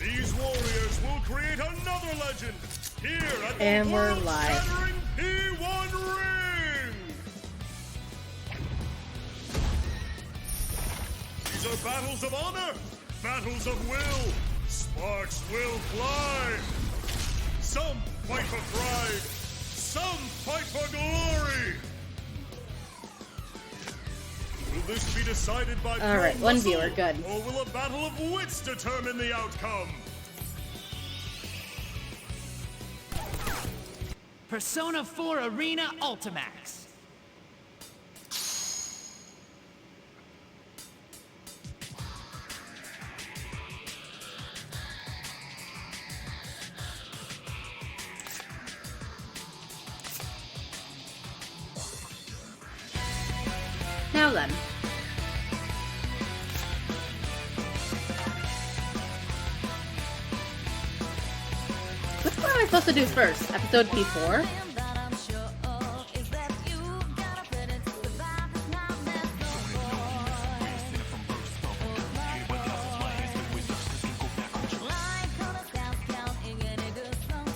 These warriors will create another legend here at the And we're world live. shattering P1 ring. These are battles of honor, battles of will. Sparks will fly. Some fight for pride, some fight for glory. Will this be decided by All right, pure one muscle, viewer, good. or will a battle of wits determine the outcome? Persona 4 Arena Ultimax. Now then. Which one am I supposed to do first? Episode P4?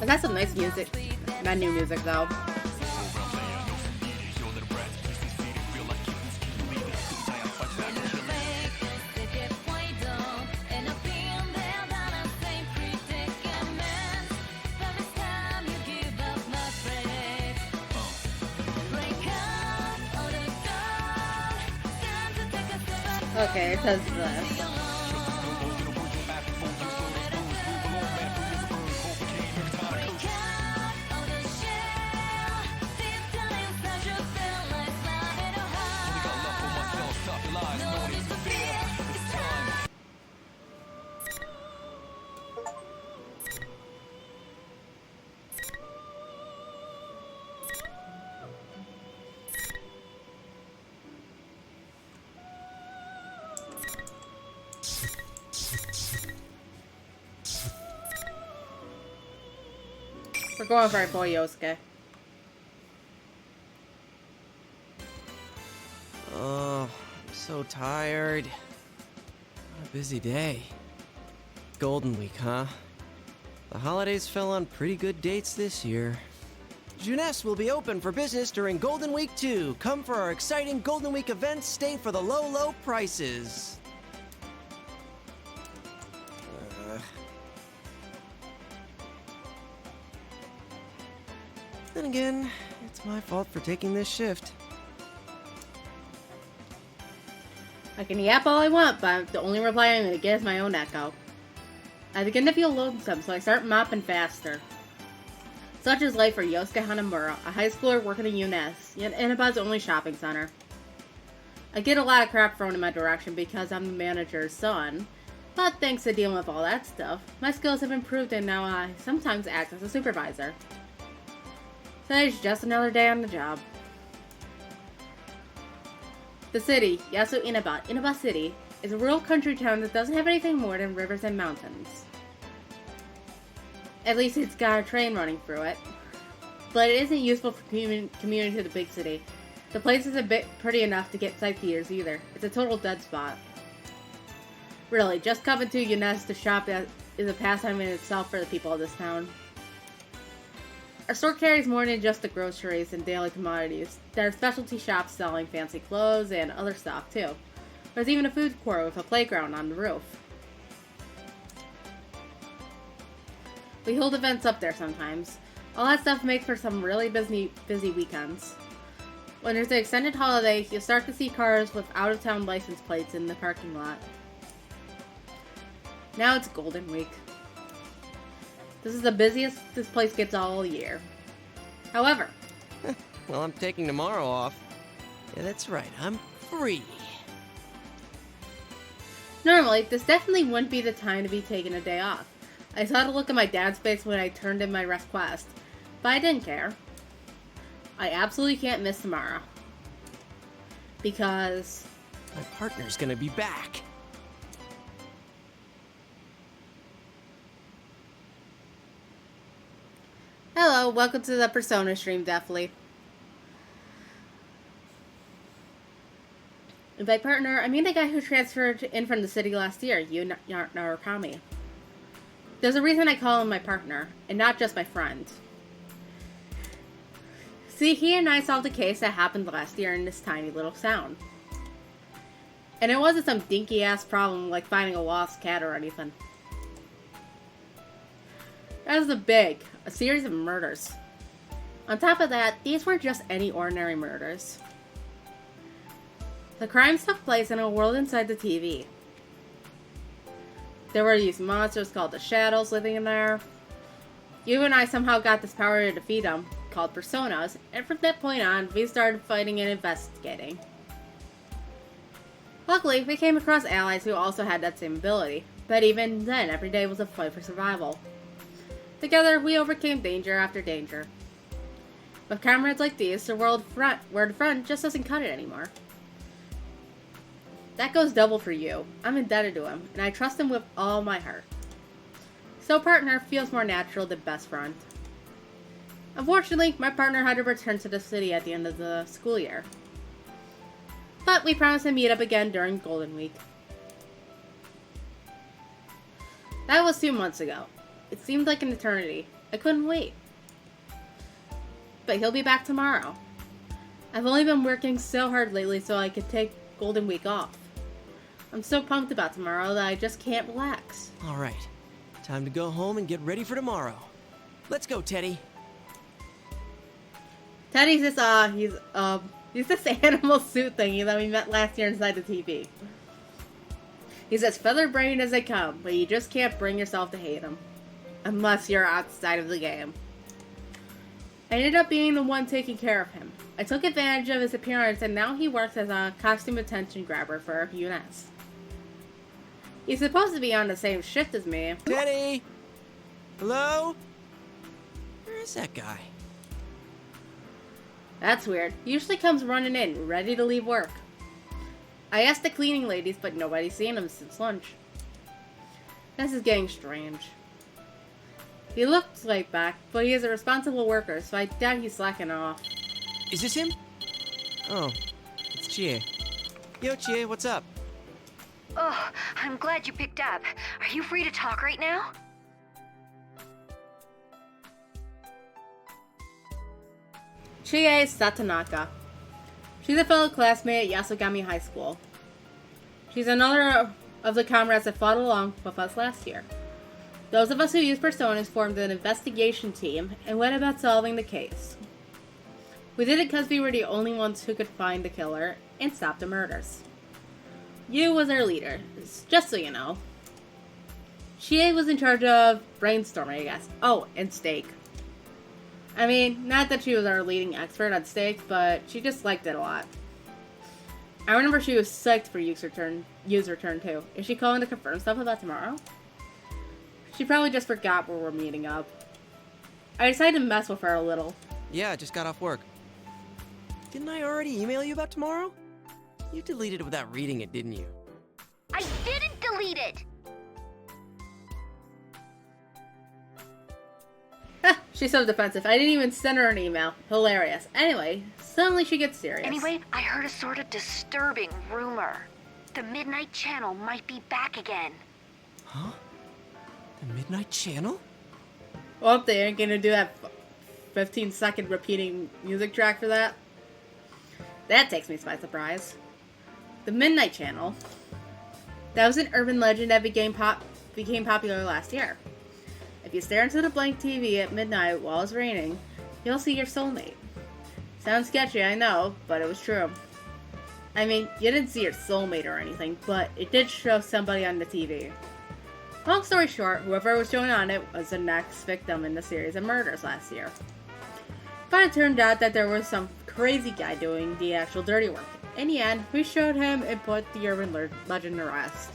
It got some nice music. Not new music though. Okay, it says this. We're going for a boy Yosuke. Oh, I'm so tired. What a busy day. Golden Week, huh? The holidays fell on pretty good dates this year. Jeunesse will be open for business during Golden Week 2. Come for our exciting Golden Week events, stay for the low, low prices. Then again, it's my fault for taking this shift. I can yap all I want, but the only reply I'm gonna get is my own echo. I begin to feel lonesome, so I start mopping faster. Such is life for Yosuke Hanamura, a high schooler working at UNES, yet Inaba's only shopping center. I get a lot of crap thrown in my direction because I'm the manager's son, but thanks to dealing with all that stuff, my skills have improved and now I sometimes act as a supervisor. Today's just another day on the job. The city, Yasu Inaba, Inaba City, is a rural country town that doesn't have anything more than rivers and mountains. At least it's got a train running through it. But it isn't useful for commuting to the big city. The place isn't pretty enough to get sightseers either. It's a total dead spot. Really, just coming to UNES to shop is a pastime in itself for the people of this town. Our store carries more than just the groceries and daily commodities. There are specialty shops selling fancy clothes and other stuff, too. There's even a food court with a playground on the roof. We hold events up there sometimes. All that stuff makes for some really busy weekends. When there's an extended holiday, you'll start to see cars with out-of-town license plates in the parking lot. Now it's Golden Week. This is the busiest this place gets all year. However, Well, I'm taking tomorrow off. Yeah, that's right, I'm free. normally, this definitely wouldn't be the time to be taking a day off. I saw the look on my dad's face when I turned in my request, but I didn't care. I absolutely can't miss tomorrow. Because My partner's gonna be back. hello, welcome to the Persona stream, definitely. And by partner, I mean the guy who transferred in from the city last year, Yu Narukami. There's a reason I call him my partner, and not just my friend. See, he and I solved a case that happened last year in this tiny little town. And it wasn't some dinky-ass problem like finding a lost cat or anything. That was a series of murders. On top of that, these weren't just any ordinary murders. The crimes took place in a world inside the TV. There were these monsters called the Shadows living in there. You and I somehow got this power to defeat them, called Personas, and from that point on, we started fighting and investigating. Luckily, we came across allies who also had that same ability, but even then, every day was a fight for survival. Together, we overcame danger after danger. With comrades like these, the word front just doesn't cut it anymore. That goes double for you. I'm indebted to him, and I trust him with all my heart. So partner feels more natural than best friend. Unfortunately, my partner had to return to the city at the end of the school year. But we promised to meet up again during Golden Week. That was 2 months ago. It seemed like an eternity. I couldn't wait. But he'll be back tomorrow. I've only been working so hard lately so I could take Golden Week off. I'm so pumped about tomorrow that I just can't relax. Alright, time to go home and get ready for tomorrow. Let's go, Teddy. Teddy's he's this animal suit thingy that we met last year inside the TV. He's as feather-brained as they come, but you just can't bring yourself to hate him. Unless you're outside of the game. I ended up being the one taking care of him. I took advantage of his appearance and now he works as a costume attention grabber for UNS. He's supposed to be on the same shift as me. Teddy! Hello? Where is that guy? That's weird. He usually comes running in, ready to leave work. I asked the cleaning ladies, but nobody's seen him since lunch. This is getting strange. He looks laid back, but he is a responsible worker, so I doubt he's slacking off. Is this him? Oh, it's Chie. Yo, Chie, what's up? Oh, I'm glad you picked up. Are you free to talk right now? Chie Satanaka. She's a fellow classmate at Yasogami High School. She's another of the comrades that fought along with us last year. Those of us who used personas formed an investigation team and went about solving the case. We did it because we were the only ones who could find the killer and stop the murders. Yu was our leader, just so you know. Chie was in charge of brainstorming, I guess. Oh, and steak. I mean, not that she was our leading expert on steak, but she just liked it a lot. I remember she was psyched for Yu's return too. Is she calling to confirm stuff about tomorrow? She probably just forgot where we're meeting up. I decided to mess with her a little. Yeah, I just got off work. Didn't I already email you about tomorrow? You deleted it without reading it, didn't you? I didn't delete it! She's so defensive. I didn't even send her an email. Hilarious. Anyway, suddenly she gets serious. Anyway, I heard a sort of disturbing rumor. The Midnight Channel might be back again. Huh? The Midnight Channel? Well, they ain't gonna do that 15-second repeating music track for that. That takes me by surprise. The Midnight Channel. That was an urban legend that became popular last year. If you stare into the blank TV at midnight while it's raining, you'll see your soulmate. Sounds sketchy, I know, but it was true. I mean, you didn't see your soulmate or anything, but it did show somebody on the TV. Long story short, whoever was showing on it was the next victim in the series of murders last year. But it turned out that there was some crazy guy doing the actual dirty work. In the end, we showed him and put the urban legend to rest.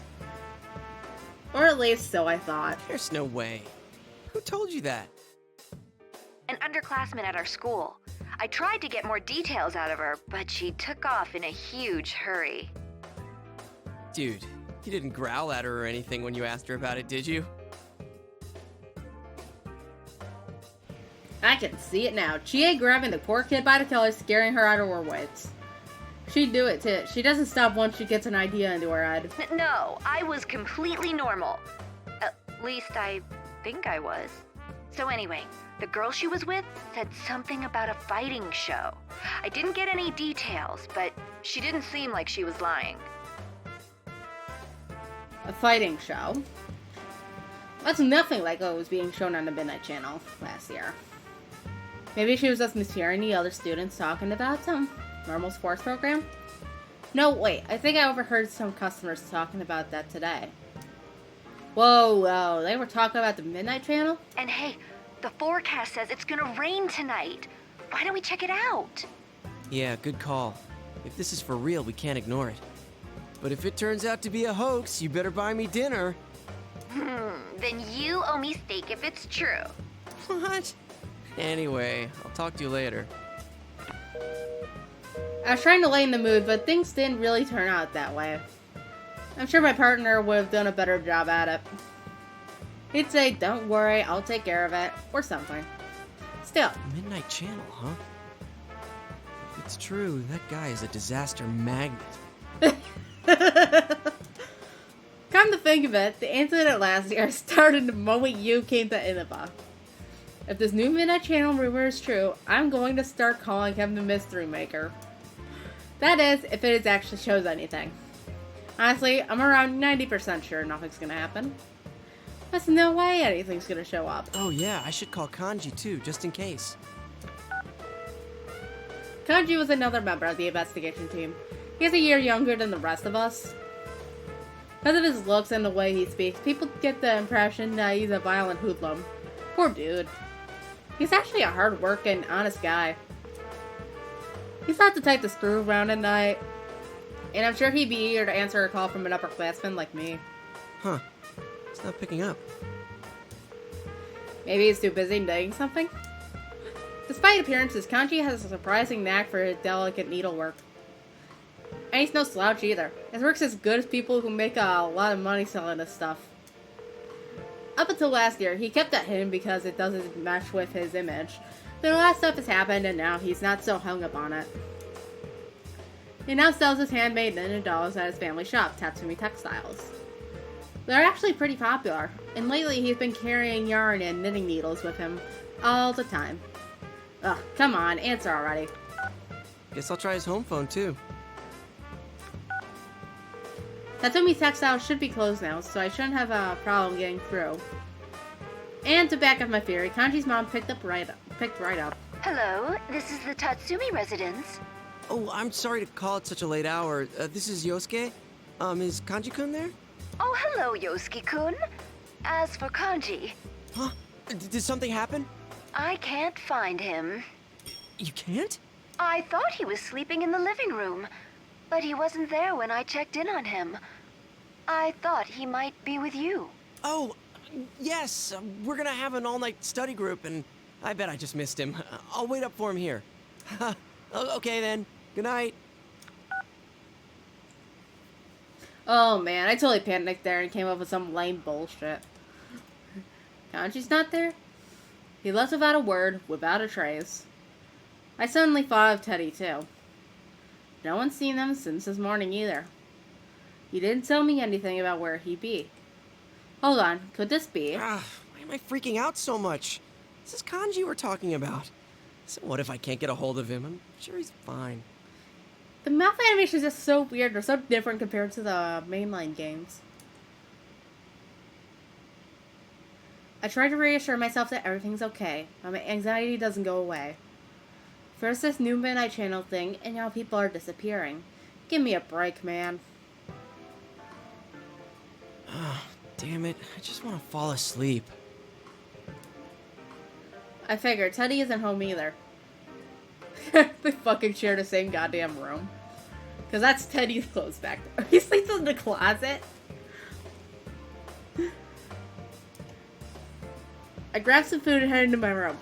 Or at least so I thought. There's no way. Who told you that? An underclassman at our school. I tried to get more details out of her, but she took off in a huge hurry. Dude, you didn't growl at her or anything when you asked her about it, did you? I can see it now. Chie grabbing the poor kid by the collar, scaring her out of her wits. She'd do it too. She doesn't stop once she gets an idea into her head. No, I was completely normal. At least I think I was. So anyway, the girl she was with said something about a fighting show. I didn't get any details, but she didn't seem like she was lying. A fighting show? That's nothing like what was being shown on the Midnight Channel last year. Maybe she was just mishearing the other students talking about some normal sports program? No, wait, I think I overheard some customers talking about that today. Whoa, they were talking about the Midnight Channel? And hey, the forecast says it's gonna rain tonight. Why don't we check it out? Yeah, good call. If this is for real, we can't ignore it. But if it turns out to be a hoax, you better buy me dinner. Then you owe me steak if it's true. What? Anyway, I'll talk to you later. I was trying to lighten the mood, but things didn't really turn out that way. I'm sure my partner would have done a better job at it. He'd say, "Don't worry, I'll take care of it," or something. Still. Midnight Channel, huh? If it's true, that guy is a disaster magnet. Come to think of it, the incident last year started the moment you came to Innova. If this new Midnight Channel rumor is true, I'm going to start calling him the Mystery Maker. That is, if it actually shows anything. Honestly, I'm around 90% sure nothing's gonna happen. There's no way anything's gonna show up. Oh yeah, I should call Kanji too, just in case. Kanji was another member of the investigation team. He's a year younger than the rest of us. Because of his looks and the way he speaks, people get the impression that he's a violent hoodlum. Poor dude. He's actually a hard-working, honest guy. He's not the type to screw around at night. And I'm sure he'd be eager to answer a call from an upperclassman like me. Huh. It's not picking up. Maybe he's too busy doing something? Despite appearances, Kanji has a surprising knack for his delicate needlework. And he's no slouch either. His work's as good as people who make a lot of money selling this stuff. Up until last year, he kept that hidden because it doesn't match with his image. But a lot of stuff has happened and now he's not so hung up on it. He now sells his handmade knitted dolls at his family shop, Tatsumi Textiles. They're actually pretty popular, and lately he's been carrying yarn and knitting needles with him all the time. Ugh, come on, answer already. Guess I'll try his home phone too. Tatsumi Textiles should be closed now, so I shouldn't have a problem getting through. And to back up my theory, Kanji's mom picked right up. Hello, this is the Tatsumi residence. Oh, I'm sorry to call at such a late hour. This is Yosuke. Is Kanji-kun there? Oh, hello, Yosuke-kun. As for Kanji, Huh? Did something happen? I can't find him. You can't? I thought he was sleeping in the living room, but he wasn't there when I checked in on him. I thought he might be with you. Oh, yes. We're gonna have an all-night study group, and I bet I just missed him. I'll wait up for him here. Okay then. Good night. Oh man, I totally panicked there and came up with some lame bullshit. Kanji's not there? He left without a word, without a trace. I suddenly thought of Teddy too. No one's seen him since this morning either. He didn't tell me anything about where he'd be. Hold on, could this be? Why am I freaking out so much? This is Kanji we're talking about. So what if I can't get a hold of him? I'm sure he's fine. The mouth animation is just so weird or so different compared to the mainline games. I try to reassure myself that everything's okay, but my anxiety doesn't go away. First this new Midnight Channel thing, and now people are disappearing. Give me a break, man. Damn it, I just want to fall asleep. I figured Teddy isn't home either. They fucking share the same goddamn room. Because that's Teddy's clothes back there. He sleeps in the closet. I grabbed some food and headed into my room.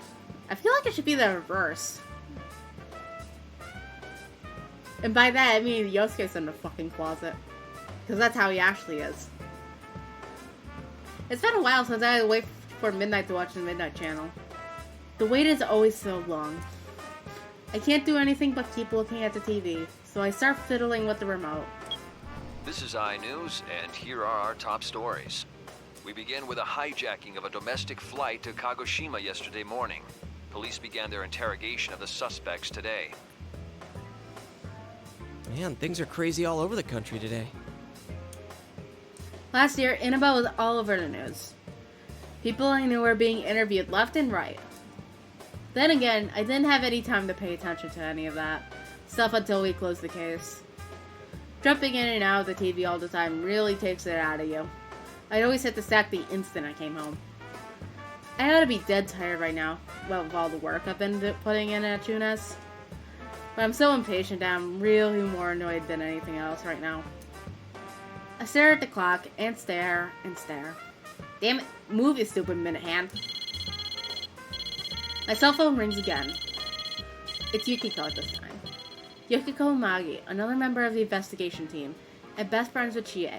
I feel like it should be the reverse. And by that, I mean Yosuke's in the fucking closet. Because that's how he actually is. It's been a while since I had to wait for midnight to watch the Midnight Channel. The wait is always so long. I can't do anything but keep looking at the TV, so I start fiddling with the remote. This is iNews, and here are our top stories. We begin with a hijacking of a domestic flight to Kagoshima yesterday morning. Police began their interrogation of the suspects today. Man, things are crazy all over the country today. Last year, Annabelle was all over the news. People I knew were being interviewed left and right. Then again, I didn't have any time to pay attention to any of that stuff until we closed the case. Jumping in and out of the TV all the time really takes it out of you. I'd always hit the sack the instant I came home. I ought to be dead tired right now, with all the work I've been putting in at Tunas. But I'm so impatient that I'm really more annoyed than anything else right now. I stare at the clock and stare and stare. Damn it, move you stupid minute hand. My cell phone rings again. It's Yukiko at this time. Yukiko Magi, another member of the investigation team, and best friends with Chie.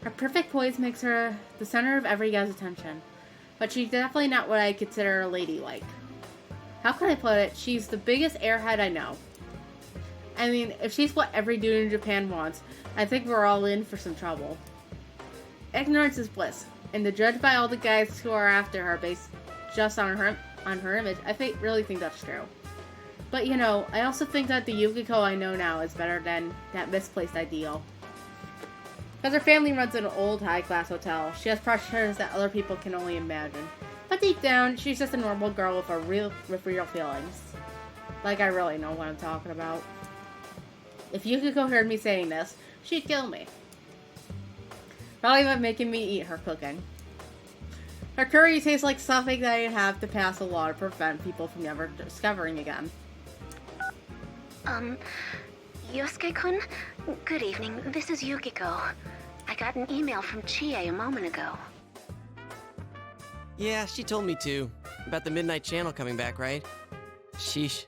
Her perfect poise makes her the center of every guy's attention, but she's definitely not what I consider a ladylike. How can I put it? She's the biggest airhead I know. I mean, if she's what every dude in Japan wants, I think we're all in for some trouble. Ignorance is bliss, and to judge by all the guys who are after her based just on her image, I really think that's true. But you know, I also think that the Yukiko I know now is better than that misplaced ideal. Because her family runs an old high-class hotel, she has pressures that other people can only imagine. But deep down, she's just a normal girl with real feelings. Like I really know what I'm talking about. If Yukiko heard me saying this, she'd kill me. Probably by making me eat her cooking. Her curry tastes like something that I'd have to pass a law to prevent people from never discovering again. Yosuke-kun? Good evening. This is Yukiko. I got an email from Chie a moment ago. Yeah, she told me too. About the Midnight Channel coming back, right? Sheesh.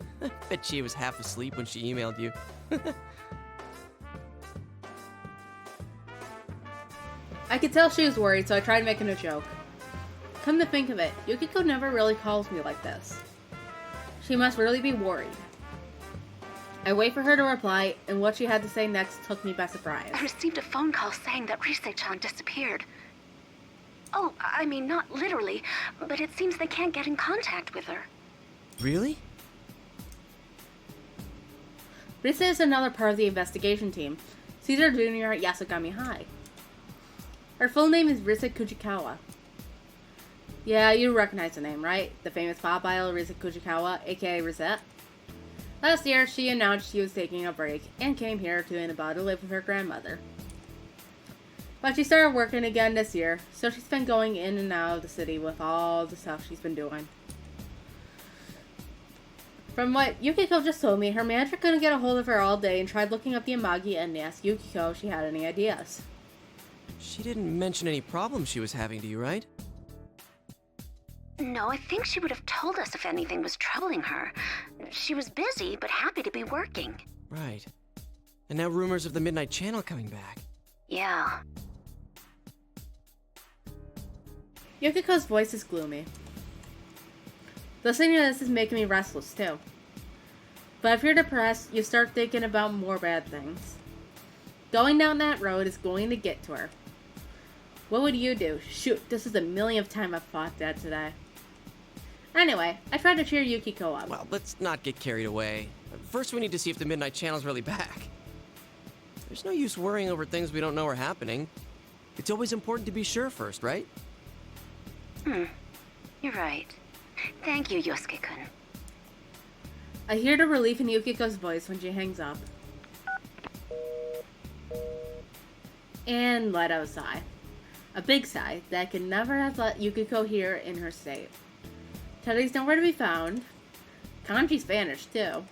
Bet she was half asleep when she emailed you. I could tell she was worried, so I tried making a joke. Come to think of it, Yukiko never really calls me like this. She must really be worried. I wait for her to reply, and what she had to say next took me by surprise. I received a phone call saying that Rise-chan disappeared. Oh, I mean, not literally, but it seems they can't get in contact with her. Really? Risa is another part of the investigation team, Caesar Jr. at Yasogami High. Her full name is Risa Kujikawa. Yeah, you recognize the name, right? The famous pop idol Risa Kujikawa, aka Risette. Last year, she announced she was taking a break and came here to Inaba to live with her grandmother. But she started working again this year, so she's been going in and out of the city with all the stuff she's been doing. From what Yukiko just told me, her manager couldn't get a hold of her all day and tried looking up the Amagi and asked Yukiko if she had any ideas. She didn't mention any problems she was having to you, right? No, I think she would have told us if anything was troubling her. She was busy, but happy to be working. Right. And now rumors of the Midnight Channel coming back. Yeah. Yukiko's voice is gloomy. Listening to this is making me restless, too. But if you're depressed, you start thinking about more bad things. Going down that road is going to get to her. What would you do? Shoot, this is the millionth time I've thought that today. Anyway, I tried to cheer Yukiko up. Well, let's not get carried away. First, we need to see if the Midnight Channel's really back. There's no use worrying over things we don't know are happening. It's always important to be sure first, right? You're right. Thank you, Yosuke-kun. I hear the relief in Yukiko's voice when she hangs up. And let out a sigh. A big sigh that I could never have let Yukiko hear in her state. Teddy's nowhere to be found. Kanji's vanished, too.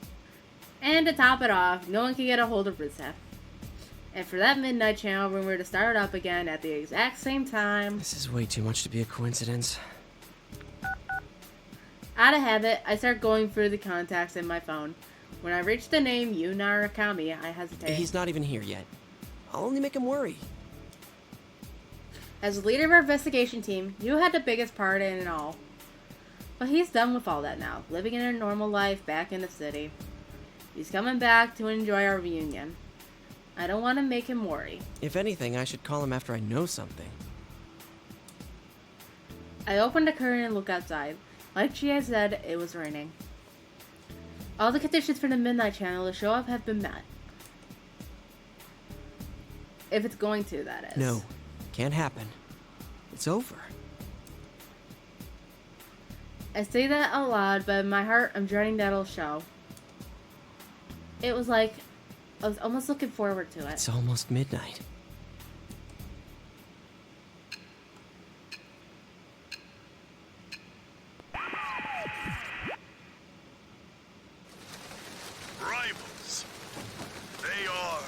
And to top it off, no one can get a hold of Risa. And for that Midnight Channel rumor to start up again at the exact same time... This is way too much to be a coincidence. Out of habit, I start going through the contacts in my phone. When I reach the name Yu Narakami, I hesitate. He's not even here yet. I'll only make him worry. As the leader of our investigation team, Yu had the biggest part in it all. But he's done with all that now, living in a normal life back in the city. He's coming back to enjoy our reunion. I don't want to make him worry. If anything, I should call him after I know something. I opened the curtain and looked outside. Like she had said, it was raining. All the conditions for the Midnight Channel to show up have been met. If it's going to, that is. No, can't happen. It's over. I say that out loud, but in my heart, I'm dreading that'll show. It was like, I was almost looking forward to it. It's almost midnight. Rivals. They are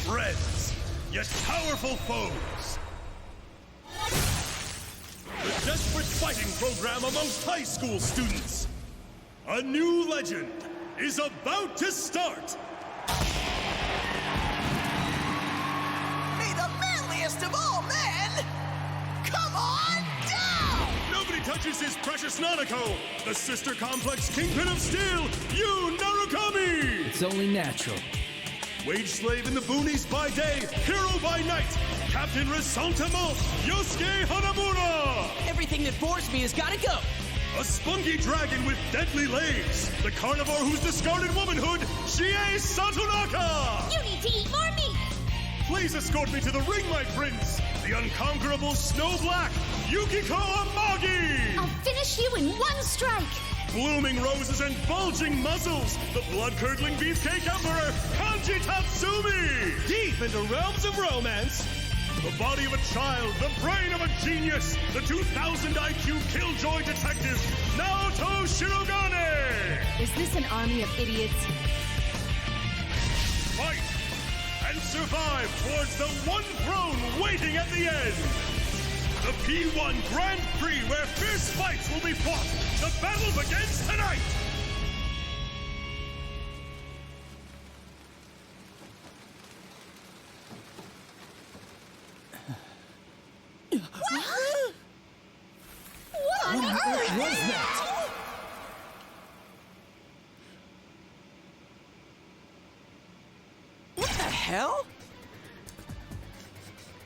friends, yet powerful foes. The desperate fighting program amongst high school students. A new legend is about to start. May the manliest of all men come on down! Nobody touches his precious Nanako, the sister complex kingpin of steel, Yu Narukami! It's only natural. Wage slave in the boonies by day, hero by night, Captain Resentiment, Yosuke Hanamura! Everything that bores me has gotta go! A spunky dragon with deadly legs, the carnivore who's discarded womanhood, Chie Satonaka! You need to eat more meat! Please escort me to the ring, my prince, the unconquerable Snow Black, Yukiko Amagi! I'll finish you in one strike! Blooming roses and bulging muzzles, the blood-curdling beefcake emperor, Kanji Tatsumi! Deep into realms of romance, the body of a child, the brain of a genius, the 2000 IQ killjoy detective, Naoto Shirogane! Is this an army of idiots? Fight and survive towards the one throne waiting at the end! The P1 Grand Prix where fierce fights will be fought! The battle begins tonight! What on earth? What is that? What the hell?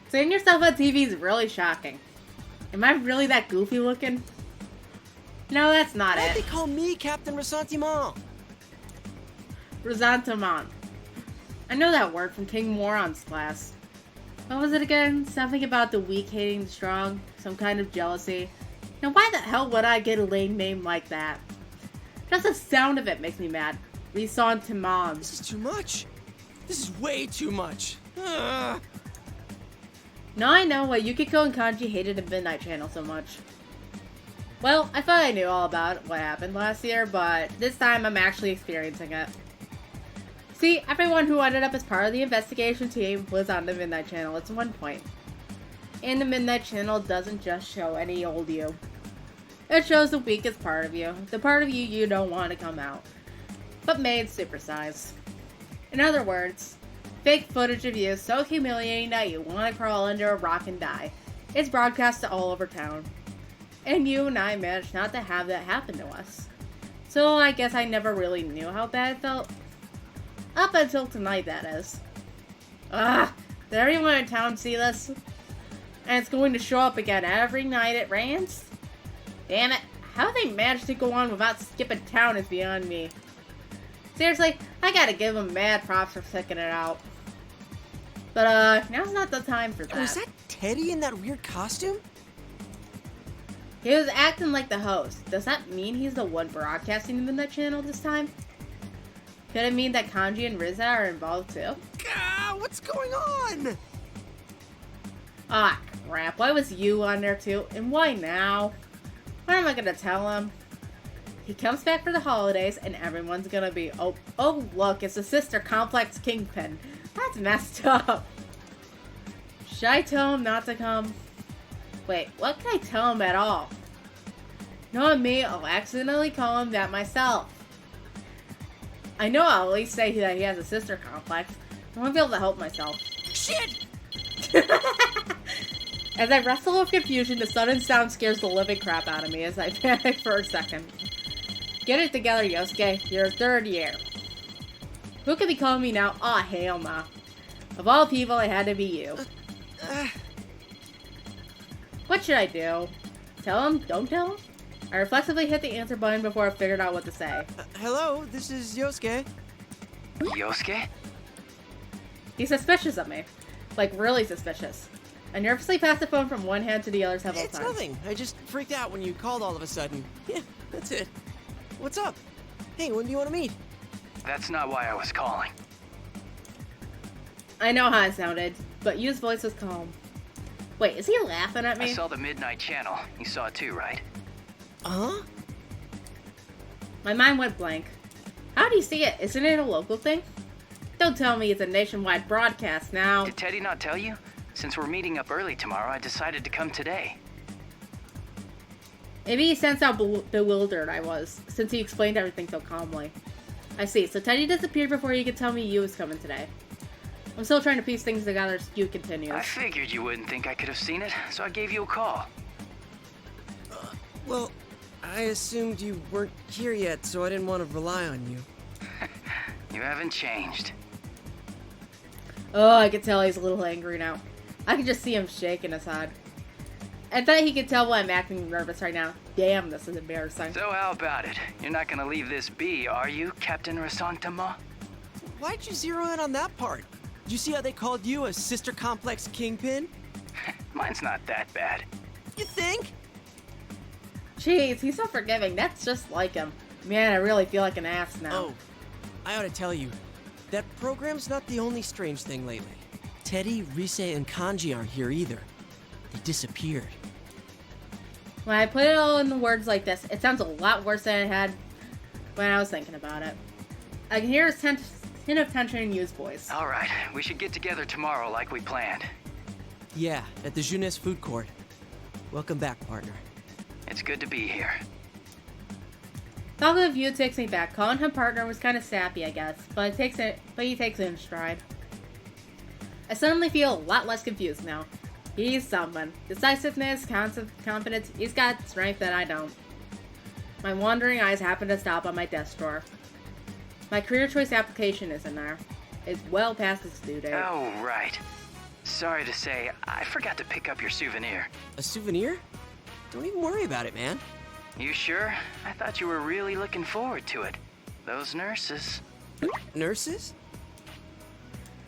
Seeing yourself on TV is really shocking. Am I really that goofy looking? No, that's not Why'd they it. call me Captain Resentiment? Resentiment. I know that word from King Moron's class. What was it again? Something about the weak hating the strong? Some kind of jealousy? Now why the hell would I get a lame name like that? Just the sound of it makes me mad. Resentiment. This is too much. This is way too much. Ugh. Now I know why Yukiko and Kanji hated the Midnight Channel so much. Well, I thought I knew all about what happened last year, but this time I'm actually experiencing it. See, everyone who ended up as part of the investigation team was on the Midnight Channel at one point. And the Midnight Channel doesn't just show any old you. It shows the weakest part of you, the part of you you don't want to come out, but made supersized. In other words, fake footage of you so humiliating that you want to crawl under a rock and die. It's broadcast all over town. And you and I managed not to have that happen to us. So I guess I never really knew how bad it felt. Up until tonight, that is. Ugh! Did everyone in town see this? And it's going to show up again every night it rains? Damn it. How they managed to go on without skipping town is beyond me. Seriously, I gotta give them mad props for sticking it out. But, now's not the time for that. Was that Teddy in that weird costume? He was acting like the host. Does that mean he's the one broadcasting the Midnight Channel this time? Could it mean that Kanji and Riza are involved too? Ah, what's going on? Ah, crap. Why was you on there too? And why now? What am I gonna tell him? He comes back for the holidays and everyone's gonna be, oh look, it's the sister complex kingpin. That's messed up. Should I tell him not to come? Wait, what can I tell him at all? Knowing me, I'll accidentally call him that myself. I know I'll at least say that he has a sister complex. I won't be able to help myself. Shit! As I wrestle with confusion, the sudden sound scares the living crap out of me as I panic for a second. Get it together, Yosuke. You're third year. Who could be calling me now? Aw, hell nah. Of all people, it had to be you. What should I do? Tell him? Don't tell him? I reflexively hit the answer button before I figured out what to say. Hello, this is Yosuke. Yosuke? He's suspicious of me. Like, really suspicious. I nervously passed the phone from one hand to the other several It's times. nothing. I just freaked out when you called all of a sudden. Yeah, that's it. What's up? Hey, when do you want to meet? That's not why I was calling. I know how it sounded, but Yu's voice was calm. Wait, is he laughing at me? I saw the Midnight Channel. You saw it too, right? Huh? My mind went blank. How do you see it? Isn't it a local thing? Don't tell me it's a nationwide broadcast now. Did Teddy not tell you? Since we're meeting up early tomorrow, I decided to come today. Maybe he sensed how bewildered I was, since he explained everything so calmly. I see, so Teddy disappeared before he could tell me Yu was coming today. I'm still trying to piece things together as Yu continues. I figured you wouldn't think I could have seen it, so I gave you a call. Well, I assumed you weren't here yet, so I didn't want to rely on you. You haven't changed. Oh, I could tell he's a little angry now. I can just see him shaking his head. I bet he could tell why I'm acting nervous right now. Damn, this is embarrassing. So how about it? You're not gonna leave this be, are you, Captain Resentiment? Why'd you zero in on that part? Did you see how they called you a sister complex kingpin? Mine's not that bad. You think? Jeez, he's so forgiving. That's just like him. Man, I really feel like an ass now. Oh, I ought to tell you, that program's not the only strange thing lately. Teddy, Rise, and Kanji aren't here either. They disappeared. When I put it all in the words like this, it sounds a lot worse than it had when I was thinking about it. I can hear a hint of tension in Yu's voice. All right, we should get together tomorrow like we planned. Yeah, at the Jeunesse food court. Welcome back, partner. It's good to be here. Talking of Yu takes me back. Calling him partner was kind of sappy, I guess, but he takes it in stride. I suddenly feel a lot less confused now. He's someone. Decisiveness, confidence, he's got strength that I don't. My wandering eyes happen to stop on my desk drawer. My career choice application is in there. It's well past its due date. Oh, right. Sorry to say, I forgot to pick up your souvenir. A souvenir? Don't even worry about it, man. You sure? I thought you were really looking forward to it. Those nurses. Nurses?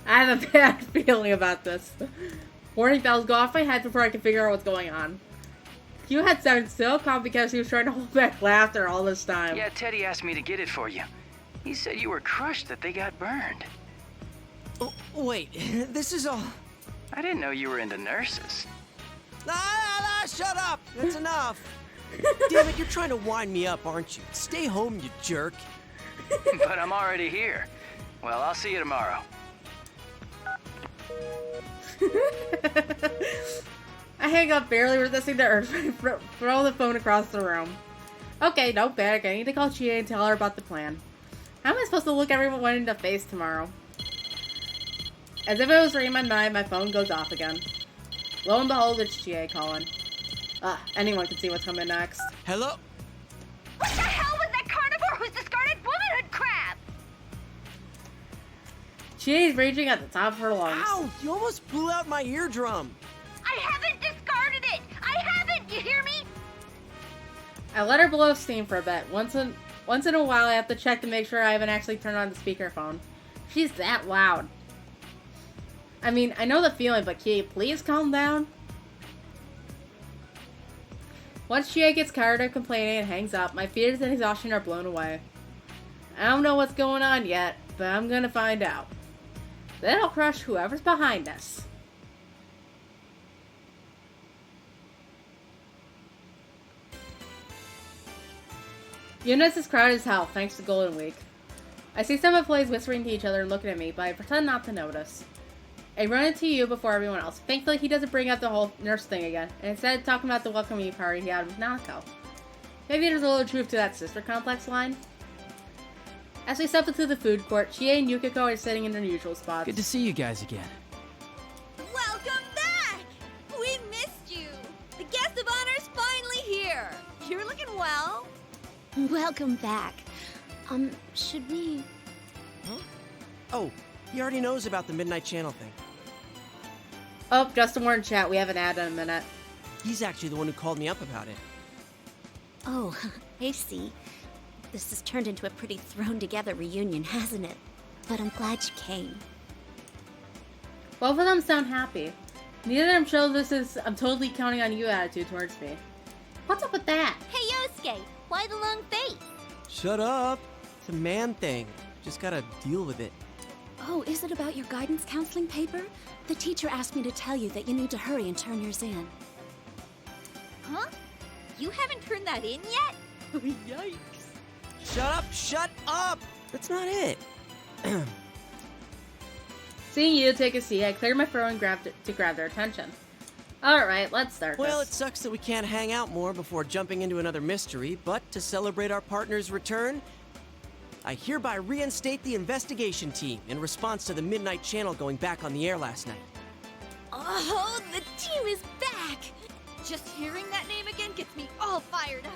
I have a bad feeling about this. Warning bells go off my head before I can figure out what's going on. Yu had sounded so calm because he was trying to hold back laughter all this time. Yeah, Teddy asked me to get it for you. He said you were crushed that they got burned. Oh, wait, this is all... I didn't know you were into nurses. Shut up! That's enough! Damn it, you're trying to wind me up, aren't you? Stay home, you jerk. But I'm already here. Well, I'll see you tomorrow. I hang up, barely resisting the urge to throw the phone across the room. Okay, no panic. I need to call Chie and tell her about the plan. How am I supposed to look everyone in the face tomorrow? As if it was reading my mind, my phone goes off again. Lo and behold, it's Chie calling. Anyone can see what's coming next. Hello? What the hell was that carnivore who's discarded womanhood crap? Chie's raging at the top of her lungs. Ow! You almost blew out my eardrum. I haven't discarded it! I haven't! You hear me? I let her blow steam for a bit. Once in a while, I have to check to make sure I haven't actually turned on the speakerphone. She's that loud. I mean, I know the feeling, but can you please calm down? Once Chie gets tired of complaining and hangs up, my fears and exhaustion are blown away. I don't know what's going on yet, but I'm gonna find out. Then I'll crush whoever's behind us. Eunice is crowded as hell, thanks to Golden Week. I see some employees whispering to each other and looking at me, but I pretend not to notice. I run into Yu before everyone else. Thankfully, he doesn't bring up the whole nurse thing again, and instead talking about the welcoming party he had with Nanako. Maybe there's a little truth to that sister complex line. As we step into the food court, Chie and Yukiko are sitting in their usual spots. Good to see you guys again. Welcome back! We missed you! The guest of honor's finally here! You're looking well. Welcome back. Should we... Huh? Oh, he already knows about the Midnight Channel thing. Oh, just a warning chat, we have an ad in a minute. He's actually the one who called me up about it. Oh, I see. This has turned into a pretty thrown-together reunion, hasn't it? But I'm glad you came. Both of them sound happy. Neither of them show this is I'm totally counting on you attitude towards me. What's up with that? Hey, Yosuke! Why the long face? Shut up. It's a man thing. Just gotta deal with it. Oh, is it about your guidance counseling paper? The teacher asked me to tell you that you need to hurry and turn yours in. Huh? You haven't turned that in yet? Yikes. Shut up! Shut up! That's not it. Seeing you take a seat, I cleared my throat and grabbed it to grab their attention. Alright, let's start Well, it this. sucks that we can't hang out more before jumping into another mystery, but to celebrate our partner's return, I hereby reinstate the investigation team in response to the Midnight Channel going back on the air last night. Oh, the team is back! Just hearing that name again gets me all fired up.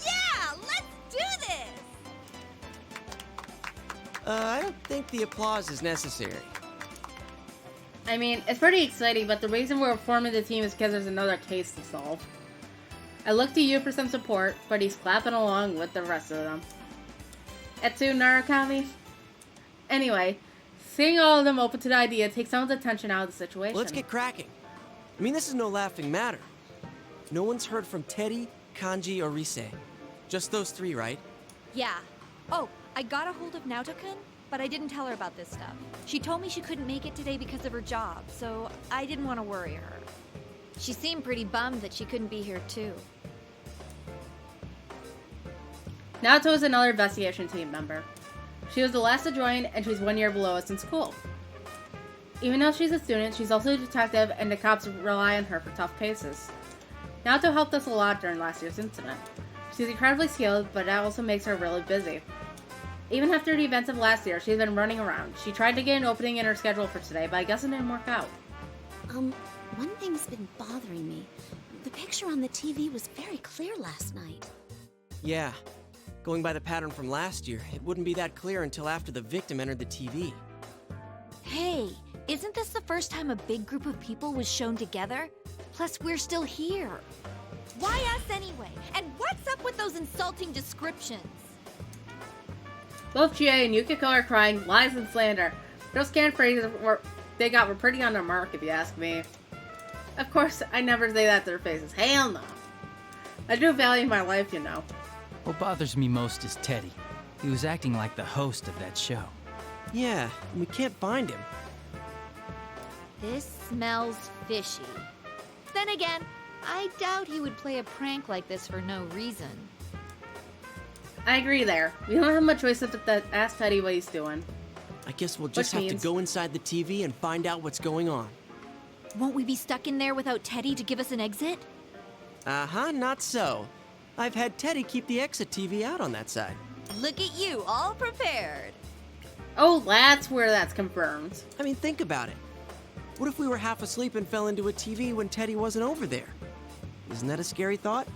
Yeah, let's do this! I don't think the applause is necessary. I mean, it's pretty exciting, but the reason we're forming the team is because there's another case to solve. I look to you for some support, but he's clapping along with the rest of them. Etsu Narakami? Anyway, seeing all of them open to the idea takes some of the tension out of the situation. Well, let's get cracking. I mean, this is no laughing matter. No one's heard from Teddy, Kanji, or Rise. Just those three, right? Yeah. Oh, I got a hold of Naoto-kun, but I didn't tell her about this stuff. She told me she couldn't make it today because of her job, so I didn't want to worry her. She seemed pretty bummed that she couldn't be here too. Naoto is another investigation team member. She was the last to join, and she's 1 year below us in school. Even though she's a student, she's also a detective, and the cops rely on her for tough cases. Naoto helped us a lot during last year's incident. She's incredibly skilled, but that also makes her really busy. Even after the events of last year, she's been running around. She tried to get an opening in her schedule for today, but I guess it didn't work out. One thing's been bothering me. The picture on the TV was very clear last night. Yeah. Going by the pattern from last year, it wouldn't be that clear until after the victim entered the TV. Hey, isn't this the first time a big group of people was shown together? Plus, we're still here. Why us anyway? And what's up with those insulting descriptions? Both Chie and Yukiko are crying lies and slander. Those canned phrases they got were pretty on their mark, if you ask me. Of course, I never say that to their faces. Hell no. I do value my life, you know. What bothers me most is Teddy. He was acting like the host of that show. Yeah, and we can't find him. This smells fishy. Then again, I doubt he would play a prank like this for no reason. I agree there. We don't have much choice except to ask Teddy what he's doing. I guess we'll just have to go inside the TV and find out what's going on. Won't we be stuck in there without Teddy to give us an exit? Uh-huh, not so. I've had Teddy keep the exit TV out on that side. Look at you, all prepared. Oh, that's where that's confirmed. I mean, think about it. What if we were half asleep and fell into a TV when Teddy wasn't over there? Isn't that a scary thought?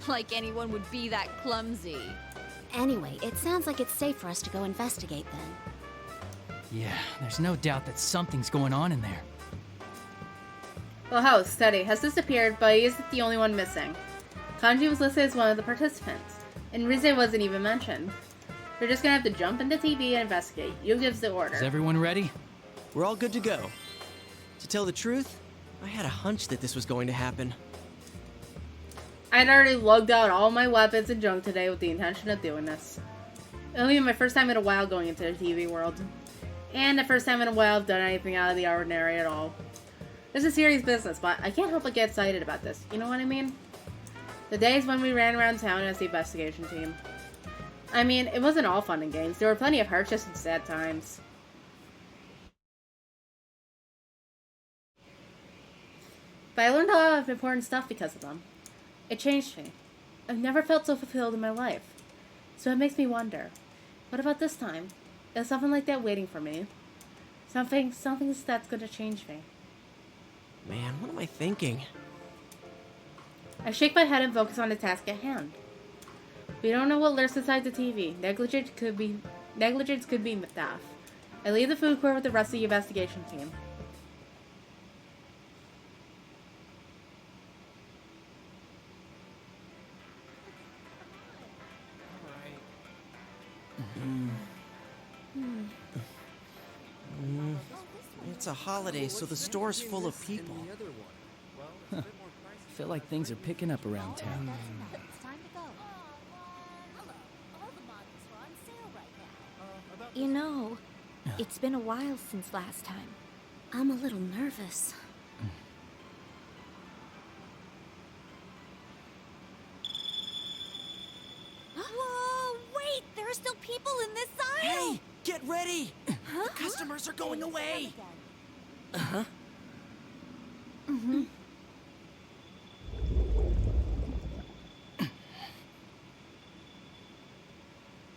Like anyone would be that clumsy. Anyway, it sounds like it's safe for us to go investigate then. Yeah, there's no doubt that something's going on in there. The host, Teddy, has disappeared, but he isn't the only one missing. Kanji was listed as one of the participants, and Rize wasn't even mentioned. We're just gonna have to jump into TV and investigate. You gives the order. Is everyone ready? We're all good to go. To tell the truth, I had a hunch that this was going to happen. I'd already lugged out all my weapons and junk today with the intention of doing this. It'll be my first time in a while going into the TV world. And the first time in a while I've done anything out of the ordinary at all. This is serious business, but I can't help but get excited about this. You know what I mean? The days when we ran around town as the investigation team. I mean, it wasn't all fun and games. There were plenty of hardships and sad times. But I learned a lot of important stuff because of them. It changed me. I've never felt so fulfilled in my life. So it makes me wonder, what about this time? Is something like that waiting for me? Something that's gonna change me. Man, what am I thinking? I shake my head and focus on the task at hand. We don't know what lurks inside the TV. Negligence could be theft. I leave the food court with the rest of the investigation team. It's a holiday, so the store's full of people. I feel like things are picking up around town. It's time to go. Hello. All the models are on sale right now. You know, it's been a while since last time. I'm a little nervous. Whoa, wait! There are still people in this aisle! Hey, get ready! The customers are going away! Uh-huh. Mm-hmm.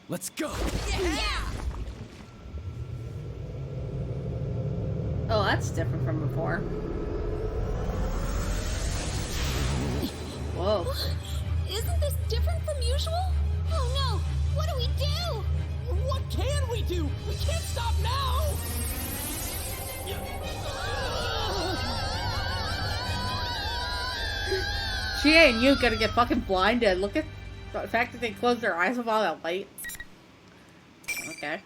Let's go! Yeah! Oh, that's different from before. Whoa. Isn't this different from usual? Oh no! What do we do? What can we do? We can't stop now! She and you gonna get fucking blinded. Look at the fact that they closed their eyes with all that light. Okay.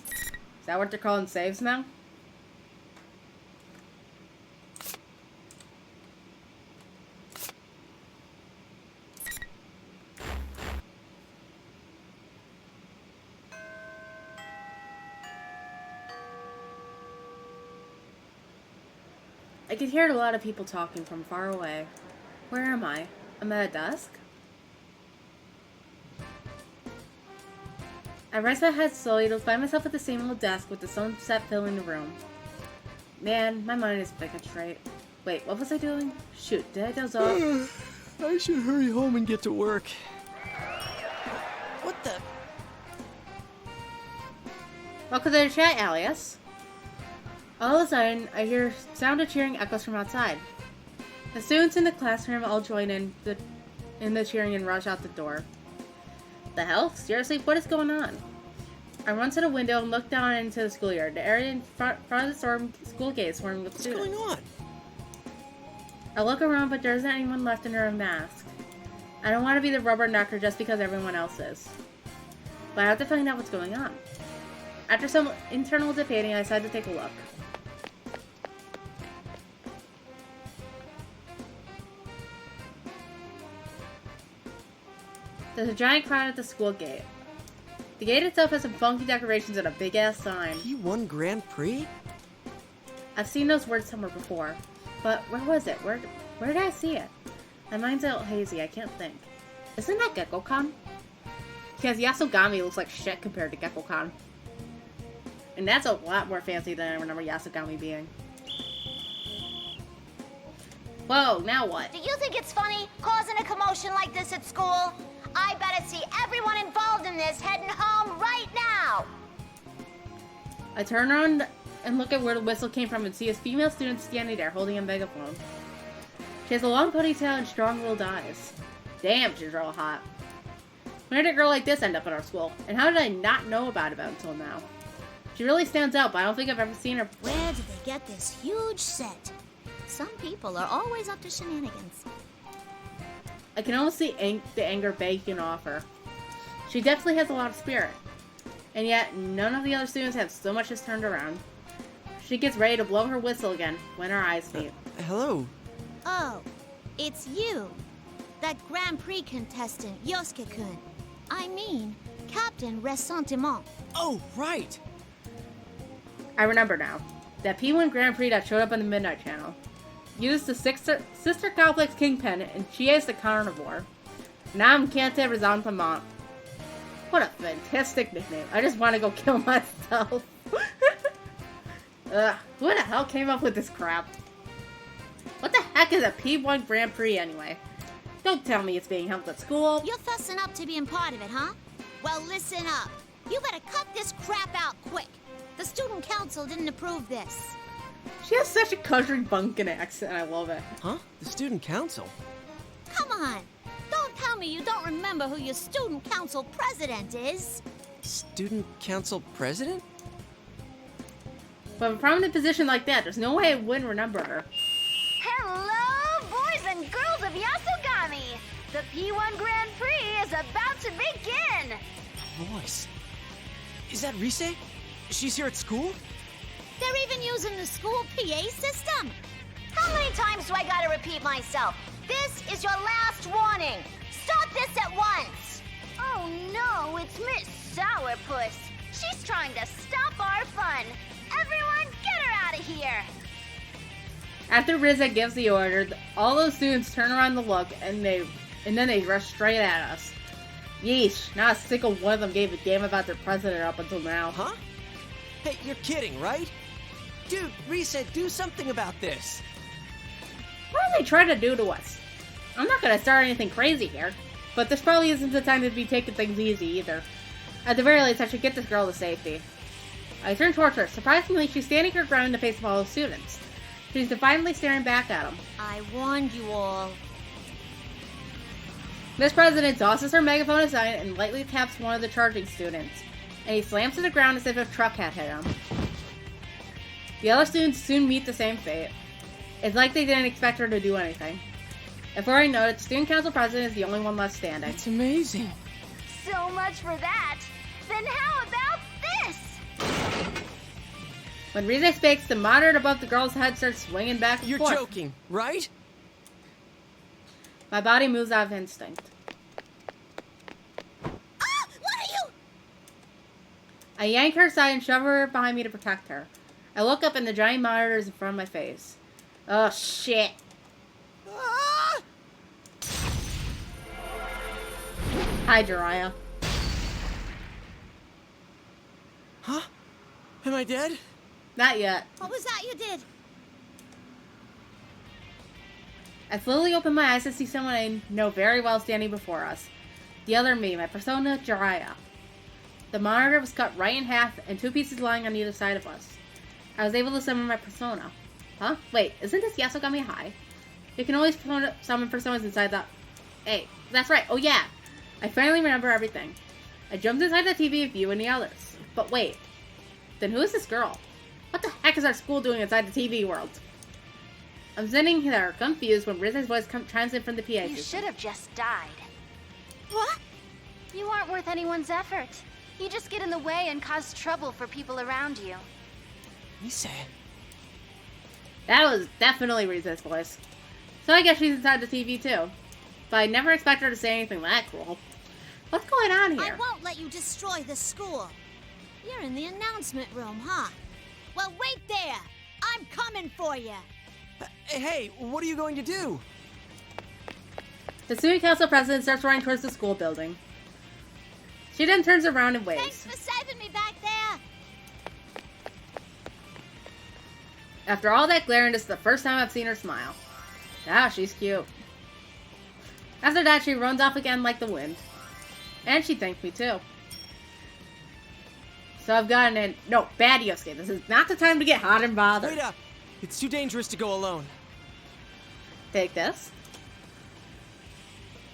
Is that what they're calling saves now? I could hear a lot of people talking from far away. Where am I? I'm at a desk? I raise my head slowly to find myself at the same old desk with the sunset filling the room. Man, my mind is thinking straight. Wait, what was I doing? Shoot, did I doze off? I should hurry home and get to work. What the? Welcome to the chat, Alias. All of a sudden, I hear sound of cheering echoes from outside. The students in the classroom all join in the cheering and rush out the door. The hell? Seriously, what is going on? I run to the window and look down into the schoolyard. The area in front of the school gate is swarming with students. What's going on? I look around, but there isn't anyone left under a mask. I don't want to be the rubbernecker just because everyone else is. But I have to find out what's going on. After some internal debating, I decide to take a look. There's a giant crowd at the school gate. The gate itself has some funky decorations and a big-ass sign. He won Grand Prix? I've seen those words somewhere before. But where was it? Where did I see it? My mind's a little hazy, I can't think. Isn't that Gekko-kan? Because Yasogami looks like shit compared to Gekko-kan. And that's a lot more fancy than I remember Yasogami being. Whoa, now what? Do you think it's funny, causing a commotion like this at school? I better see everyone involved in this heading home right now! I turn around and look at where the whistle came from and see a female student standing there holding a megaphone. She has a long ponytail and strong-willed eyes. Damn, she's real hot. When did a girl like this end up at our school? And how did I not know about it until now? She really stands out, but I don't think I've ever seen her. Where did they get this huge set? Some people are always up to shenanigans. I can almost see the anger baking off her. She definitely has a lot of spirit. And yet, none of the other students have so much as turned around. She gets ready to blow her whistle again when our eyes meet. Hello. Oh, it's you. That Grand Prix contestant, Yosuke-kun. I mean, Captain Ressentiment. Oh, right. I remember now. That P1 Grand Prix that showed up on the Midnight Channel. Used the Sister Complex Kingpin, and she is the Carnivore. Now I'm Captain Ressentiment. What a fantastic nickname. I just want to go kill myself. Who the hell came up with this crap? What the heck is a P1 Grand Prix anyway? Don't tell me it's being held at school. You're fessing up to being part of it, huh? Well, listen up. You better cut this crap out quick. The student council didn't approve this. She has such a country bumpkin accent, I love it. Huh? The student council? Come on. Don't tell me you don't remember who your student council president is. Student council president? But in a prominent position like that, there's no way I wouldn't remember her. Hello, boys and girls of Yasogami! The P1 Grand Prix is about to begin! Voice. Is that Rise? She's here at school? They're even using the school PA system. How many times do I gotta repeat myself? This is your last warning. Stop this at once. Oh no, it's Miss Sourpuss. She's trying to stop our fun. Everyone, get her out of here. After Rizza gives the order, all those students turn around to look, and then they rush straight at us. Yeesh, not a single one of them gave a damn about their president up until now. Huh? Hey, you're kidding, right? Dude, Risa, do something about this. What are they trying to do to us? I'm not gonna start anything crazy here, but this probably isn't the time to be taking things easy either. At the very least, I should get this girl to safety. I turn towards her. Surprisingly, she's standing her ground in the face of all the students. She's defiantly staring back at them. I warned you all. Miss President tosses her megaphone aside and lightly taps one of the charging students, and he slams to the ground as if a truck had hit him. The other students soon meet the same fate. It's like they didn't expect her to do anything. Before I know it, Student Council President is the only one left standing. It's amazing. So much for that. Then how about this? When Rita speaks, the monitor above the girl's head starts swinging back and forth. You're joking, right? My body moves out of instinct. Ah! What are you? I yank her aside and shove her behind me to protect her. I look up and the giant monitor is in front of my face. Oh, shit. Ah! Hi, Jiraiya. Huh? Am I dead? Not yet. What was that you did? I slowly open my eyes to see someone I know very well standing before us. The other me, my persona, Jiraiya. The monitor was cut right in half and two pieces lying on either side of us. I was able to summon my persona. Huh? Wait, isn't this Yasogami High? You can always summon personas inside that... Hey, that's right, oh yeah! I finally remember everything. I jumped inside the TV with you and the others. But wait, then who is this girl? What the heck is our school doing inside the TV world? I'm sitting there, confused, when Riz's voice chimes in from the PA system. You should have just died. What? You aren't worth anyone's effort. You just get in the way and cause trouble for people around you. Risa. That was definitely Riz's voice. So I guess she's inside the TV too. But I never expect her to say anything that cruel. What's going on here? I won't let you destroy the school. You're in the announcement room, huh? Well, wait there. I'm coming for you. Hey, what are you going to do? The student council president starts running towards the school building. She then turns around and waves. Thanks for saving me back there. After all that glaring, this is the first time I've seen her smile. Ah, she's cute. After that, she runs off again like the wind. And she thanked me too. So I've gotten in... No, bad Yosuke. This is not the time to get hot and bothered. Wait up! It's too dangerous to go alone. Take this.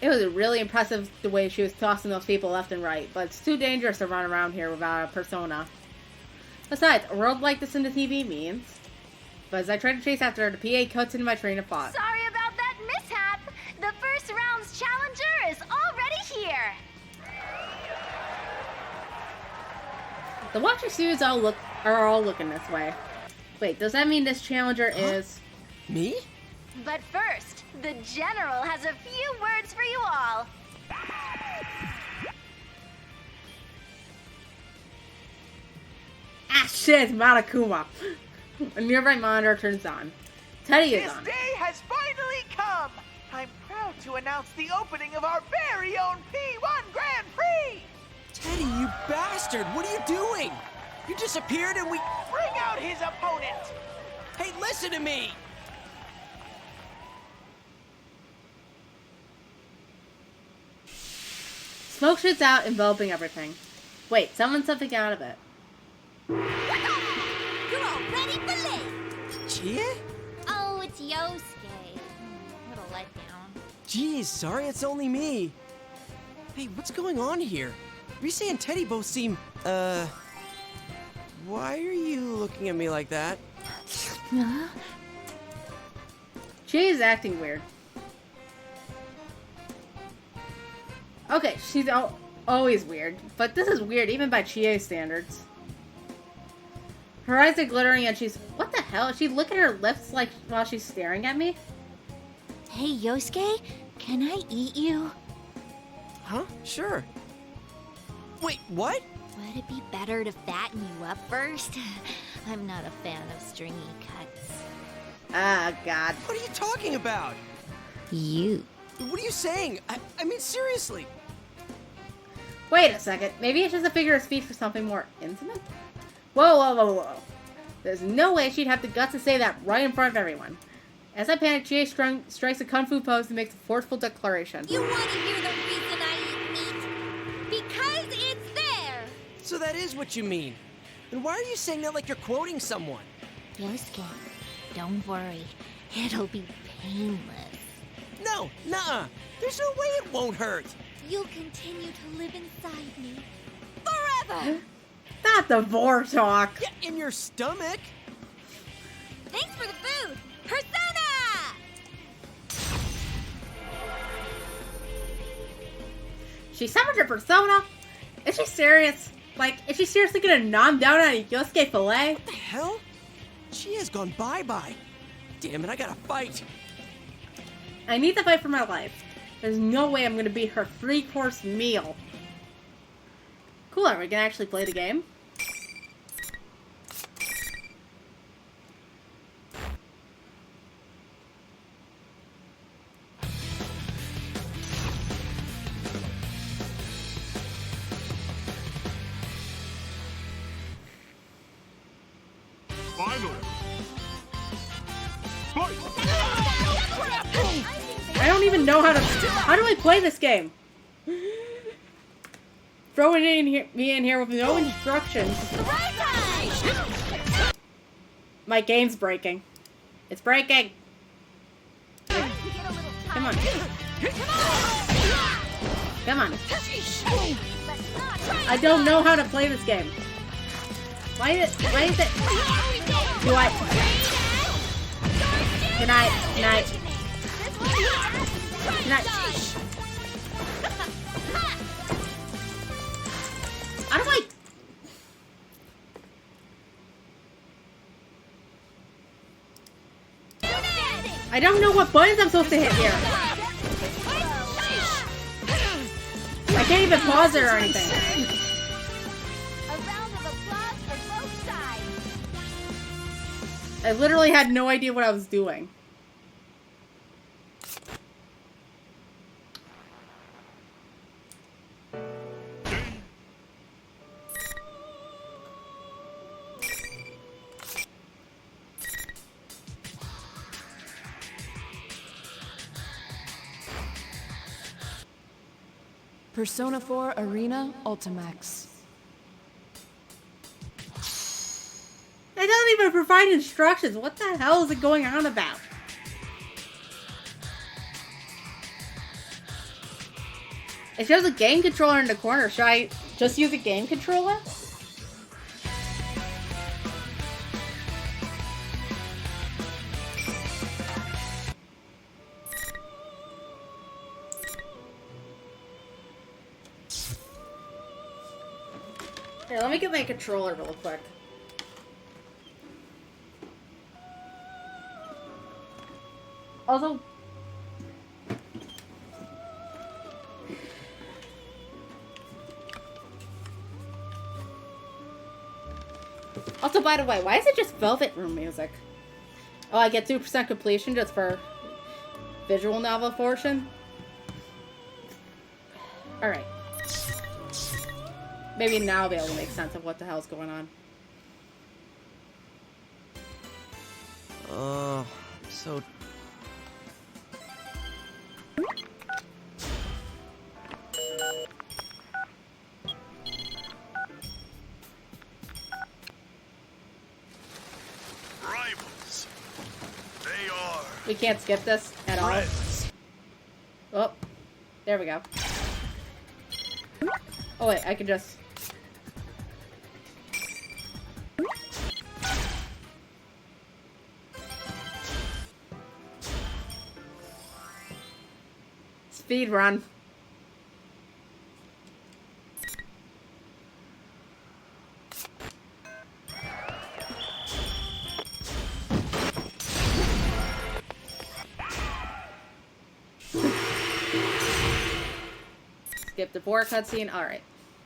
It was really impressive the way she was tossing those people left and right, but it's too dangerous to run around here without a persona. Besides, a world like this in the TV means... But as I try to chase after her, the PA cuts into my train of thought. Sorry about that mishap. The first round's challenger is already here. The watching students are all looking this way. Wait, does that mean this challenger is... Me? But first, the general has a few words for you all. Ah, shit, it's Monokuma. A nearby monitor turns on. Teddy is on. This day has finally come! I'm proud to announce the opening of our very own P1 Grand Prix! Teddy, you bastard! What are you doing? You disappeared and we... Bring out his opponent! Hey, listen to me! Smoke shoots out, enveloping everything. Wait, someone something out of it. You're all ready for late. Chia? Oh, it's Yosuke. What a letdown. Geez, sorry it's only me. Hey, what's going on here? Rise and Teddy both seem, why are you looking at me like that? Chie is acting weird. Okay, she's always weird, but this is weird even by Chie's standards. Her eyes are glittering and she's... What the hell? Is she licking her lips like while she's staring at me? Hey, Yosuke, can I eat you? Huh? Sure. Wait, what? Would it be better to fatten you up first? I'm not a fan of stringy cuts. Ah, God. What are you talking about? You. What are you saying? I mean, seriously. Wait a second. Maybe it's just a figure of speech for something more intimate? Whoa, whoa, whoa, whoa. There's no way she'd have the guts to say that right in front of everyone. As I panic, Chie strikes a kung fu pose and makes a forceful declaration. You want to hear the reason I eat meat? Because it's there! So that is what you mean. Then why are you saying that like you're quoting someone? Yosuke, don't worry. It'll be painless. No, nuh-uh. There's no way it won't hurt. You'll continue to live inside me. Forever! Not the vor talk. Yeah, in your stomach. Thanks for the food! Persona! She summoned her persona? Is she serious? Like, is she seriously gonna nom down on a Yosuke fillet? What the hell? She has gone bye-bye. Damn it, I gotta fight. I need to fight for my life. There's no way I'm gonna beat her 3-course meal. Cool, are we gonna actually play the game? Finally. Fight! I don't even know how to... How do I play this game? Throw it in here, me in here with no instructions. My game's breaking. It's breaking. Come on. Come on. I don't know how to play this game. Why is it? Do I? Good night. Good night. Good night. How do I don't know what buttons I'm supposed to hit here. I can't even pause it or anything. I literally had no idea what I was doing. Persona 4 Arena Ultimax. It doesn't even provide instructions. What the hell is it going on about? It shows a game controller in the corner. Should I just use a game controller? Here, let me get my controller real quick. Also, by the way, why is it just Velvet Room music? Oh, I get 2% completion just for visual novel portion? Alright. Maybe now I'll be able to make sense of what the hell's going on. So... Rivals. They are... We can't skip this at all. Oh, there we go. Oh wait, I can just... Speed run. Skip the 4 cutscene. Alright.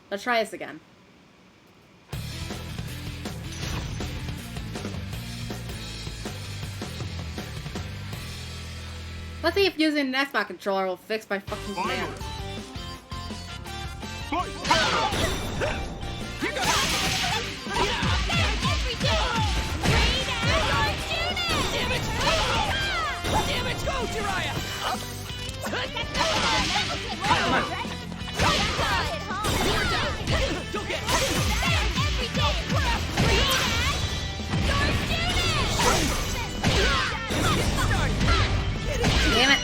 Let's try this again. Let's see if using an Xbox controller will fix my fucking command. Damage, go, Jiraiya! Come on. Damn it.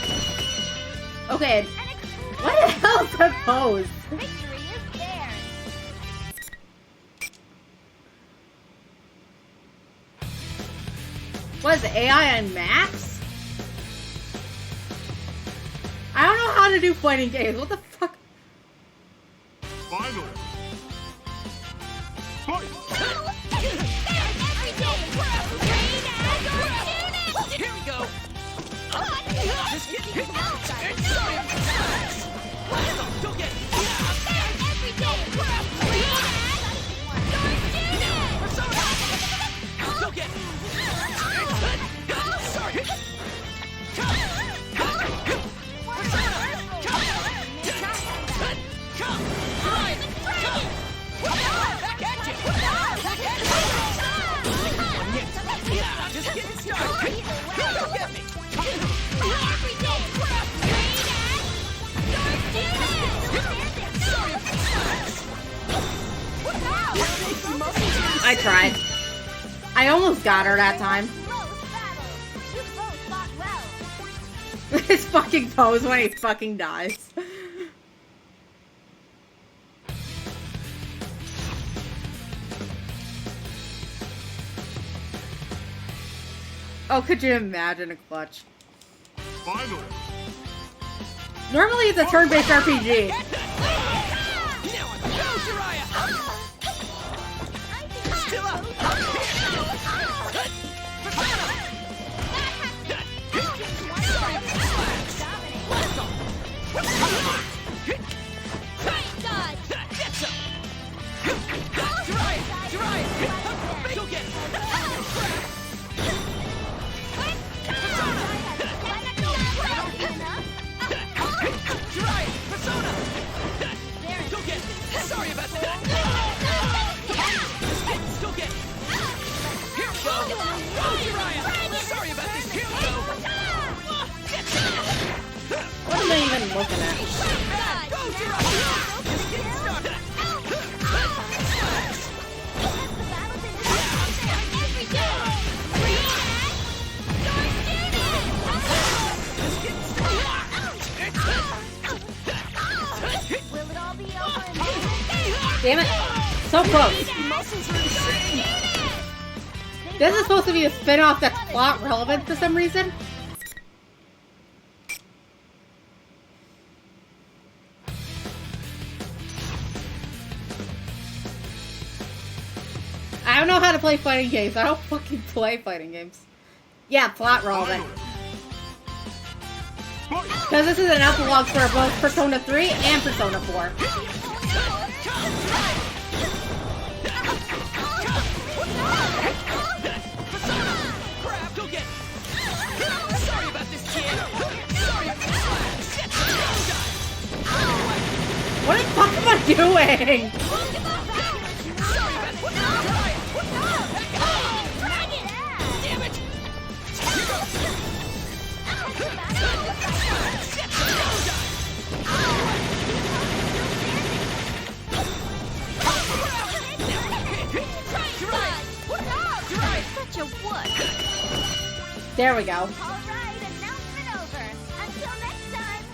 Okay. What the hell is that pose? Victory is theirs. What is it, AI on Max? I don't know how to do fighting games. What the fuck? Finally. Here we go! Just get hit! Go get it! Go get it! Sorry! Back at you! Just getting started! Go get me! I tried. I almost got her that time. His fucking pose when he fucking dies. Oh, could you imagine a clutch? Finally. Normally it's a turn-based RPG. Still up! Go get it! Persona! Go get it! Sorry about that! Go get it! Here we go! Go, Jiraiya! Sorry about this! Here we go! What am I even looking at? Go, Jiraiya! Just getting started! Will it all be over in Damn it! So close. This is supposed to be a spin-off that's plot relevant for some reason. I don't know how to play fighting games. I don't fucking play fighting games. Yeah, plot relevant. Because this is an epilogue for both Persona 3 and Persona 4. Crap, go get it! Sorry about this, kid! Sorry about this! What the fuck am I doing? Damn it! such a wood? There we go. All right, announcement over. Until next time.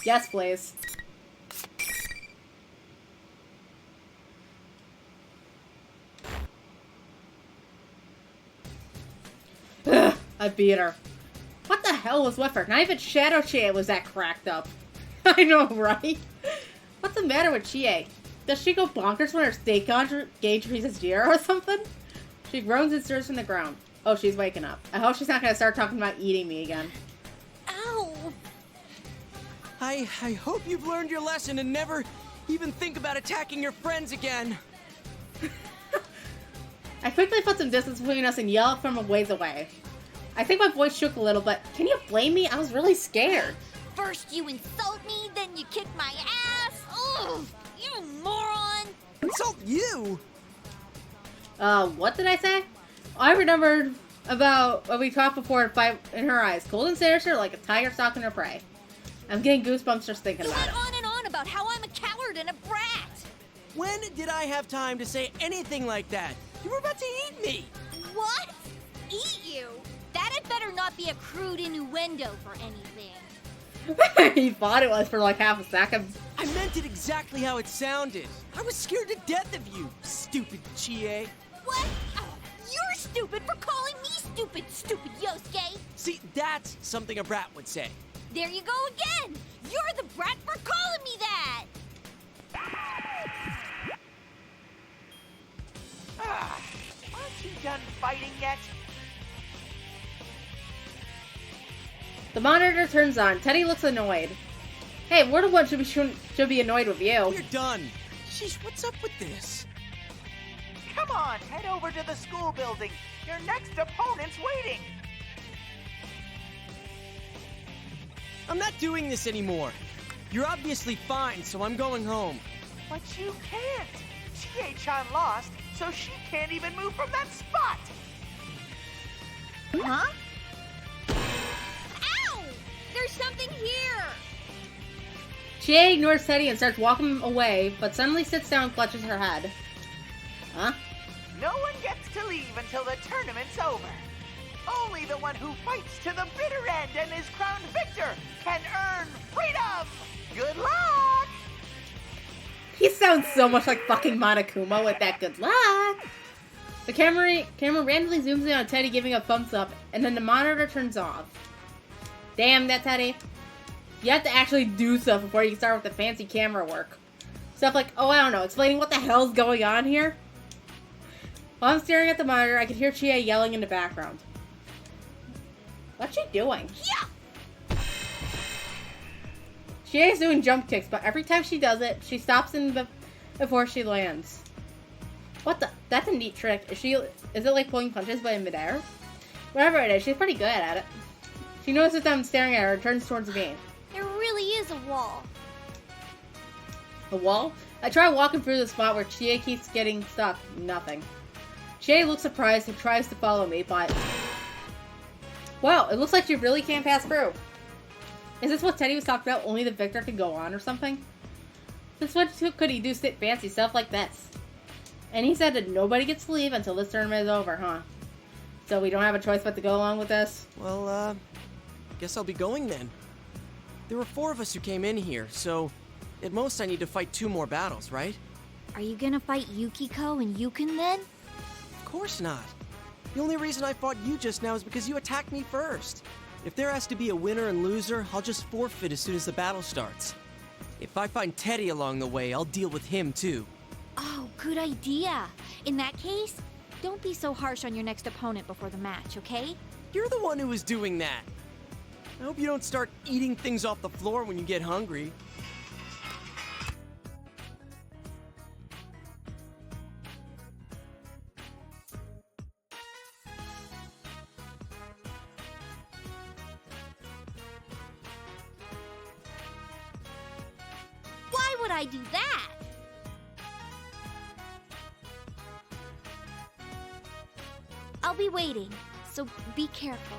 Yes, please. Ugh, I beat her. What the hell was with her? Not even Shadow Chie was that cracked up. I know, right? What's the matter with Chie? Does she go bonkers when her state gauge reaches 0 or something? She groans and stirs from the ground. Oh, she's waking up. I hope she's not going to start talking about eating me again. Ow! I hope you've learned your lesson and never even think about attacking your friends again. I quickly put some distance between us and yelled from a ways away. I think my voice shook a little, but can you blame me? I was really scared. First you insult me, then you kick my ass. Ugh, you moron. Insult you? What did I say? I remembered about what we talked before in Fight in Her Eyes. Cold and sinister like a tiger stalking her prey. I'm getting goosebumps just thinking about it. You went on and on about how I'm a coward and a brat. When did I have time to say anything like that? You were about to eat me. What? Eat you? That had better not be a crude innuendo for anything. He thought it was for like half a second. I meant it exactly how it sounded. I was scared to death of you, stupid Chie. What? You're stupid for calling me stupid, stupid Yosuke. See, that's something a brat would say. There you go again. You're the brat for calling me that. Aren't you done fighting yet? The monitor turns on. Teddy looks annoyed. Hey, we're the ones should be annoyed with you. We're done. Sheesh, what's up with this? Come on, head over to the school building. Your next opponent's waiting. I'm not doing this anymore. You're obviously fine, so I'm going home. But you can't. Chie-chan lost, so she can't even move from that spot. Huh? Ow! There's something here. Chie ignores Teddy and starts walking away, but suddenly sits down and clutches her head. Huh? No one gets to leave until the tournament's over. Only the one who fights to the bitter end and is crowned victor can earn freedom! Good luck! He sounds so much like fucking Monokuma with that good luck. The camera randomly zooms in on Teddy giving a thumbs up, and then the monitor turns off. Damn that Teddy. You have to actually do stuff before you can start with the fancy camera work. Stuff like, oh, I don't know, explaining what the hell's going on here. While I'm staring at the monitor, I can hear Chie yelling in the background. What's she doing? Yeah! Chie is doing jump kicks, but every time she does it, she stops before she lands. What the? That's a neat trick. Is it like pulling punches but in midair? Whatever it is, she's pretty good at it. She notices that I'm staring at her and turns towards me. There really is a wall. A wall? I try walking through the spot where Chie keeps getting stuck. Nothing. Chie looks surprised and tries to follow me, but... Wow, it looks like she really can't pass through. Is this what Teddy was talking about? Only the victor can go on or something? Since when could he do fancy stuff like this? And he said that nobody gets to leave until this tournament is over, huh? So we don't have a choice but to go along with this? Well, guess I'll be going then. There were 4 of us who came in here, so at most I need to fight 2 more battles, right? Are you gonna fight Yukiko and Yukon then? Of course not. The only reason I fought you just now is because you attacked me first. If there has to be a winner and loser, I'll just forfeit as soon as the battle starts. If I find Teddy along the way, I'll deal with him too. Oh, good idea. In that case, don't be so harsh on your next opponent before the match, okay? You're the one who was doing that. I hope you don't start eating things off the floor when you get hungry. Why would I do that? I'll be waiting, so be careful.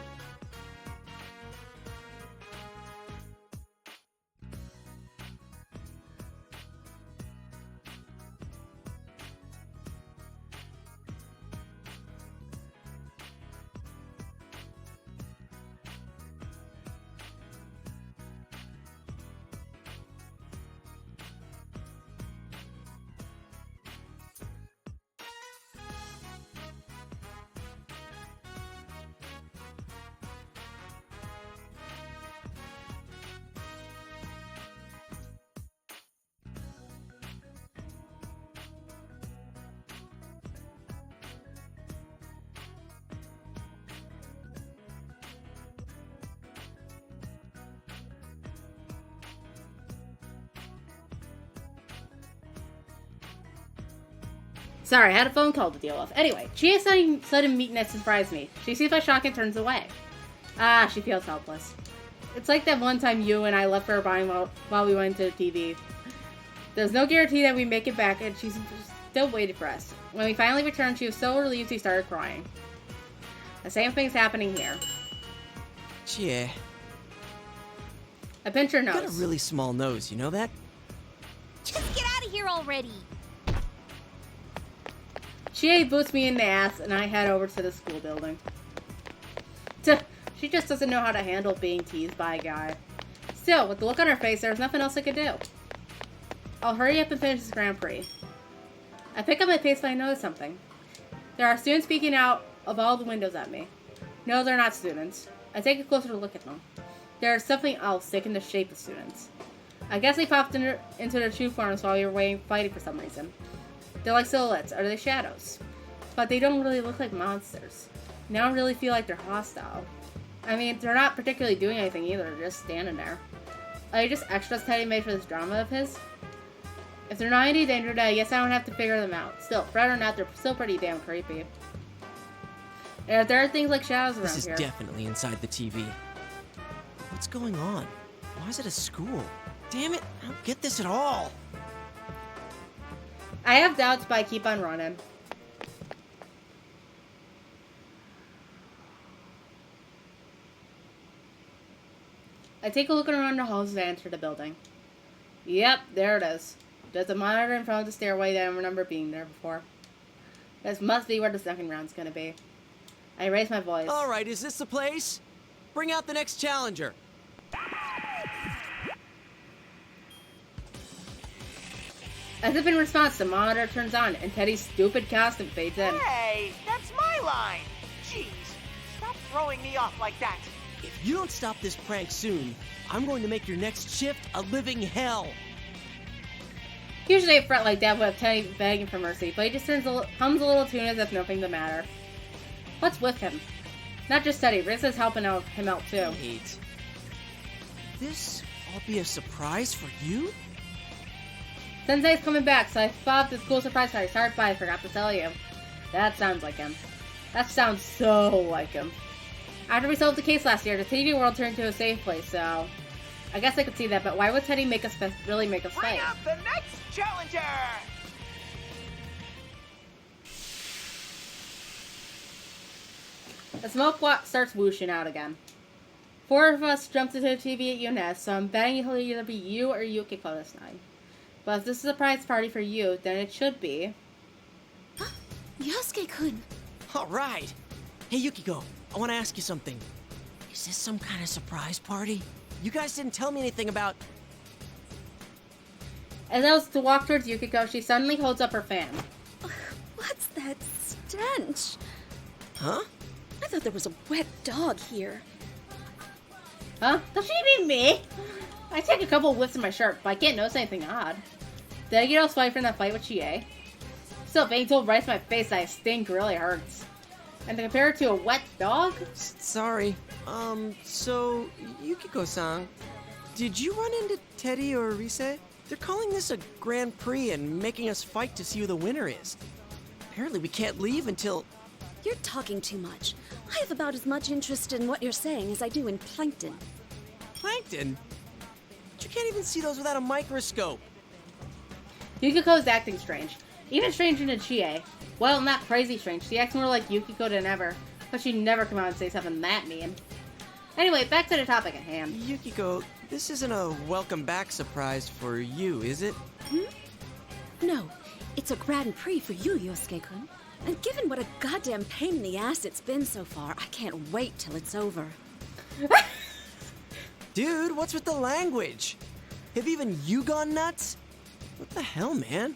Sorry, I had a phone call to deal with. Anyway, Chia's sudden meekness surprised me. She sees my shock and turns away. Ah, she feels helpless. It's like that one time you and I left for a buying while we went to the TV. There's no guarantee that we make it back, and she's still waiting for us. When we finally returned, she was so relieved she started crying. The same thing's happening here. Chia. I pinch her nose. You got a really small nose, you know that? Just get out of here already. Chia boots me in the ass, and I head over to the school building. She just doesn't know how to handle being teased by a guy. Still, with the look on her face, there's nothing else I could do. I'll hurry up and finish this Grand Prix. I pick up my pace, but I notice something. There are students peeking out of all the windows at me. No, they're not students. I take a closer look at them. There is something else taking the shape of students. I guess they popped into their true forms while we were fighting for some reason. They're like silhouettes, or are they shadows? But they don't really look like monsters. And I don't really feel like they're hostile. I mean, they're not particularly doing anything either, they're just standing there. Are they just extras Teddy made for this drama of his? If they're not any danger, then I guess I don't have to figure them out. Still, Fred or not, they're still pretty damn creepy. And if there are things like shadows around here... This is definitely inside the TV. What's going on? Why is it a school? Damn it, I don't get this at all. I have doubts, but I keep on running. I take a look around the halls and enter the building. Yep, there it is. There's a monitor in front of the stairway that I remember being there before. This must be where the second round's gonna be. I raise my voice. Alright, is this the place? Bring out the next challenger. As if in response, the monitor turns on and Teddy's stupid costume fades in. Hey, that's my line. Jeez, stop throwing me off like that. If you don't stop this prank soon, I'm going to make your next shift a living hell. Usually a fret like that would have Teddy begging for mercy, but he just hums a little tune as if nothing's the matter. What's with him? Not just Teddy, Riz is helping him out too. Wait. This all be a surprise for you? Sensei's coming back, so I thought this cool surprise party started by I forgot to tell you. That sounds like him. That sounds so like him. After we solved the case last year, the TV world turned into a safe place, so... I guess I could see that, but why would Teddy really make us Bring fight? up the next challenger! The smoke starts whooshing out again. 4 of us jumped into the TV at UNES, so I'm betting it'll either be you or Yukiko this time. But if this is a surprise party for you, then it should be... Yosuke-kun! Alright! Hey Yukiko, I want to ask you something. Is this some kind of surprise party? You guys didn't tell me anything about... As I was to walk towards Yukiko, she suddenly holds up her fan. What's that stench? Huh? I thought there was a wet dog here. Huh? Does she mean me? I take a couple whiffs in my shirt, but I can't notice anything odd. Did I get all sweaty from that fight with Chie? Still, being told right to my face that I stink really hurts. And to compare it to a wet dog? Sorry. So, Yukiko-san, did you run into Teddy or Rise? They're calling this a Grand Prix and making us fight to see who the winner is. Apparently we can't leave until... You're talking too much. I have about as much interest in what you're saying as I do in plankton. Plankton? But you can't even see those without a microscope. Yukiko's acting strange. Even stranger than Chie. Well, not crazy strange. She acts more like Yukiko than ever. But she'd never come out and say something that mean. Anyway, back to the topic at hand. Yukiko, this isn't a welcome back surprise for you, is it? No, it's a Grand Prix for you, Yosuke-kun. And given what a goddamn pain in the ass it's been so far, I can't wait till it's over. Dude, what's with the language? Have even you gone nuts? What the hell, man?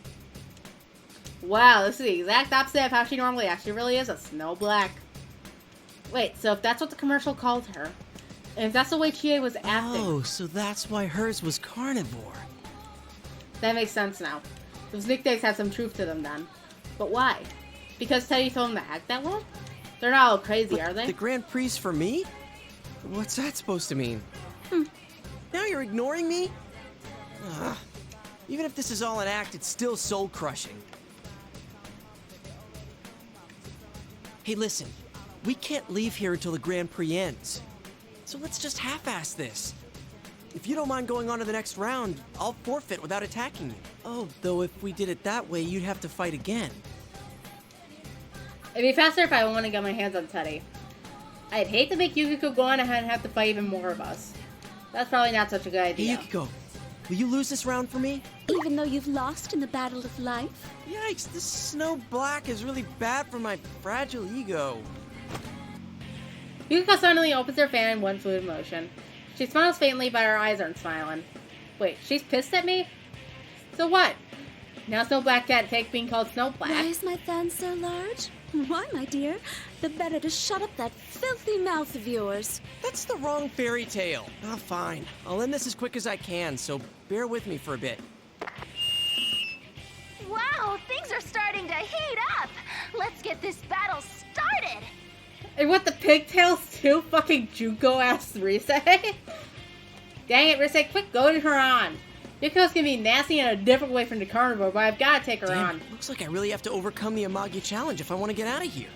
Wow, this is the exact opposite of how she normally acts. She really is a snow black. Wait, so if that's what the commercial called her, and if that's the way Chie was acting... Oh, so that's why hers was carnivore. That makes sense now. Those nicknames have some truth to them then. But why? Because Teddy told them to act that way? They're not all crazy, are they? The Grand Prix for me? What's that supposed to mean? Now you're ignoring me? Ugh. Even if this is all an act, it's still soul-crushing. Hey, listen. We can't leave here until the Grand Prix ends. So let's just half-ass this. If you don't mind going on to the next round, I'll forfeit without attacking you. Oh, though if we did it that way, you'd have to fight again. It'd be faster if I want to get my hands on Teddy. I'd hate to make Yukiko go on ahead and have to fight even more of us. That's probably not such a good idea. Hey, Yukiko, will you lose this round for me? Even though you've lost in the battle of life? Yikes, this snow black is really bad for my fragile ego. Yukiko suddenly opens her fan in one fluid motion. She smiles faintly, but her eyes aren't smiling. Wait, she's pissed at me? So what? Now Snow Black can't take being called Snow Black. Why is my fan so large? Why, my dear? The better to shut up that filthy mouth of yours. That's the wrong fairy tale. Oh, fine. I'll end this as quick as I can, so bear with me for a bit. Wow, things are starting to heat up. Let's get this battle started. And with the pigtails too? Fucking Juko-ass Rise? Dang it, Rise, quit goading her on. Yukiko's gonna be nasty in a different way from the carnivore, but I've gotta take her on. Looks like I really have to overcome the Amagi challenge if I want to get out of here.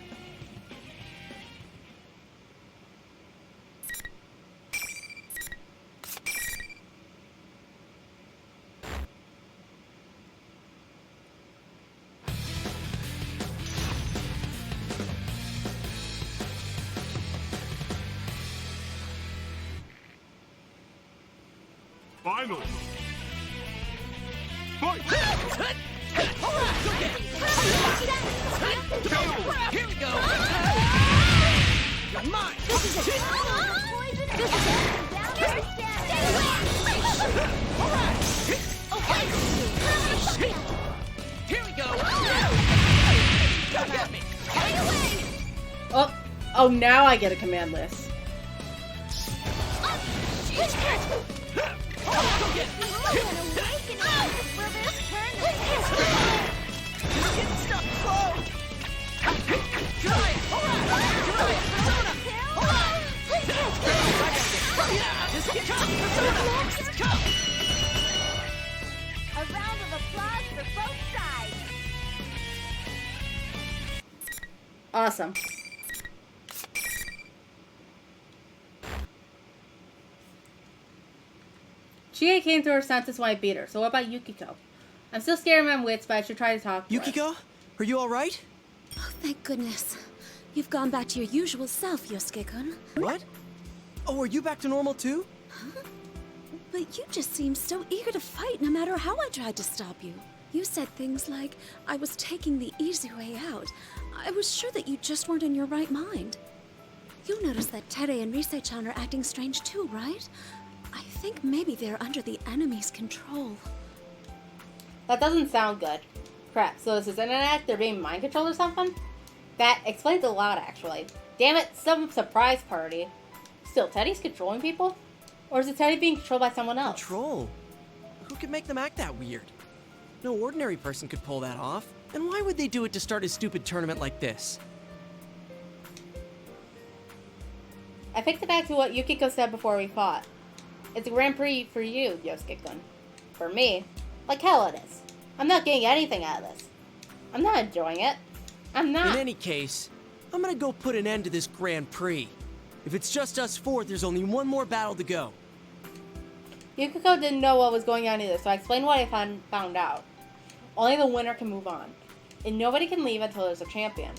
Finals. Fight! Here we go! You're mine! Here we go! Come at me! Oh, now I get a command list. A round of applause for both sides. Awesome. Chie came to her senses when I beat her, so what about Yukiko? I'm still scared of my wits, but I should try to talk to her. Yukiko? Are you alright? Oh, thank goodness. You've gone back to your usual self, Yosuke-kun. What? Oh, are you back to normal too? Huh? But you just seemed so eager to fight no matter how I tried to stop you. You said things like, I was taking the easy way out. I was sure that you just weren't in your right mind. You noticed that Tere and Rise-chan are acting strange too, right? I think maybe they're under the enemy's control. That doesn't sound good. Crap, so this is internet? They're being mind controlled or something? That explains a lot, actually. Damn it, some surprise party. Still, Teddy's controlling people? Or is it Teddy being controlled by someone else? Control? Who could make them act that weird? No ordinary person could pull that off. And why would they do it to start a stupid tournament like this? I picked it back to what Yukiko said before we fought. It's a Grand Prix for you, Yosuke-kun. For me, like hell it is. I'm not getting anything out of this. I'm not enjoying it. I'm not. In any case, I'm gonna go put an end to this Grand Prix. If it's just us four, there's only one more battle to go. Yukiko didn't know what was going on either, so I explained what I found out. Only the winner can move on. And nobody can leave until there's a champion.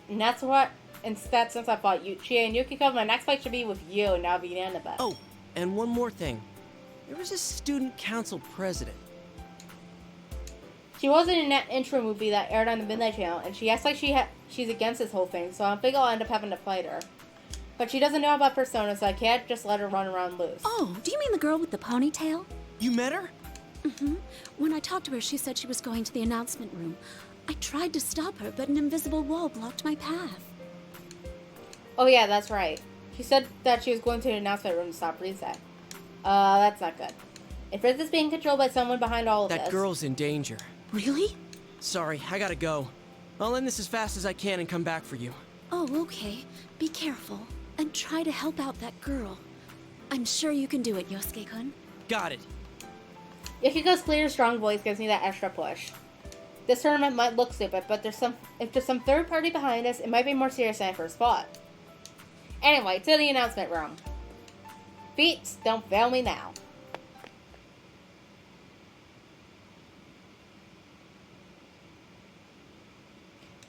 And that's what, instead, since I fought Chie and Yukiko, my next fight should be with you, and that'll be the end of it. Oh, and one more thing. There was a student council president. She wasn't in that intro movie that aired on the Midnight Channel, and she acts like she's against this whole thing, so I think I'll end up having to fight her. But she doesn't know about Persona, so I can't just let her run around loose. Oh, do you mean the girl with the ponytail? You met her? Mm-hmm. When I talked to her, she said she was going to the announcement room. I tried to stop her, but an invisible wall blocked my path. Oh yeah, that's right. She said that she was going to the announcement room to stop Reset. That's not good. If Riz is being controlled by someone behind all of this... That girl's in danger. Really? Sorry, I gotta go. I'll end this as fast as I can and come back for you. Oh, okay. Be careful. And try to help out that girl. I'm sure you can do it, Yosuke-kun. Got it. Yukiko's clear, strong voice gives me that extra push. This tournament might look stupid, but if there's some third party behind us, it might be more serious than I first thought. Anyway, to the announcement room. Feet, don't fail me now.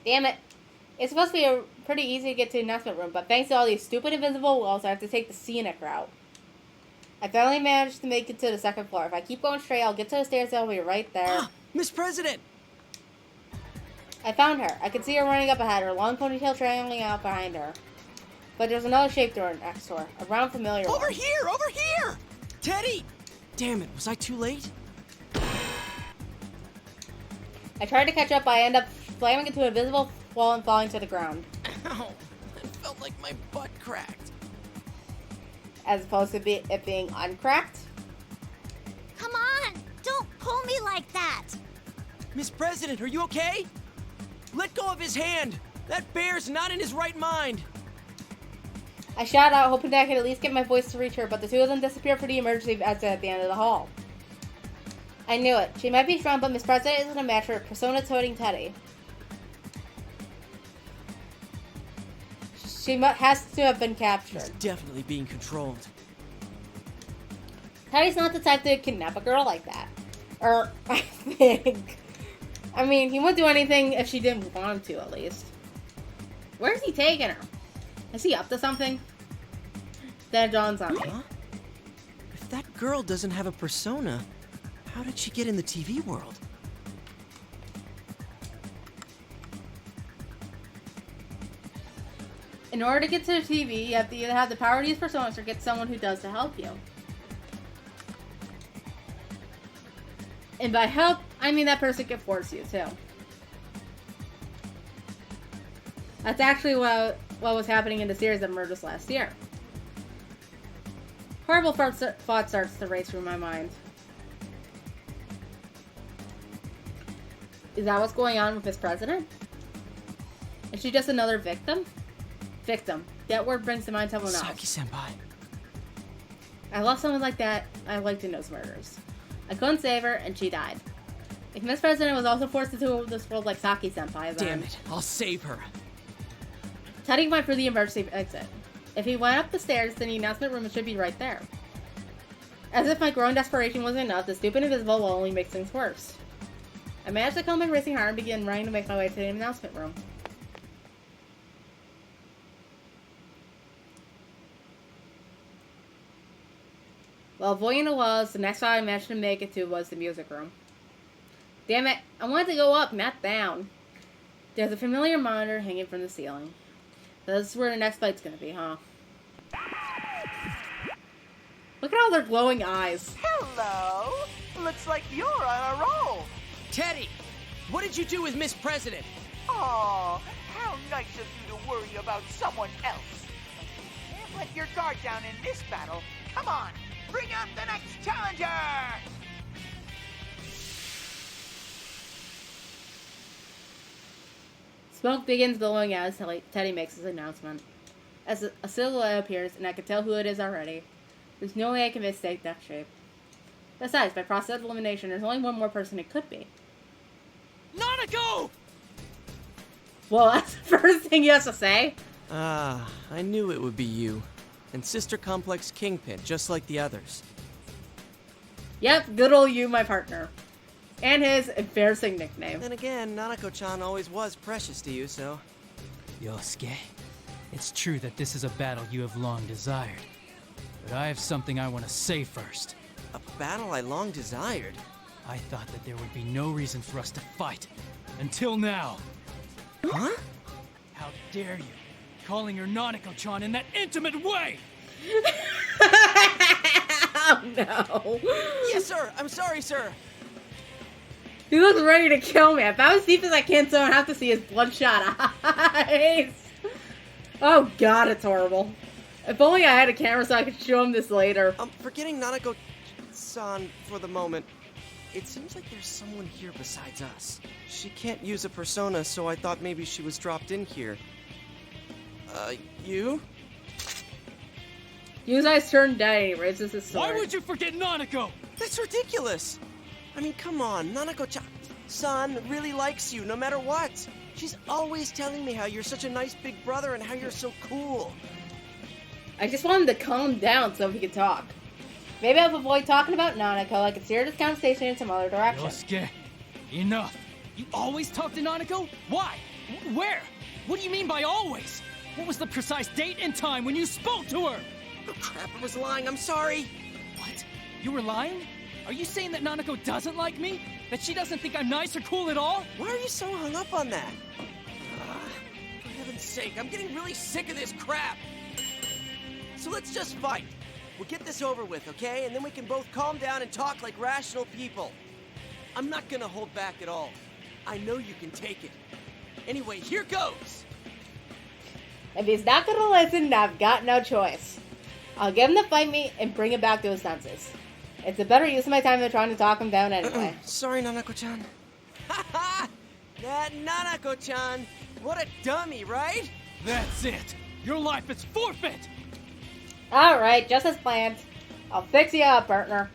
Damn it. It's supposed to be pretty easy to get to the announcement room, but thanks to all these stupid invisible walls, I have to take the scenic route. I finally managed to make it to the second floor. If I keep going straight, I'll get to the stairs and I'll be right there. Miss President! I found her. I could see her running up ahead, her long ponytail trailing out behind her. But there's another shape door next to her, a round familiar one. Over here! Teddy! Damn it, was I too late? I tried to catch up, but I end up slamming into an invisible wall and falling to the ground. Ow, it felt like my butt cracked. As opposed to it being uncracked? Come on! Don't pull me like that! Miss President, are you okay? Let go of his hand! That bear's not in his right mind! I shouted out, hoping that I could at least get my voice to reach her, but the two of them disappeared for the emergency exit at the end of the hall. I knew it. She might be strong, but Miss President isn't a match for Persona-toting Teddy. She has to have been captured. He's definitely being controlled. Teddy's not the type to kidnap a girl like that. Or, I think. I mean, he wouldn't do anything if she didn't want him to, at least. Where's he taking her? Is he up to something? Then it dawns on me. Huh? If that girl doesn't have a persona, how did she get in the TV world? In order to get to the TV, you have to either have the power to use personas or get someone who does to help you. And by help, I mean that person can force you too. That's actually what was happening in the series that emerged last year. Horrible thought starts to race through my mind. Is that what's going on with this president? Is she just another victim? Victim. That word brings to mind someone else. Saki-senpai. I love someone like that. I like to know murders. I couldn't save her, and she died. If Miss President was also forced into this world like Saki-senpai, then... Damn it, I'll save her. Teddy went for the emergency exit. If he went up the stairs, then the announcement room should be right there. As if my growing desperation wasn't enough, the stupid invisible wall only makes things worse. I managed to calm my racing heart and begin running to make my way to the announcement room. While avoiding the walls, the next spot I managed to make it to was the music room. Damn it, I wanted to go up, not down. There's a familiar monitor hanging from the ceiling. This is where the next fight's gonna be, huh? Look at all their glowing eyes. Hello! Looks like you're on a roll! Teddy! What did you do with Miss President? Aw, how nice of you to worry about someone else! Can't let your guard down in this battle. Come on, bring out the next challenger! Smoke begins billowing out as Teddy makes his announcement. As a silhouette appears, and I can tell who it is already. There's no way I can mistake that shape. Besides, by process of elimination, there's only one more person it could be. Nanako! Well, that's the first thing you have to say. Ah, I knew it would be you. And Sister Complex Kingpin, just like the others. Yep, good old you, my partner. And his embarrassing nickname. Then again, Nanako-chan always was precious to you, so... Yosuke, it's true that this is a battle you have long desired. But I have something I want to say first. A battle I long desired? I thought that there would be no reason for us to fight. Until now. Huh? How dare you? Calling her Nanako-chan in that intimate way! Oh no. Yes, sir! I'm sorry, sir! He looks ready to kill me. If I was deep as I can, so I don't have to see his bloodshot eyes. Oh god, it's horrible. If only I had a camera so I could show him this later. Forgetting Nanako-san for the moment, it seems like there's someone here besides us. She can't use a persona, so I thought maybe she was dropped in here. You? Yu's eyes turn dead and he raises his sword. Why would you forget Nanako? That's ridiculous! I mean, come on, Nanako-chan. San really likes you no matter what. She's always telling me how you're such a nice big brother and how you're so cool. I just want him to calm down so he can talk. Maybe I'll avoid talking about Nanako. I can steer this conversation in some other direction. Yosuke, enough. You always talk to Nanako? Why? Where? What do you mean by always? What was the precise date and time when you spoke to her? Oh crap, I was lying. I'm sorry. What? You were lying? Are you saying that Nanako doesn't like me? That she doesn't think I'm nice or cool at all? Why are you so hung up on that? For heaven's sake, I'm getting really sick of this crap. So let's just fight. We'll get this over with, okay? And then we can both calm down and talk like rational people. I'm not gonna hold back at all. I know you can take it. Anyway, here goes! If he's not gonna listen, I've got no choice. I'll get him to fight me and bring him back to his senses. It's a better use of my time than trying to talk him down anyway. Sorry, Nanako-chan. Ha! That Nanako-chan! What a dummy, right? That's it! Your life is forfeit! Alright, just as planned. I'll fix you up, partner.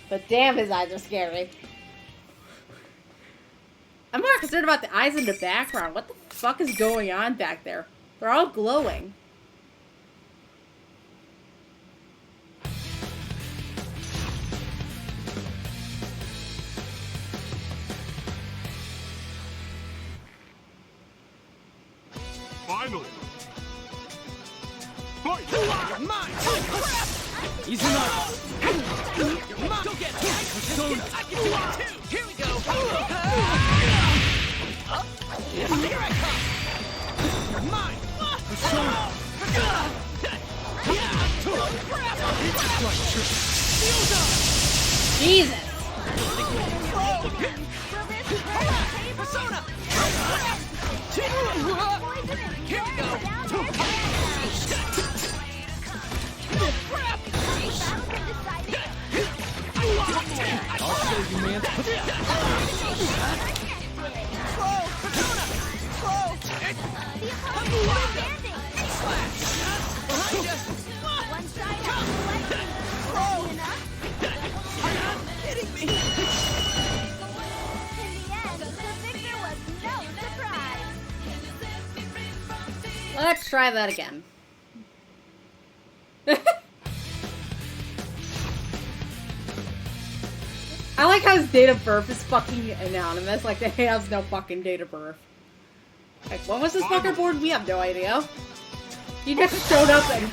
But damn, his eyes are scary. I'm more concerned about the eyes in the background. What the fuck is going on back there? They're all glowing. Finally! Fight! You're mine! Crap! Easy enough! You're mine! Go get it! I can do it too! Here we go! Here I come! You're mine! Jesus! Persona! Here we go! I'll show you, man. Let's try that again. I like how his date of birth is fucking anonymous. Like, he has no fucking date of birth. Like, when was this fucker born? We have no idea. He just showed up and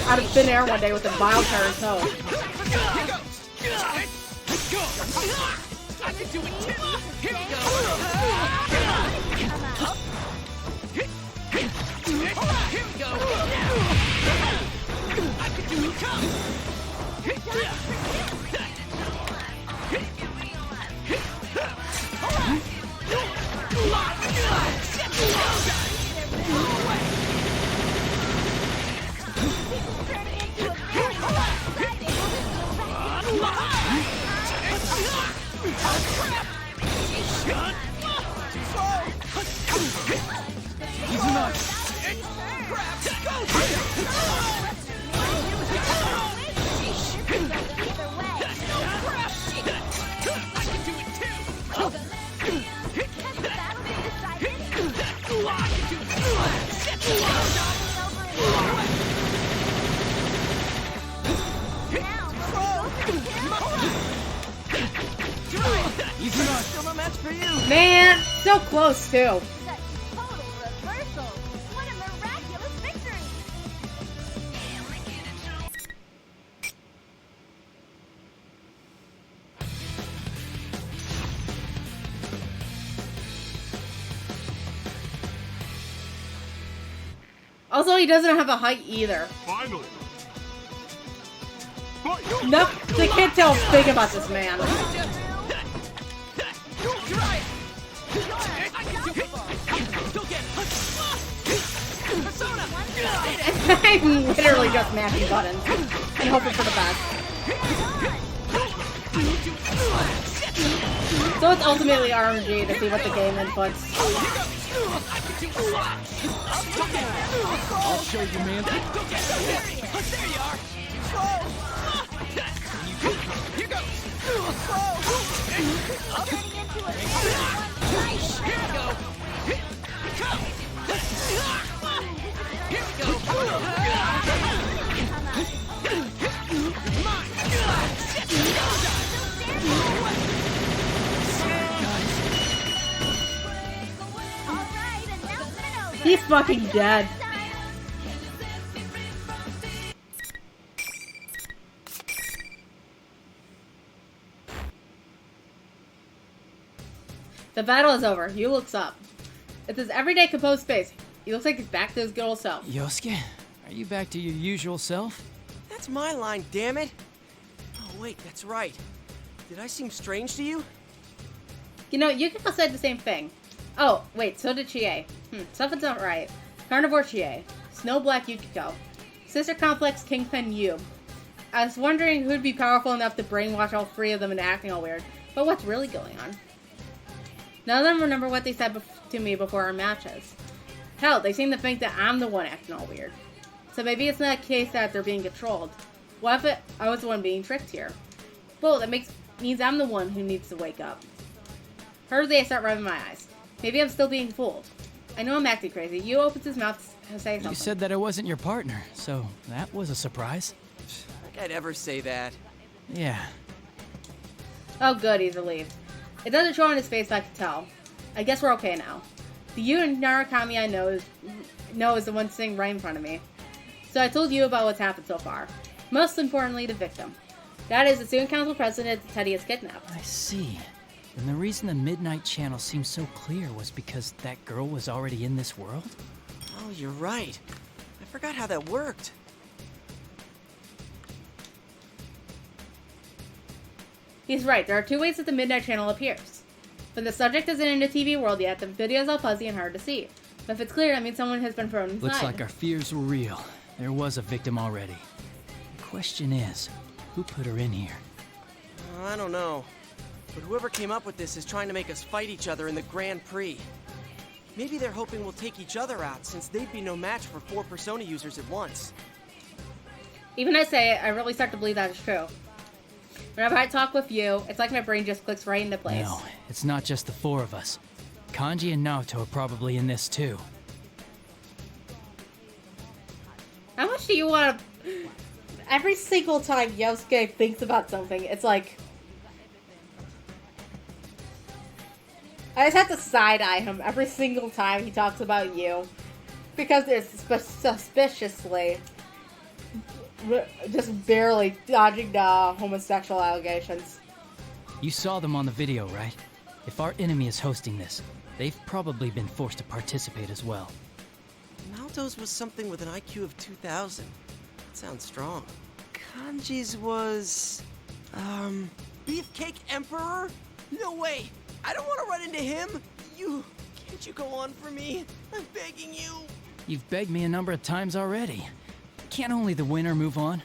out of thin air one day with a wild card toe. I can do it too! Here we go! Here we go! I can do it! Come! Still no match for you. Man, so close too. Also, he doesn't have a height either. Finally! Nope, they can't tell big about this man. I'm literally just mashing buttons and hoping for the best. So it's ultimately RNG to see what the game inputs. I'll show you, man. There you are! Here goes! He's fucking dead. The battle is over. Yu looks up. It's his everyday composed face. He looks like he's back to his good old self. Yosuke, are you back to your usual self? That's my line, damn it! Oh wait, that's right. Did I seem strange to you? You know, Yukiko said the same thing. Oh, wait, so did Chie. Something's not right. Carnivore Chie. Snow Black Yukiko. Sister Complex Kingpin Yu. I was wondering who'd be powerful enough to brainwash all three of them into acting all weird. But what's really going on? None of them remember what they said to me before our matches. Hell, they seem to think that I'm the one acting all weird. So maybe it's not a case that they're being controlled. What if I was the one being tricked here? Well, that means I'm the one who needs to wake up. Hurriedly, I start rubbing my eyes. Maybe I'm still being fooled. I know I'm acting crazy. Yu opens his mouth to say something. You said that I wasn't your partner, so that was a surprise. Think I'd ever say that. Yeah. Oh good, he's relieved. It doesn't show on his face, I can tell. I guess we're okay now. The Yu and Narukami I know is the one sitting right in front of me. So I told you about what's happened so far. Most importantly, the victim. That is the student council president Teddy is kidnapped. I see. And the reason the Midnight Channel seemed so clear was because that girl was already in this world? Oh, you're right. I forgot how that worked. He's right, there are two ways that the Midnight Channel appears. When the subject isn't in the TV world yet, the video is all fuzzy and hard to see. But if it's clear, that means someone has been thrown inside. Looks like our fears were real. There was a victim already. The question is, who put her in here? I don't know. But whoever came up with this is trying to make us fight each other in the Grand Prix. Maybe they're hoping we'll take each other out, since they'd be no match for 4 Persona users at once. Even I say it, I really start to believe that is true. Whenever I talk with you, it's like my brain just clicks right into place. No, it's not just the 4 of us. Kanji and Naoto are probably in this too. How much do you want to... Every single time Yosuke thinks about something, it's like... I just have to side-eye him every single time he talks about you. Because it's suspiciously... just barely dodging the homosexual allegations. You saw them on the video, right? If our enemy is hosting this, they've probably been forced to participate as well. Naoto's was something with an IQ of 2,000. That sounds strong. Kanji's was... Beefcake Emperor? No way! I don't want to run into him! Can't you go on for me? I'm begging you! You've begged me a number of times already. Can't only the winner move on?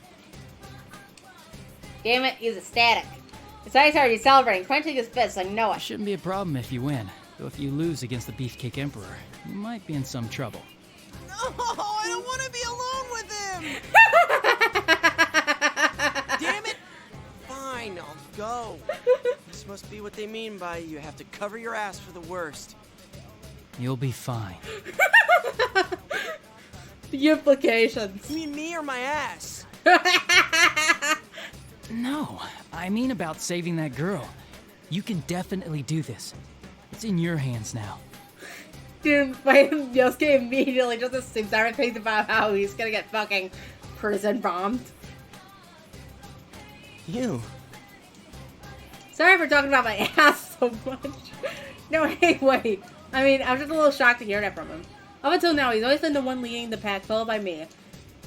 Damn it, he's ecstatic. Besides, already celebrating, clenching his fists like Noah. Shouldn't be a problem if you win. Though if you lose against the Beefcake Emperor, you might be in some trouble. No, I don't want to be alone with him! Damn it! Fine, I'll go. This must be what they mean by you have to cover your ass for the worst. You'll be fine. The implications. You mean me or my ass? No, I mean about saving that girl. You can definitely do this. It's in your hands now. Dude, Yosuke immediately just assumes everything about how he's gonna get fucking prison bombed. You. Sorry for talking about my ass so much. No, hey, wait. I mean, I'm just a little shocked to hear that from him. Up until now, he's always been the one leading the pack, followed by me.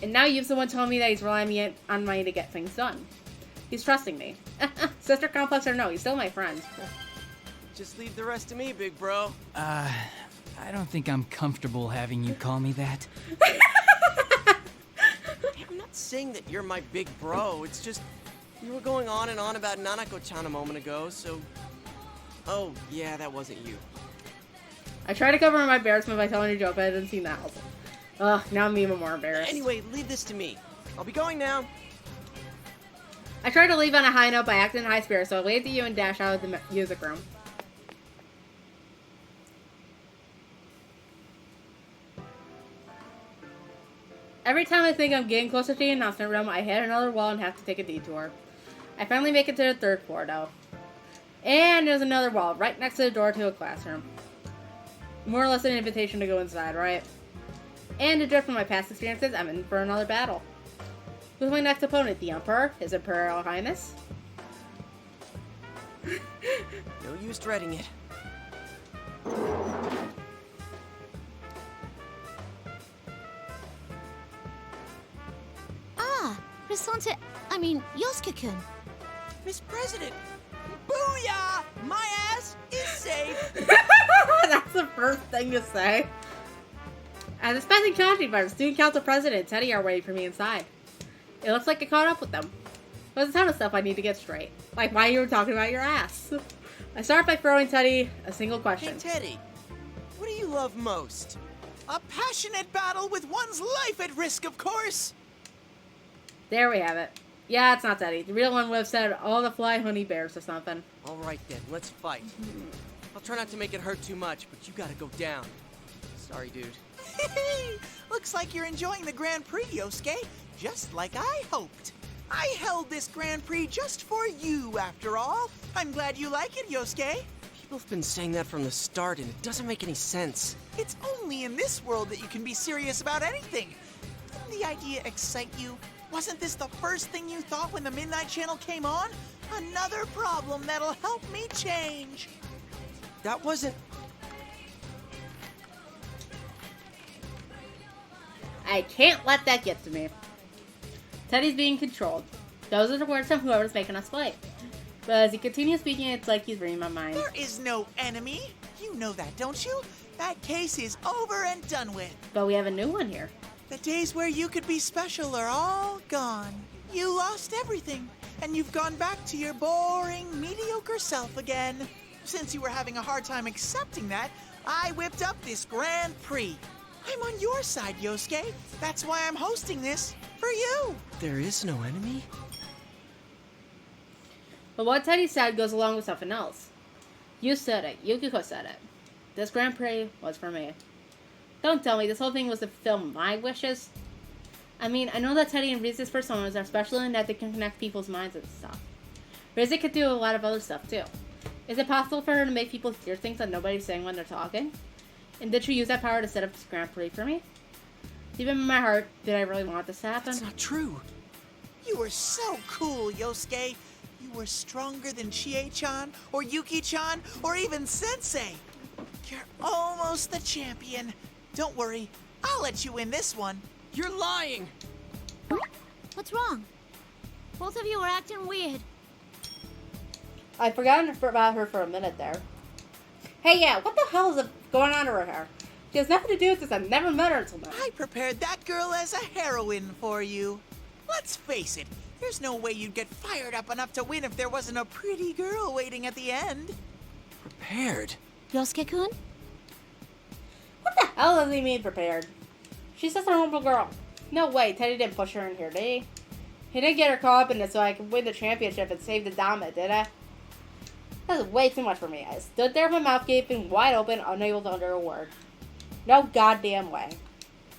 And now you're the one telling me that he's relying on me to get things done. He's trusting me. Sister Complex or no, he's still my friend. Just leave the rest to me, big bro. I don't think I'm comfortable having you call me that. I'm not saying that you're my big bro, it's just... You were going on and on about Nanako-chan a moment ago, so... Oh, yeah, that wasn't you. I tried to cover my embarrassment by telling a joke, but I didn't see that. Ugh, now I'm even more embarrassed. Anyway, leave this to me. I'll be going now. I tried to leave on a high note by acting in high spirits, so I waved at you and dashed out of the music room. Every time I think I'm getting closer to the announcement room, I hit another wall and have to take a detour. I finally make it to the 3rd floor, though. And there's another wall right next to the door to a classroom. More or less an invitation to go inside, right? And to judge from my past experiences, I'm in for another battle. Who's my next opponent? The Emperor? His Imperial Highness? No use dreading it. Ah, Yosuke-kun. Miss President! Booyah! My ass is safe! That's the first thing to say. As expecting Chachi, but Student Council President and Teddy are waiting for me inside. It looks like I caught up with them. There's a ton of stuff I need to get straight. Like why you were talking about your ass. I start by throwing Teddy a single question. Hey, Teddy. What do you love most? A passionate battle with one's life at risk, of course! There we have it. Yeah, it's not Teddy. The real one would have said all the fly honey bears or something. Alright then, let's fight. I'll try not to make it hurt too much, but you gotta go down. Sorry, dude. Looks like you're enjoying the Grand Prix, Yosuke, just like I hoped. I held this Grand Prix just for you, after all. I'm glad you like it, Yosuke. People have been saying that from the start, and it doesn't make any sense. It's only in this world that you can be serious about anything. Didn't the idea excite you? Wasn't this the first thing you thought when the Midnight Channel came on? Another problem that'll help me change. That wasn't... I can't let that get to me. Teddy's being controlled. Those are the words from whoever's making us fight. But as he continues speaking, it's like he's reading my mind. There is no enemy. You know that, don't you? That case is over and done with. But we have a new one here. The days where you could be special are all gone. You lost everything, and you've gone back to your boring, mediocre self again. Since you were having a hard time accepting that, I whipped up this Grand Prix. I'm on your side, Yosuke. That's why I'm hosting this, for you. There is no enemy? But what Teddy said goes along with something else. You said it. Yukiko said it. This Grand Prix was for me. Don't tell me this whole thing was to fulfill my wishes. I mean, I know that Teddy and Rize's personas are special in that they can connect people's minds and stuff. Rize could do a lot of other stuff too. Is it possible for her to make people hear things that nobody's saying when they're talking? And did she use that power to set up this Grand Prix for me? Deep in my heart, did I really want this to happen? That's not true. You were so cool, Yosuke. You were stronger than Chie-chan, or Yuki-chan, or even Sensei. You're almost the champion. Don't worry, I'll let you win this one. You're lying! What's wrong? Both of you are acting weird. I forgot about her for a minute there. Hey, yeah, what the hell is going on over here? She has nothing to do with this. I've never met her until now. I prepared that girl as a heroine for you. Let's face it, there's no way you'd get fired up enough to win if there wasn't a pretty girl waiting at the end. Prepared? Yosuke-kun? What the hell does he mean prepared? She's just a normal girl. No way, Teddy didn't push her in here, did he? He didn't get her caught up in this so I could win the championship and save the Dama, did I? That was way too much for me. I stood there with my mouth gaping wide open, unable to utter a word. No goddamn way.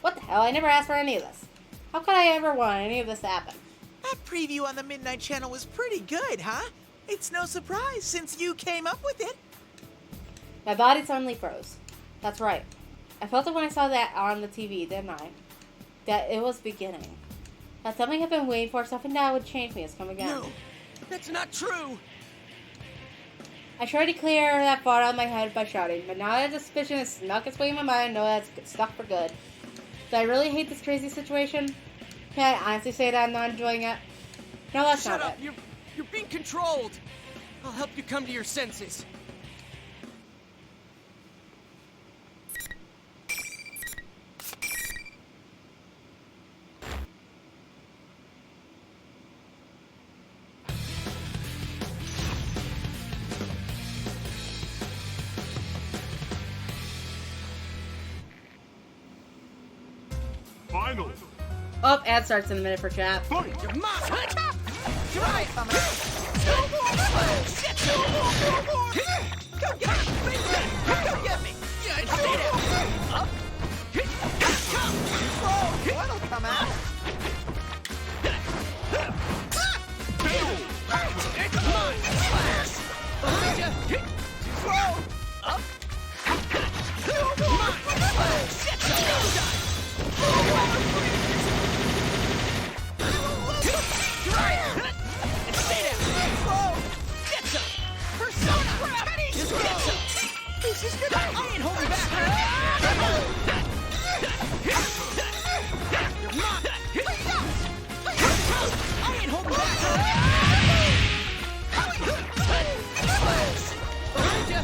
What the hell? I never asked for any of this. How could I ever want any of this to happen? That preview on the Midnight Channel was pretty good, huh? It's no surprise since you came up with it. My body suddenly froze. That's right. I felt it when I saw that on the TV, didn't I? That it was beginning. That something I've been waiting for, something that would change me, has come again. No, that's not true! I tried to clear that thought out of my head by shouting, but now that the suspicion has snuck its way in my mind, I know that it's stuck for good. Do I really hate this crazy situation? Can I honestly say that I'm not enjoying it? No, that's Shut not up! it. You're being controlled! I'll help you come to your senses. Final. Oh, ad starts in a minute for chat. Fight! Try it, Mama. No more! Shit, no more! Go get me! Go get me! Stay down! Up! Whoa, what'll come out? Come on! Behind you! Whoa! Up! No more! Shit, no die! This is good. I ain't holding back! You're mine! I ain't holding back! Behind ya!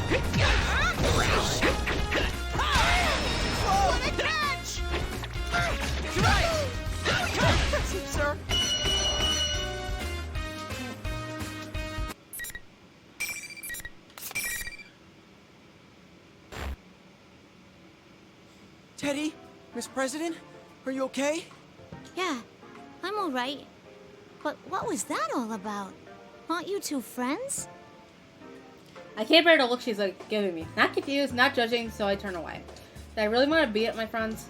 What a catch! You're right! That's it, sir. Teddy? Miss President? Are you okay? Yeah, I'm all right. But what was that all about? Aren't you two friends? I can't bear the look she's like giving me. Not confused, not judging, so I turn away. Do I really want to beat up my friends?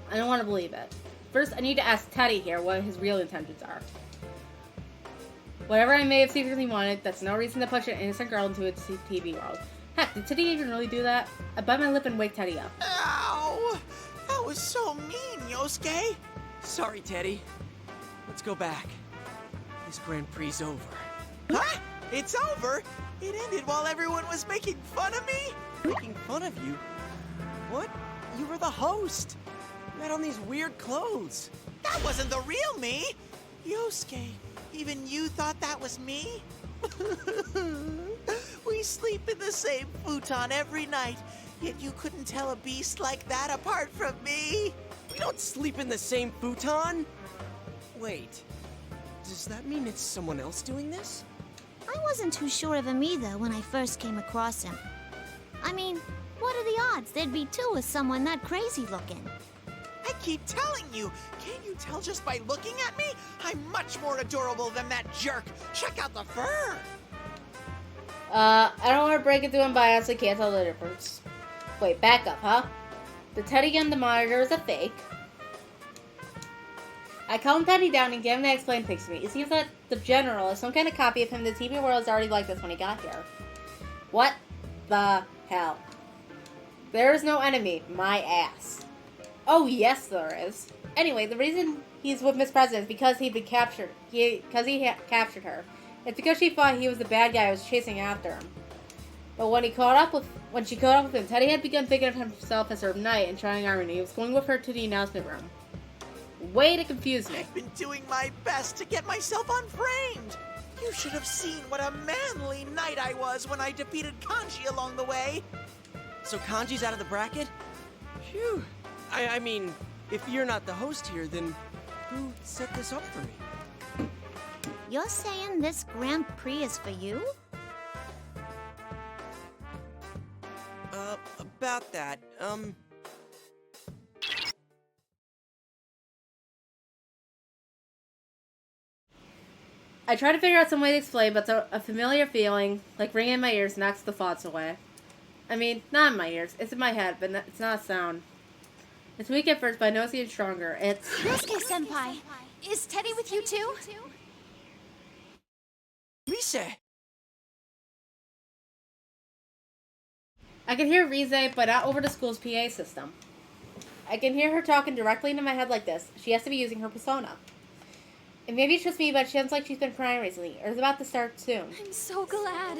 I don't want to believe it. First, I need to ask Teddy here what his real intentions are. Whatever I may have secretly wanted, that's no reason to push an innocent girl into a TV world. Heck, did Teddy even really do that? I bite my lip and wake Teddy up. Ow! That was so mean, Yosuke. Sorry, Teddy. Let's go back. This Grand Prix's over. Huh? It's over? It ended while everyone was making fun of me? Making fun of you? What? You were the host. You had on these weird clothes. That wasn't the real me! Yosuke, even you thought that was me? We sleep in the same futon every night, yet you couldn't tell a beast like that apart from me. We don't sleep in the same futon. Wait, does that mean it's someone else doing this? I wasn't too sure of him either when I first came across him. I mean, what are the odds there'd be two of someone that crazy looking? I keep telling you, can't you tell just by looking at me? I'm much more adorable than that jerk. Check out the fur. I don't want to break it to him, but I honestly can't tell the difference. Wait, back up, huh? The Teddy on the monitor is a fake. I calm Teddy down and get him to explain things to me. It seems that the General is some kind of copy of him. The TV world is already like this when he got here. What the hell? There is no enemy. My ass. Oh, yes, there is. Anyway, the reason he's with Miss President is because he'd been captured. Because he captured her. It's because she thought he was the bad guy who was chasing after him. But when she caught up with him, Teddy had begun thinking of himself as her knight and trying armor, and he was going with her to the announcement room. Way to confuse me. I've been doing my best to get myself unframed. You should have seen what a manly knight I was when I defeated Kanji along the way. So Kanji's out of the bracket? Phew. I mean, if you're not the host here, then who set this up for me? You're saying this Grand Prix is for you? About that, I try to figure out some way to explain, but a familiar feeling, like ringing in my ears, knocks the thoughts away. I mean, not in my ears. It's in my head, but it's not a sound. It's weak at first, but I know it's getting stronger. It's... Yosuke-senpai, is Teddy with you too? Rise! I can hear Rise, but not over the school's PA system. I can hear her talking directly into my head like this. She has to be using her persona. And maybe it's just me, but it sounds like she's been crying recently, or is about to start soon. I'm so glad.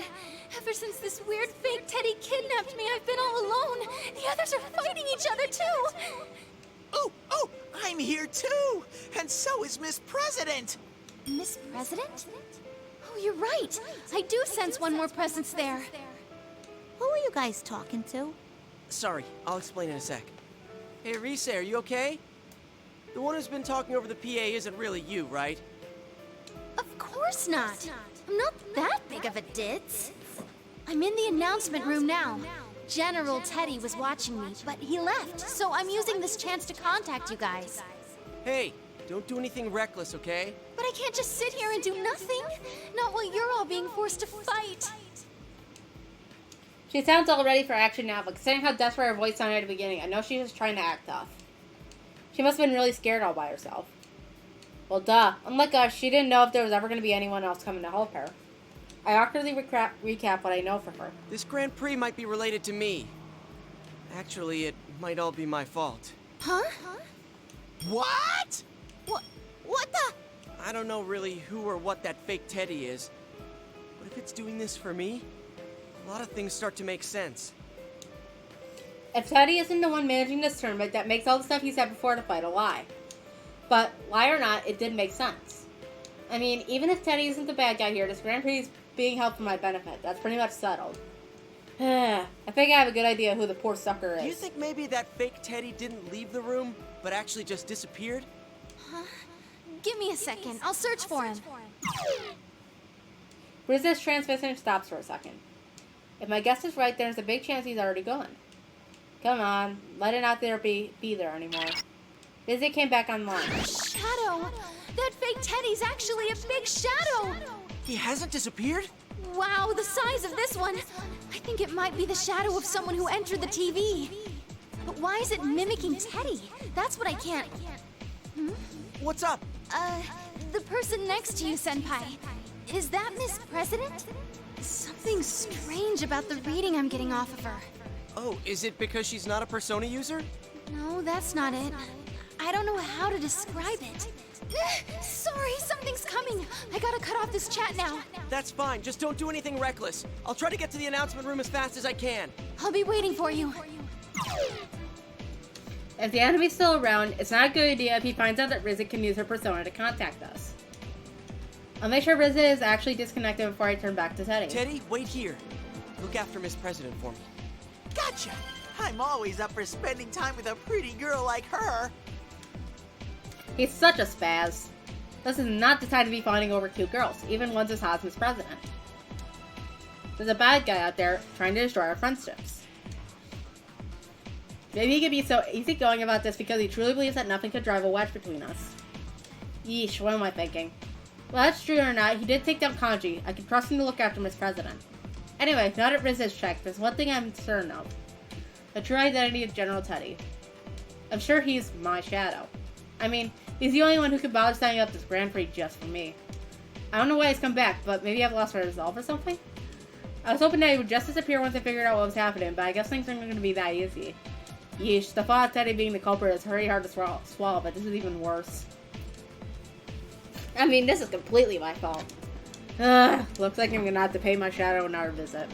Ever since this weird fake Teddy kidnapped me, I've been all alone. The others are fighting each other too. Oh, I'm here too. And so is Miss President. Miss President? Oh, you're right. I do sense one more presence there. Who are you guys talking to? Sorry, I'll explain in a sec. Hey, Rise, are you okay? The one who's been talking over the PA isn't really you, right? Of course not. I'm not that big of a ditz. I'm in the announcement room now. General Teddy was watching me, but he left, so I'm using this chance to contact you guys. Hey, don't do anything reckless, okay? But I can't just sit here and do nothing. Not while you're all being forced to fight. She sounds all ready for action now, but considering how desperate her voice sounded at the beginning, I know she's just trying to act tough. She must have been really scared all by herself. Well, duh. Unlike us, she didn't know if there was ever going to be anyone else coming to help her. I awkwardly recap what I know for her. This Grand Prix might be related to me. Actually, it might all be my fault. Huh? What? What the? I don't know really who or what that fake Teddy is. But if it's doing this for me, a lot of things start to make sense. If Teddy isn't the one managing this tournament, that makes all the stuff he said before the fight a lie. But, lie or not, it did make sense. I mean, even if Teddy isn't the bad guy here, this Grand Prix is being held for my benefit. That's pretty much settled. I think I have a good idea who the poor sucker is. Do you think maybe that fake Teddy didn't leave the room, but actually just disappeared? Give me a second. I'll search for him. Riz's transmission stops for a second. If my guess is right, there's a big chance he's already gone. Come on, let it not be there anymore. Rizzy came back online. Shadow! That fake Teddy's actually a big shadow! He hasn't disappeared? Wow, the size of this one! I think it might be the shadow of someone who entered the TV. But why is it mimicking Teddy? That's what I can't... What's up? The person next to you, Senpai. Is that Miss President? Something strange about the reading I'm getting off of her. Oh, is it because she's not a Persona user? No, that's not it. I don't know how to describe it. Sorry, something's coming. I gotta cut off this chat now. That's fine, just don't do anything reckless. I'll try to get to the announcement room as fast as I can. I'll be waiting for you. If the enemy's still around, it's not a good idea if he finds out that Rizzy can use her persona to contact us. I'll make sure Rizzy is actually disconnected before I turn back to Teddy. Teddy, wait here. Look after Miss President for me. Gotcha! I'm always up for spending time with a pretty girl like her. He's such a spaz. This is not the time to be fawning over cute girls, even ones as hot as Miss President. There's a bad guy out there trying to destroy our friendships. Maybe he could be so easygoing about this because he truly believes that nothing could drive a wedge between us. Yeesh, what am I thinking? Well, that's true or not, he did take down Kanji. I can trust him to look after Miss President. Anyway, now that Riz is checked, there's one thing I'm certain of. The true identity of General Teddy. I'm sure he's my shadow. I mean, he's the only one who could bother setting up this Grand Prix just for me. I don't know why he's come back, but maybe I've lost my resolve or something? I was hoping that he would just disappear once I figured out what was happening, but I guess things aren't going to be that easy. Yeesh, the thought of Teddy being the culprit is very hard to swallow, but this is even worse. I mean, this is completely my fault. Looks like I'm gonna have to pay my shadow another visit.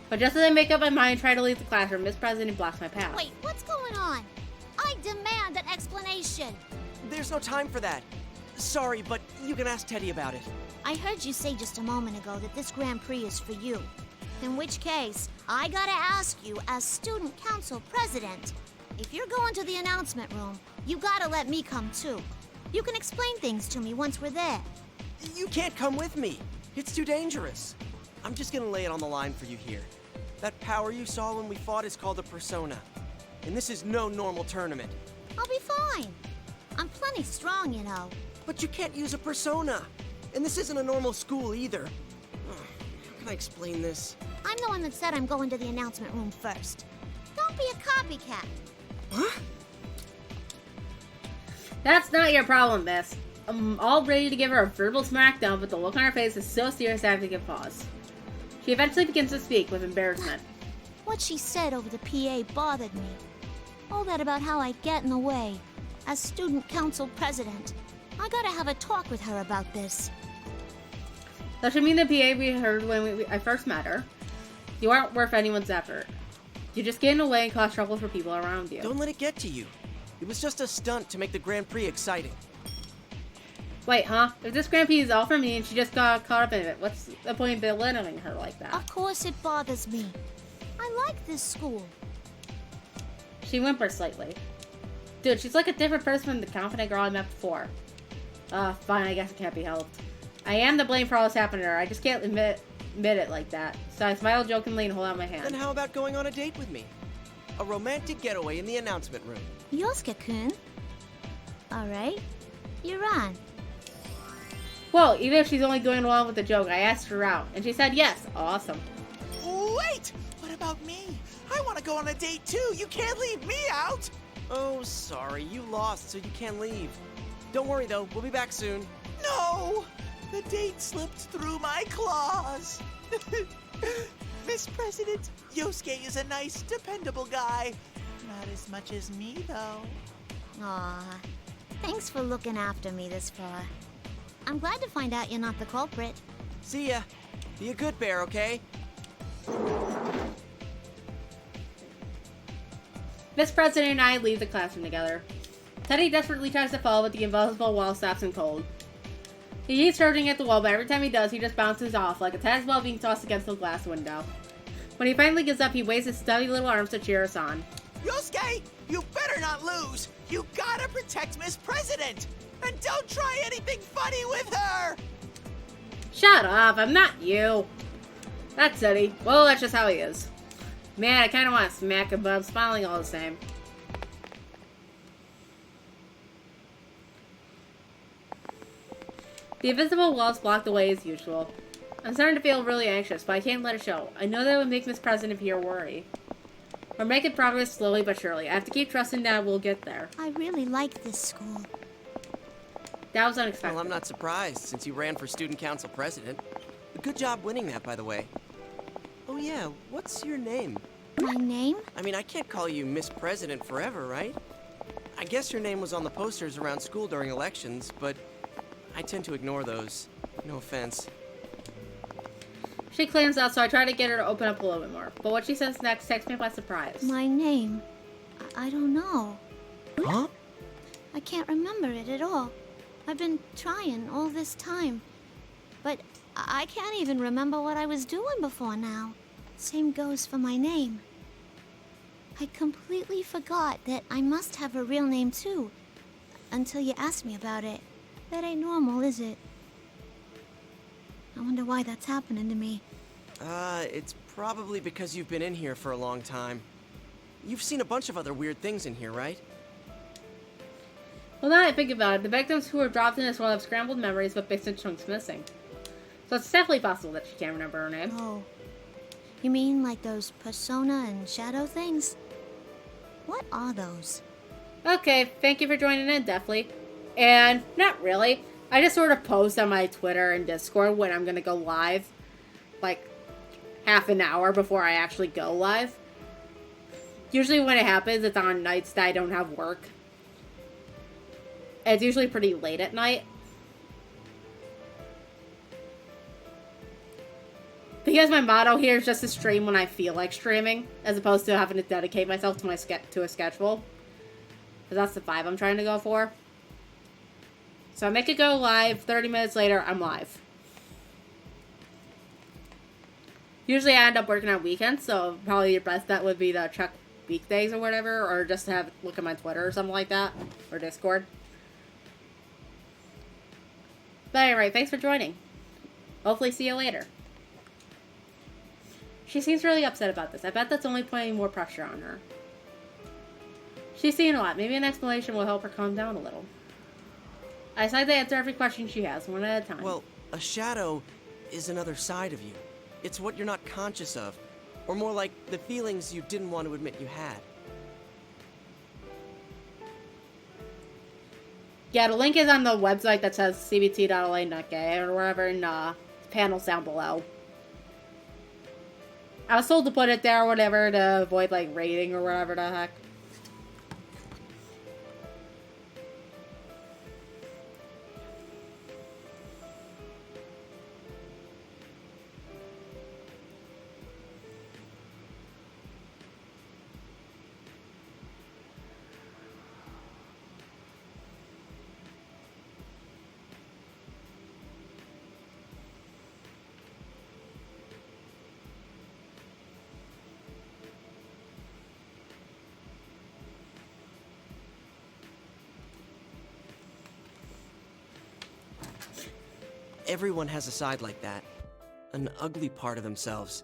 But just as I make up my mind and try to leave the classroom, Miss President blocks my path. Wait, what's going on? I demand an explanation. There's no time for that. Sorry, but you can ask Teddy about it. I heard you say just a moment ago that this Grand Prix is for you. In which case, I gotta ask you as Student Council President, if you're going to the announcement room, you gotta let me come too. You can explain things to me once we're there. You can't come with me. It's too dangerous. I'm just gonna lay it on the line for you here. That power you saw when we fought is called a persona. And this is no normal tournament. I'll be fine. I'm plenty strong, you know. But you can't use a persona. And this isn't a normal school either. How can I explain this? I'm the one that said I'm going to the announcement room first. Don't be a copycat. Huh? That's not your problem, miss. I'm all ready to give her a verbal smackdown, but the look on her face is so serious I have to give pause. She eventually begins to speak with embarrassment. What she said over the PA bothered me. All that about how I get in the way. As Student Council President, I gotta have a talk with her about this. Does she mean the PA we heard when I first met her? You aren't worth anyone's effort. You just get in the way and cause trouble for people around you. Don't let it get to you. It was just a stunt to make the Grand Prix exciting. Wait, huh? If this Grand Prix is all for me and she just got caught up in it, what's the point of belittling her like that? Of course it bothers me. I like this school. She whimpered slightly. Dude, she's like a different person from the confident girl I met before. Fine, I guess it can't be helped. I am to blame for all this happening to her. I just can't admit it like that. So I smile jokingly and hold out my hand. Then how about going on a date with me? A romantic getaway in the announcement room. Yosuke-kun? Alright. You're on. Well, even if she's only going along with the joke, I asked her out, and she said yes. Awesome. Wait! What about me? I want to go on a date too. You can't leave me out. Oh, sorry. You lost, so you can't leave. Don't worry, though. We'll be back soon. No! The date slipped through my claws. Miss President, Yosuke is a nice, dependable guy. Not as much as me, though. Aw. Thanks for looking after me this far. I'm glad to find out you're not the culprit. See ya. Be a good bear, okay? Miss President and I leave the classroom together. Teddy desperately tries to fall, but the invisible wall stops him cold. He keeps charging at the wall, but every time he does, he just bounces off, like a tennis ball being tossed against the glass window. When he finally gives up, he waves his stubby little arms to cheer us on. Yosuke, you better not lose! You gotta protect Miss President! And don't try anything funny with her! Shut up, I'm not you. That's Teddy. Well, that's just how he is. Man, I kinda want to smack him, but I'm smiling all the same. The invisible walls blocked the way as usual. I'm starting to feel really anxious, but I can't let it show. I know that it would make Miss President here worry. We're making progress slowly but surely. I have to keep trusting that we'll get there. I really like this school. That was unexpected. Well, I'm not surprised, since you ran for student council president. Good job winning that, by the way. Oh yeah, what's your name? My name? I mean, I can't call you Miss President forever, right? I guess your name was on the posters around school during elections, but I tend to ignore those. No offense. She clams out, so I try to get her to open up a little bit more. But what she says next takes me by surprise. My name? I don't know. Huh? I can't remember it at all. I've been trying all this time. But I can't even remember what I was doing before now. Same goes for my name. I completely forgot that I must have a real name too. Until you asked me about it. That ain't normal, is it? I wonder why that's happening to me. It's probably because you've been in here for a long time. You've seen a bunch of other weird things in here, right? Well, now that I think about it, the victims who were dropped in this world have scrambled memories, but bits and chunks missing. So it's definitely possible that she can't remember her name. Oh. You mean like those persona and shadow things? What are those? Okay, thank you for joining in, Deathly. And not really. I just sort of post on my Twitter and Discord when I'm gonna go live. Like, half an hour before I actually go live. Usually when it happens, it's on nights that I don't have work. It's usually pretty late at night. Because my motto here is just to stream when I feel like streaming, as opposed to having to dedicate myself to a schedule. Because that's the vibe I'm trying to go for. So I make it go live, 30 minutes later, I'm live. Usually I end up working on weekends, so probably your best bet would be to check weekdays or whatever, or just to look at my Twitter or something like that, or Discord. But anyway, thanks for joining. Hopefully see you later. She seems really upset about this. I bet that's only putting more pressure on her. She's seen a lot. Maybe an explanation will help her calm down a little. I decide to answer every question she has, one at a time. Well, a shadow is another side of you. It's what you're not conscious of. Or more like the feelings you didn't want to admit you had. Yeah, the link is on the website that says cbt.la.gay or wherever in the panels down below. I was told to put it there or whatever to avoid, like, rating or whatever the heck. Everyone has a side like that. An ugly part of themselves.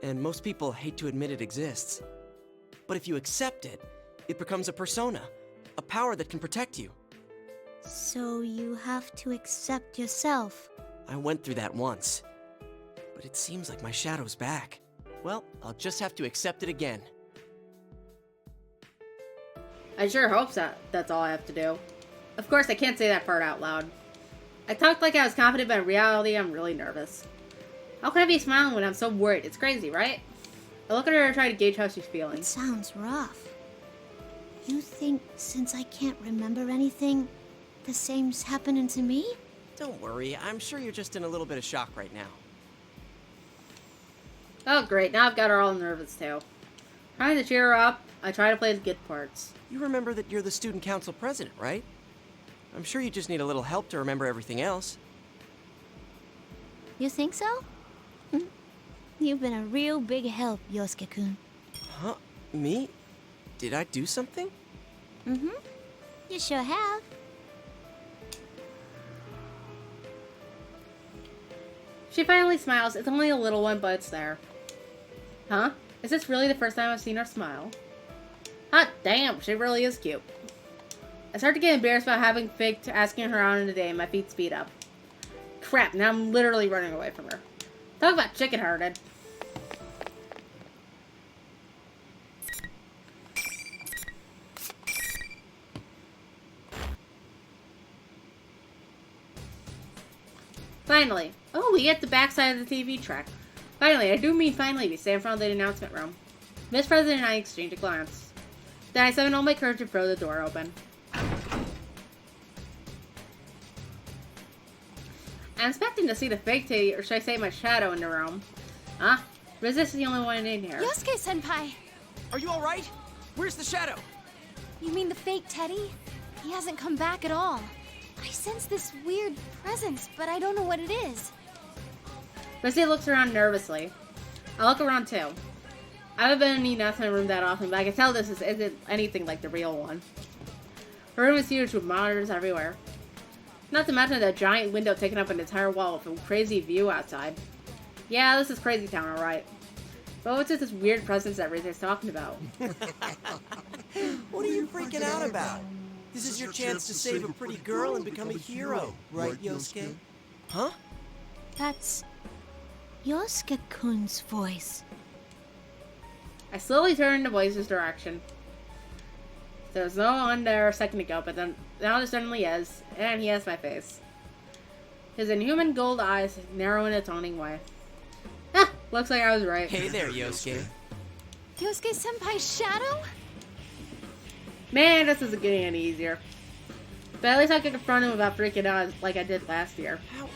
And most people hate to admit it exists. But if you accept it, it becomes a persona. A power that can protect you. So you have to accept yourself. I went through that once. But it seems like my shadow's back. Well, I'll just have to accept it again. I sure hope that's all I have to do. Of course, I can't say that part out loud. I talked like I was confident, but in reality, I'm really nervous. How can I be smiling when I'm so worried? It's crazy, right? I look at her and try to gauge how she's feeling. It sounds rough. You think since I can't remember anything, the same's happening to me? Don't worry, I'm sure you're just in a little bit of shock right now. Oh, great. Now I've got her all nervous, too. Trying to cheer her up. I try to play the good parts. You remember that you're the student council president, right? I'm sure you just need a little help to remember everything else. You think so? You've been a real big help, Yosuke-kun. Huh? Me? Did I do something? Mm-hmm. You sure have. She finally smiles. It's only a little one, but it's there. Huh? Is this really the first time I've seen her smile? Hot damn, she really is cute. I start to get embarrassed about having faked asking her out on a day and my feet speed up. Crap, now I'm literally running away from her. Talk about chicken-hearted. Finally. Oh, we get the backside of the TV track. Finally, I do mean finally, we stand in front of the announcement room. Miss President and I exchange a glance. Then I summon all my courage to throw the door open. I'm expecting to see the fake teddy, or should I say my shadow in the room. Huh? But this is the only one in here. Yosuke-senpai! Are you alright? Where's the shadow? You mean the fake Teddy? He hasn't come back at all. I sense this weird presence, but I don't know what it is. Missy looks around nervously. I look around too. I haven't been in the announcement room that often, but I can tell this isn't anything like the real one. Her room is huge with monitors everywhere. Not to mention that giant window taking up an entire wall with a crazy view outside. Yeah, this is crazy town, alright. But what's this weird presence that Rizer's talking about? What are you freaking out about? This is your chance to save a pretty girl and become a hero, right, Yosuke? Huh? That's Yosuke-kun's voice. I slowly turn in the voice's direction. There was no one there a second ago, but then now there suddenly is, and he has my face. His inhuman gold eyes narrow in a taunting way. Ah, looks like I was right. Hey there, Yosuke. Yosuke-senpai's shadow? Man, this isn't getting any easier. But at least I can confront him without freaking out like I did last year. How?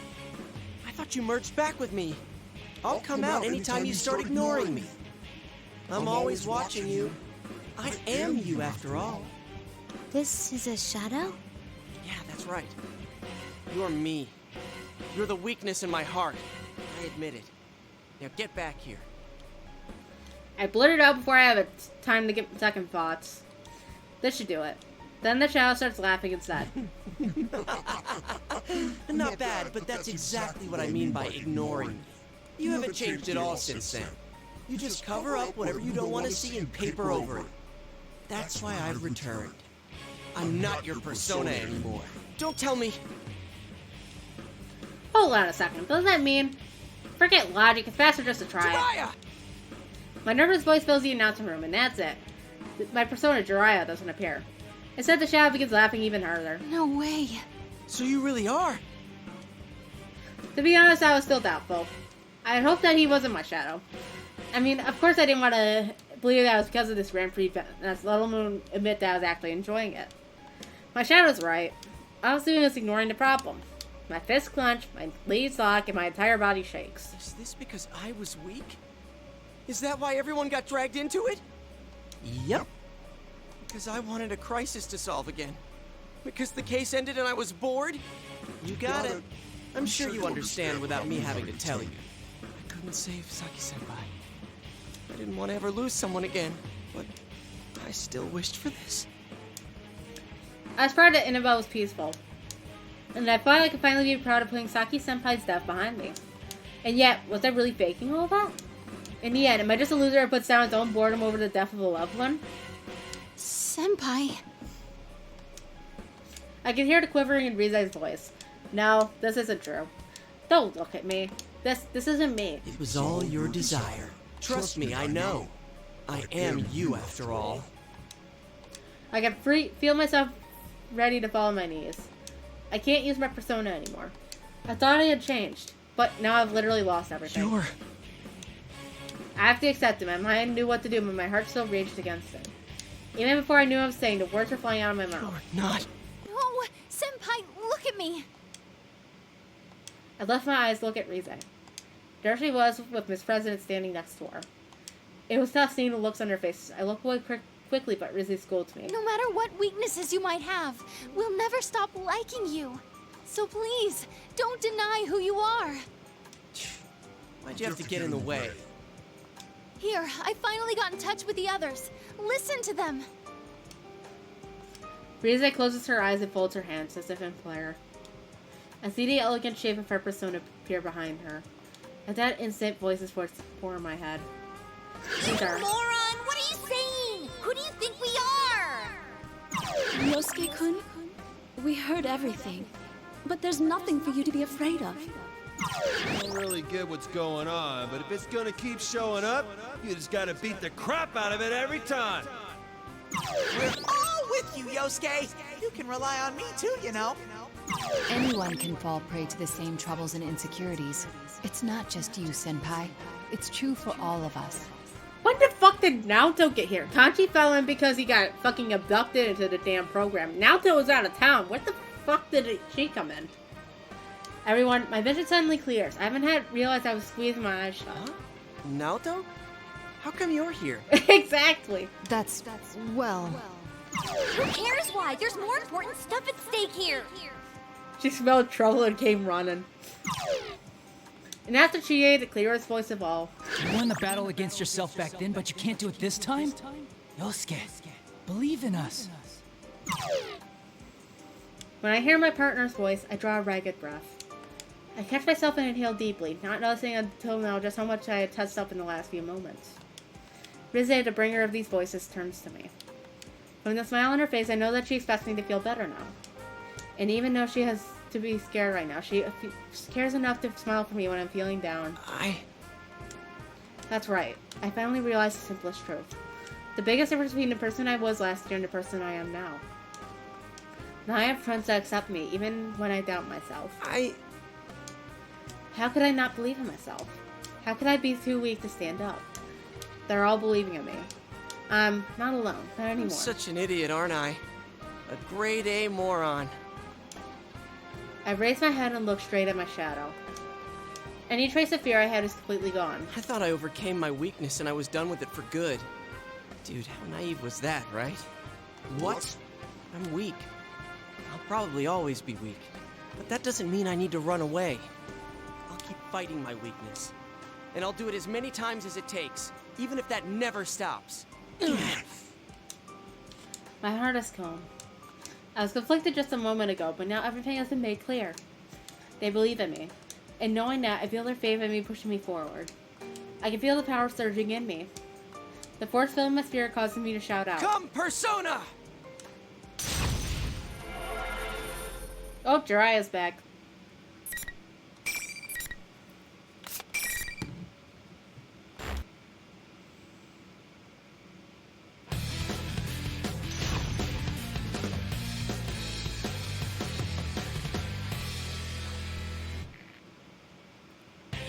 I thought you merged back with me. I'll come out anytime you start ignoring me. I'm always watching you. I am you, after all. This is a shadow? Yeah, that's right. You're me. You're the weakness in my heart. I admit it. Now get back here. I blurted out before I have time to get second thoughts. This should do it. Then the shadow starts laughing instead. Not bad, but that's exactly what I mean by ignoring me. You haven't changed at all since then. You just cover up whatever you don't want to see and paper over it. That's why I've returned. I'm not your persona anymore. Don't tell me. Hold on a second. Doesn't that mean? Forget logic. It's faster just to try Jiraiya! it. My nervous voice fills the announcement room, and that's it. My persona, Jiraiya, doesn't appear. Instead, the shadow begins laughing even harder. No way. So you really are? To be honest, I was still doubtful. I had hoped that he wasn't my shadow. I mean, of course I didn't want to believe that it was because of this Grand Prix, let alone admit that I was actually enjoying it. My shadow's right. All I was doing is ignoring the problem. My fists clench, my legs lock, and my entire body shakes. Is this because I was weak? Is that why everyone got dragged into it? Yep. Because I wanted a crisis to solve again. Because the case ended and I was bored? You got it. I'm sure you understand without me having to tell you. I couldn't save Saki-senpai. I didn't want to ever lose someone again, but I still wished for this. I was proud that Inaba was peaceful. And I thought I could finally be proud of putting Saki-senpai's death behind me. And yet, was I really faking all that? In the end, am I just a loser who puts down his own boredom over the death of a loved one? Senpai. I could hear the quivering in Rizai's voice. No, this isn't true. Don't look at me. This isn't me. It was all your desire. Trust me, I know. I am you after all. I can feel myself ready to fall on my knees. I can't use my persona anymore. I thought I had changed, but now I've literally lost everything. Sure. I have to accept it. My mind knew what to do, but my heart still raged against it. Even before I knew what I was saying, the words were flying out of my mouth. You're not. No, Senpai, look at me. I left my eyes to look at Rizai. There she was, with Miss President standing next to her. It was tough seeing the looks on their faces. I looked away quickly, but Rizzy scolds me. No matter what weaknesses you might have, we'll never stop liking you. So please, don't deny who you are. Why'd you have to get in the way? Here, I finally got in touch with the others. Listen to them. Rizzy closes her eyes and folds her hands as if in prayer. I see the elegant shape of her persona appear behind her. At that instant, voices pour in my head. These are... Moron, what are you saying? Who do you think we are? Yosuke-kun, we heard everything. But there's nothing for you to be afraid of. I don't really get what's going on, but if it's gonna keep showing up, you just gotta beat the crap out of it every time. We're all with you, Yosuke. You can rely on me too, you know. Anyone can fall prey to the same troubles and insecurities. It's not just you, Senpai. It's true for all of us. When the fuck did Naoto get here? Kanji fell in because he got fucking abducted into the damn program. Naoto was out of town. What the fuck did she come in? Everyone, my vision suddenly clears. I haven't realized I was squeezing my eyes shut. Huh? Naoto? How come you're here? Exactly. That's well... Who cares why? There's more important stuff at stake here. She smelled trouble and came running. And after Chie, the clearest voice of all. You won the battle against yourself back then, but you can't do it this time? Yosuke, believe in us. When I hear my partner's voice, I draw a ragged breath. I catch myself and inhale deeply, not noticing until now just how much I had touched up in the last few moments. Rizzy, the bringer of these voices, turns to me. From the smile on her face, I know that she expects me to feel better now. And even though she has to be scared right now, she cares enough to smile for me when I'm feeling down. That's right. I finally realized the simplest truth. The biggest difference between the person I was last year and the person I am now. Now I have friends that accept me, even when I doubt myself. How could I not believe in myself? How could I be too weak to stand up? They're all believing in me. I'm not alone, not anymore. I'm such an idiot, aren't I? A grade A moron. I raised my head and looked straight at my shadow. Any trace of fear I had is completely gone. I thought I overcame my weakness and I was done with it for good. Dude, how naive was that, right? What? I'm weak. I'll probably always be weak. But that doesn't mean I need to run away. I'll keep fighting my weakness. And I'll do it as many times as it takes, even if that never stops. My heart is calm. I was conflicted just a moment ago, but now everything has been made clear. They believe in me. And knowing that, I feel their faith in me pushing me forward. I can feel the power surging in me. The force filling my spirit causing me to shout out. Come, Persona! Oh, Jiraiya's back.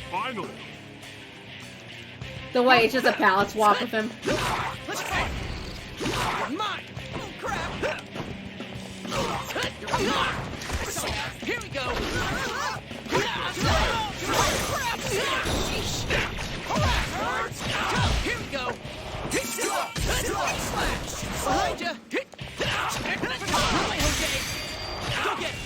Finally. The way it's just a palace walk with him. Let's fight! Mine! Oh, crap! Here we go! Here we go! Behind ya! Go get it!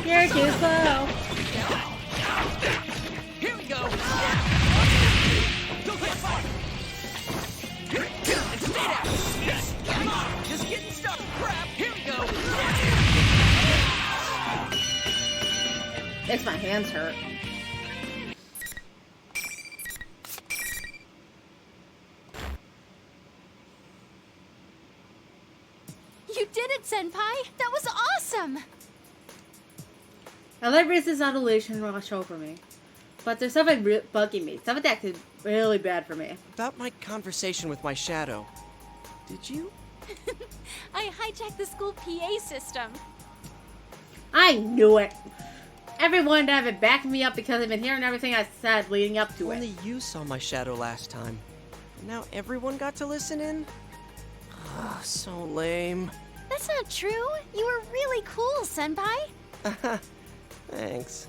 You're too slow. Here we go. Go get fight. And stay down. Come on, just getting started. Crap. Here we go. Makes my hands hurt. You did it, Senpai! That was awesome! I let Riz's adulation rush over me. But there's something bugging me. Something that could be really bad for me. About my conversation with my shadow. Did you? I hijacked the school PA system. I knew it. everyone to have it backing me up because I've been hearing everything I said leading up to it. Only you saw my shadow last time. Now everyone got to listen in? Ah, so lame. That's not true. You were really cool, Senpai. Thanks.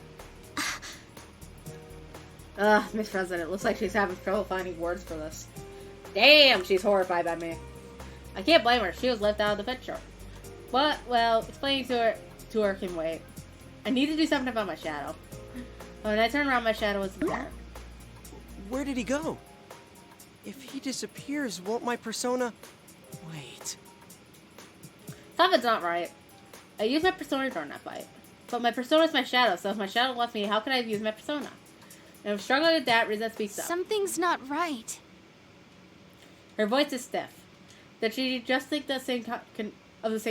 Ugh, Miss President, looks like she's having trouble finding words for this. Damn, she's horrified by me. I can't blame her. She was left out of the picture. But, well, explaining to her can wait. I need to do something about my shadow. When I turned around, my shadow was there. Where did he go? If he disappears, won't my persona... Wait. Something's not right. I used my persona during that fight. But my persona is my shadow, so if my shadow left me, how can I use my persona? And I'm struggling with that, Riza speaks up. Something's not right. Her voice is stiff. Did she just think the same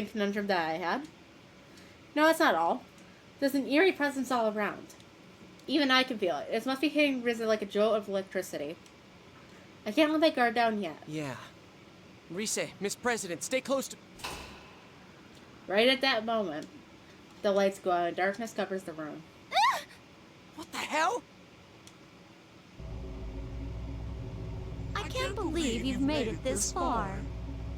conundrum that I had? No, that's not all. There's an eerie presence all around. Even I can feel it. It must be hitting Riza like a jolt of electricity. I can't let my guard down yet. Yeah. Rise, Miss President, stay close to... Right at that moment, the lights go out and darkness covers the room. What the hell? I can't believe you've made it this far.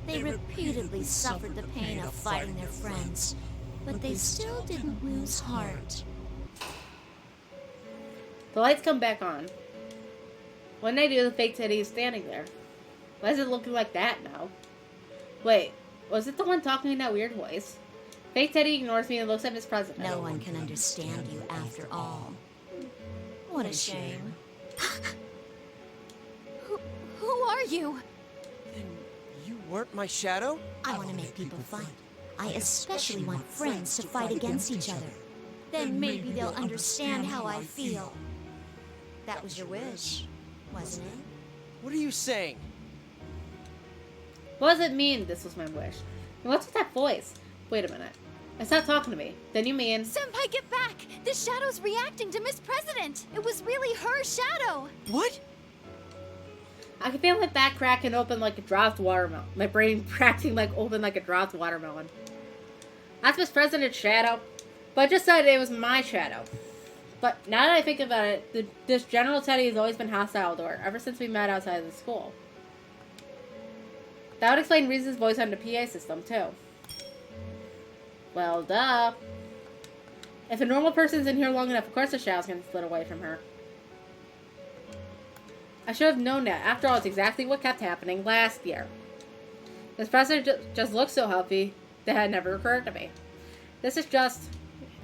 They repeatedly suffered the pain of fighting their friends, but they still didn't lose heart. The lights come back on. When they do, the fake Teddy is standing there. Why is it looking like that now? Wait, was it the one talking in that weird voice? Fake Teddy ignores me and looks at Miss President. No one can understand you after all. What a shame. Who are you? Then you weren't my shadow? I want to make people fight. I especially want friends to fight against each other. Then maybe they'll understand how I feel. That was your wish, wasn't it? What are you saying? What does it mean this was my wish? And what's with that voice? Wait a minute. It's not talking to me. Then you mean... Senpai, get back! The shadow's reacting to Miss President! It was really her shadow! What? I can feel my back cracking open like a dropped watermelon. My brain cracking open like a dropped watermelon. That's Miss President's shadow. But I just said it was my shadow. But now that I think about it, this General Teddy has always been hostile to her, ever since we met outside of the school. That would explain Riza's voice on the PA system, too. Well, duh. If a normal person's in here long enough, of course the shadow's gonna split away from her. I should have known that. After all, it's exactly what kept happening last year. This president just looks so healthy that had never occurred to me. This is just...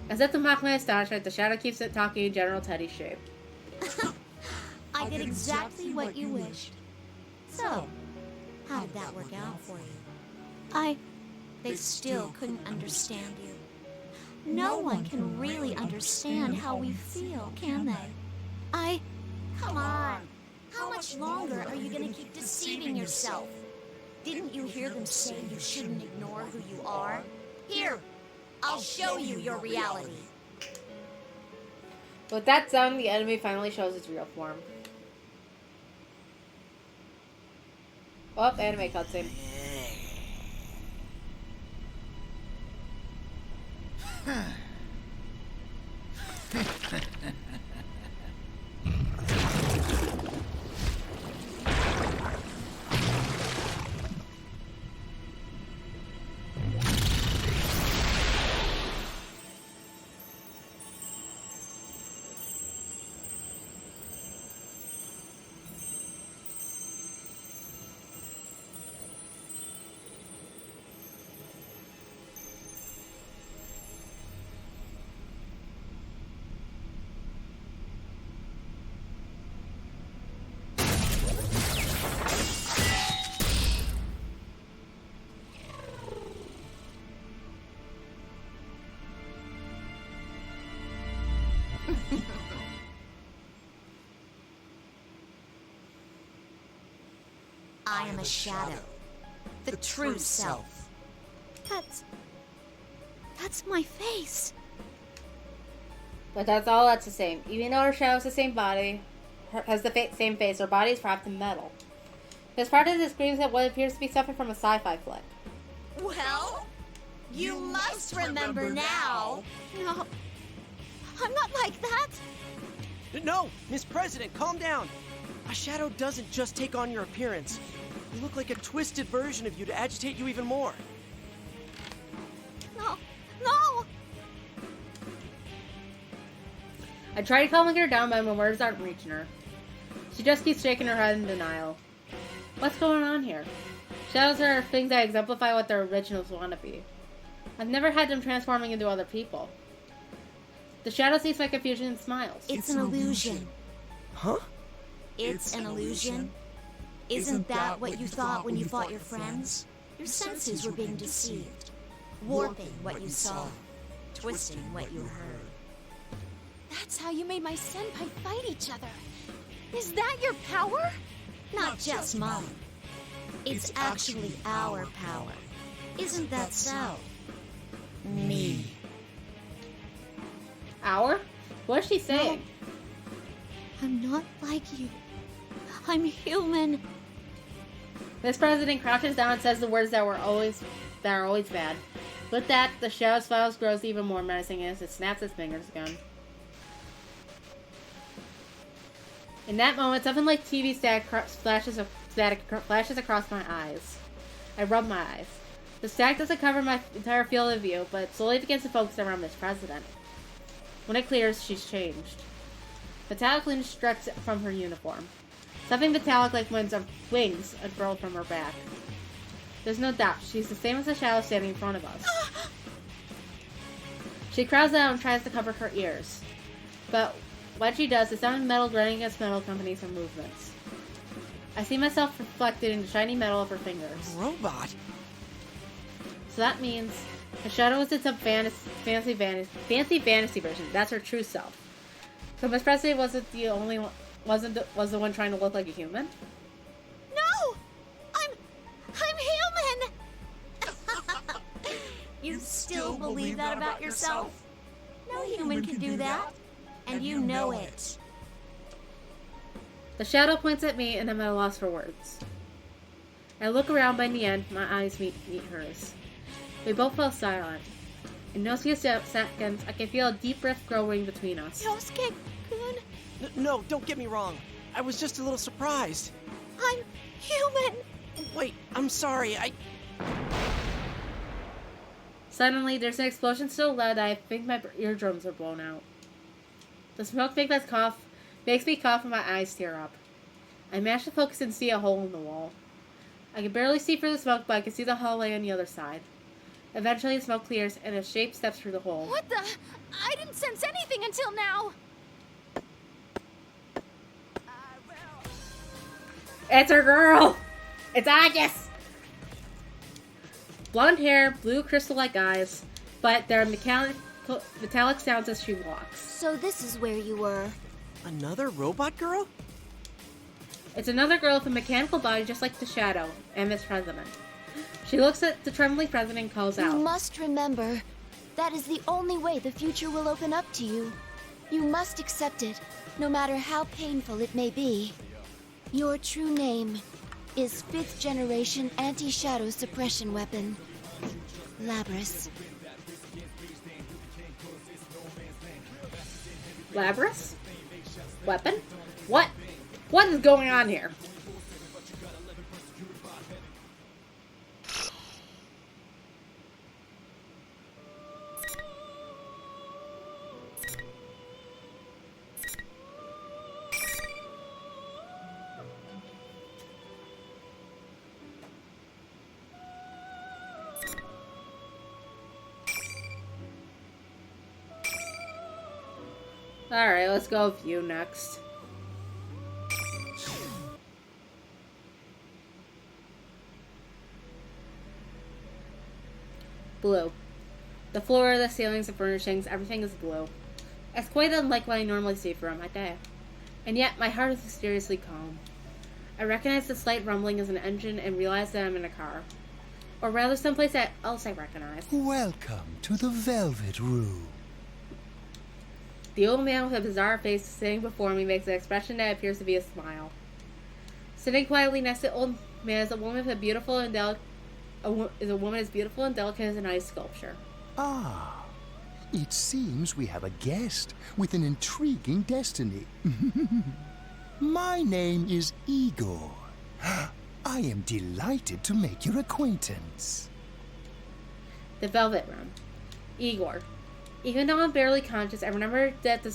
As if to mock my astonishment, the shadow keeps it talking in General Teddy's shape. I did exactly what you wished. So, how did that work out for you? They still couldn't understand you. No one can really understand how we feel, can they? Come on. How much longer are you going to keep deceiving yourself? Didn't you hear them say you shouldn't ignore who you are? Here, I'll show you your reality. With that song, the enemy finally shows its real form. Oh, anime cutscene. I am a shadow. The true self. That's my face. But that's all that's the same. Even though her shadow has the same body, has the same face, her body is wrapped in metal. This part of the screams at what appears to be something from a sci-fi flick. Well, you must remember now. No. I'm not like that. No, Miss President, calm down. A shadow doesn't just take on your appearance. You look like a twisted version of you to agitate you even more. No, no! I try calming her down, but my words aren't reaching her. She just keeps shaking her head in denial. What's going on here? Shadows are things that exemplify what their originals want to be. I've never had them transforming into other people. The shadow sees my confusion and smiles. It's an illusion. Huh? It's an illusion. Isn't that what you thought when you fought your friends? Your senses were being deceived, warping what you saw, twisting what you heard. That's how you made my senpai fight each other. Is that your power? Not just mine. It's actually our power. Isn't that so? Me. Our? What is she saying? No. I'm not like you. I'm human. This president crouches down and says the words that are always bad. With that, the shadow's files grows even more menacing as it snaps its fingers again. In that moment, something like TV static flashes across my eyes. I rub my eyes. The static doesn't cover my entire field of view, but it slowly begins to focus around Miss President. When it clears, she's changed. Metallic gleam struts from her uniform. Something metallic like wings unfurl from her back. There's no doubt, she's the same as the shadow standing in front of us. She crouches down and tries to cover her ears. But when she does, the sound of metal grinding against metal accompanies her movements. I see myself reflected in the shiny metal of her fingers. Robot? So that means the shadow is in some fancy fantasy version. That's her true self. So Miss Presley wasn't the one trying to look like a human? No! I'm human! You still believe that about yourself? No human can do that. And you know it. The shadow points at me and I'm at a loss for words. I look around, but in the end, my eyes meet hers. We both fell silent. In no few seconds, I can feel a deep rift growing between us. Yosuke-kun? No, don't get me wrong. I was just a little surprised. I'm human! Wait, I'm sorry, Suddenly, there's an explosion so loud that I think my eardrums are blown out. The smoke makes me cough and my eyes tear up. I manage to focus and see a hole in the wall. I can barely see through the smoke, but I can see the hallway on the other side. Eventually, the smoke clears and a shape steps through the hole. What the? I didn't sense anything until now! It's her girl! It's Agus! Blonde hair, blue crystal-like eyes, but there are metallic sounds as she walks. So this is where you were. Another robot girl? It's another girl with a mechanical body just like the Shadow and Miss President. She looks at the trembling president and calls out. You must remember, that is the only way the future will open up to you. You must accept it, no matter how painful it may be. Your true name is 5th generation anti-shadow suppression weapon, Labrys. Labrys? Weapon? What? What is going on here? Alright, let's go with you next. Blue. The floor, the ceilings, the furnishings, everything is blue. It's quite unlike what I normally see from my day. And yet, my heart is mysteriously calm. I recognize the slight rumbling as an engine and realize that I'm in a car. Or rather, someplace else I recognize. Welcome to the Velvet Room. The old man with a bizarre face sitting before me makes an expression that appears to be a smile. Sitting quietly next to the old man is a woman with a beautiful and delicate as beautiful and delicate as an ice sculpture. Ah, It seems we have a guest with an intriguing destiny. My name is Igor. I am delighted to make your acquaintance. The Velvet Room. Igor. Even though I'm barely conscious, I remember that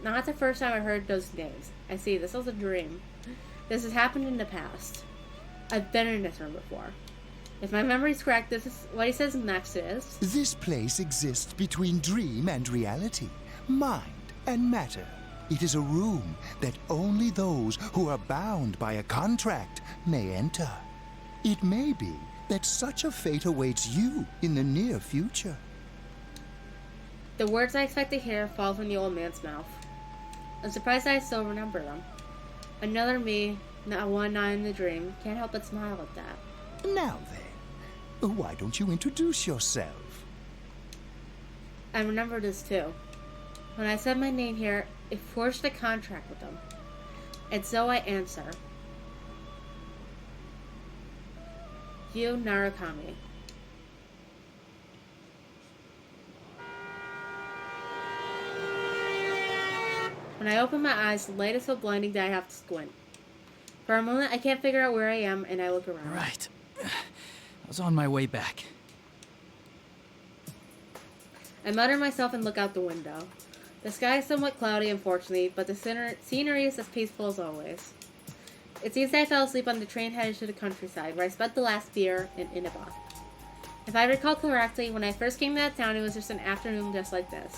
not the first time I heard those names. I see, this was a dream. This has happened in the past. I've been in this room before. If my memory's correct, this is what he says next is. This place exists between dream and reality, mind and matter. It is a room that only those who are bound by a contract may enter. It may be that such a fate awaits you in the near future. The words I expect to hear fall from the old man's mouth. I'm surprised I still remember them. Another me, not one not in the dream, can't help but smile at that. Now then, why don't you introduce yourself? I remember this too. When I said my name here, it forged a contract with them. And so I answer. You, Narukami. When I open my eyes, the light is so blinding that I have to squint. For a moment, I can't figure out where I am, and I look around. Right. I was on my way back. I mutter myself and look out the window. The sky is somewhat cloudy, unfortunately, but the scenery is as peaceful as always. It seems that I fell asleep on the train headed to the countryside, where I spent the last year in Inaba. If I recall correctly, when I first came to that town, it was just an afternoon just like this.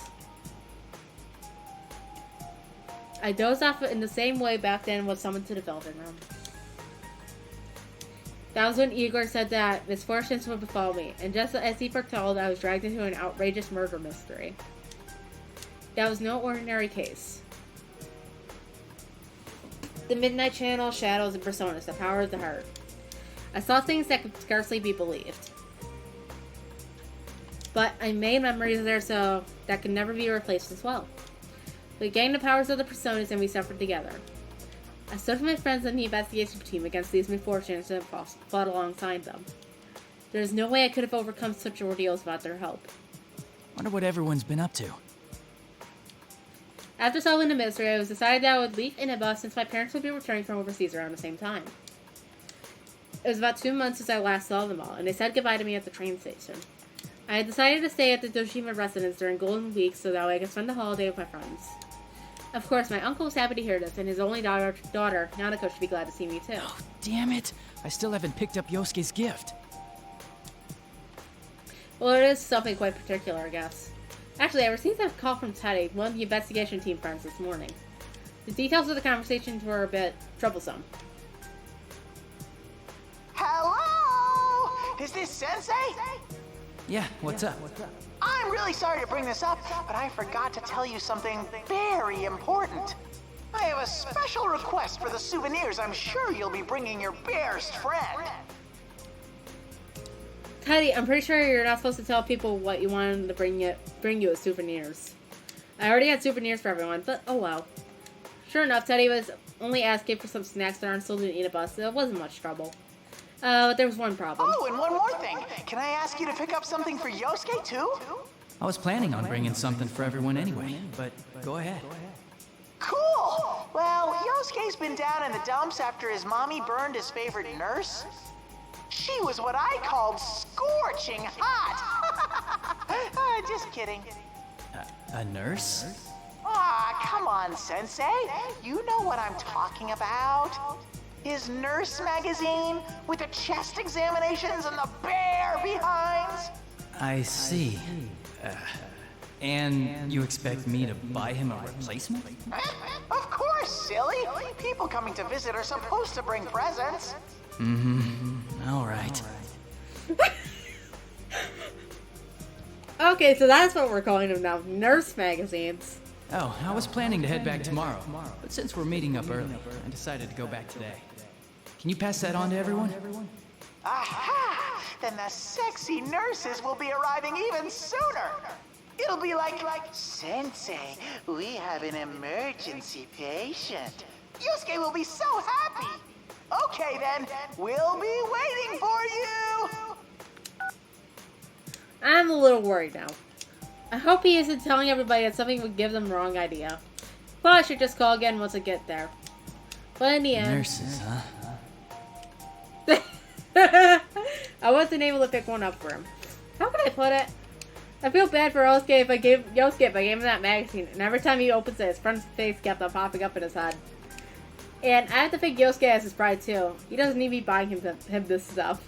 I dozed off in the same way back then and was summoned to the Velvet Room. That was when Igor said that misfortunes would befall me, and just as he foretold, I was dragged into an outrageous murder mystery. That was no ordinary case. The Midnight Channel, shadows, and personas, the power of the heart. I saw things that could scarcely be believed. But I made memories there so that could never be replaced as well. We gained the powers of the personas and we suffered together. I stood with my friends in the investigation team against these misfortunes and fought alongside them. There is no way I could have overcome such ordeals without their help. Wonder what everyone's been up to. After solving the mystery, it was decided that I would leave Inaba since my parents would be returning from overseas around the same time. It was about 2 months since I last saw them all, and they said goodbye to me at the train station. I had decided to stay at the Doshima residence during Golden Week so that way I could spend the holiday with my friends. Of course, my uncle was happy to hear this, and his only daughter, Nanako, should be glad to see me too. Oh, damn it! I still haven't picked up Yosuke's gift. Well, it is something quite particular, I guess. Actually, I received a call from Teddy, one of the investigation team friends, this morning. The details of the conversations were a bit troublesome. Hello? Is this Sensei? Yeah, what's up? I'm really sorry to bring this up, but I forgot to tell you something very important. I have a special request for the souvenirs I'm sure you'll be bringing your best friend. Teddy, I'm pretty sure you're not supposed to tell people what you want them to bring you as souvenirs. I already had souvenirs for everyone, but oh well. Sure enough, Teddy was only asking for some snacks that aren't sold in Inaba, so it wasn't much trouble. But there was one problem. Oh, and one more thing. Can I ask you to pick up something for Yosuke, too? I was planning on bringing something for everyone anyway, but go ahead. Cool! Well, Yosuke's been down in the dumps after his mommy burned his favorite nurse. She was what I called scorching hot. Just kidding. A nurse? Ah, come on, Sensei. You know what I'm talking about. His nurse magazine with the chest examinations and the bare behinds. I see. And you expect me to buy him a replacement? Of course, silly. People coming to visit are supposed to bring presents. All right. Okay, so that's what we're calling them now, nurse magazines. Oh, I was planning to head back tomorrow, but since we're meeting up early, I decided to go back today. Can you pass that on to everyone? Aha! Then the sexy nurses will be arriving even sooner. It'll be like, Sensei, we have an emergency patient. Yosuke will be so happy. Okay then, we'll be waiting for you. I'm a little worried now. I hope he isn't telling everybody that something would give them the wrong idea. Well, I should just call again once I get there. But in the end... Nurses, huh? I wasn't able to pick one up for him. How can I put it? I feel bad for Yosuke if I gave him that magazine, and every time he opens it, his friend's face kept on popping up in his head. And I have to think Yosuke has his pride too. He doesn't need me buying him this stuff.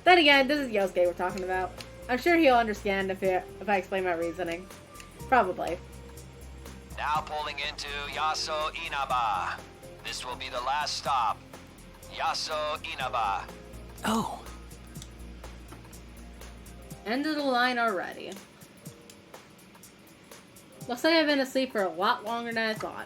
Then again, this is Yosuke we're talking about. I'm sure he'll understand if I explain my reasoning. Probably. Now pulling into Yaso Inaba. This will be the last stop. Yaso Inaba. Oh. End of the line already. Looks like I've been asleep for a lot longer than I thought.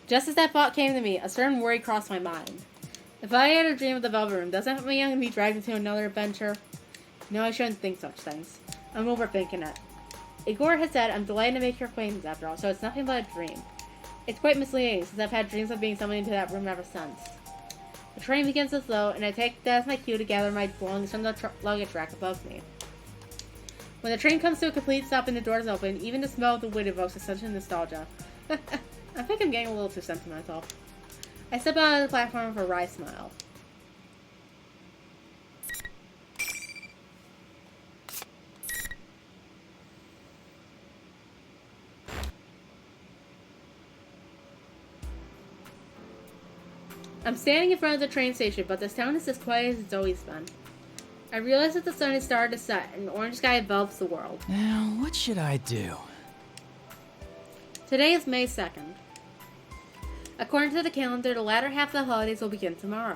Just as that thought came to me, a certain worry crossed my mind. If I had a dream of the Velvet Room, doesn't that mean I'm going to be dragged into another adventure? No, I shouldn't think such things. I'm overthinking it. Igor has said I'm delighted to make your acquaintance after all, so it's nothing but a dream. It's quite misleading, since I've had dreams of being summoned into that room ever since. The train begins to slow, and I take that as my cue to gather my belongings from the luggage rack above me. When the train comes to a complete stop and the doors open, even the smell of the wood evokes a sense of nostalgia. I think I'm getting a little too sentimental. I step out of the platform with a wry smile. I'm standing in front of the train station, but this town is as quiet as it's always been. I realize that the sun has started to set, and the orange sky envelops the world. Now, what should I do? Today is May 2nd. According to the calendar, the latter half of the holidays will begin tomorrow.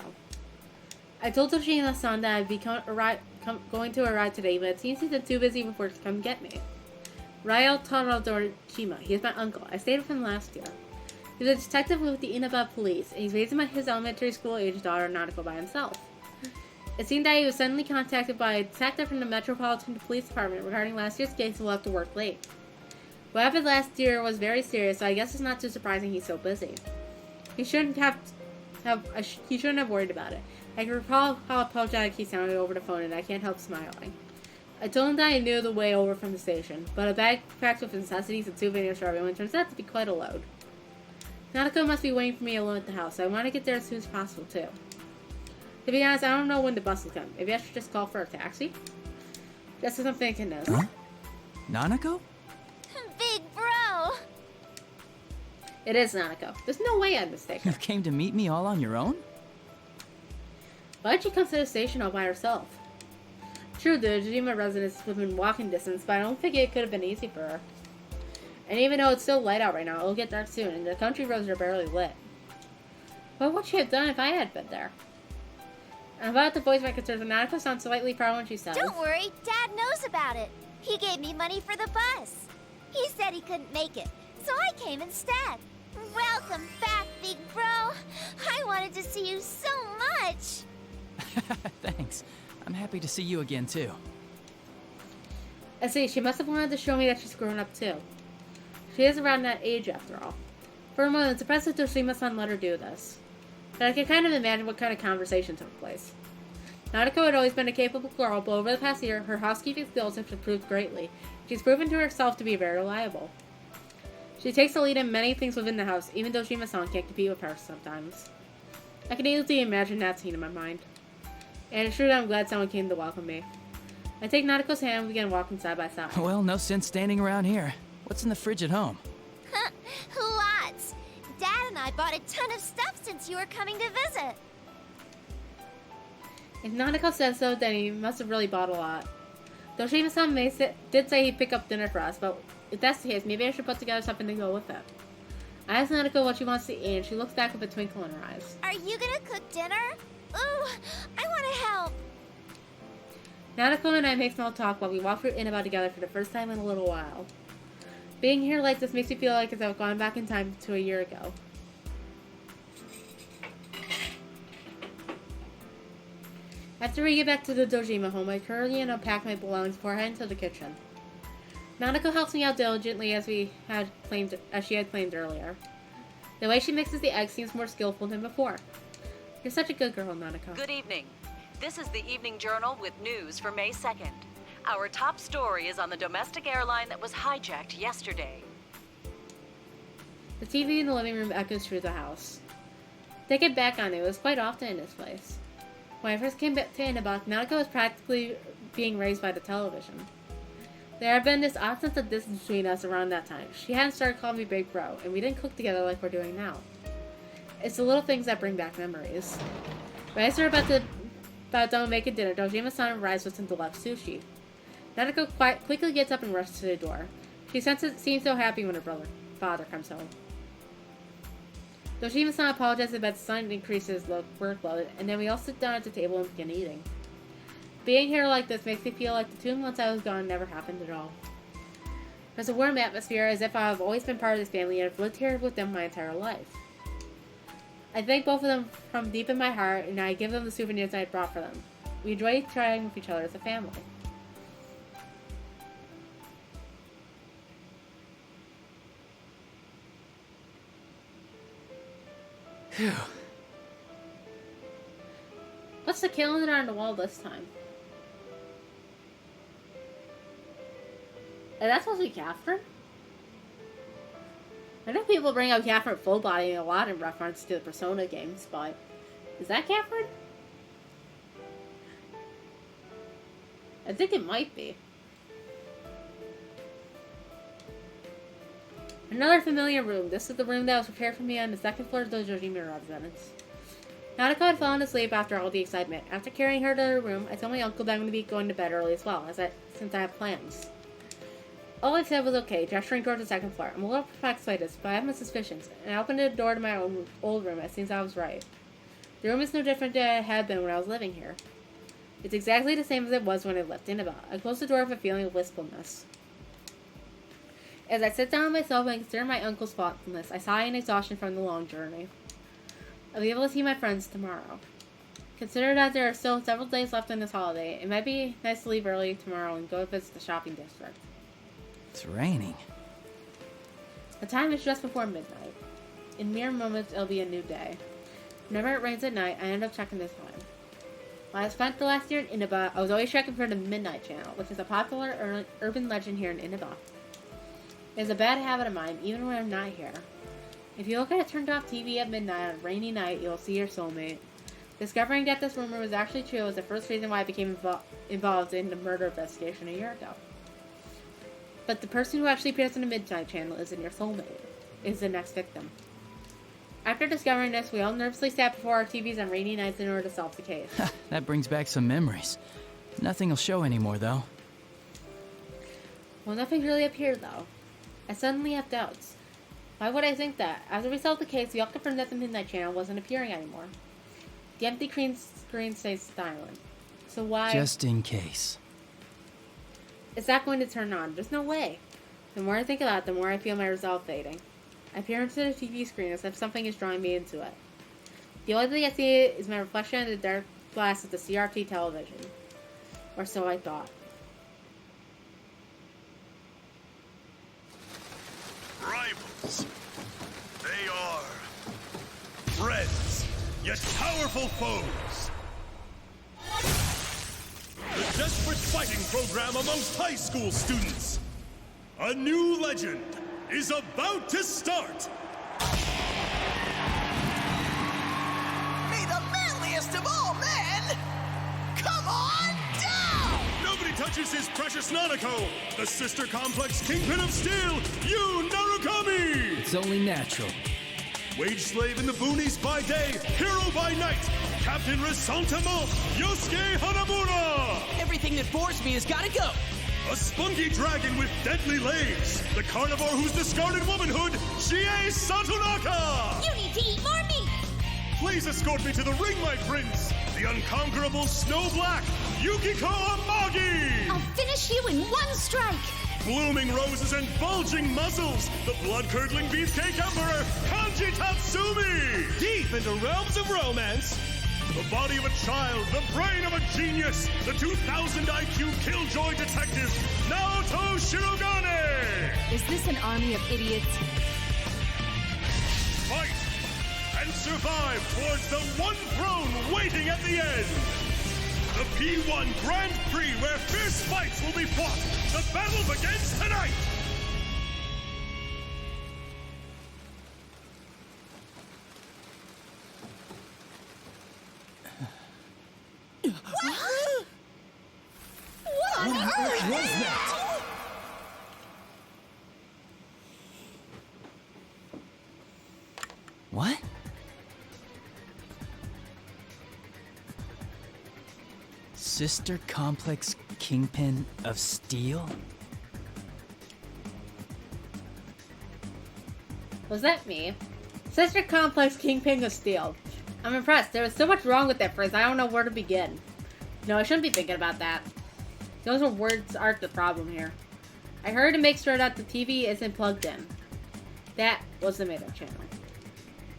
I told Toshima-san that I'd be going to arrive today, but it seems he's been too busy before to come get me. Ryo Toshima, he is my uncle. I stayed with him last year. He's a detective with the Inaba police, and he's raising his elementary school-age daughter, Nanako, by himself. It seemed that he was suddenly contacted by a detective from the Metropolitan Police Department regarding last year's case and will have to work late. What happened last year was very serious, so I guess it's not too surprising he's so busy. He shouldn't have worried about it. I can recall how apologetic he sounded over the phone, and I can't help smiling. I told him that I knew the way over from the station, but a bag packed with necessities and souvenirs for everyone turns out to be quite a load. Nanako must be waiting for me alone at the house, so I want to get there as soon as possible, too. To be honest, I don't know when the bus will come. Maybe I should just call for a taxi? Just as I'm thinking this. Huh? Nanako? Big bro! It is Nanako. There's no way I'd mistake her. You came to meet me all on your own? Why'd she come to the station all by herself? True, the Dojima residence is within walking distance, but I don't think it could have been easy for her. And even though it's still light out right now, it'll get dark soon, and the country roads are barely lit. What would she have done if I had been there? I'm about to voice my concerns, and Nanako sounds slightly proud when she says, Don't worry, Dad knows about it. He gave me money for the bus. He said he couldn't make it, so I came instead. Welcome back, big bro. I wanted to see you so much. Thanks. I'm happy to see you again, too. I see, she must have wanted to show me that she's grown up, too. She is around that age, after all. For a moment, it's impressive Toshima-san let her do this. But I can kind of imagine what kind of conversation took place. Nanako had always been a capable girl, but over the past year, her housekeeping skills have improved greatly. She's proven to herself to be very reliable. She takes the lead in many things within the house, even though Toshima-san can't compete with her sometimes. I can easily imagine that scene in my mind. And it's true that I'm glad someone came to welcome me. I take Nanako's hand and we begin walking side by side. Well, no sense standing around here. What's in the fridge at home? Lots. Dad and I bought a ton of stuff since you were coming to visit. If Nanako says so, then he must have really bought a lot. Toshima-san did say he'd pick up dinner for us, but if that's the case, maybe I should put together something to go with it. I ask Nanako what she wants to eat, and she looks back with a twinkle in her eyes. Are you gonna cook dinner? Ooh, I want to help. Nanako and I make small talk while we walk through Inaba together for the first time in a little while. Being here like this makes me feel like as I've gone back in time to a year ago. After we get back to the Dojima home, I hurry and unpack my belongings before I head into the kitchen. Nanako helps me out diligently as she had claimed earlier. The way she mixes the eggs seems more skillful than before. You're such a good girl, Nanako. Good evening. This is the Evening Journal with news for May 2nd. Our top story is on the domestic airline that was hijacked yesterday. The TV in the living room echoes through the house. Thinking back on it, was quite often in this place. When I first came back to Inaba, Nanako was practically being raised by the television. There had been this odd sense of distance between us around that time. She hadn't started calling me Big Bro, and we didn't cook together like we're doing now. It's the little things that bring back memories. When I started about done making dinner, Dojima-san arrives with some deluxe sushi. Nanako quickly gets up and rushes to the door. She seems so happy when her father comes home. Dojima-san apologizes about the son increases the workload, and then we all sit down at the table and begin eating. Being here like this makes me feel like the 2 months I was gone never happened at all. There's a warm atmosphere as if I've always been part of this family and I've lived here with them my entire life. I thank both of them from deep in my heart, and I give them the souvenirs I had brought for them. We enjoy trying with each other as a family. Phew. What's the calendar on the wall this time? Is that supposed to be Catherine? I know people bring up Catherine full body a lot in reference to the Persona games, but is that Catherine? I think it might be. Another familiar room. This is the room that was prepared for me on the second floor of the Dojima residence. Nanako had fallen asleep after all the excitement. After carrying her to her room, I told my uncle that I'm going to be going to bed early as well, since I have plans. All I said was okay, gesturing towards the second floor. I'm a little perplexed by this, but I have my suspicions, and I opened the door to my old room. It seems I was right. The room is no different than it had been when I was living here. It's exactly the same as it was when I left Inaba. I closed the door with a feeling of wistfulness. As I sit down on myself and consider my uncle's thoughtfulness, I sigh in exhaustion from the long journey. I'll be able to see my friends tomorrow. Consider that there are still several days left in this holiday. It might be nice to leave early tomorrow and go visit the shopping district. It's raining. The time is just before midnight. In mere moments, it'll be a new day. Whenever it rains at night, I end up checking the time. When I spent the last year in Inaba, I was always checking for the Midnight Channel, which is a popular urban legend here in Inaba. It's a bad habit of mine, even when I'm not here. If you look at a turned-off TV at midnight on a rainy night, you'll see your soulmate. Discovering that this rumor was actually true was the first reason why I became involved in the murder investigation a year ago. But the person who actually appears on the Midnight Channel isn't your soulmate. Is the next victim. After discovering this, we all nervously sat before our TVs on rainy nights in order to solve the case. That brings back some memories. Nothing will show anymore, though. Well, nothing really appeared, though. I suddenly have doubts. Why would I think that? After we solved the case, we all confirmed that the Midnight Channel wasn't appearing anymore. The empty screen stays silent. So why... Just in case. It's not going to turn on. There's no way. The more I think about it, the more I feel my resolve fading. I peer into the TV screen as if something is drawing me into it. The only thing I see is my reflection in the dark glass of the CRT television. Or so I thought. Rivals. They are friends, yet powerful foes. The desperate fighting program amongst high school students. A new legend is about to start. May the manliest of all men come on down! Nobody touches his precious Nanako, the sister complex kingpin of steel, Yu Narukami! It's only natural. Wage slave in the boonies by day, hero by night, Captain Resentiment, Yosuke Hanamura! Everything that bores me has gotta go! A spunky dragon with deadly legs, the carnivore who's discarded womanhood, Chie Satonaka! You need to eat more meat! Please escort me to the ring, my prince! The unconquerable Snow Black, Yukiko Amagi! I'll finish you in one strike! Blooming roses and bulging muzzles, the blood-curdling beefcake emperor, Kanji Tatsumi! Deep into realms of romance, the body of a child, the brain of a genius, the 2,000 IQ killjoy detective, Naoto Shirogane! Is this an army of idiots? Fight and survive towards the one throne waiting at the end. The P1 Grand Prix where fierce fights will be fought. The battle begins tonight. What on earth was that? What? Sister Complex Kingpin of Steel? Was that me? Sister Complex Kingpin of Steel. I'm impressed. There was so much wrong with that phrase, I don't know where to begin. No, I shouldn't be thinking about that. Those words aren't the problem here. I heard to make sure that the TV isn't plugged in. That was the Midnight Channel.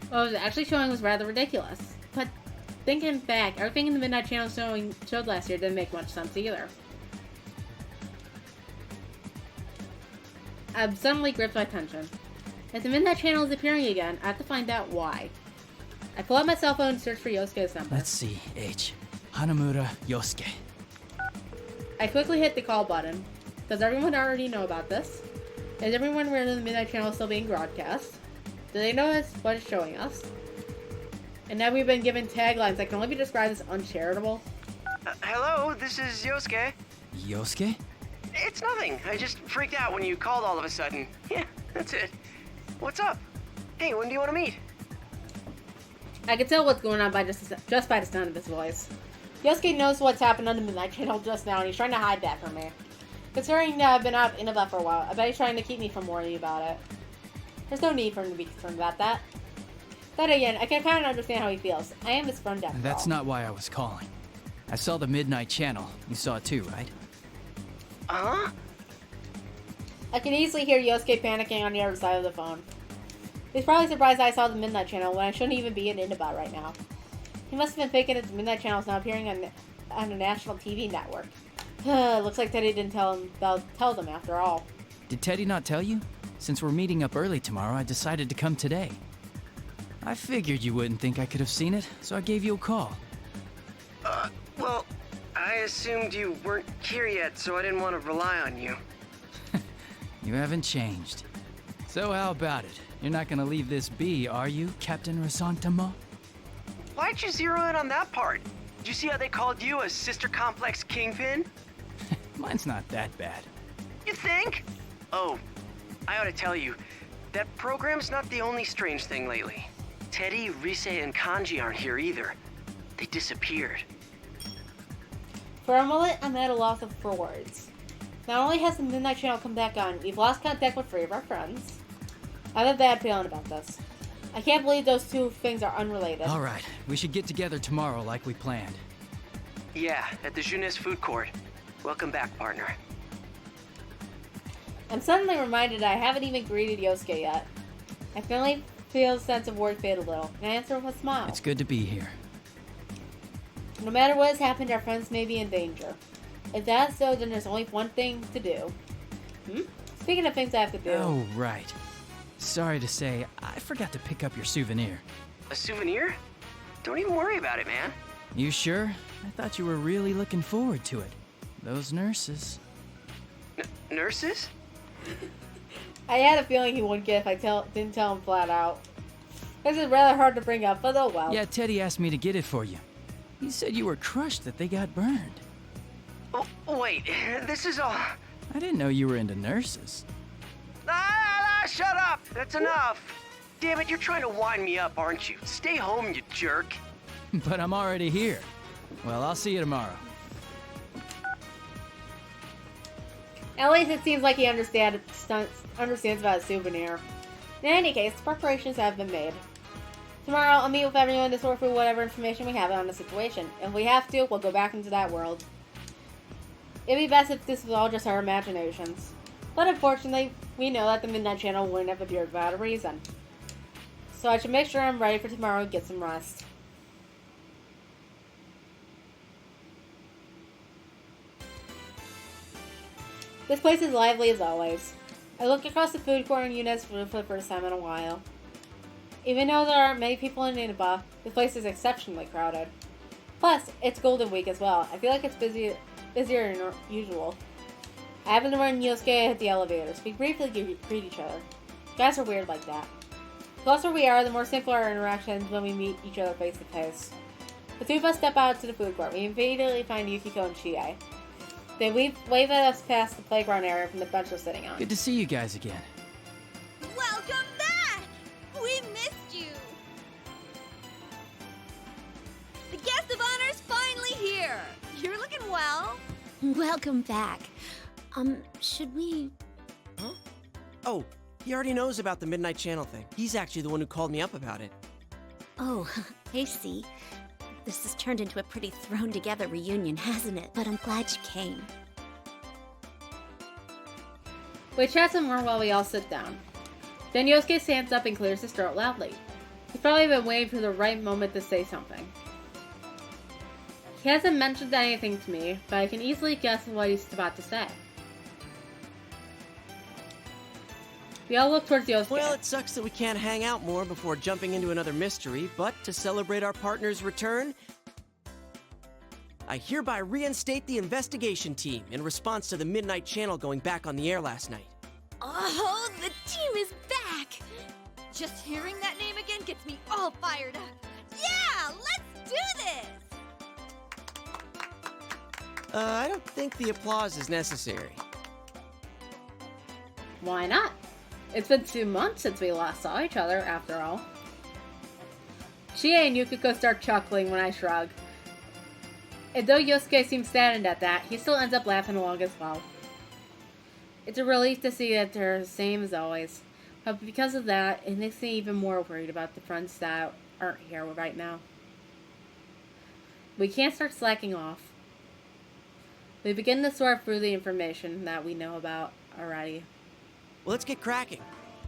What was actually showing was rather ridiculous. But thinking back, everything in the Midnight Channel showed last year didn't make much sense either. I'm suddenly gripped by tension. If the Midnight Channel is appearing again, I have to find out why. I pull out my cell phone and search for Yosuke's number. Let's see, H. Hanamura Yosuke. I quickly hit the call button. Does everyone already know about this? Is everyone aware that the Midnight Channel is still being broadcast? Do they know what it's showing us? And now we've been given taglines that can only be described as uncharitable. Hello, this is Yosuke. Yosuke? It's nothing. I just freaked out when you called all of a sudden. Yeah, that's it. What's up? Hey, when do you want to meet? I can tell what's going on by just by the sound of his voice. Yosuke knows what's happened on the Midnight Channel just now, and he's trying to hide that from me. Considering I've been out in about for a while, I bet he's trying to keep me from worrying about it. There's no need for him to be concerned about that. Then again, I can kind of understand how he feels. I am his friend after all. That's not why I was calling. I saw the Midnight Channel. You saw it too, right? Huh? I can easily hear Yosuke panicking on the other side of the phone. He's probably surprised I saw the Midnight Channel when I shouldn't even be in about right now. He must have been thinking that the Midnight Channel is now appearing on a national TV network. Looks like Teddy didn't tell them after all. Did Teddy not tell you? Since we're meeting up early tomorrow, I decided to come today. I figured you wouldn't think I could have seen it, so I gave you a call. Well, I assumed you weren't here yet, so I didn't want to rely on you. You haven't changed. So how about it? You're not gonna leave this be, are you, Captain Resentiment? Why'd you zero in on that part? Did you see how they called you a Sister Complex Kingpin? Mine's not that bad. You think? Oh, I ought to tell you, that program's not the only strange thing lately. Teddy, Rise, and Kanji aren't here either. They disappeared. For a moment, I'm at a loss for words. Not only has the Midnight Channel come back on, we've lost contact with 3 of our friends. I have a bad feeling about this. I can't believe those two things are unrelated. Alright, we should get together tomorrow like we planned. Yeah, at the Jeunesse food court. Welcome back, partner. I'm suddenly reminded I haven't even greeted Yosuke yet. I finally feel a sense of work fade a little, and I answer with a smile. It's good to be here. No matter what has happened, our friends may be in danger. If that's so, then there's only one thing to do. Speaking of things I have to do. Oh, right. Sorry to say, I forgot to pick up your souvenir. A souvenir? Don't even worry about it, man. You sure? I thought you were really looking forward to it. Those nurses. Nurses? I had a feeling he wouldn't get if I didn't tell him flat out. This is rather hard to bring up, but oh well. Yeah, Teddy asked me to get it for you. He said you were crushed that they got burned. Oh, wait, this is all... I didn't know you were into nurses. Shut up! That's enough! Damn it, you're trying to wind me up, aren't you? Stay home, you jerk. But I'm already here. Well, I'll see you tomorrow. At least it seems like he understands about a souvenir. In any case, preparations have been made. Tomorrow, I'll meet with everyone to sort through whatever information we have on the situation. If we have to, we'll go back into that world. It'd be best if this was all just our imaginations. But unfortunately, we know that the Midnight Channel wouldn't have appeared without a reason. So I should make sure I'm ready for tomorrow and get some rest. This place is lively as always. I look across the food court and units for the first time in a while. Even though there aren't many people in Nineveh, this place is exceptionally crowded. Plus, it's Golden Week as well. I feel like it's busier than usual. I happen to run Yosuke at the elevators. We briefly greet each other. Guys are weird like that. The closer we are, the more simpler our interactions when we meet each other face to face. The two of us step out to the food court. We immediately find Yukiko and Chie. They wave at us past the playground area from the bench we're sitting on. Good to see you guys again. Welcome back! We missed you! The guest of honor's finally here! You're looking well. Welcome back. Should we... Huh? Oh, he already knows about the Midnight Channel thing. He's actually the one who called me up about it. Oh, I see. This has turned into a pretty thrown-together reunion, hasn't it? But I'm glad you came. We chat some more while we all sit down. Then Yosuke stands up and clears his throat loudly. He's probably been waiting for the right moment to say something. He hasn't mentioned anything to me, but I can easily guess what he's about to say. We all look towards Yosuke. Well, it sucks that we can't hang out more before jumping into another mystery, but to celebrate our partner's return, I hereby reinstate the investigation team in response to the Midnight Channel going back on the air last night. Oh, the team is back! Just hearing that name again gets me all fired up. Yeah, let's do this! I don't think the applause is necessary. Why not? It's been 2 months since we last saw each other, after all. Chie and Yukiko start chuckling when I shrug. And though Yosuke seems saddened at that, he still ends up laughing along as well. It's a relief to see that they're the same as always. But because of that, it makes me even more worried about the friends that aren't here right now. We can't start slacking off. We begin to sort through the information that we know about already. Well, let's get cracking.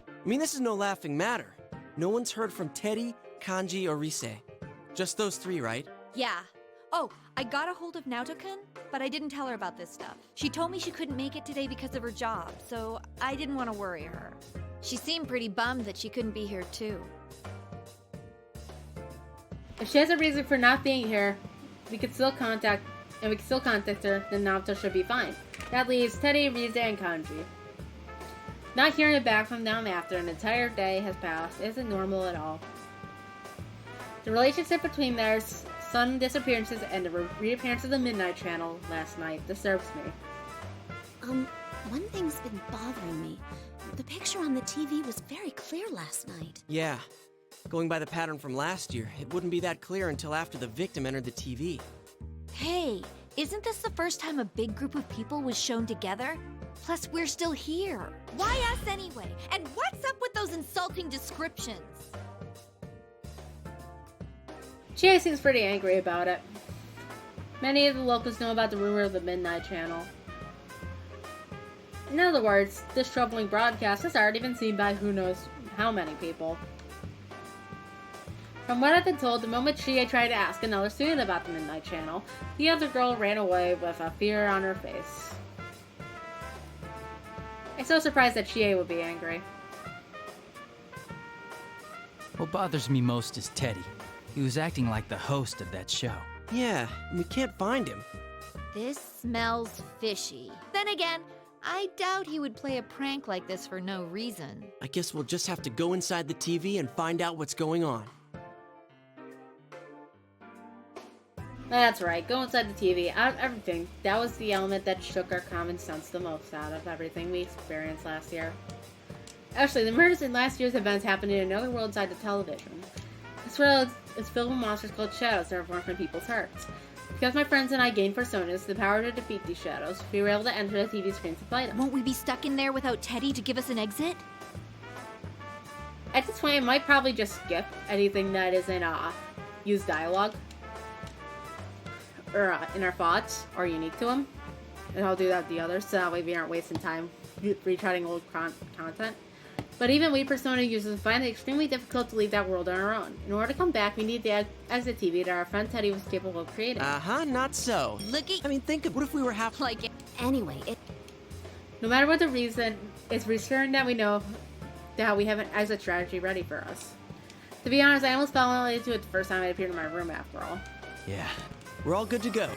I mean, this is no laughing matter. No one's heard from Teddy, Kanji, or Rise. Just those three, right? Yeah. Oh, I got a hold of Naoto-kun, but I didn't tell her about this stuff. She told me she couldn't make it today because of her job, so I didn't want to worry her. She seemed pretty bummed that she couldn't be here, too. If she has a reason for not being here, we can still contact her, then Naoto should be fine. That leaves Teddy, Rise, and Kanji. Not hearing back from them after an entire day has passed isn't normal at all. The relationship between their sudden disappearances and the reappearance of the Midnight Channel last night disturbs me. One thing's been bothering me. The picture on the TV was very clear last night. Yeah. Going by the pattern from last year, it wouldn't be that clear until after the victim entered the TV. Hey, isn't this the first time a big group of people was shown together? Plus, we're still here. Why us anyway? And what's up with those insulting descriptions? Chie seems pretty angry about it. Many of the locals know about the rumor of the Midnight Channel. In other words, this troubling broadcast has already been seen by who knows how many people. From what I've been told, the moment Chie tried to ask another student about the Midnight Channel, the other girl ran away with a fear on her face. I'm so surprised that Chie would be angry. What bothers me most is Teddy. He was acting like the host of that show. Yeah, we can't find him. This smells fishy. Then again, I doubt he would play a prank like this for no reason. I guess we'll just have to go inside the TV and find out what's going on. That's right, go inside the TV. Out of everything, that was the element that shook our common sense the most out of everything we experienced last year. Actually, the murders in last year's events happened in another world inside the television. This world is filled with monsters called shadows that are born from people's hearts. Because my friends and I gained personas, the power to defeat these shadows, we were able to enter the TV screens to fight them. Won't we be stuck in there without Teddy to give us an exit? At this point, I might probably just skip anything that isn't used dialogue. Or in our thoughts, or unique to them. And I'll do that with the others, so that way we aren't wasting time retreading old content. But even we Persona users find it extremely difficult to leave that world on our own. In order to come back, we need the exit TV that our friend Teddy was capable of creating. Not so. Looky. I mean, think of what if we were like it. Anyway, No matter what the reason, it's reassuring that we know that we have an exit strategy ready for us. To be honest, I almost fell into it the first time I appeared in my room after all. Yeah, we're all good to go.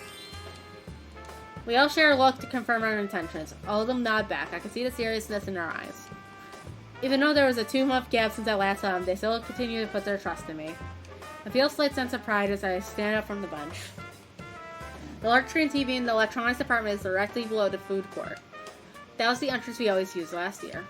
We all share a look to confirm our intentions. All of them nod back. I can see the seriousness in their eyes. Even though there was a 2-month gap since I last saw them, they still continue to put their trust in me. I feel a slight sense of pride as I stand up from the bench. The large screen TV in the electronics department is directly below the food court. That was the entrance we always used last year.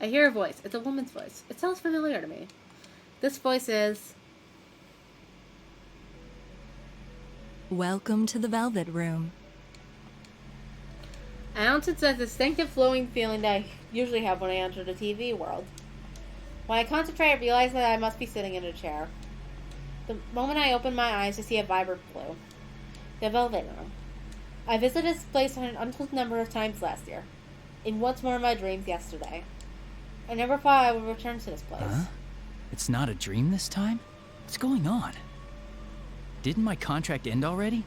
I hear a voice. It's a woman's voice. It sounds familiar to me. This voice is... Welcome to the Velvet Room. I don't sense that distinctive flowing feeling that I usually have when I enter the TV world. When I concentrate, I realize that I must be sitting in a chair. The moment I open my eyes, I see a vibrant blue. The Velvet Room. I visited this place an untold number of times last year. In once more of my dreams yesterday. I never thought I would return to this place. Huh? It's not a dream this time? What's going on? Didn't my contract end already?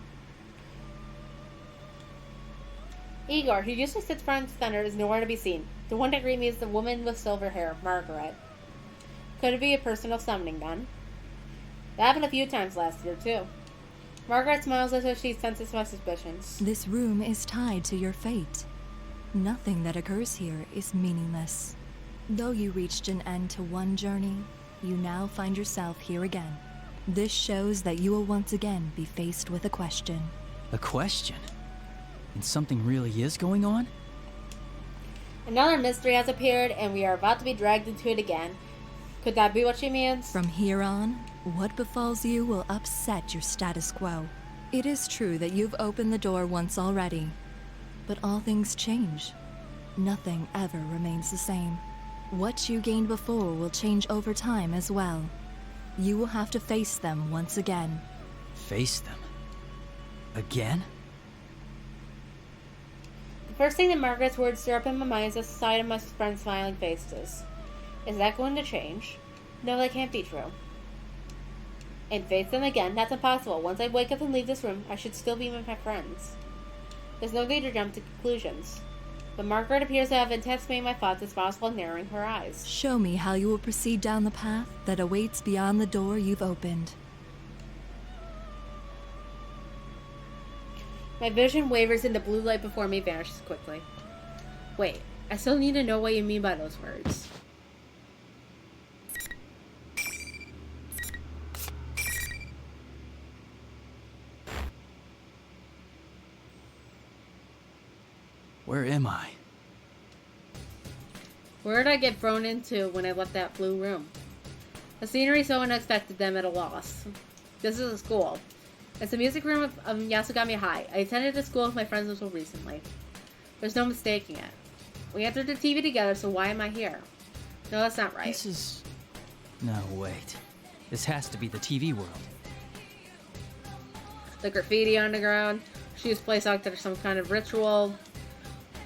Igor, who usually sits front and center, is nowhere to be seen. The one that greeted me is the woman with silver hair, Margaret. Could it be a personal summoning then? That happened a few times last year, too. Margaret smiles as if she senses my suspicions. This room is tied to your fate. Nothing that occurs here is meaningless. Though you reached an end to one journey, you now find yourself here again. This shows that you will once again be faced with a question. A question? And something really is going on? Another mystery has appeared, and we are about to be dragged into it again. Could that be what she means? From here on, what befalls you will upset your status quo. It is true that you've opened the door once already, but all things change. Nothing ever remains the same. What you gained before will change over time as well. You will have to face them once again. Face them? Again? The first thing that Margaret's words stir up in my mind is the sight of my friends' smiling faces. Is that going to change? No, that can't be true. And face them again? That's impossible. Once I wake up and leave this room, I should still be with my friends. There's no need to jump to conclusions. But Margaret appears to have anticipated my thoughts as possible, narrowing her eyes. Show me how you will proceed down the path that awaits beyond the door you've opened. My vision wavers and the blue light before me vanishes quickly. Wait, I still need to know what you mean by those words. Where am I? Where did I get thrown into when I left that blue room? The scenery so unexpected that I'm at a loss. This is a school. It's the music room of Yasugami High. I attended this school with my friends until recently. There's no mistaking it. We entered the TV together, so why am I here? No, that's not right. This is... No, wait. This has to be the TV world. The graffiti on the ground. She was placed after some kind of ritual.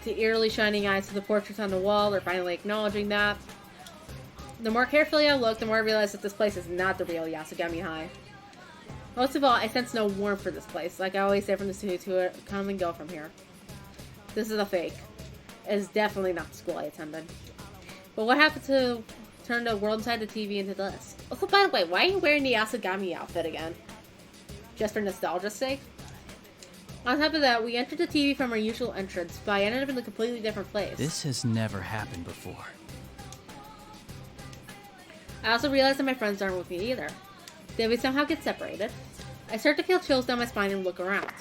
The eerily shining eyes of the portraits on the wall are finally acknowledging that. The more carefully I look, the more I realize that this place is not the real Yasugami High. Most of all, I sense no warmth for this place, like I always say from the students who come and go from here. This is a fake. It is definitely not the school I attended. But what happened to turn the world inside the TV into this? Also, by the way, why are you wearing the Yasugami outfit again? Just for nostalgia's sake? On top of that, we entered the TV from our usual entrance, but I ended up in a completely different place. This has never happened before. I also realized that my friends aren't with me either. Did we somehow get separated? I start to feel chills down my spine and look around.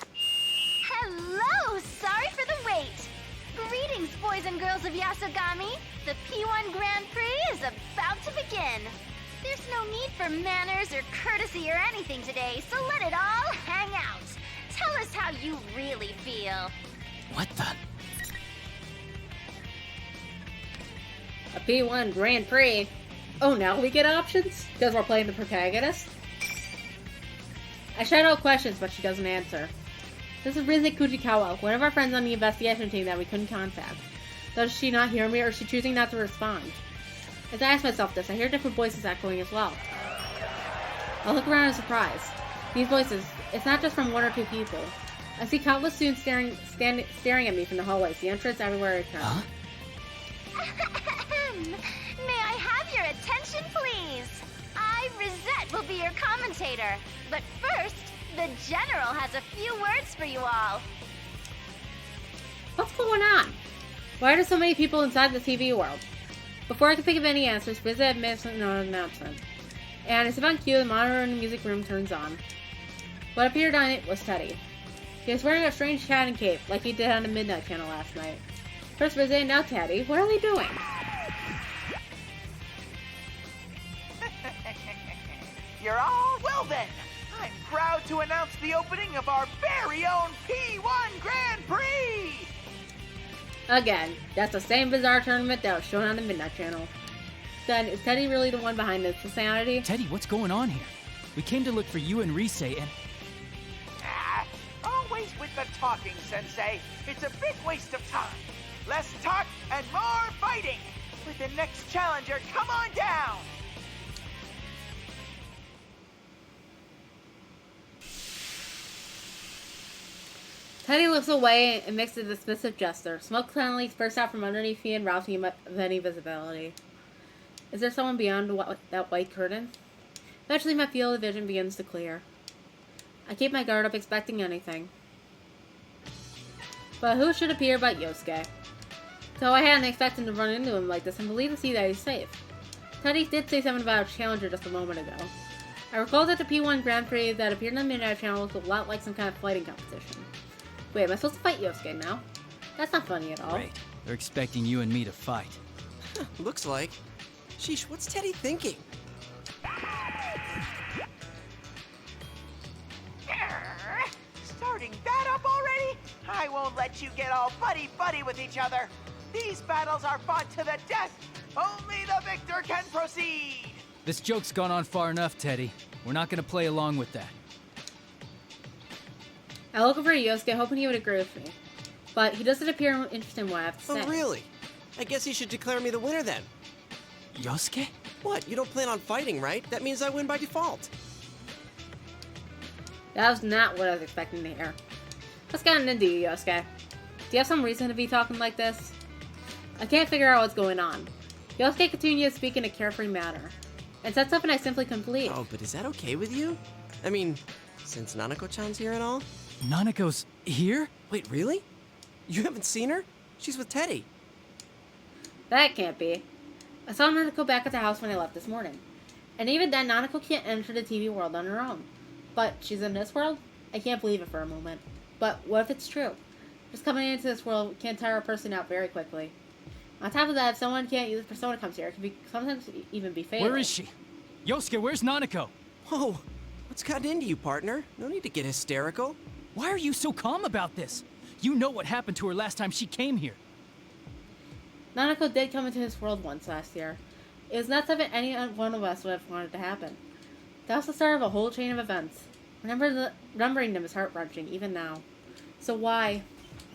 Hello! Sorry for the wait! Greetings, boys and girls of Yasugami! The P1 Grand Prix is about to begin! There's no need for manners or courtesy or anything today, so let it all hang out! Tell us how you really feel. What the? A P1 Grand Prix? Oh, now we get options? Because we're playing the protagonist? I shout out questions, but she doesn't answer. This is Rize Kujikawa, one of our friends on the investigation team that we couldn't contact. Does she not hear me, or is she choosing not to respond? As I ask myself this, I hear different voices echoing as well. I look around in surprise. These voices, it's not just from one or two people. I see countless students staring at me from the hallways, the entrance everywhere I turn. Huh? May I have your attention, please? I, Rosette, will be your commentator. But first, the General has a few words for you all. What's going on? Why are there so many people inside the TV world? Before I could think of any answers, Visit made an announcement. And as if on cue, the monitor in the music room turns on. What appeared on it was Teddy. He was wearing a strange hat and cape, like he did on the Midnight Channel last night. First Visit, now Teddy. What are they doing? You're all well then. I'm proud to announce the opening of our very own P1 Grand Prix! Again, that's the same bizarre tournament that was shown on the Midnight Channel. Then, is Teddy really the one behind this insanity? Teddy, what's going on here? We came to look for you and Rise and... Always with the talking, Sensei. It's a big waste of time. Less talk and more fighting. With the next challenger, come on down! Teddy looks away and makes a dismissive gesture. Smoke suddenly spurts out from underneath me and robs me of any visibility. Is there someone beyond that white curtain? Eventually my field of vision begins to clear. I keep my guard up, expecting anything. But who should appear but Yosuke? So I hadn't expected to run into him like this and believe to see that he's safe. Teddy did say something about a challenger just a moment ago. I recall that the P1 Grand Prix that appeared on the Midnight Channel looked a lot like some kind of fighting competition. Wait, am I supposed to fight Yosuke now? That's not funny at all. Right. They're expecting you and me to fight. Looks like. Sheesh, what's Teddy thinking? Starting that up already? I won't let you get all buddy-buddy with each other. These battles are fought to the death. Only the victor can proceed. This joke's gone on far enough, Teddy. We're not gonna play along with that. I look over at Yosuke, hoping he would agree with me. But he doesn't appear interested in what I have to say. Oh, really? I guess he should declare me the winner then. Yosuke? What? You don't plan on fighting, right? That means I win by default. That was not what I was expecting to hear. What's gotten into you, Yosuke? Do you have some reason to be talking like this? I can't figure out what's going on. Yosuke continued to speak in a carefree manner, and said something I simply couldn't believe. Oh, but is that okay with you? I mean, since Nanako-chan's here and all? Nanako's here? Wait, really? You haven't seen her? She's with Teddy. That can't be. I saw Nanako back at the house when I left this morning. And even then, Nanako can't enter the TV world on her own. But she's in this world? I can't believe it for a moment. But what if it's true? Just coming into this world can tire a person out very quickly. On top of that, if someone can't use Persona comes here, it can sometimes even be fatal. Where is she? Yosuke, where's Nanako? Whoa, what's gotten into you, partner? No need to get hysterical. Why are you so calm about this? You know what happened to her last time she came here. Nanako did come into this world once last year. It was not something any one of us would have wanted to happen. That was the start of a whole chain of events. Remembering them is heart-wrenching, even now. So why?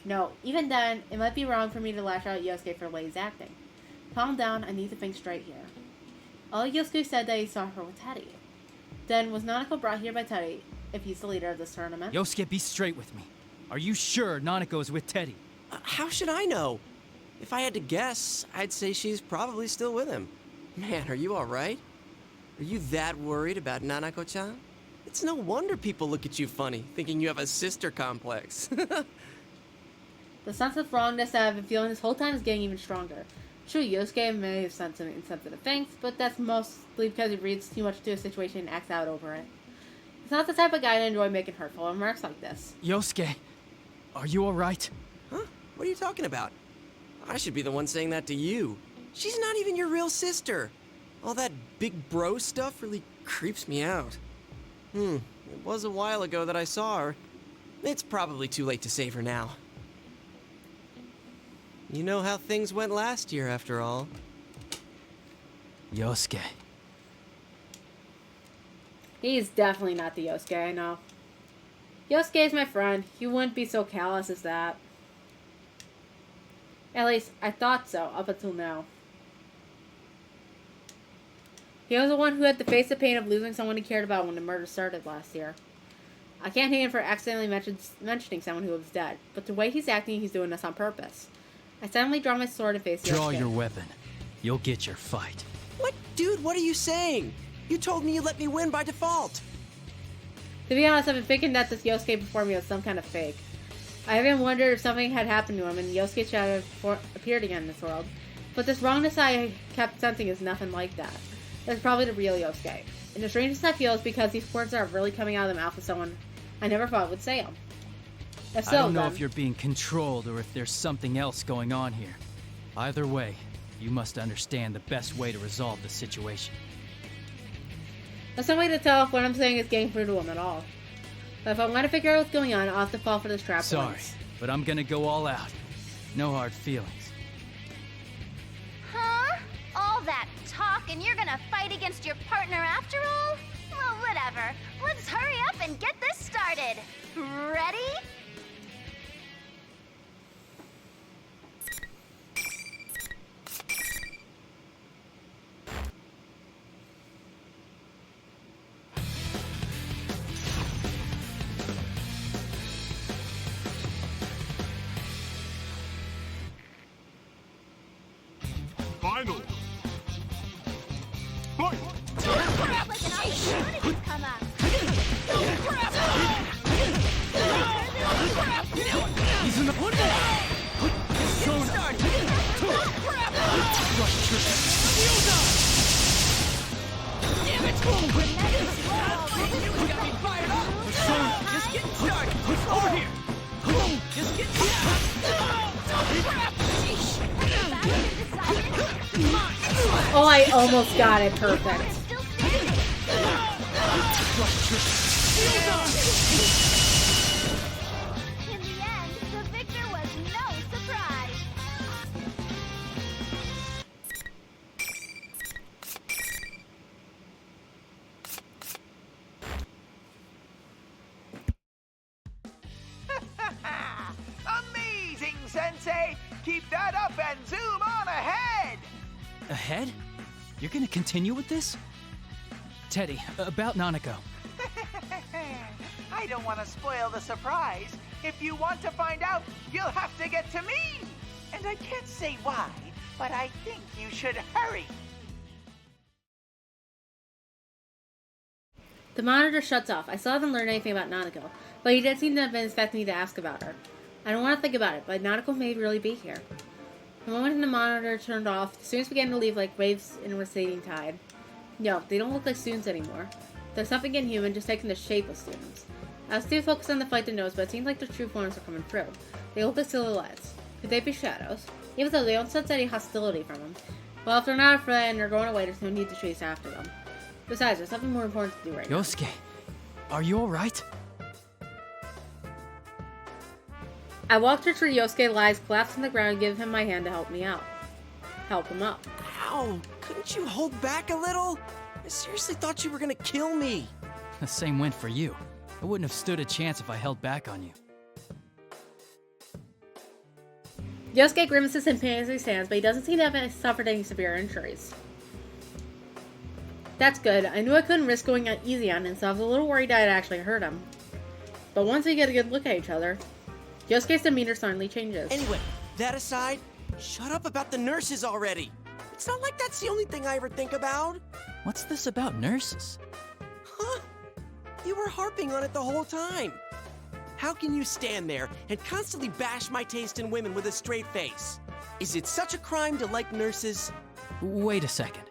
No, even then, it might be wrong for me to lash out at Yosuke for the way he's acting. Calm down, I need to think straight here. All Yosuke said that he saw her with Teddy. Then, was Nanako brought here by Teddy, if he's the leader of this tournament? Yosuke, be straight with me. Are you sure Nanako's with Teddy? How should I know? If I had to guess, I'd say she's probably still with him. Man, are you alright? Are you that worried about Nanako-chan? It's no wonder people look at you funny, thinking you have a sister complex. The sense of wrongness that I've been feeling this whole time is getting even stronger. Sure, Yosuke may have said some insensitive things, but that's mostly because he reads too much into a situation and acts out over it. He's not the type of guy to enjoy making hurtful remarks like this. Yosuke, are you alright? Huh? What are you talking about? I should be the one saying that to you. She's not even your real sister. All that big bro stuff really creeps me out. It was a while ago that I saw her. It's probably too late to save her now. You know how things went last year, after all. Yosuke. He's definitely not the Yosuke I know. Yosuke is my friend. He wouldn't be so callous as that. At least, I thought so, up until now. He was the one who had to face the pain of losing someone he cared about when the murder started last year. I can't hate him for accidentally mentioning someone who was dead, but the way he's acting, he's doing this on purpose. I suddenly draw my sword and face Draw Yosuke. your weapon. You'll get your fight. What? Dude, what are you saying? You told me you let me win by default. To be honest, I've been thinking that this Yosuke before me was some kind of fake. I even wondered if something had happened to him and Yosuke should have appeared again in this world. But this wrongness I kept sensing is nothing like that. It's probably the real Yosuke. And the strangest I feel is because these words are really coming out of the mouth of someone I never thought would say them. If so, I don't know then, if you're being controlled or if there's something else going on here. Either way, you must understand the best way to resolve the situation. there's no way to tell if what I'm saying is getting through to him at all. But if I want to figure out what's going on, I'll have to fall for this trap Sorry, once. but I'm gonna go all out. No hard feelings. Huh? All that talk and you're gonna fight against your partner after all? Well, whatever. Let's hurry up and get this started. Ready? Final. Fight! Like an opportunity's come up. He's in the put Damn it! You got me fired up! Just getting started! Over here! Just getting Oh, I almost got it perfect. In the end, the victor was no surprise. Amazing, Sensei! Keep that up and zoom on ahead! Ahead? You're gonna continue with this? Teddy, about Nanako. I don't want to spoil the surprise. If you want to find out, you'll have to get to me. And I can't say why, but I think you should hurry. The monitor shuts off. I still haven't learned anything about Nanako, but he did seem to have been expecting me to ask about her. I don't want to think about it, but Nanako may really be here. The moment the monitor turned off, the students began to leave like waves in a receding tide. No, they don't look like students anymore. There's something inhuman just taking the shape of students. I was too focused on the fight to notice, but it seems like their true forms are coming through. They look like silhouettes. Could they be shadows? Even though they don't sense any hostility from them. Well, if they're not afraid and they're going away, there's no need to chase after them. Besides, there's something more important to do right now. Yosuke, are you alright? I walked her to where Yosuke lies collapsed on the ground and give him my hand to help me out. Help him up. Ow! Couldn't you hold back a little? I seriously thought you were gonna kill me. The same went for you. I wouldn't have stood a chance if I held back on you. Yosuke grimaces in pain as he stands, but he doesn't seem to have suffered any severe injuries. That's good. I knew I couldn't risk going easy on him, so I was a little worried I'd actually hurt him. But once we get a good look at each other, Yosuke's demeanor suddenly changes. Anyway, that aside, shut up about the nurses already. It's not like that's the only thing I ever think about. What's this about nurses? Huh? You were harping on it the whole time. How can you stand there and constantly bash my taste in women with a straight face? Is it such a crime to like nurses? Wait a second.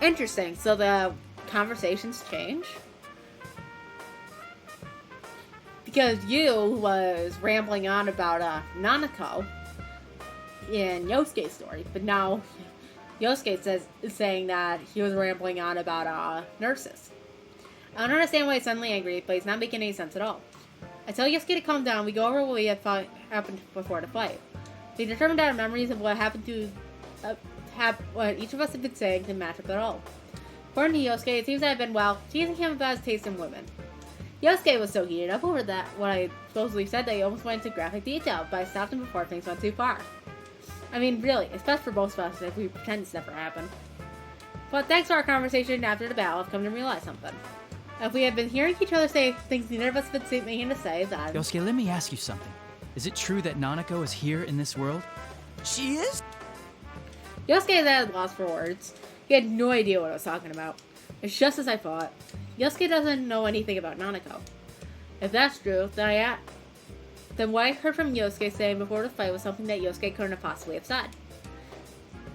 Interesting. So the conversations change? Because you was rambling on about Nanako in Yosuke's story, but now Yosuke is saying that he was rambling on about nurses. I don't understand why he's suddenly angry, but he's not making any sense at all. I tell Yosuke to calm down. We go over what we had happened before the fight. We determined our memories of what happened to what each of us had been saying didn't match up at all. According to Yosuke, it seems I had been, teasing him about his taste in women. Yosuke was so heated up over that, what I supposedly said, that he almost went into graphic detail, but I stopped him before things went too far. I mean, really, it's best for both of us if we pretend it's never happened. But thanks to our conversation after the battle, I've come to realize something. If we had been hearing each other say things neither of us had been meaning to say, then... Yosuke, let me ask you something. Is it true that Nanako is here in this world? She is? Yosuke is at a loss for words. He had no idea what I was talking about. It's just as I thought. Yosuke doesn't know anything about Nanako. If that's true, then what I heard from Yosuke saying before the fight was something that Yosuke couldn't have possibly have said.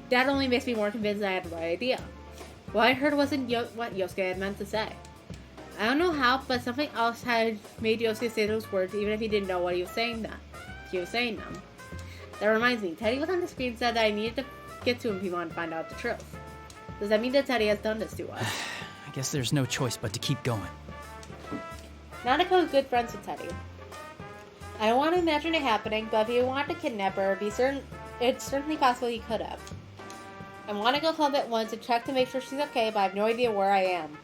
That only makes me more convinced that I had the right idea. What I heard wasn't what Yosuke had meant to say. I don't know how, but something else had made Yosuke say those words even if he didn't know what he was saying them. That reminds me, Teddy was on the screen and said that I needed to get to him if he wanted to find out the truth. Does that mean that Teddy has done this to us? I guess there's no choice but to keep going. Nanako is good friends with Teddy. I don't want to imagine it happening, but if he wanted to kidnap her, it's certainly possible he could have. I want to go home at once and check to make sure she's okay, but I have no idea where I am.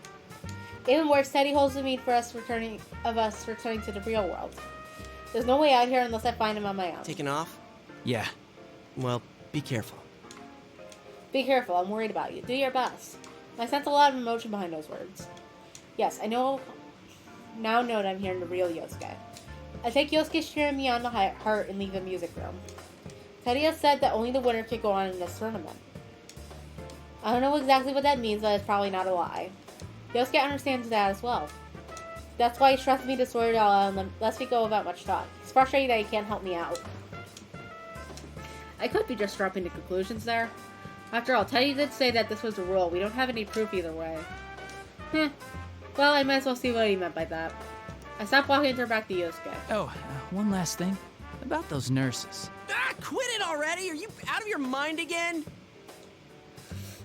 Even worse, Teddy holds the meat for us returning to the real world. There's no way out here unless I find him on my own. Taking off? Yeah. Well, be careful. Be careful, I'm worried about you. Do your best. I sense a lot of emotion behind those words. Yes, I now know that I'm hearing the real Yosuke. I take Yosuke's cheering me on the heart and leave the music room. Teddy has said that only the winner can go on in this tournament. I don't know exactly what that means, but it's probably not a lie. Yosuke understands that as well. That's why he trusts me to sort it all out and lets me go without much talk. He's frustrated that he can't help me out. I could be just jumping to conclusions there. After all, Teddy did say that this was the rule. We don't have any proof either way. Well, I might as well see what he meant by that. I stopped walking and turned back to Yosuke. Oh, one last thing. About those nurses. Ah, quit it already! Are you out of your mind again?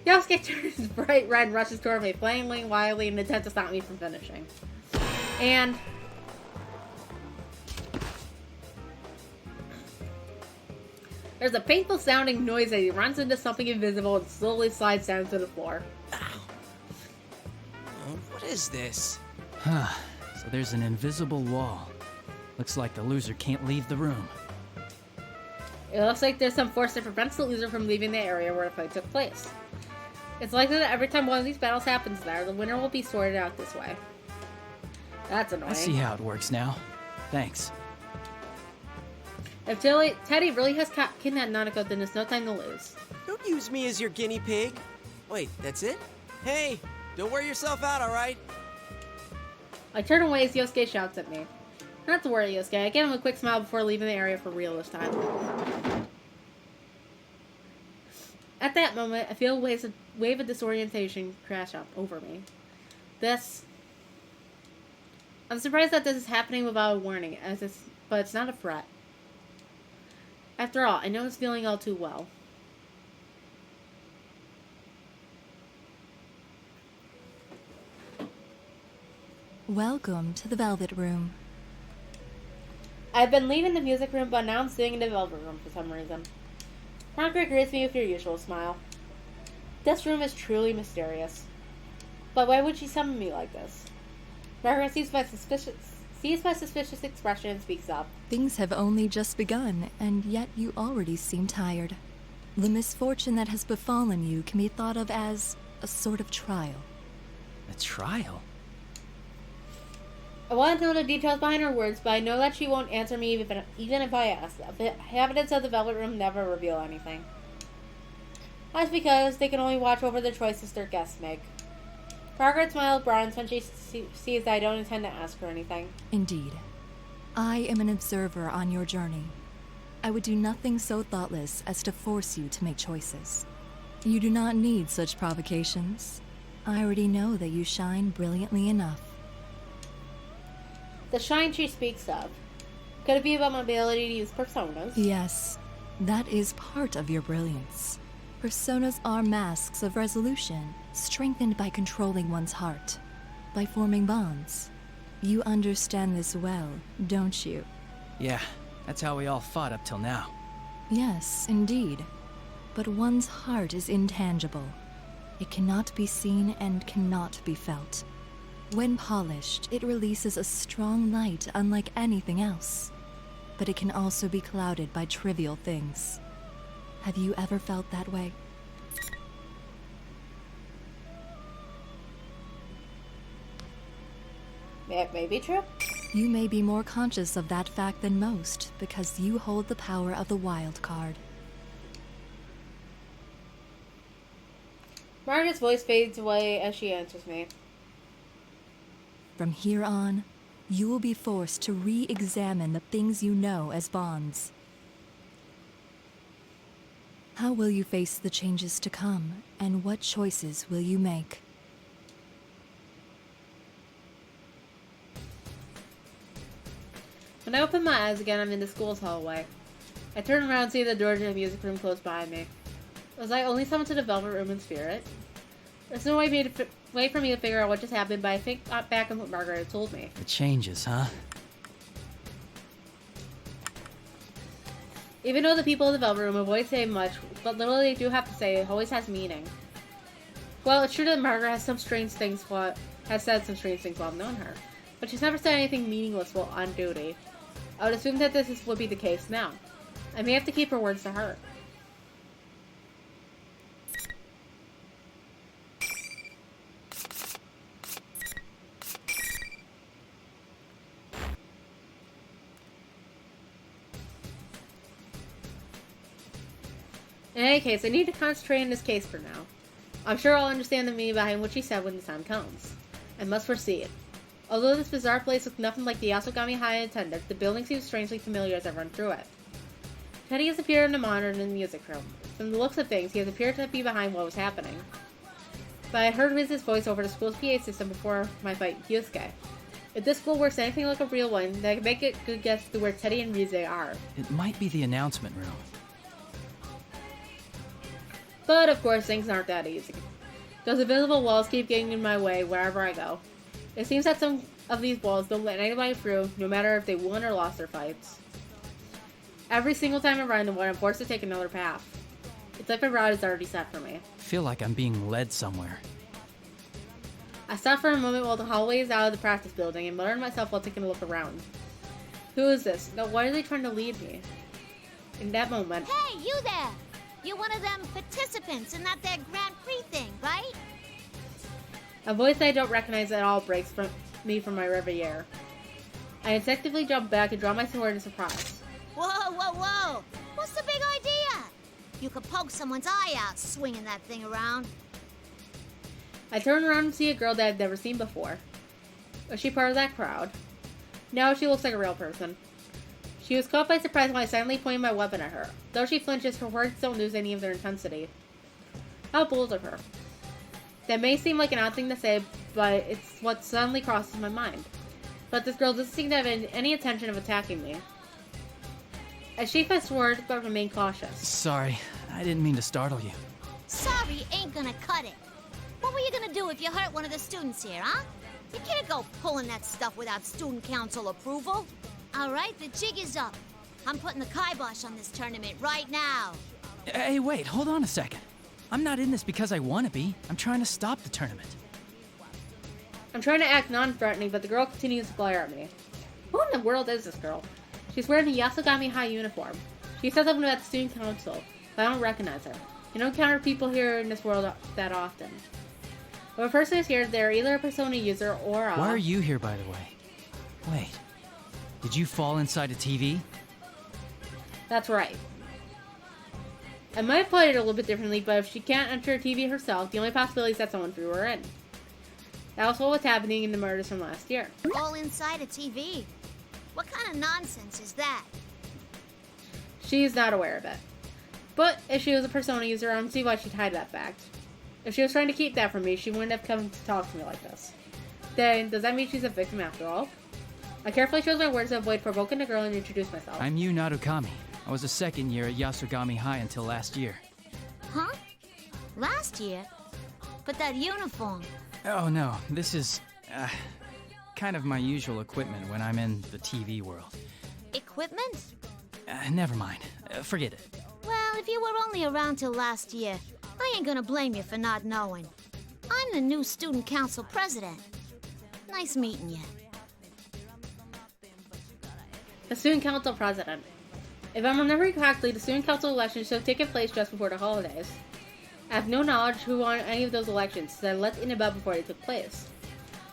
Yosuke turns bright red and rushes toward me, flailing wildly in an attempt to stop me from finishing. And... there's a painful sounding noise as he runs into something invisible and slowly slides down to the floor. What is this? Huh. So there's an invisible wall. Looks like the loser can't leave the room. It looks like there's some force that prevents the loser from leaving the area where the fight took place. It's likely that every time one of these battles happens there, the winner will be sorted out this way. That's annoying. I see how it works now. Thanks. If Teddy really has kidnapped Nanako, then there's no time to lose. Don't use me as your guinea pig. Wait, that's it? Hey, don't wear yourself out, alright? I turn away as Yosuke shouts at me. Not to worry, Yosuke. I give him a quick smile before leaving the area for real this time. At that moment, I feel a wave of disorientation crash up over me. I'm surprised that this is happening without a warning, but it's not a threat. After all, I know this feeling all too well. Welcome to the Velvet Room. I've been leaving the music room, but now I'm sitting in the Velvet Room for some reason. Margaret greets me with your usual smile. This room is truly mysterious. But why would she summon me like this? Margaret sees my suspicious expression and speaks up. Things have only just begun, and yet you already seem tired. The misfortune that has befallen you can be thought of as a sort of trial. A trial? I want to know the details behind her words, but I know that she won't answer me even if I ask. The inhabitants of the Velvet Room never reveal anything. That's because they can only watch over the choices their guests make. Margaret smiles bronze when she sees that I don't intend to ask her anything. Indeed. I am an observer on your journey. I would do nothing so thoughtless as to force you to make choices. You do not need such provocations. I already know that you shine brilliantly enough. The shine she speaks of. Could it be about my ability to use personas? Yes, that is part of your brilliance. Personas are masks of resolution, strengthened by controlling one's heart, by forming bonds. You understand this well, don't you? Yeah, that's how we all fought up till now. Yes, indeed. But one's heart is intangible. It cannot be seen and cannot be felt. When polished, it releases a strong light unlike anything else. But it can also be clouded by trivial things. Have you ever felt that way? It may be true. You may be more conscious of that fact than most because you hold the power of the wild card. Margaret's voice fades away as she answers me. From here on, you will be forced to re-examine the things you know as bonds. How will you face the changes to come, and what choices will you make? When I open my eyes again, I'm in the school's hallway. I turn around and see the door to the music room close behind me. Was I only summoned to the Velvet Room in spirit? There's no way for me to figure out what just happened, but I think back on what Margaret had told me. The changes, huh? Even though the people in the Velvet Room avoid saying much, but little they do have to say always has meaning. Well, it's true that Margaret has said some strange things while I've known her, but she's never said anything meaningless while on duty. I would assume that this would be the case now. I may have to keep her words to heart. In any case, I need to concentrate on this case for now. I'm sure I'll understand the meaning behind what she said when the time comes. I must foresee it. Although this bizarre place looks nothing like the Yasogami High intended, the building seems strangely familiar as I run through it. Teddy has appeared in the monitor in the music room. From the looks of things, he has appeared to be behind what was happening. But I heard his voice over the school's PA system before my fight with Yusuke. If this school works anything like a real one, then I can make a good guess to where Teddy and Rize are. It might be the announcement room. But of course, things aren't that easy. Those invisible walls keep getting in my way wherever I go. It seems that some of these walls don't let anybody through, no matter if they won or lost their fights. Every single time I run into one, I'm forced to take another path. It's like my route is already set for me. I feel like I'm being led somewhere. I stop for a moment while the hallway is out of the practice building and mutter to myself while taking a look around. Who is this? Now, why are they trying to lead me? In that moment... Hey, you there! You're one of them participants in that there Grand Prix thing, right? A voice I don't recognize at all breaks me from my reverie. I instinctively jump back and draw my sword in surprise. Whoa, whoa, whoa! What's the big idea? You could poke someone's eye out swinging that thing around. I turn around and see a girl that I've never seen before. Was she part of that crowd? No, she looks like a real person. She was caught by surprise when I suddenly pointed my weapon at her. Though she flinches, her words don't lose any of their intensity. How bold of her. That may seem like an odd thing to say, but it's what suddenly crosses my mind. But this girl doesn't seem to have any intention of attacking me. I sheath my sword, but remain cautious. Sorry, I didn't mean to startle you. Sorry ain't gonna cut it. What were you gonna do if you hurt one of the students here, huh? You can't go pulling that stuff without student council approval. All right, the jig is up. I'm putting the kibosh on this tournament right now. Hey, wait, hold on a second. I'm not in this because I want to be. I'm trying to stop the tournament. I'm trying to act non-threatening, but the girl continues to glare at me. Who in the world is this girl? She's wearing the Yasogami High uniform. She says something about the student council, but I don't recognize her. You don't encounter people here in this world that often. When a person is here, they're either a Persona user or a... Why are you here, by the way? Wait. Did you fall inside a TV? That's right. I might have played it a little bit differently, but if she can't enter a TV herself, the only possibility is that someone threw her in. That was what was happening in the murders from last year. All inside a TV? What kind of nonsense is that? She's not aware of it. But if she was a Persona user, I don't see why she'd hide that fact. If she was trying to keep that from me, she wouldn't have come to talk to me like this. Then, does that mean she's a victim after all? I carefully chose my words to avoid provoking the girl and introduce myself. I'm Yu Narukami. I was a second year at Yasogami High until last year. Huh? Last year? But that uniform... Oh no, this is... kind of my usual equipment when I'm in the TV world. Equipment? Never mind. Forget it. Well, if you were only around till last year, I ain't gonna blame you for not knowing. I'm the new student council president. Nice meeting you. The student council president. If I'm remembering correctly, the student council election should have taken place just before the holidays. I have no knowledge who won any of those elections, so I left in about before they took place.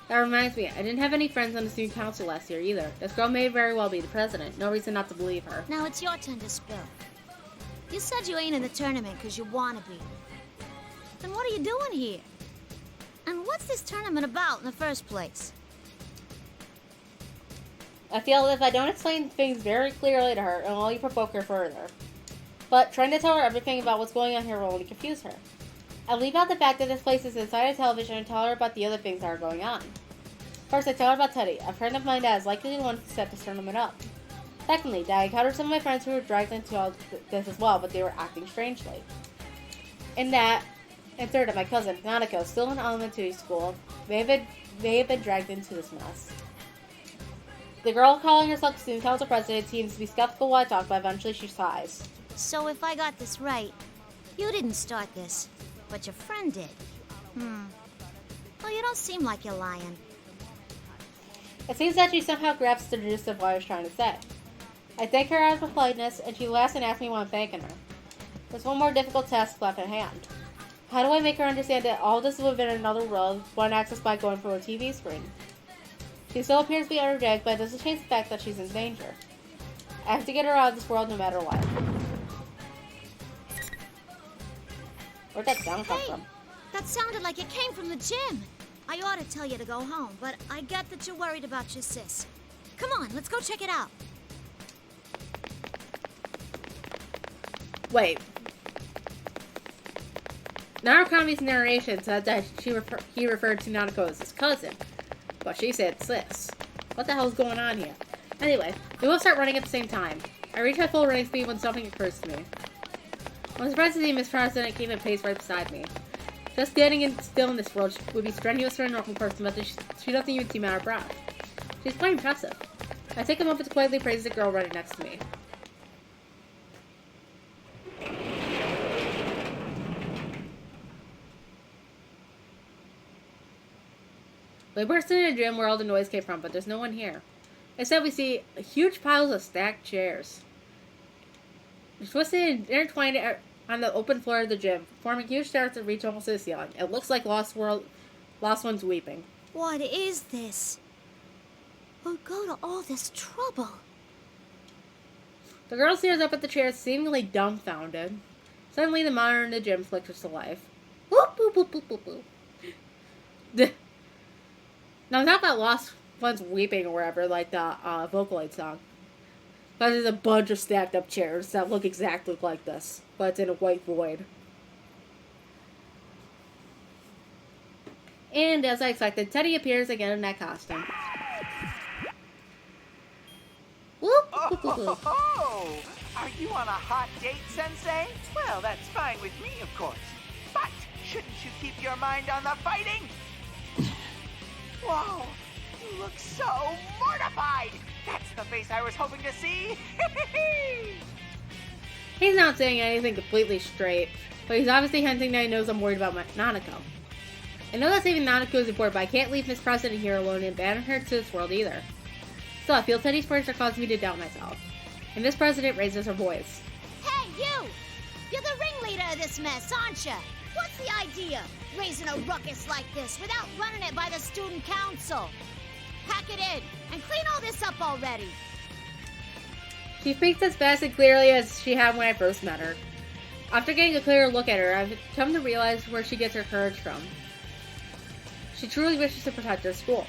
That reminds me, I didn't have any friends on the student council last year either. This girl may very well be the president. No reason not to believe her. Now it's your turn to spill. You said you ain't in the tournament because you want to be. Then what are you doing here? And what's this tournament about in the first place? I feel if I don't explain things very clearly to her, it'll only provoke her further. But trying to tell her everything about what's going on here will only confuse her. I leave out the fact that this place is inside a television and tell her about the other things that are going on. First, I tell her about Teddy, a friend of mine that is likely the one who set this tournament up. Secondly, that I encountered some of my friends who were dragged into all this as well, but they were acting strangely. And third, that my cousin, Nanako, still in elementary school, may have been dragged into this mess. The girl calling herself student council president seems to be skeptical while I talk, but eventually she sighs. So if I got this right, you didn't start this, but your friend did. Well, you don't seem like you're lying. It seems that she somehow grasps the gist of what I was trying to say. I thank her out of politeness, and she laughs and asks me why I'm thanking her. There's one more difficult task left at hand. How do I make her understand that all this is within another world, one accessed by going through a TV screen? She still appears to be energetic, but it doesn't change the fact that she's in danger. I have to get her out of this world no matter what. Where'd that sound come from? That sounded like it came from the gym. I ought to tell you to go home, but I get that you're worried about your sis. Come on, let's go check it out. Wait. Narukami's narration said that he referred to Nanako as his cousin, but she said sis. What the hell is going on here? Anyway, we will start running at the same time. I reach my full running speed when something occurs to me. I'm surprised to see Miss President keep a pace right beside me. Just standing still in this world would be strenuous for a normal person, but she doesn't even seem out of breath. She's quite impressive. I take a moment to quietly praise the girl running next to me. We burst into a gym where all the noise came from, but there's no one here. Instead, we see huge piles of stacked chairs. They're twisted and intertwined on the open floor of the gym, forming huge stairs that reach almost to the ceiling. It looks like Lost One's weeping. What is this? Who'd go to all this trouble? The girl stares up at the chairs, seemingly dumbfounded. Suddenly, the monitor in the gym flickers to life. Whoop, boop, boop, boop, boop, boop. Now, it's not that Lost One's weeping or whatever, like the Vocaloid song. But there's a bunch of stacked up chairs that look exactly like this, but it's in a white void. And as I expected, Teddy appears again in that costume. Whoop! Oh, are you on a hot date, Sensei? Well, that's fine with me, of course. But shouldn't you keep your mind on the fighting? Whoa, you look so mortified. That's the face I was hoping to see. He's not saying anything completely straight, but he's obviously hinting that he knows I'm worried about Nanako. I know that saving Nanako is important, but I can't leave Miss President here alone and abandon her to this world either. Still, I feel Teddy's words are causing me to doubt myself. And Miss President raises her voice. Hey, you! You're the ringleader of this mess, aren't you? What's the idea? Raising a ruckus like this without running it by the student council? Pack it in and clean all this up already. She speaks as fast and clearly as she had when I first met her. After getting a clearer look at her, I've come to realize where she gets her courage from. She truly wishes to protect her school.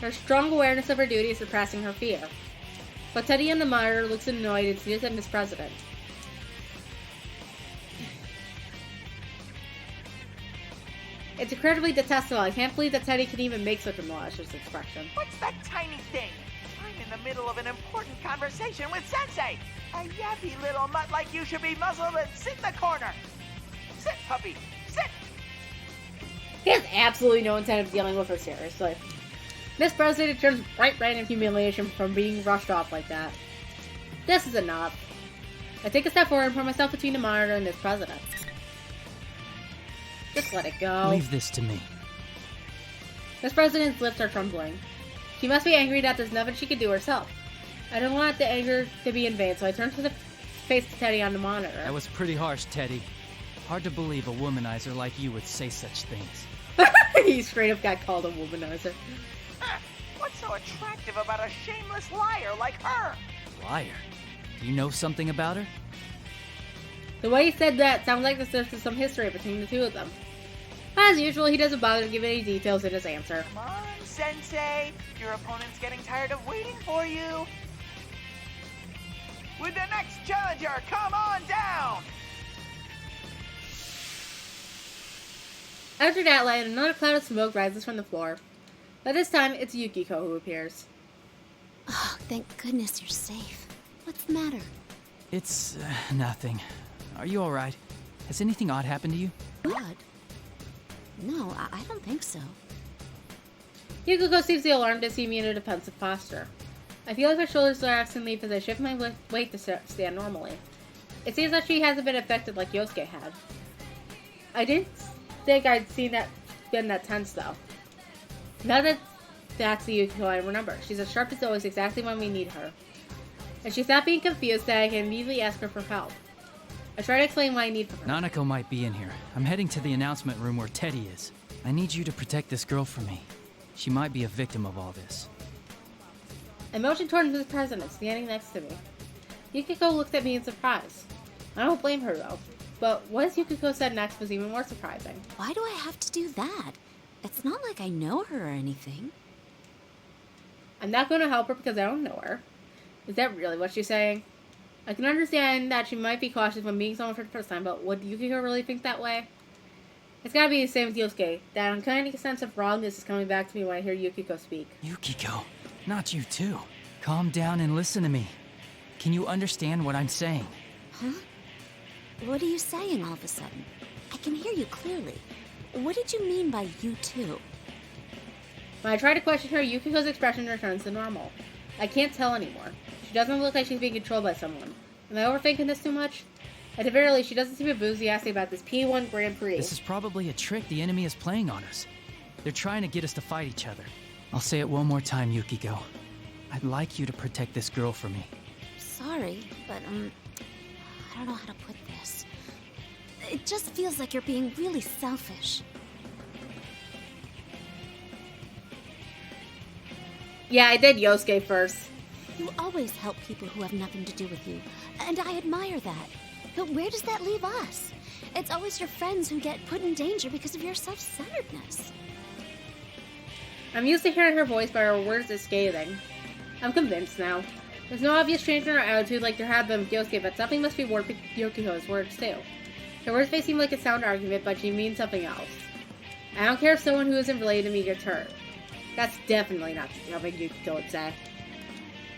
Her strong awareness of her duty is suppressing her fear. But Teddy on the monitor looks annoyed and sneers at Miss President. It's incredibly detestable. I can't believe that Teddy can even make such a malicious expression. What's that tiny thing? I'm in the middle of an important conversation with Sensei. A yappy little mutt like you should be muzzled and sit in the corner. Sit, puppy, sit. He has absolutely no intent of dealing with her seriously. Miss President turns bright red in humiliation from being rushed off like that. This is enough. I take a step forward and put myself between the monitor and Miss President. Just let it go. Leave this to me. Miss President's lips are trembling. She must be angry that there's nothing she can do herself. I don't want the anger to be in vain, so I turn to the face to Teddy on the monitor. That was pretty harsh, Teddy. Hard to believe a womanizer like you would say such things. He straight up got called a womanizer. What's so attractive about a shameless liar like her? Liar? Do you know something about her? The way he said that sounds like there's some history between the two of them. As usual, he doesn't bother to give any details in his answer. Come on, Sensei. Your opponent's getting tired of waiting for you. With the next challenger, come on down! After that light, another cloud of smoke rises from the floor. By this time, it's Yukiko who appears. Oh, thank goodness you're safe. What's the matter? It's nothing. Are you alright? Has anything odd happened to you? Odd? No, I don't think so. Yukiko seems to be alarmed to see me in a defensive posture. I feel like my shoulders relax and leave as I shift my weight to stand normally. It seems that she hasn't been affected like Yosuke had. I didn't think I'd been that tense though. Now that's the Yukiko I remember. She's as sharp as always exactly when we need her. And she's not being confused that I can immediately ask her for help. I try to explain what I need from her. Nanako might be in here. I'm heading to the announcement room where Teddy is. I need you to protect this girl for me. She might be a victim of all this. I motion towards the president standing next to me. Yukiko looks at me in surprise. I don't blame her though. But what Yukiko said next was even more surprising. Why do I have to do that? It's not like I know her or anything. I'm not going to help her because I don't know her. Is that really what she's saying? I can understand that she might be cautious when meeting someone for the first time, but would Yukiko really think that way? It's gotta be the same with Yosuke. That uncanny sense of wrongness is coming back to me when I hear Yukiko speak. Yukiko, not you too. Calm down and listen to me. Can you understand what I'm saying? Huh? What are you saying all of a sudden? I can hear you clearly. What did you mean by you too? When I try to question her, Yukiko's expression returns to normal. I can't tell anymore. She doesn't look like she's being controlled by someone. Am I overthinking this too much? At the very least, she doesn't seem enthusiastic about this P1 Grand Prix. This is probably a trick the enemy is playing on us. They're trying to get us to fight each other. I'll say it one more time, Yukiko. I'd like you to protect this girl for me. Sorry, but I don't know how to put this. It just feels like you're being really selfish. Yeah, I did Yosuke first. You always help people who have nothing to do with you, and I admire that. But where does that leave us? It's always your friends who get put in danger because of your self-centeredness. I'm used to hearing her voice, but her words are scathing. I'm convinced now. There's no obvious change in her attitude like there had been with Yosuke, but something must be warping Yukiko's words too. Her words may seem like a sound argument, but she means something else. I don't care if someone who isn't related to me gets hurt. That's definitely not something Yukiko would say.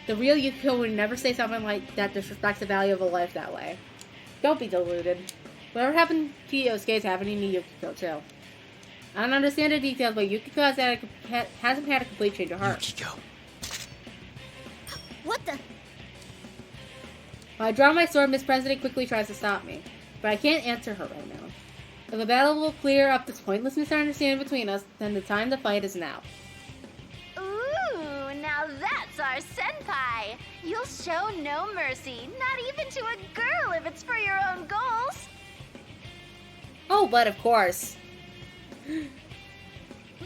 The real Yukiko would never say something like that disrespects the value of a life that way. Don't be deluded. Whatever happened to Yosuke is happening to Yukiko too. I don't understand the details, but Yukiko hasn't had a complete change of heart. Yukiko. What the? When I draw my sword, Miss President quickly tries to stop me. But I can't answer her right now. If the battle will clear up this pointless misunderstanding between us, then the time to fight is now. Ooh, now that's our senpai. You'll show no mercy, not even to a girl if it's for your own goals. Oh, but of course.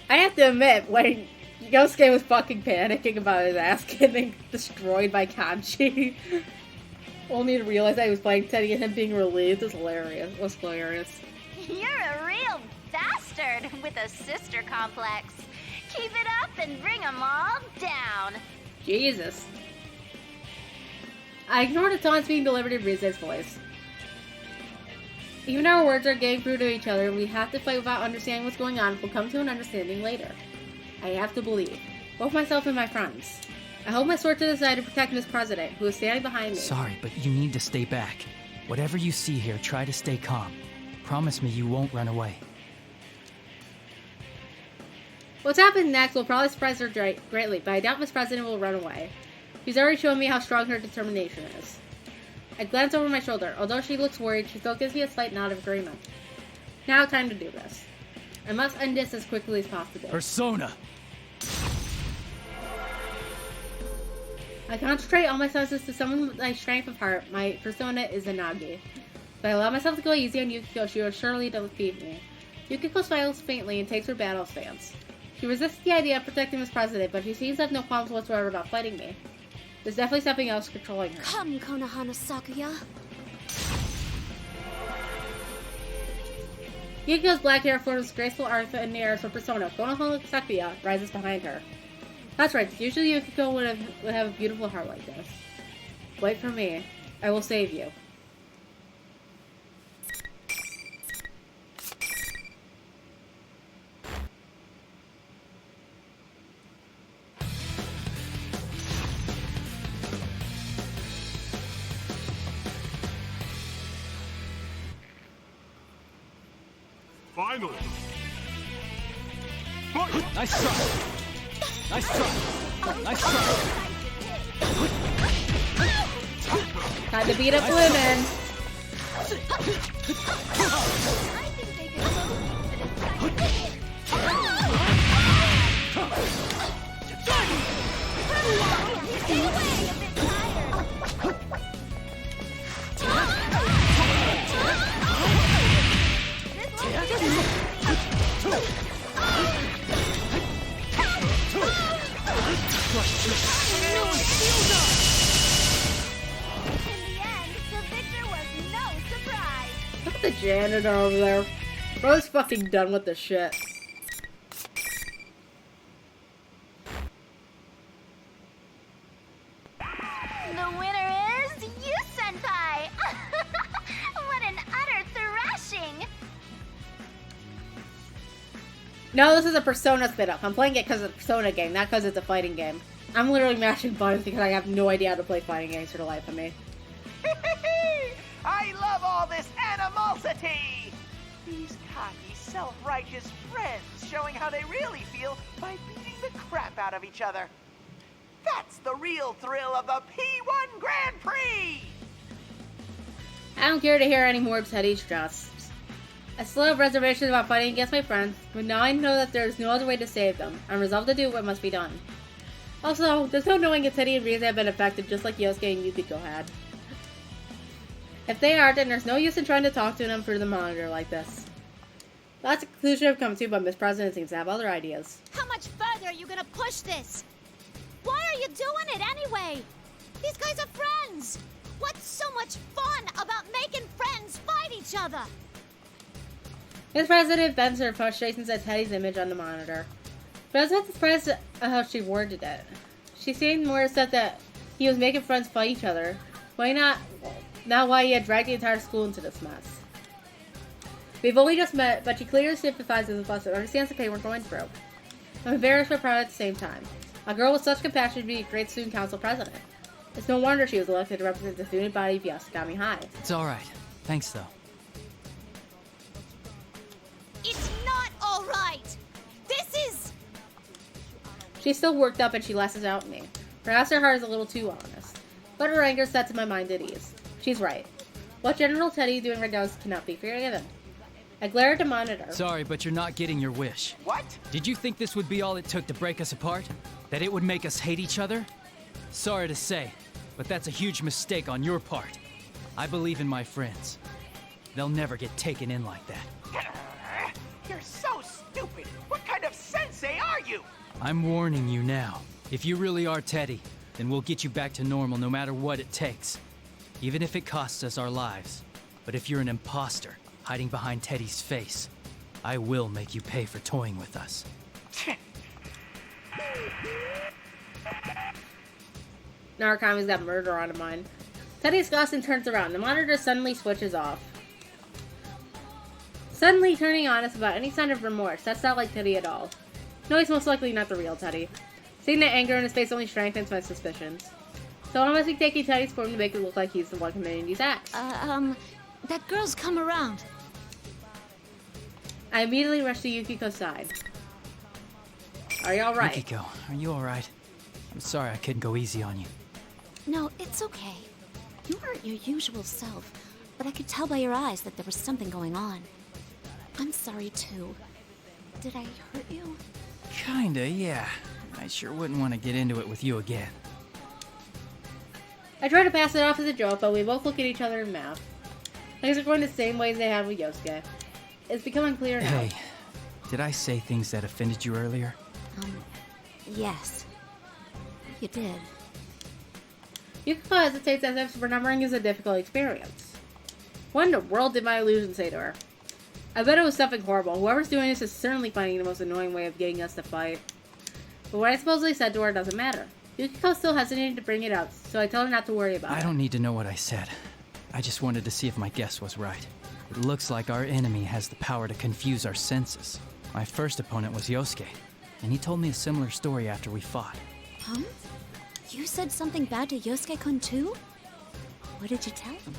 I have to admit, when Yosuke was fucking panicking about his ass getting destroyed by Kanji, only to realize that he was playing Teddy and him being relieved was hilarious. You're a real bastard with a sister complex. Keep it up and bring them all down. Jesus. I ignore the taunts being delivered in Rize's voice. Even our words are getting through to each other, we have to fight without understanding what's going on. We'll come to an understanding later. I have to believe. Both myself and my friends. I hold my sword to the side to protect Miss President, who is standing behind me. Sorry, but you need to stay back. Whatever you see here, try to stay calm. Promise me you won't run away. What's happened next will probably surprise her greatly, but I doubt Miss President will run away. She's already shown me how strong her determination is. I glance over my shoulder. Although she looks worried, she still gives me a slight nod of agreement. Now time to do this. I must end this as quickly as possible. Persona! I concentrate all my senses to summon my strength of heart. My persona is Inagi. If I allow myself to go easy on Yukiko, she will surely defeat me. Yukiko smiles faintly and takes her battle stance. She resists the idea of protecting Miss President, but she seems to have no qualms whatsoever about fighting me. There's definitely something else controlling her. Come, Konohana Sakuya. Yukiko's black hair forms graceful arc in the air, so persona, Konohana Sakuya, rises behind her. That's right, usually Yukiko would have a beautiful heart like this. Wait for me. I will save you. Finally! Nice try! Nice try! Nice try! Time to beat up women! Look at the janitor over there. Bro's fucking done with the shit. The winner is you, Senpai! What an utter thrashing! No, this is a Persona spin-off. I'm playing it because it's a Persona game, not because it's a fighting game. I'm literally mashing buttons because I have no idea how to play fighting games for the life of me. I love all this animosity! These cocky, self-righteous friends showing how they really feel by beating the crap out of each other. That's the real thrill of the P1 Grand Prix! I don't care to hear any more of Teddy's jests. I still have reservations about fighting against my friends, but now I know that there is no other way to save them. I'm resolved to do what must be done. Also, there's no knowing if Teddy and Riza have been affected just like Yosuke and Yukiko had. If they are, then there's no use in trying to talk to them through the monitor like this. That's a conclusion I've come to, but Miss President seems to have other ideas. How much further are you gonna push this? Why are you doing it anyway? These guys are friends! What's so much fun about making friends fight each other? Miss President vents her frustrations at Teddy's image on the monitor. But I was not surprised at how she worded it. She seemed more upset that he was making friends fight each other. Why not? Not why he had dragged the entire school into this mess. We've only just met, but she clearly sympathizes with us and understands the pain we're going through. I'm embarrassed but proud at the same time. A girl with such compassion would be a great student council president. It's no wonder she was elected to represent the student body of Yasukami High. It's alright. Thanks, though. It's not alright! This is... She's still worked up and she lashes out at me. Perhaps her heart is a little too honest. But her anger sets my mind at ease. She's right. What General Teddy is doing right now cannot be forgiven. I glare at the monitor. Sorry, but you're not getting your wish. What? Did you think this would be all it took to break us apart? That it would make us hate each other? Sorry to say, but that's a huge mistake on your part. I believe in my friends. They'll never get taken in like that. You're so stupid! What kind of sensei are you? I'm warning you now. If you really are Teddy, then we'll get you back to normal no matter what it takes. Even if it costs us our lives. But if you're an imposter, hiding behind Teddy's face, I will make you pay for toying with us. Narukami's got murder on her mind. Teddy disgusts and turns around. The monitor suddenly switches off. Suddenly turning honest about any sign of remorse. That's not like Teddy at all. No, he's most likely not the real Teddy. Seeing the anger in his face only strengthens my suspicions. So I must be taking Teddy's form to make it look like he's the one committing these acts. That girl's come around. I immediately rush to Yukiko's side. Are you alright? Yukiko, are you alright? I'm sorry I couldn't go easy on you. No, it's okay. You weren't your usual self, but I could tell by your eyes that there was something going on. I'm sorry too. Did I hurt you? Kinda, yeah. I sure wouldn't want to get into it with you again. I try to pass it off as a joke, but we both look at each other and laugh. Things are going the same way as they have with Yosuke. it's becoming clear now. Hey, did I say things that offended you earlier? Yes. You did. Yukiko hesitates as if remembering is a difficult experience. What in the world did my illusion say to her? I bet it was something horrible. Whoever's doing this is certainly finding the most annoying way of getting us to fight. But what I supposedly said to her doesn't matter. Yukiko still hesitated to bring it up, so I told her not to worry about it. I don't need to know what I said. I just wanted to see if my guess was right. It looks like our enemy has the power to confuse our senses. My first opponent was Yosuke, and he told me a similar story after we fought. Huh? You said something bad to Yosuke-kun too? What did you tell him?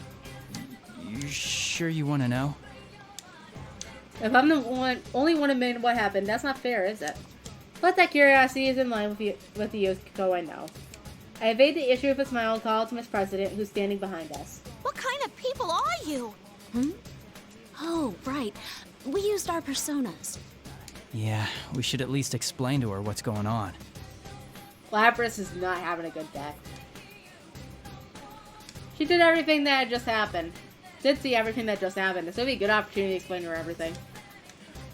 You sure you want to know? If I'm the only one admitting what happened, that's not fair, is it? But that curiosity is in line with the Yukiko I know. I evade the issue with a smile and call to Miss President, who's standing behind us. What kind of people are you? Oh, right. We used our personas. Yeah, we should at least explain to her what's going on. Lapras is not having a good day. She did everything that had just happened. Did see everything that just happened. This would be a good opportunity to explain to her everything.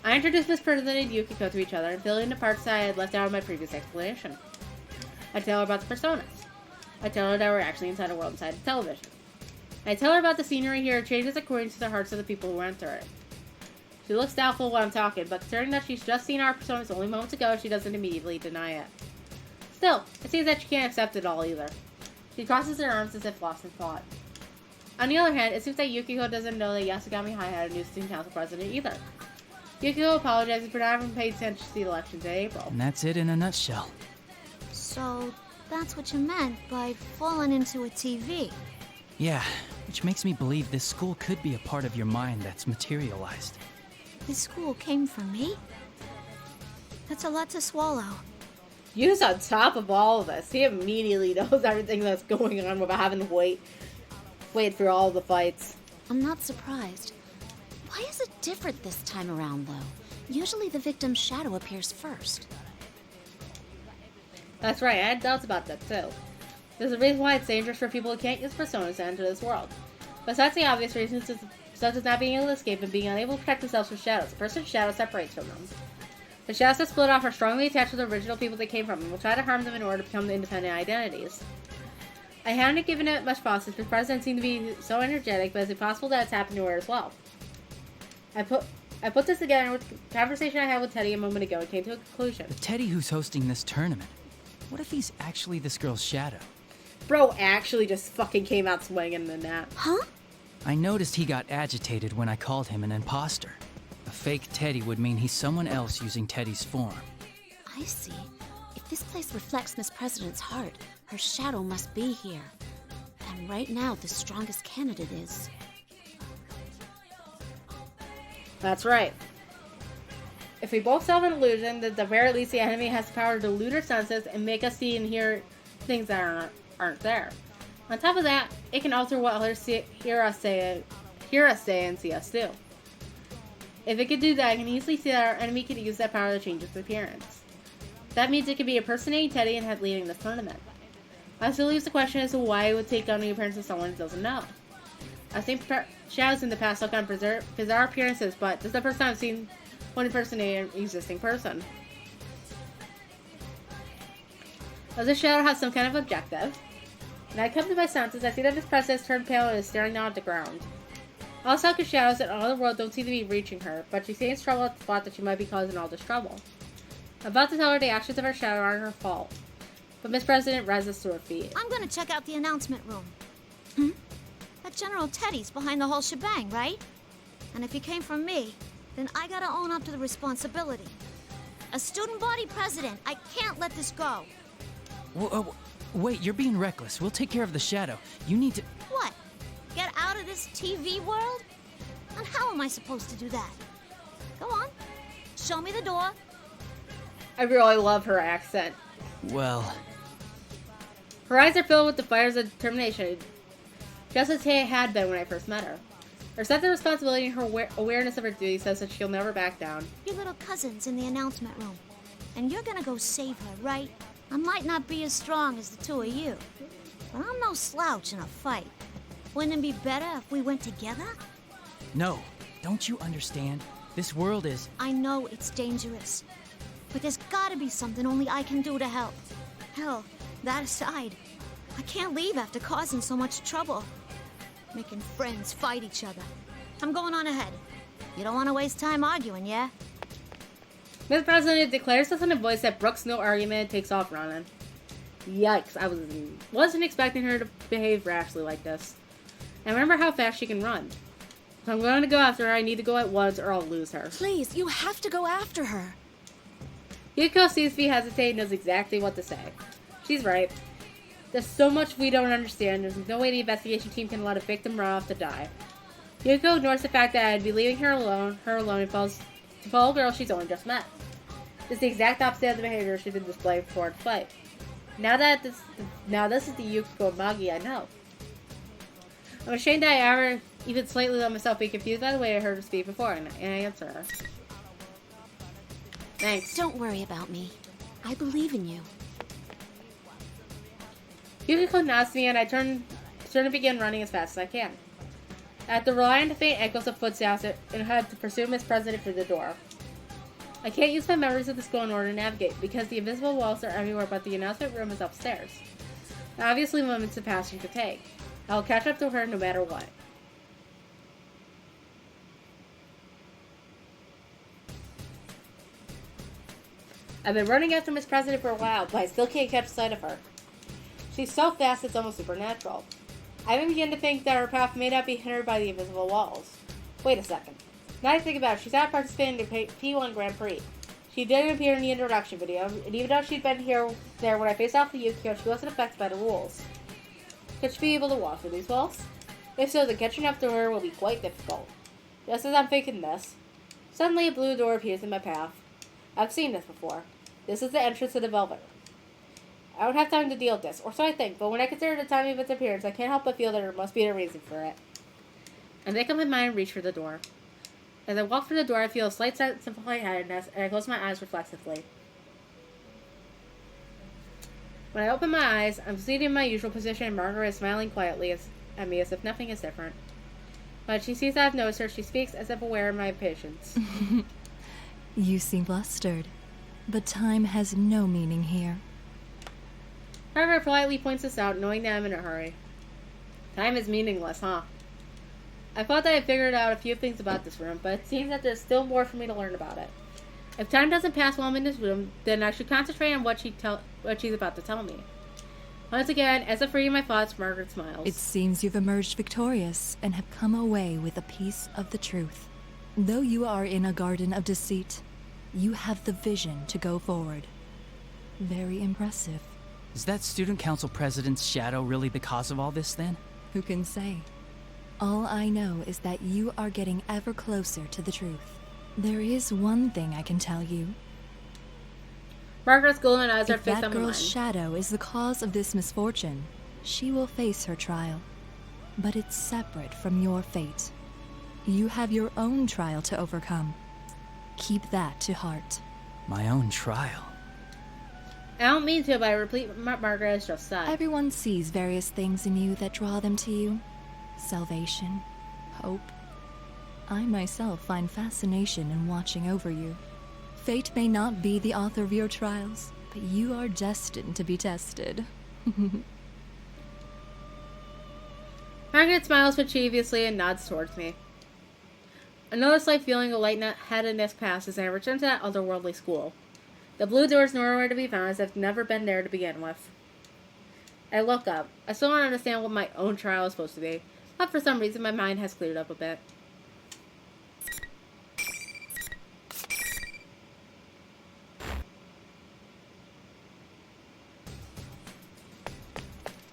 I introduced Miss President and Yukiko to each other and filled in the parts that I had left out of my previous explanation. I tell her about the personas. I tell her that we're actually inside a world inside the television. I tell her about the scenery here changes according to the hearts of the people who enter it. She looks doubtful while I'm talking, but considering that she's just seen our personas only moments ago, she doesn't immediately deny it. Still, it seems that she can't accept it all either. She crosses her arms as if lost in thought. On the other hand, it seems that Yukiko doesn't know that Yasugami High had a new student council president either. Yukiko apologizes for not having paid attention to the elections in April. And that's it in a nutshell. So, that's what you meant by falling into a TV. Yeah, which makes me believe this school could be a part of your mind that's materialized. This school came from me? That's a lot to swallow. Yu's on top of all of this. He immediately knows everything that's going on without having to wait through all the fights. I'm not surprised. Why is it different this time around, though? Usually the victim's shadow appears first. That's right, I had doubts about that too. There's a reason why it's dangerous for people who can't use personas to enter this world. Besides the obvious reasons, such as not being able to escape and being unable to protect themselves from shadows, a person's shadow separates from them. The shadows that split off are strongly attached to the original people they came from and will try to harm them in order to become independent identities. I hadn't given it much thought since the president seemed to be so energetic, but is it possible that it's happened to her as well? I put this together with the conversation I had with Teddy a moment ago and came to a conclusion. The Teddy who's hosting this tournament. What if he's actually this girl's shadow? Bro actually just fucking came out swinging in the net. Huh? I noticed he got agitated when I called him an imposter. A fake Teddy would mean he's someone else using Teddy's form. I see. If this place reflects Miss President's heart, her shadow must be here. And right now, the strongest candidate is... That's right. If we both solve an illusion, then at the very least the enemy has the power to delude our senses and make us see and hear things that aren't there. On top of that, it can alter what others hear us say and see us do. If it could do that, I can easily see that our enemy could use that power to change its appearance. That means it could be impersonating Teddy and head leading the tournament. That still leaves the question as to why it would take on the appearance of someone it doesn't know. I've seen shadows in the past look on bizarre appearances, but this is the first time I've seen one impersonate an existing person. Does this shadow have some kind of objective? When I come to my senses, I see that Miss President has turned pale and is staring down at the ground. All Selka's shadows in all the world don't seem to be reaching her, but she seems trouble at the thought that she might be causing all this trouble. I'm about to tell her the actions of her shadow aren't her fault, but Miss President rises to her feet. I'm gonna check out the announcement room. That General Teddy's behind the whole shebang, right? And if he came from me, then I gotta own up to the responsibility. A student body president, I can't let this go. Wait, you're being reckless. We'll take care of the shadow. You need to... What? Get out of this TV world? And how am I supposed to do that? Go on. Show me the door. I really love her accent. Well... Her eyes are filled with the fires of determination, just as Tay had been when I first met her. Her sense of responsibility and her awareness of her duty says that she'll never back down. Your little cousin's in the announcement room. And you're gonna go save her, right? I might not be as strong as the two of you, but I'm no slouch in a fight. Wouldn't it be better if we went together? No, don't you understand? This world is... I know it's dangerous, but there's gotta be something only I can do to help. Hell, that aside, I can't leave after causing so much trouble. Making friends fight each other. I'm going on ahead. You don't want to waste time arguing, yeah? Mr. President declares this in a voice that brooks no argument and takes off running. Yikes, I wasn't expecting her to behave rashly like this. And remember how fast she can run. If I'm going to go after her, I need to go at once or I'll lose her. Please, you have to go after her. Yuko sees me hesitate and knows exactly what to say. She's right. There's so much we don't understand. There's no way the investigation team can let a victim run off to die. Yuko ignores the fact that I'd be leaving her alone and falls to follow a girl she's only just met. It's the exact opposite of the behavior she's been displaying before the fight. Now this is the Yuko Magi I know. I'm ashamed that I ever even slightly let myself be confused by the way I heard her speak before, and I answer her. Thanks. Don't worry about me. I believe in you. Yukiko nods to me and I turn to begin running as fast as I can. I have to rely on the faint echoes of footsteps and head to pursue Miss President through the door. I can't use my memories of the school in order to navigate because the invisible walls are everywhere but the announcement room is upstairs. Obviously moments of passing to take. I'll catch up to her no matter what. I've been running after Miss President for a while, but I still can't catch sight of her. She's so fast it's almost supernatural. I even begin to think that her path may not be hindered by the invisible walls. Wait a second. Now I think about it, she's not participating in the P1 Grand Prix. She didn't appear in the introduction video, and even though she'd been there when I faced off with Yukio, she wasn't affected by the rules. Could she be able to walk through these walls? If so, then catching up to her will be quite difficult. Just as I'm thinking this, suddenly a blue door appears in my path. I've seen this before. This is the entrance to the Velvet. I don't have time to deal with this, or so I think, but when I consider the timing of its appearance, I can't help but feel that there must be a reason for it. I make up my mind and reach for the door. As I walk through the door, I feel a slight sense of lightheadedness, and I close my eyes reflexively. When I open my eyes, I'm seated in my usual position, and Margaret is smiling quietly at me as if nothing is different. When she sees I've noticed her, she speaks as if aware of my impatience. You seem flustered, but time has no meaning here. Margaret politely points this out, knowing that I'm in a hurry. Time is meaningless, huh? I thought that I figured out a few things about this room, but it seems that there's still more for me to learn about it. If time doesn't pass while I'm in this room, then I should concentrate on what she's about to tell me. Once again, as if reading my thoughts, Margaret smiles. It seems you've emerged victorious and have come away with a piece of the truth. Though you are in a garden of deceit, you have the vision to go forward. Very impressive. Is that student council president's shadow really the cause of all this, then? Who can say? All I know is that you are getting ever closer to the truth. There is one thing I can tell you. Margaret's golden eyes are If fixed on that mine. girl's shadow is the cause of this misfortune, she will face her trial. But it's separate from your fate. You have your own trial to overcome. Keep that to heart. My own trial? I don't mean to, but I repeat what Margaret has just said. Everyone sees various things in you that draw them to you. Salvation, hope. I myself find fascination in watching over you. Fate may not be the author of your trials, but you are destined to be tested. Margaret smiles mischievously and nods towards me. Another slight feeling of lightheadedness passes and I return to that otherworldly school. The blue door is nowhere to be found as I've never been there to begin with. I look up. I still don't understand what my own trial is supposed to be, but for some reason my mind has cleared up a bit.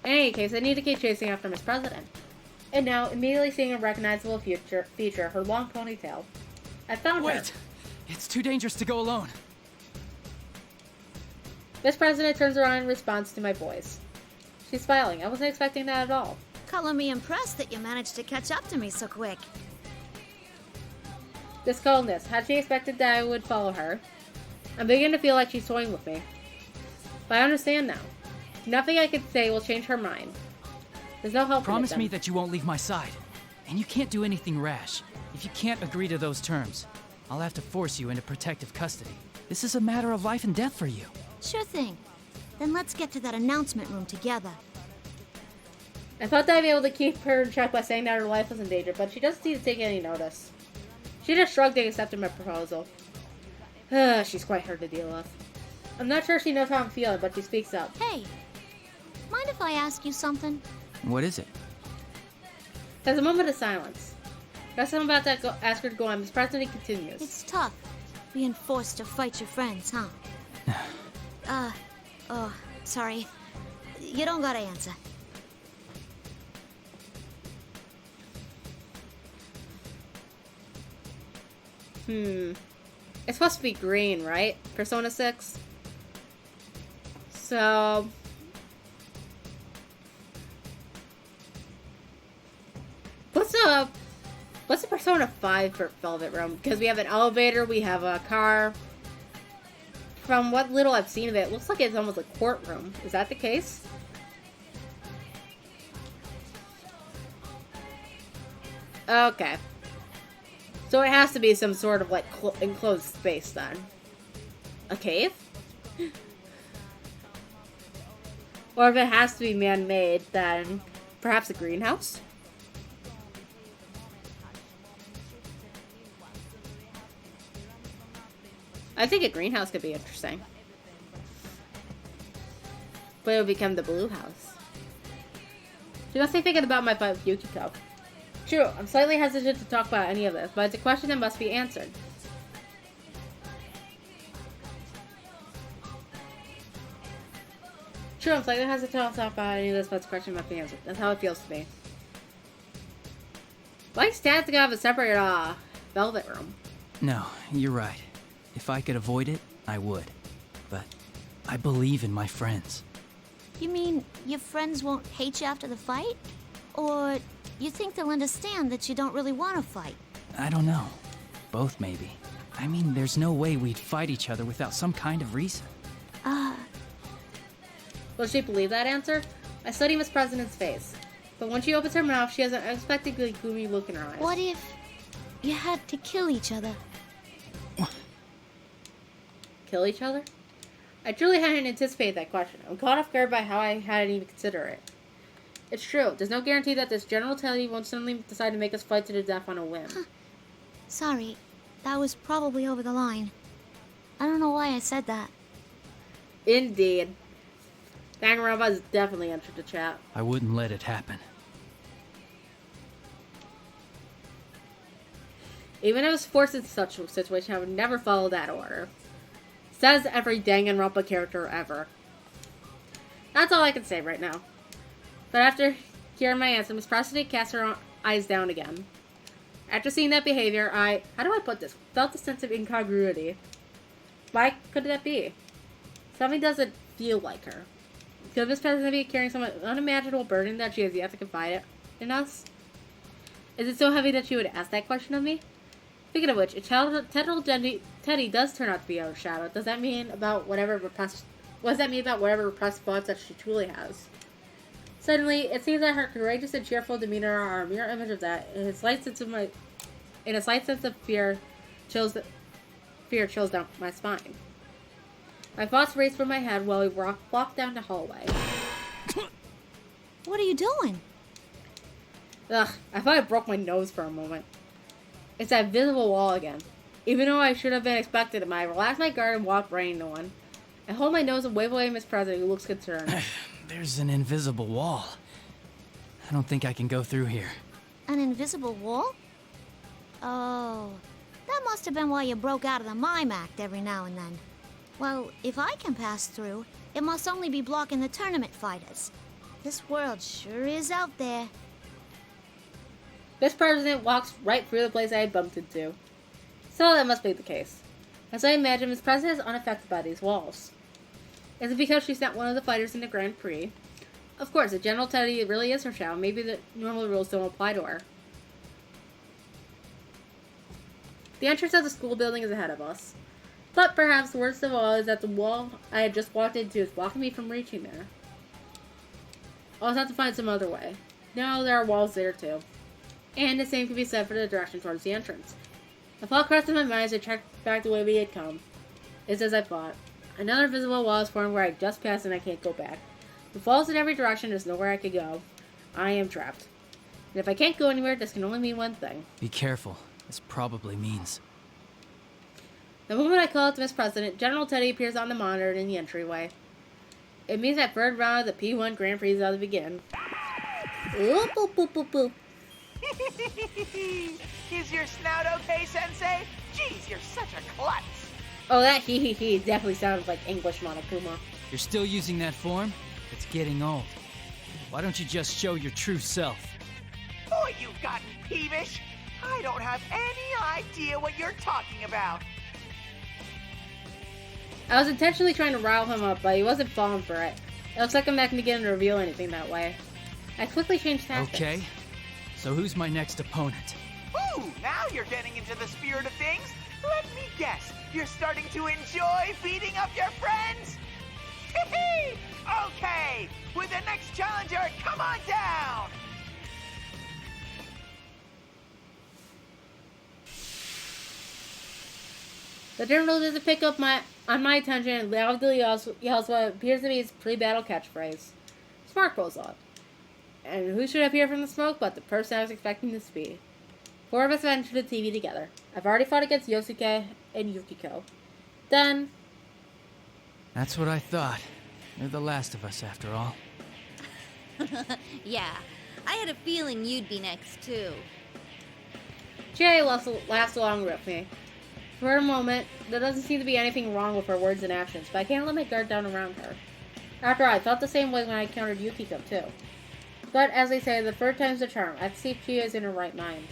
In any case, I need to keep chasing after Miss President. And now, immediately seeing a recognizable feature, her long ponytail. I found her. Wait! It's too dangerous to go alone. Miss President turns around in response to my voice. She's smiling. I wasn't expecting that at all. Color me impressed that you managed to catch up to me so quick. This coldness. Had she expected that I would follow her? I'm beginning to feel like she's toying with me. But I understand now. Nothing I could say will change her mind. There's no help. Promise me that you won't leave my side. And you can't do anything rash. If you can't agree to those terms. I'll have to force you into protective custody. This is a matter of life and death for you. Sure thing. Then let's get to that announcement room together. I thought that I'd be able to keep her in check by saying that her life was in danger, but she doesn't seem to take any notice. She just shrugged and accepted my proposal. She's quite hard to deal with. I'm not sure she knows how I'm feeling, but she speaks up. Hey, mind if I ask you something? What is it? There's a moment of silence. Guess I'm about to ask her to go on. Miss President continues. It's tough, being forced to fight your friends, huh? Oh, sorry. You don't gotta answer. It's supposed to be green, right? Persona 6? So... What's the Persona 5 for Velvet Room? Because we have an elevator, we have a car. From what little I've seen of it, it looks like it's almost a courtroom. Is that the case? Okay. So it has to be some sort of, like, enclosed space, then. A cave? Or if it has to be man-made, then perhaps a greenhouse? I think a greenhouse could be interesting. But it would become the blue house. She must be thinking about my fight with Yukiko. True, I'm slightly hesitant to talk about any of this, but it's a question that must be answered. True, I'm slightly hesitant to talk about any of this, but it's a question that must be answered. That's how it feels to me. Why stats to have a separate, Velvet Room? No, you're right. If I could avoid it, I would. But I believe in my friends. You mean your friends won't hate you after the fight? Or you think they'll understand that you don't really want to fight? I don't know. Both, maybe. I mean, there's no way we'd fight each other without some kind of reason. Will she believe that answer? I study Miss President's face. But when she opens her mouth, she has an unexpectedly gloomy look in her eyes. What if you had to kill each other? Kill each other? I truly hadn't anticipated that question. I'm caught off guard by how I hadn't even considered it. It's true. There's no guarantee that this General Teddy won't suddenly decide to make us fight to the death on a whim. Sorry, that was probably over the line. I don't know why I said that. Indeed. Danganronpa has definitely entered the chat. I wouldn't let it happen. Even if I was forced into such a situation, I would never follow that order. Says every Danganronpa character ever. That's all I can say right now. But after hearing my answer, Miss President cast her eyes down again. After seeing that behavior, how do I put this? Felt a sense of incongruity. Why could that be? Something doesn't feel like her. Could Miss President be carrying some unimaginable burden that she has yet to confide in us? Is it so heavy that she would ask that question of me? Speaking of which, if Teddy does turn out to be our shadow, does that mean about whatever repressed... What does that mean about whatever repressed thoughts that she truly has? Suddenly, it seems that her courageous and cheerful demeanor are a mirror image of that, and a slight sense of fear chills down my spine. My thoughts race through my head while we walk down the hallway. What are you doing? Ugh, I thought I broke my nose for a moment. It's that visible wall again. Even though I should have been expected it, I relax my guard and walk right into one. I hold my nose and wave away Miss President, who looks concerned. There's an invisible wall. I don't think I can go through here. An invisible wall? Oh, that must have been why you broke out of the mime act every now and then. Well, if I can pass through, it must only be blocking the tournament fighters. This world sure is out there. This President walks right through the place I had bumped into. So that must be the case. As I imagine, Miss President is unaffected by these walls. Is it because she's not one of the fighters in the Grand Prix? Of course, if General Teddy really is her shadow, maybe the normal rules don't apply to her. The entrance of the school building is ahead of us. But perhaps worst of all is that the wall I had just walked into is blocking me from reaching there. I'll just have to find some other way. No, there are walls there too. And the same can be said for the direction towards the entrance. A thought crossed in my mind as I checked back the way we had come. It's as I thought. Another visible wall is formed where I just passed and I can't go back. The falls in every direction, there's nowhere I could go. I am trapped. And if I can't go anywhere, this can only mean one thing. Be careful. This probably means. The moment I call out to Miss President, General Teddy appears on the monitor in the entryway. It means that third round of the P1 Grand Prix is about to begin. Oop, boop, boop, boop, boop. Is your snout okay, Sensei? Jeez, you're such a klutz. Oh, that he definitely sounds like English Monokuma. You're still using that form? It's getting old. Why don't you just show your true self? Boy, you've gotten peevish. I don't have any idea what you're talking about. I was intentionally trying to rile him up, but he wasn't falling for it. It looks like I'm not going to get him to reveal anything that way. I quickly changed tactics. Okay, so who's my next opponent? Ooh, now you're getting into the spirit of things. Let me guess, you're starting to enjoy beating up your friends? Hee-hee! Okay, with the next challenger, come on down! The general doesn't pick up on my attention and loudly yells what appears to be his pre-battle catchphrase. Smart goes on. And who should appear from the smoke but the person I was expecting to be? Four of us went to the TV together. I've already fought against Yosuke and Yukiko. Then... That's what I thought. You're the last of us, after all. Yeah, I had a feeling you'd be next, too. Chie laughs along with me. For a moment, there doesn't seem to be anything wrong with her words and actions, but I can't let my guard down around her. After all, I felt the same way when I encountered Yukiko, too. But, as they say, the third time's the charm. I have to see if Chie is in her right mind.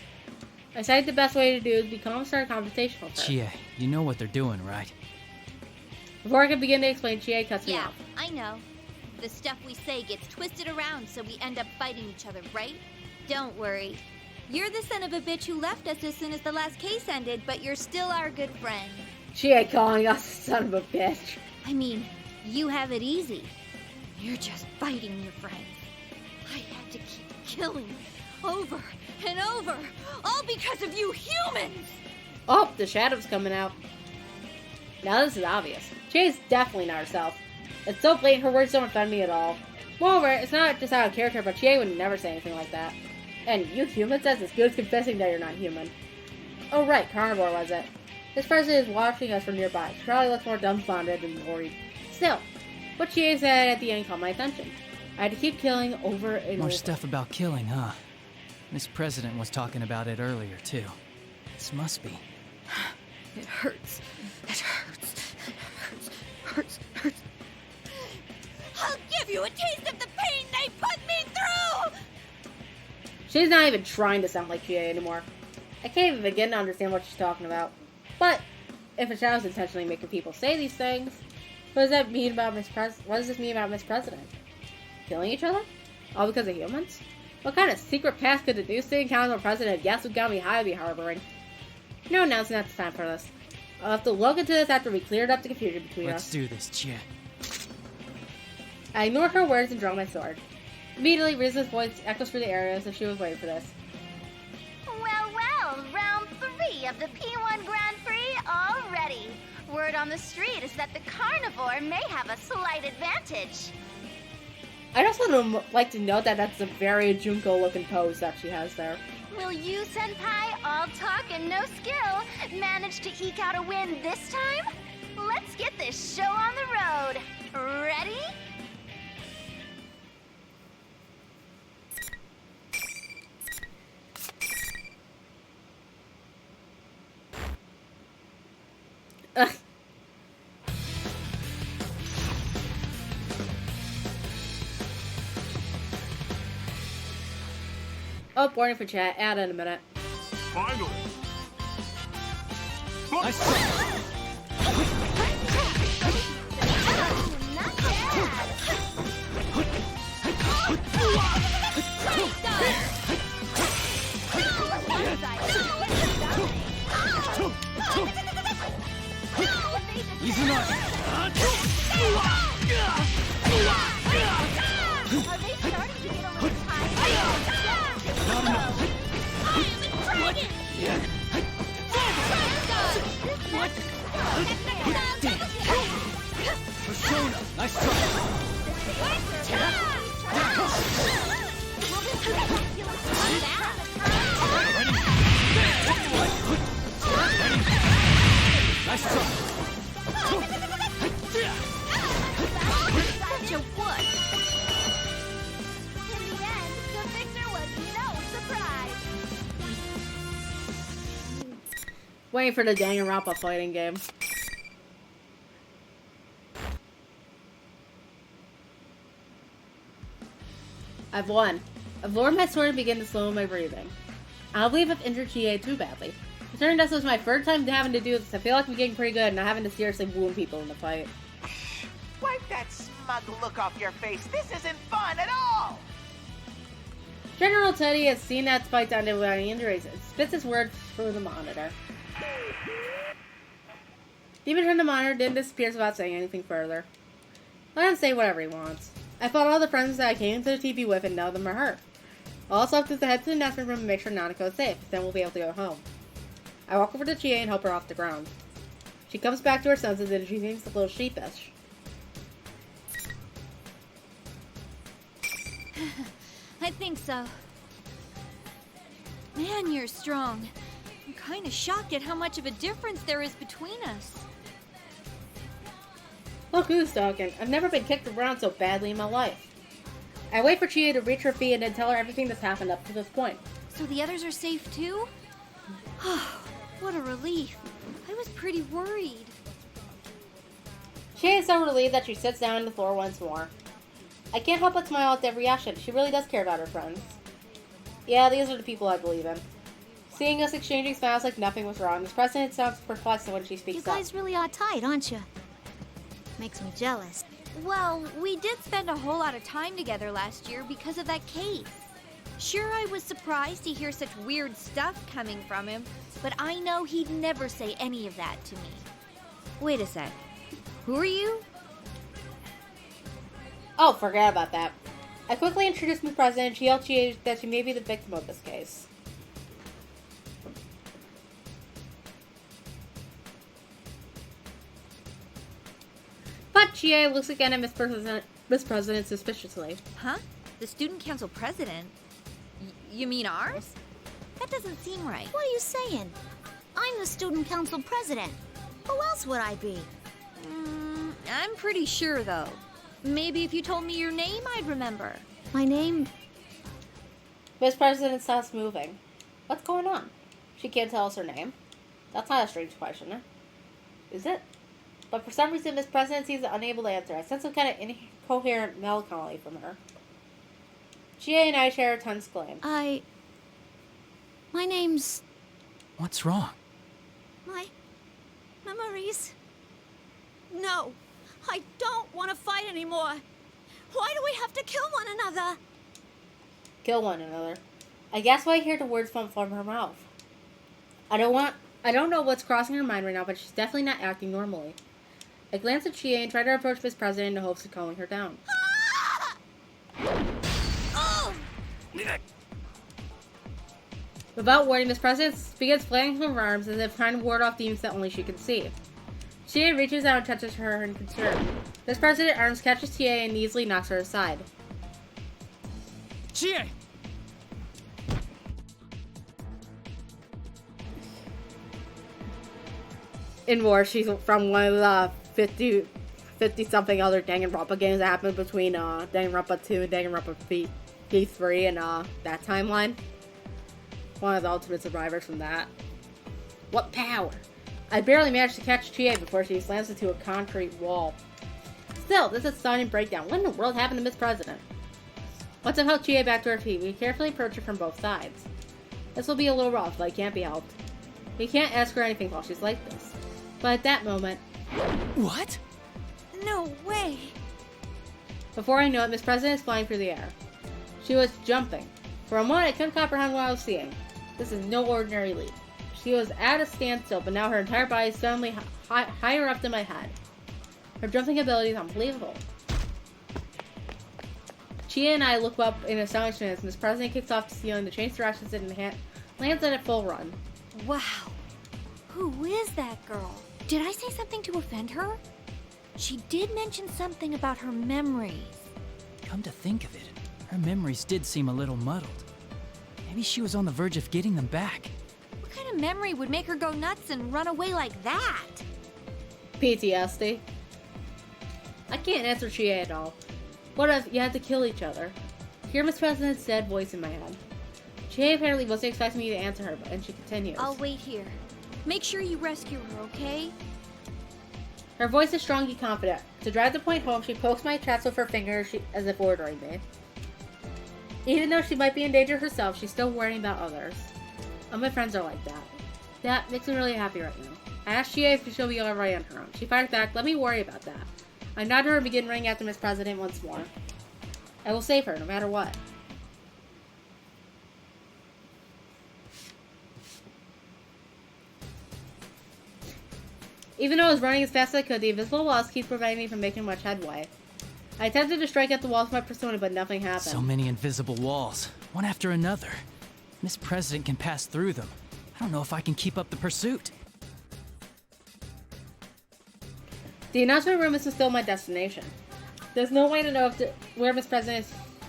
I decided the best way to do is be calm and start a conversation with her. Chie, you know what they're doing, right? Before I can begin to explain, Chie cuts me Yeah, off. I know. The stuff we say gets twisted around so we end up fighting each other, right? Don't worry. You're the son of a bitch who left us as soon as the last case ended, but you're still our good friend. Chie calling us son of a bitch. I mean, you have it easy. You're just fighting your friends. I had to keep killing over and over, all because of you humans! Oh, the shadow's coming out. Now this is obvious. Chie's definitely not herself. It's so blatant her words don't offend me at all. Moreover, it's not just out of character, but Chie would never say anything like that. And you humans, that's as good as confessing that you're not human. Oh right, Carnivore was it. This person is watching us from nearby. She probably looks more dumbfounded and worried. Still, what Chie said at the end caught my attention. I had to keep killing over and More over. stuff about killing, huh? Miss President was talking about it earlier, too. This must be. It hurts. It hurts. It hurts. Hurts. Hurts. I'll give you a taste of the pain they put me through! She's not even trying to sound like Chie anymore. I can't even begin to understand what she's talking about. But, if a shadow's intentionally making people say these things, what does that mean about what does this mean about Miss President? Killing each other? All because of humans? What kind of secret past could the new sitting council president guess who got me high be harboring? No announcing that's time for this. I'll have to look into this after we cleared up the confusion between Let's us. do this, Chie. I ignored her words and draw my sword. Immediately, Riza's voice echoes through the area as if she was waiting for this. Well, round 3 of the P1 Grand Prix already. Word on the street is that the carnivore may have a slight advantage. I'd also like to note that that's a very Junko-looking pose that she has there. Will you, Senpai, all talk and no skill, manage to eke out a win this time? Let's get this show on the road. Ready? Ugh. Oh, warning for chat. Add in a minute. Finally. waiting for the Danganronpa fighting game. I've won. I've lowered my sword and begin to slow my breathing. I don't believe I've injured GA too badly. Considering this was my third time having to do this, I feel like I'm getting pretty good and not having to seriously wound people in the fight. Wipe that smug look off your face. This isn't fun at all! General Teddy has seen that fight down without any injuries and spits his word through the monitor. Demon turned the monitor, then disappears without saying anything further. Let him say whatever he wants. I fought all the friends that I came to the TV with and none of them are hurt. I'll also have to head to the announcement room and make sure Nanako is safe, then we'll be able to go home. I walk over to Chie and help her off the ground. She comes back to her senses and she seems a little sheepish. I think so. Man, you're strong. I'm kind of shocked at how much of a difference there is between us. Look who's talking. I've never been kicked around so badly in my life. I wait for Chie to reach her feet and then tell her everything that's happened up to this point. So the others are safe too? What a relief. I was pretty worried. Chie is so relieved that she sits down on the floor once more. I can't help but smile at their reaction. She really does care about her friends. Yeah, these are the people I believe in. Seeing us exchanging smiles like nothing was wrong, Miss President sounds perplexed when she speaks up. You guys really are tight, aren't you? Makes me jealous. Well, we did spend a whole lot of time together last year because of that case. Sure, I was surprised to hear such weird stuff coming from him, but I know he'd never say any of that to me. Wait a sec. Who are you? Oh, forget about that. I quickly introduced Miss President and she told Chie that she may be the victim of this case. But Chie looks again at Miss President suspiciously. Huh? The student council president? You mean ours? That doesn't seem right. What are you saying? I'm the student council president. Who else would I be? I'm pretty sure, though. Maybe if you told me your name, I'd remember. My name? Miss President stops moving. What's going on? She can't tell us her name. That's not a strange question, is it? But for some reason, Miss President seems unable to answer. I sense some kind of incoherent melancholy from her. Chie and I share a tense glance. My name's... What's wrong? My memories. No, I don't want to fight anymore. Why do we have to kill one another? Kill one another. I guess why I hear the words from her mouth. I don't know what's crossing her mind right now, but she's definitely not acting normally. I glance at Chie and try to approach Miss President in the hopes of calming her down. Without warning, Miss President begins flailing her arms as if trying to ward off demons that only she can see. Chie reaches out and touches her in concern. Miss President arms catches Chie and easily knocks her aside. Chie! In war, she's from one of the 50-something other Danganronpa games that happened between Danganronpa 2 and Danganronpa P3 and that timeline. One of the ultimate survivors from that. What power! I barely managed to catch Chie before she slams into a concrete wall. Still, this is a stunning breakdown. What in the world happened to Miss President? Once I've held Chie back to her feet, we carefully approach her from both sides. This will be a little rough, but it can't be helped. We can't ask her anything while she's like this. But at that moment... What? No way! Before I know it, Miss President is flying through the air. She was jumping. For a moment, I couldn't comprehend what I was seeing. This is no ordinary leap. She was at a standstill, but now her entire body is suddenly higher up than my head. Her jumping ability is unbelievable. Chie and I look up in astonishment as Miss President kicks off the ceiling to change directions and lands at a full run. Wow. Who is that girl? Did I say something to offend her? She did mention something about her memories. Come to think of it, her memories did seem a little muddled. Maybe she was on the verge of getting them back. What kind of memory would make her go nuts and run away like that? PTSD. I can't answer Chie at all. What if you had to kill each other? Hear Miss President's dead voice in my head. Chie apparently wasn't expecting me to answer her, and she continues. I'll wait here. Make sure you rescue her, okay? Her voice is strong and confident. To drive the point home, she pokes my chest with her fingers as if ordering me. Even though she might be in danger herself, she's still worrying about others. All my friends are like that. That makes me really happy right now. I asked Gia if she'll be alright on her own. She fired back, let me worry about that. I nod to her and begin running after Miss President once more. I will save her, no matter what. Even though I was running as fast as I could, the invisible walls keep preventing me from making much headway. I attempted to strike at the walls with my persona, but nothing happened. So many invisible walls, one after another. Miss President can pass through them. I don't know if I can keep up the pursuit. The announcement room is still my destination. There's no way to know where Miss President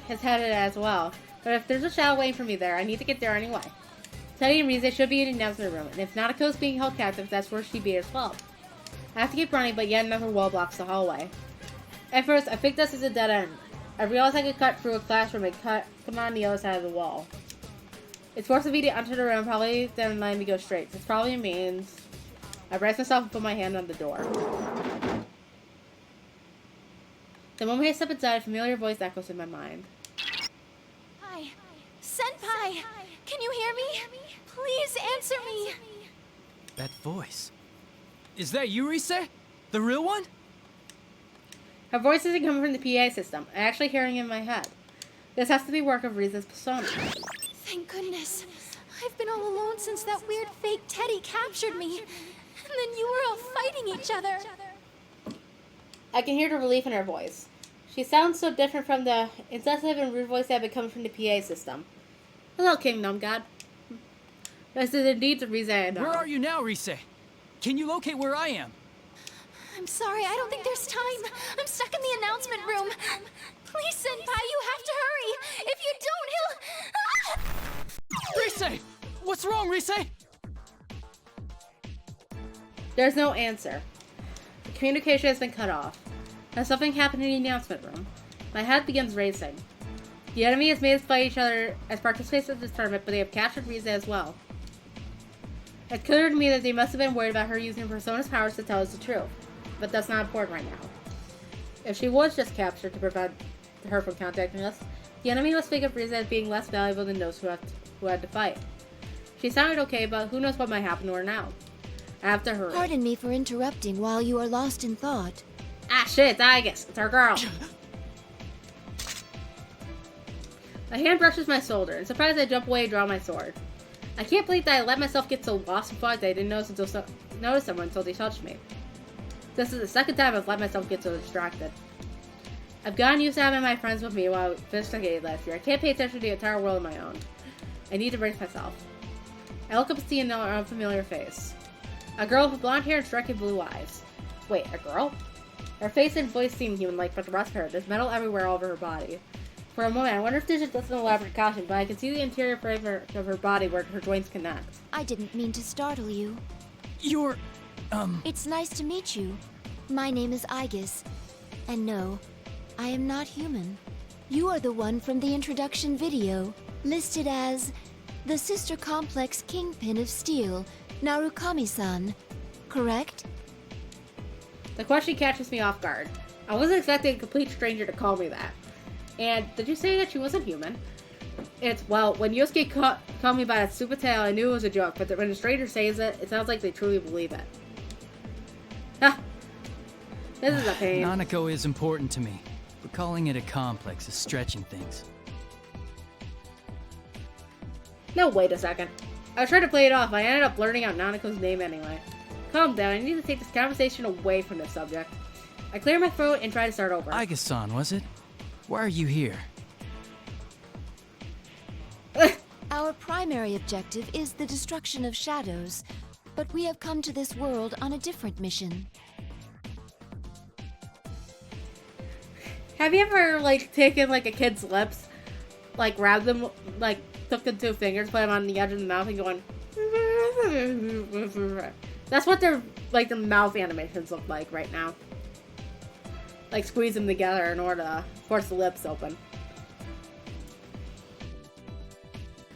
has headed as well, but if there's a shadow waiting for me there, I need to get there anyway. Teddy and Rize should be in the announcement room, and if Nanako's being held captive, that's where she'd be as well. I have to keep running, but yet another wall blocks the hallway. At first, I think this is a dead end. I realized I could cut through a classroom and come on the other side of the wall. It's forcing me to enter the room, probably then letting me go straight. This probably means I brace myself and put my hand on the door. The moment I step inside, a familiar voice echoes in my mind. Hi. Senpai! Can you hear me? Please answer me! That voice. Is that you, Rize? The real one? Her voice isn't coming from the PA system. I'm actually hearing it in my head. This has to be work of Rize's persona. Thank goodness. I've been all alone since that weird fake Teddy captured me. And then you were all fighting each other. I can hear the relief in her voice. She sounds so different from the insensitive and rude voice that had been coming from the PA system. Hello, Kingdom God. This is indeed the reason I know. Where are you now, Rize? Can you locate where I am? I'm sorry, I don't think there's time. I'm stuck in the announcement room. Please, Senpai, you have to hurry. If you don't, he'll... Rize! What's wrong, Rize? There's no answer. The communication has been cut off. Has something happened in the announcement room? My head begins racing. The enemy has made us fight each other as participants in this tournament, but they have captured Rize as well. It's clear to me that they must have been worried about her using Persona's powers to tell us the truth. But that's not important right now. If she was just captured to prevent her from contacting us, the enemy must think of Rize as being less valuable than those who had to fight. She sounded okay, but who knows what might happen to her now. I have to hurry. Pardon me for interrupting while you are lost in thought. Ah shit, it's Aigis. It's our girl. My hand brushes my shoulder, and surprised I jump away and draw my sword. I can't believe that I let myself get so lost in thought that I didn't notice someone until they touched me. This is the second time I've let myself get so distracted. I've gotten used to having my friends with me while I finished the game last year. I can't pay attention to the entire world on my own. I need to brace myself. I look up and see an unfamiliar face. A girl with blonde hair and striking blue eyes. Wait, a girl? Her face and voice seem human-like, but the rest of her, there's metal everywhere all over her body. For a moment, I wonder if this is just an elaborate costume, but I can see the interior frame of her body where her joints connect. I didn't mean to startle you. You're, It's nice to meet you. My name is Aigis. And no, I am not human. You are the one from the introduction video, listed as the Sister Complex Kingpin of Steel, Narukami-san, correct? The question catches me off guard. I wasn't expecting a complete stranger to call me that. And did you say that she wasn't human? Well, when Yosuke called me by that stupid tale, I knew it was a joke, but when a stranger says it, it sounds like they truly believe it. Ah! This is a pain. Nanako is important to me, but calling it a complex is stretching things. No, wait a second. I was trying to play it off, but I ended up blurting out Nanako's name anyway. Calm down, I need to take this conversation away from this subject. I clear my throat and try to start over. Aigis-san, was it? Why are you here? Our primary objective is the destruction of shadows, but we have come to this world on a different mission. Have you ever, taken, a kid's lips, grabbed them, took the two fingers, put them on the edge of the mouth and going... That's what their mouth animations look like right now. Squeeze them together in order to force the lips open.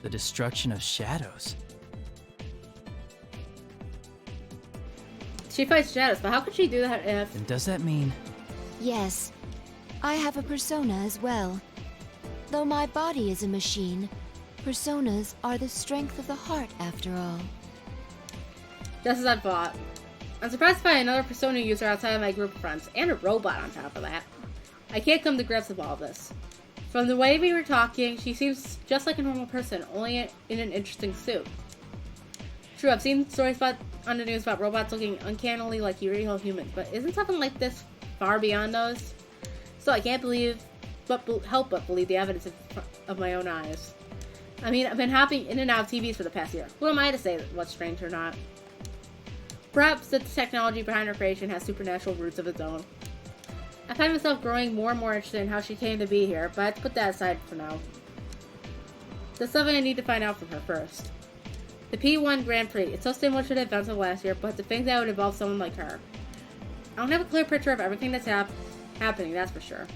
The destruction of shadows. She fights shadows, but how could she do that if... And does that mean... Yes, I have a persona as well. Though my body is a machine, personas are the strength of the heart after all. Just as I thought. I'm surprised to find another persona user outside of my group of friends, and a robot on top of that. I can't come to grips with all of this. From the way we were talking, she seems just like a normal person, only in an interesting suit. True, I've seen stories on the news about robots looking uncannily like real humans, but isn't something like this far beyond those? So I can't help but believe the evidence of my own eyes. I mean, I've been hopping in and out of TVs for the past year. Who am I to say what's strange or not? Perhaps the technology behind her creation has supernatural roots of its own. I find myself growing more and more interested in how she came to be here, but I have to put that aside for now. There's something I need to find out from her first. The P1 Grand Prix. It's so similar to the events of last year, but the things that would involve someone like her. I don't have a clear picture of everything that's happening, that's for sure.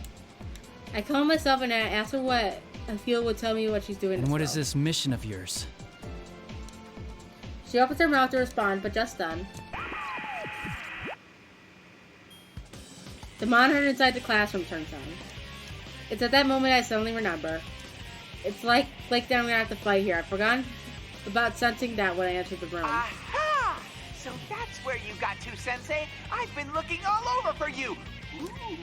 I call myself and I ask her what I feel would tell me what she's doing. And what is this mission of yours? She opens her mouth to respond, but just then. The monitor inside the classroom turns on. It's at that moment I suddenly remember. It's like I'm gonna have to fight here. I've forgotten about sensing that when I entered the room. Aha! So that's where you got to, Sensei. I've been looking all over for you. Ooh,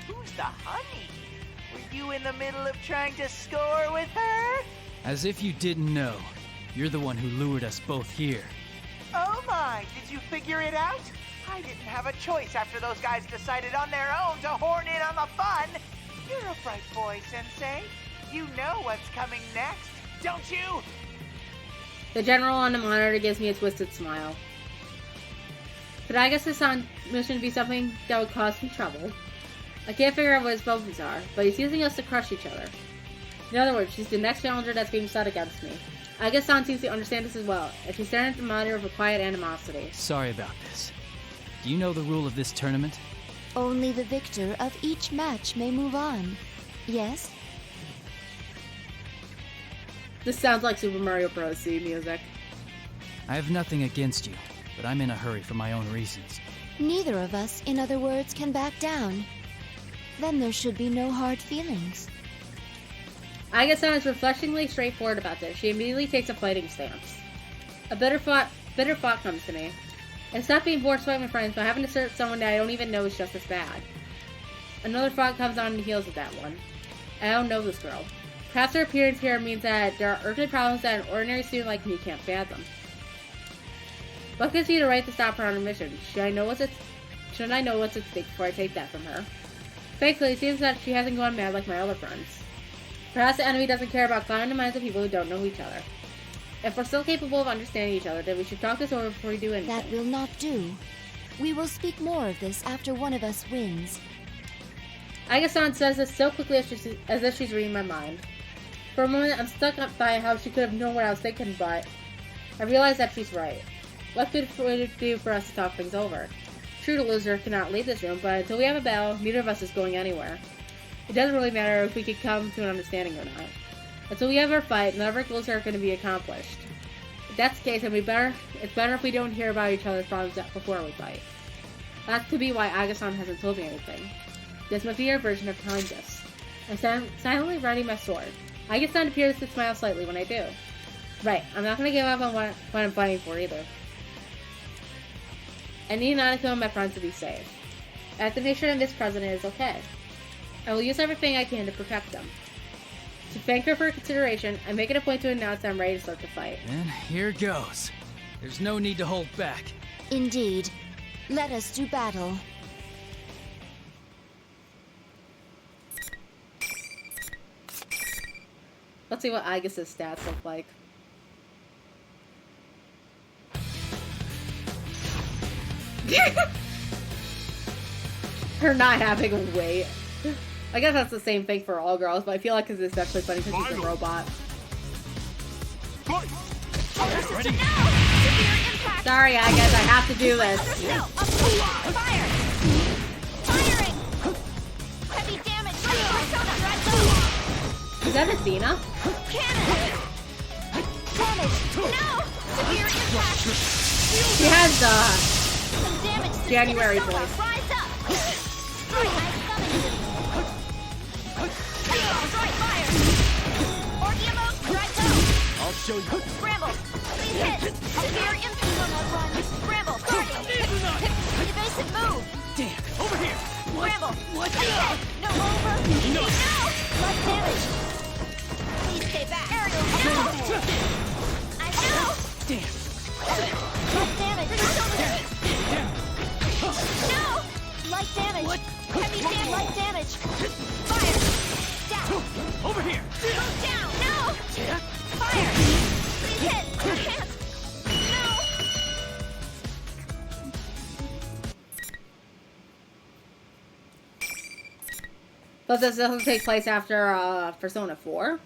who's the honey? Were you in the middle of trying to score with her? As if you didn't know. You're the one who lured us both here. Oh my, did you figure it out? I didn't have a choice after those guys decided on their own to horn in on the fun. You're a bright boy, Sensei. You know what's coming next, don't you? The general on the monitor gives me a twisted smile. Could I guess this mission be something that would cause some trouble? I can't figure out what his motives are, but he's using us to crush each other. In other words, she's the next challenger that's being set against me. I guess San seems to understand this as well, and she's staring at the monitor with quiet animosity. Sorry about this. Do you know the rule of this tournament? Only the victor of each match may move on. Yes? This sounds like Super Mario Bros. theme music. I have nothing against you, but I'm in a hurry for my own reasons. Neither of us, in other words, can back down. Then there should be no hard feelings. I guess San is refreshingly straightforward about this. She immediately takes a fighting stance. A bitter thought comes to me. It's not being forced by my friends, but having to search someone that I don't even know is just as bad. Another thought comes on the heels of that one. I don't know this girl. Perhaps her appearance here means that there are urgent problems that an ordinary student like me can't fathom. What gives me the right to stop her on her mission? Should I know what's at stake before I take that from her? Thankfully, it seems that she hasn't gone mad like my other friends. Perhaps the enemy doesn't care about clouding the minds of people who don't know each other. If we're still capable of understanding each other, then we should talk this over before we do anything. That will not do. We will speak more of this after one of us wins. Agasan says this so quickly as if she's reading my mind. For a moment, I'm stuck up by how she could have known what I was thinking, but I realize that she's right. What good would it do for us to talk things over? True, the loser cannot leave this room, but until we have a battle, neither of us is going anywhere. It doesn't really matter if we can come to an understanding or not. Until we have our fight, none of our goals are going to be accomplished. If that's the case, then it's better if we don't hear about each other's problems before we fight. That could be why Agasan hasn't told me anything. This must be her version of telling this. I'm silently readying my sword. Agasan appears to smile slightly when I do. Right, I'm not going to give up on what I'm fighting for either. I need Nanako and my friends to be safe. I have to make sure that this president is okay. I will use everything I can to protect them. To thank her for her consideration, I make it a point to announce that I'm ready to start the fight. And here goes. There's no need to hold back. Indeed. Let us do battle. Let's see what Agas's stats look like. Her not having a weight. I guess that's the same thing for all girls, but I feel like it's especially funny because she's a robot. Ready? Sorry, I guess I have to do this. Fire! Firing! Heavy damage! Is that Athena? Cannon! Damage! No! Severe impact! She has Some damage January voice. Rise up! Strike! I summon you! Strike fire! Orgy mode, strike go! I'll show you. Scramble! Please hit! Severe impact on that one! Scramble! Guarding! Evasive move! Damn, over here! Scramble! What? Please hit! No over! No. No! Light damage! Please stay back! Aerial! No! I know! Damn! Light damage! No! Light damage! What? Heavy damage! Light damage! Fire! Down! Over here! Move down! No! Fire! Please hit! I can't! No! But this doesn't take place after Persona 4.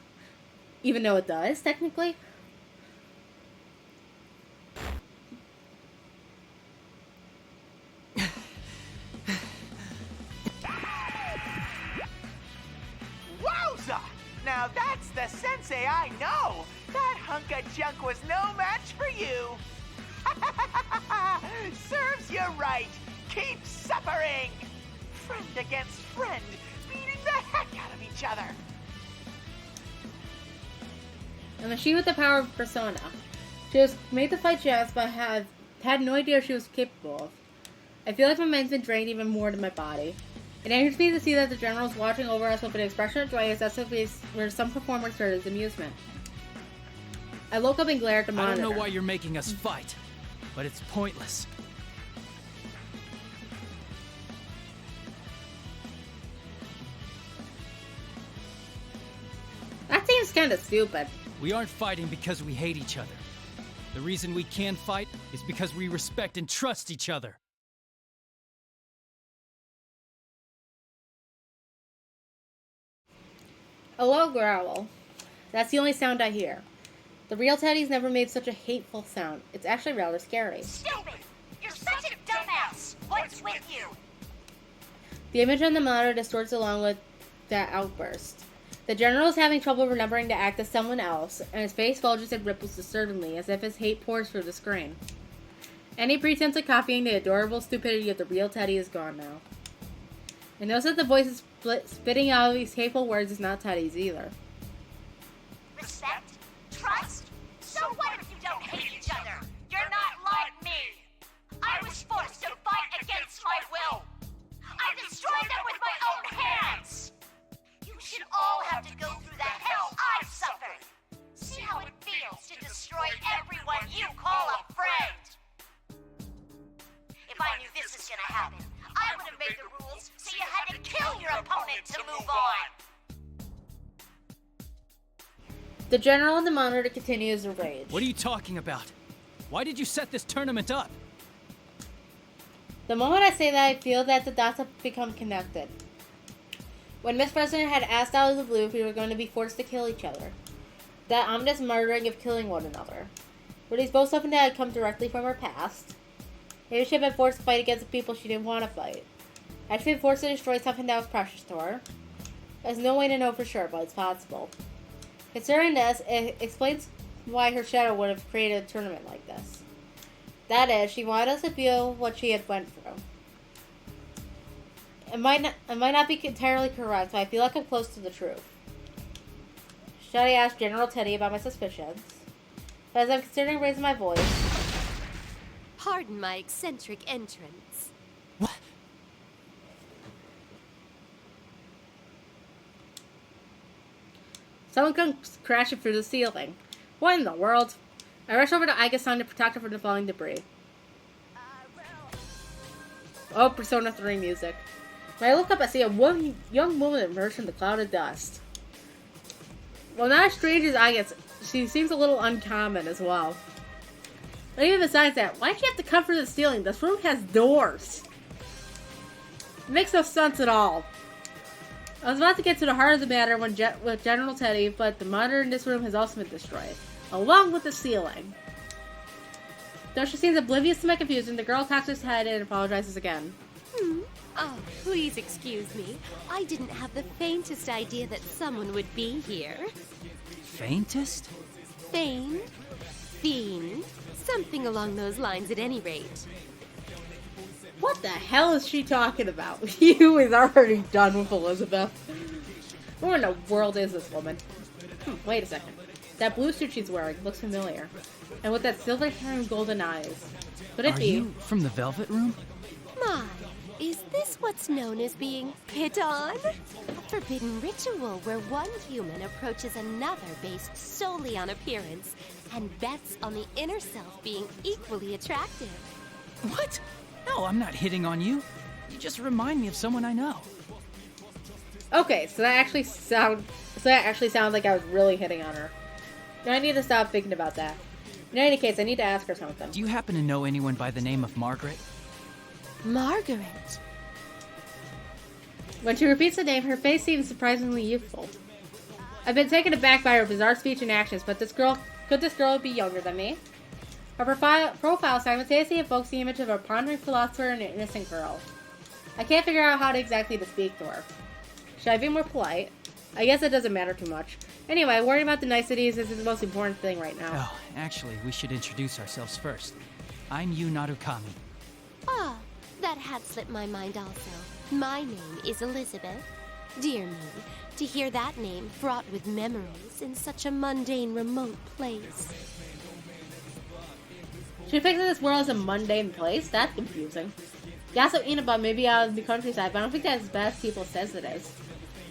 Even though it does, technically. Wowza! Now that's the sensei I know! That hunk of junk was no match for you! Serves you right! Keep suffering! Friend against friend, beating the heck out of each other! A machine with the power of Persona. She was made to fight Jazz, but had no idea what she was capable of. I feel like my mind's been drained even more than my body. It angers me to see that the general is watching over us with an expression of joy as if were some performance for his amusement. I look up and glare at the monitor. I don't know why you're making us fight, but it's pointless. That seems kind of stupid. We aren't fighting because we hate each other. The reason we can fight is because we respect and trust each other. A low growl. That's the only sound I hear. The real Teddy's never made such a hateful sound. It's actually rather scary. Stupid! You're such a dumbass! What's with you? The image on the monitor distorts along with that outburst. The general is having trouble remembering to act as someone else, and his face bulges and ripples disturbingly as if his hate pours through the screen. Any pretense of copying the adorable stupidity of the real Teddy is gone now. I notice that the voice is spitting out these hateful words is not Teddy's either. Respect? Trust? So what if you don't hate each other? You're not like me! I was forced to fight against my will! I destroyed them with my own hands! You should all have to go through the hell I've suffered! See how it feels to destroy everyone you call a friend! If I knew this was gonna happen, I would have made the rules so you had to kill your opponent to move on! The general on the monitor continues to rage. What are you talking about? Why did you set this tournament up? The moment I say that, I feel that the dots have become connected. When Miss President had asked out of the blue if we were going to be forced to kill each other. That ominous murdering of killing one another. Were these both something that had come directly from her past? Maybe she had been forced to fight against the people she didn't want to fight. Had she been forced to destroy something that was precious to her? There's no way to know for sure, but it's possible. Considering this, it explains why her shadow would have created a tournament like this. That is, she wanted us to feel what she had went through. It might not be entirely correct, but I feel like I'm close to the truth. Should I ask General Teddy about my suspicions? But as I'm considering raising my voice... Pardon my eccentric entrance. What? Someone comes crashing through the ceiling. What in the world? I rush over to Aiga-san to protect her from the falling debris. Oh, Persona 3 music. When I look up, I see a young woman emerge from the cloud of dust. Well, not as strange as Aiga, she seems a little uncommon as well. But even besides that, why'd she have to come through the ceiling? This room has doors. It makes no sense at all. I was about to get to the heart of the matter with General Teddy, but the monitor in this room has also been destroyed, along with the ceiling. Though she seems oblivious to my confusion, the girl cocks her head and apologizes again. Oh, please excuse me. I didn't have the faintest idea that someone would be here. Faintest? Fame? Fiend? Something along those lines at any rate. What What the hell is she talking about? You is already done with Elizabeth. Where in the world is this woman? Wait a second. That blue suit she's wearing looks familiar. And with that silver hair and golden eyes. Could it Are be? you from the Velvet Room? My, is this what's known as being hit on? A forbidden ritual where one human approaches another based solely on appearance and bets on the inner self being equally attractive. What? No, I'm not hitting on you. You just remind me of someone I know. Okay, so that actually sounds like I was really hitting on her. Now I need to stop thinking about that. In any case, I need to ask her something. Do you happen to know anyone by the name of Margaret? Margaret. When she repeats the name, her face seems surprisingly youthful. I've been taken aback by her bizarre speech and actions, but could this girl be younger than me? Her profile simultaneously evokes the image of a pondering philosopher and an innocent girl. I can't figure out how exactly to speak to her. Should I be more polite? I guess it doesn't matter too much. Anyway, worrying about the niceties is the most important thing right now. Oh, actually, we should introduce ourselves first. I'm Yu Narukami. Ah, that had slipped my mind also. My name is Elizabeth. Dear me, to hear that name fraught with memories in such a mundane, remote place. She thinks that this world is a mundane place? That's confusing. Gossip about maybe out of the countryside, but I don't think that's as bad as people says it is.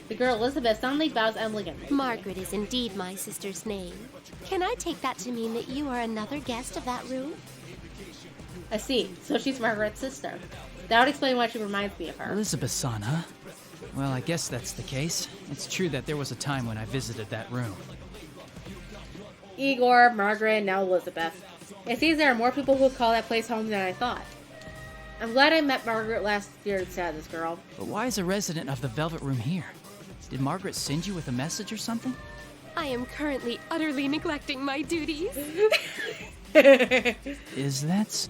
The girl Elizabeth suddenly bows elegantly. Margaret is indeed my sister's name. Can I take that to mean that you are another guest of that room? I see. So she's Margaret's sister. That would explain why she reminds me of her. Elizabeth-san, huh? Well, I guess that's the case. It's true that there was a time when I visited that room. Igor, Margaret, and now Elizabeth. It seems there are more people who call that place home than I thought. I'm glad I met Margaret last year instead of this girl. But why is a resident of the Velvet Room here? Did Margaret send you with a message or something? I am currently utterly neglecting my duties. Is that...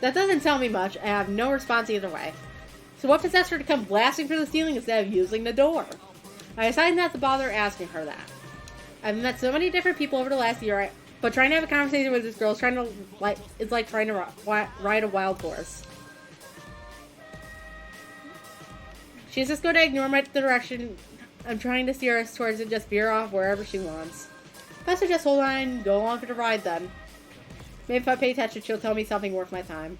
That doesn't tell me much. I have no response either way. So what possessed her to come blasting through the ceiling instead of using the door? I decided not to bother asking her that. I've met so many different people over the last year, but trying to have a conversation with this girl is like trying to ride a wild horse. She's just going to ignore my direction I'm trying to steer us towards and just veer off wherever she wants. Best to just hold on and go along for the ride then. Maybe if I pay attention, she'll tell me something worth my time.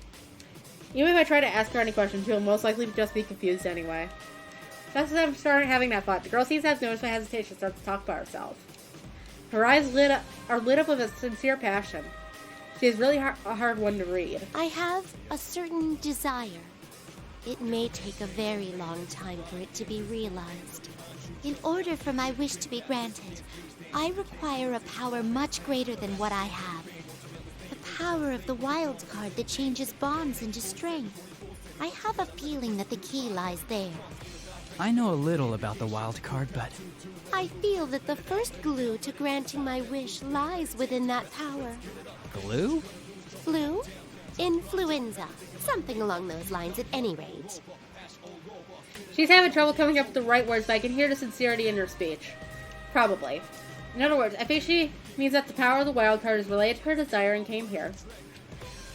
Even if I try to ask her any questions, she'll most likely just be confused anyway. Just as I'm starting having that thought, the girl seems to have noticed my hesitation and starts to talk about herself. Her eyes are lit up with a sincere passion. She is really a hard one to read. I have a certain desire. It may take a very long time for it to be realized. In order for my wish to be granted, I require a power much greater than what I have. The power of the wild card that changes bonds into strength. I have a feeling that the key lies there. I know a little about the wild card, but... I feel that the first glue to granting my wish lies within that power. Glue? Flu? Influenza. Something along those lines at any rate. She's having trouble coming up with the right words, but I can hear the sincerity in her speech. Probably. In other words, I think she means that the power of the wild card is related to her desire and came here.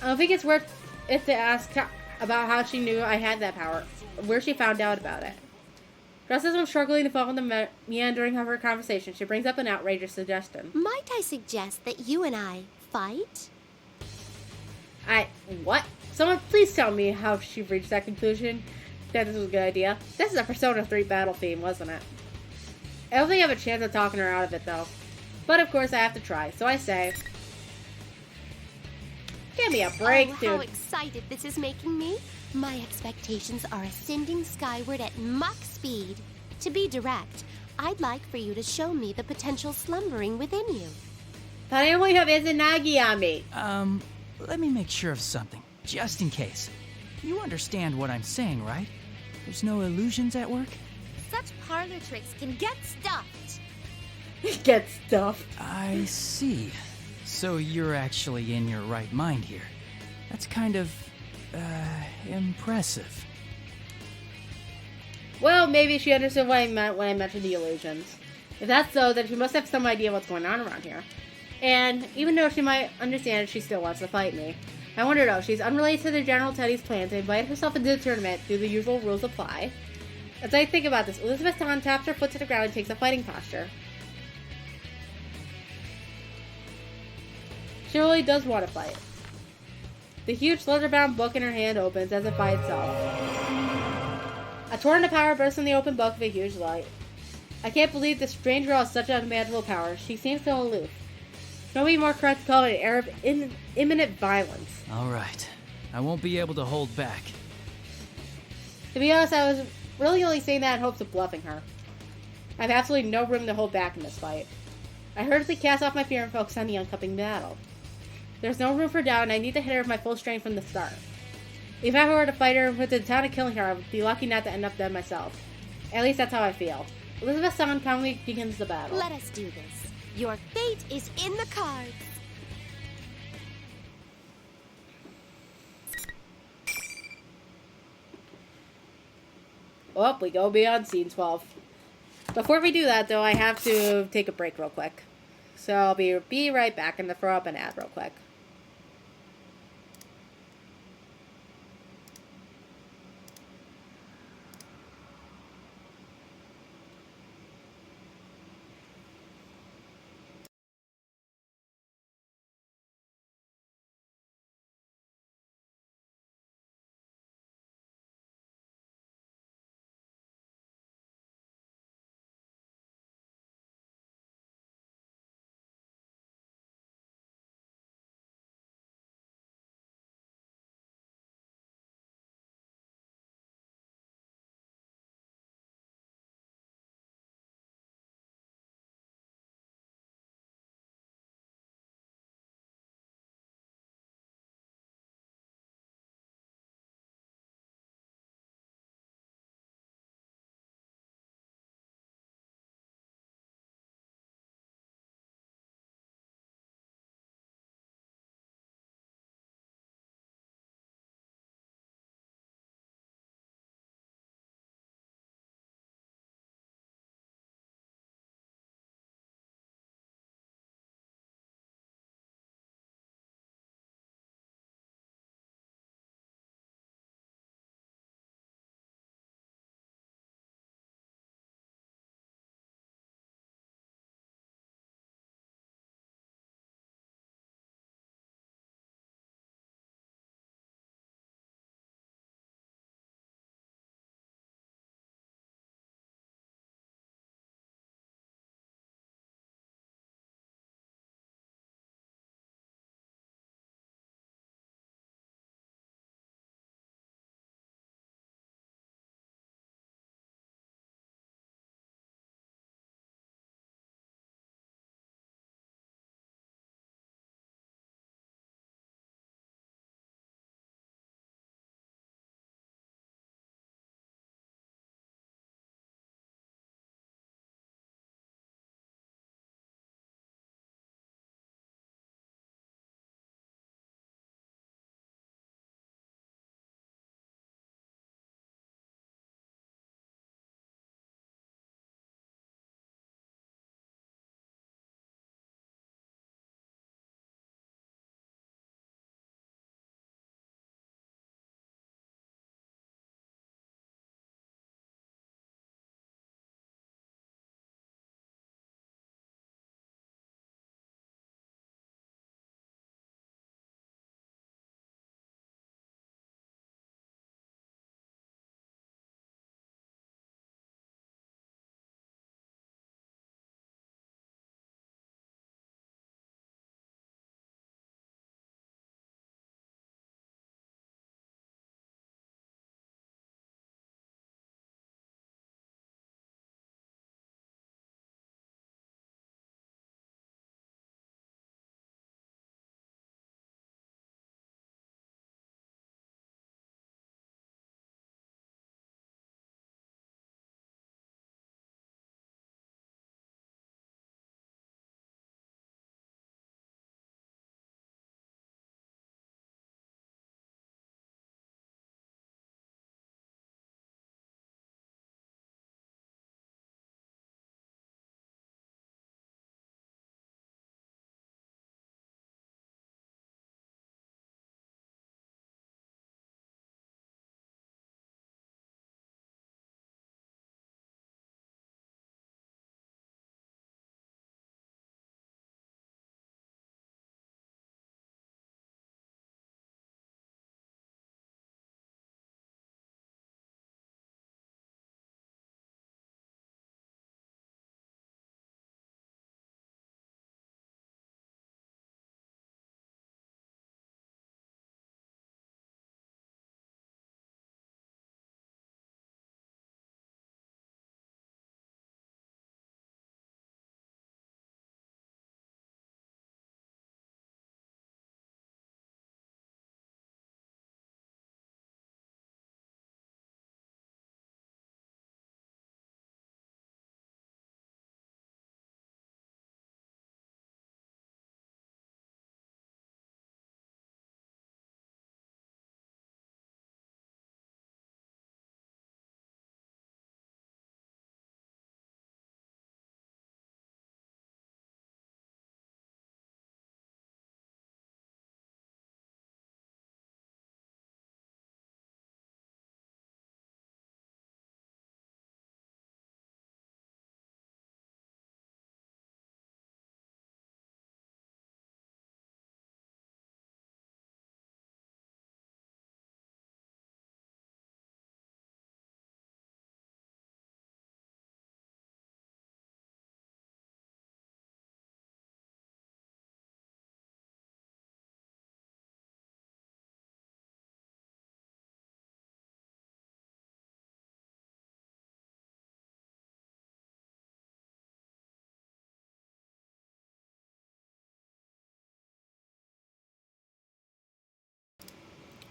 I don't think it's worth it to ask about how she knew I had that power, where she found out about it. Just as I'm struggling to follow the meandering of her conversation, she brings up an outrageous suggestion. Might I suggest that you and I fight? What? Someone please tell me how she reached that conclusion. That this was a good idea. This is a Persona 3 battle theme, wasn't it? I don't think I have a chance of talking her out of it, though. But of course I have to try, so I say... Give me a break, dude. How excited this is making me. My expectations are ascending skyward at Mach speed. To be direct, I'd like for you to show me the potential slumbering within you. But I only have Izanagi on me. Let me make sure of something, just in case. You understand what I'm saying, right? There's no illusions at work? Such parlor tricks can get stuffed. Get stuffed. I see. So you're actually in your right mind here. That's kind of, impressive. Well, maybe she understood what I meant when I mentioned the illusions. If that's so, then she must have some idea what's going on around here. And even though she might understand it, she still wants to fight me. I wonder though, she's unrelated to the General Teddy's plan to invite herself into the tournament. Do the usual rules apply? As I think about this, Elizabeth Dawn taps her foot to the ground and takes a fighting posture. She really does want to fight. The huge leather-bound book in her hand opens as if by itself. A torrent of power bursts from the open book with a huge light. I can't believe this strange girl has such unimaginable power. She seems so aloof. Nobody more correct to call it an air of imminent violence. Alright. I won't be able to hold back. To be honest, I was really only saying that in hopes of bluffing her. I have absolutely no room to hold back in this fight. I hurriedly cast off my fear and focus on the oncoming battle. There's no room for doubt, and I need to hit her with my full strength from the start. If I were to fight her with the intent of killing her, I would be lucky not to end up dead myself. At least that's how I feel. Elizabeth Dawn calmly begins the battle. Let us do this. Your fate is in the cards. Oh, we go beyond scene 12. Before we do that, though, I have to take a break real quick. So I'll be right back and throw up an ad real quick.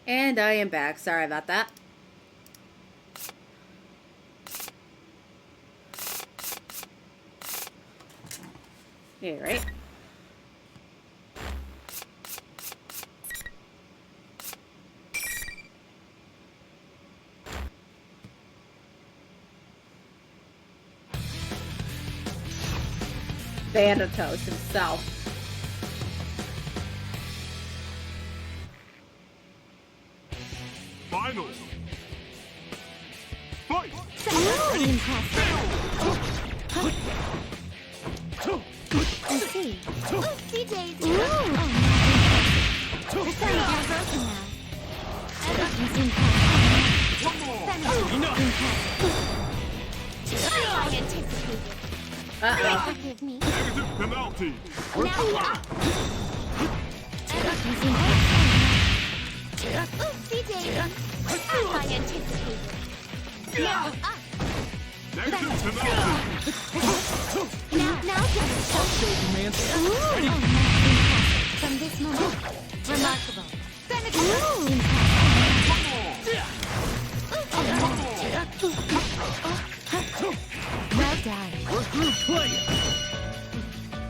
And I am back. Sorry about that. Yeah, right? Thanatos himself. Finally. Fight! Really impressive. I see. Oopsie daisy. Oh, the sound of your broken now. Everything's impressive. One more. I anticipated. Uh-oh. Forgive me. Negative penalty. Now, everything's impressive. Oopsie daisy. I anticipated. Now, Negative penalty. now get the shot. Show you, man. Ready? From this moment, remarkable. Ooh, well done. We're through playing.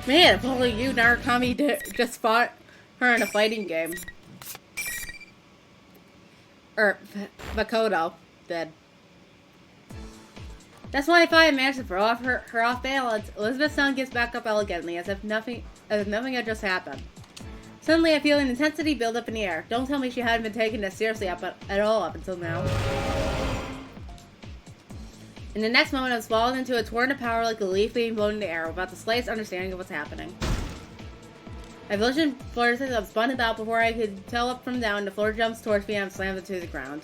Man, if only you, Narukami, just fought her in a fighting game. Or, Makoto did. That's why if I managed to throw off her off balance, Elizabeth's son gets back up elegantly, as if nothing had just happened. Suddenly, I feel an intensity build up in the air. Don't tell me she hadn't been taking this seriously at all up until now. In the next moment, I was swallowed into a torrent of power like a leaf being blown in the air, without the slightest understanding of what's happening. My vision flourishes, I'm spun about before I could tell up from down. The floor jumps towards me and I'm slammed into the ground.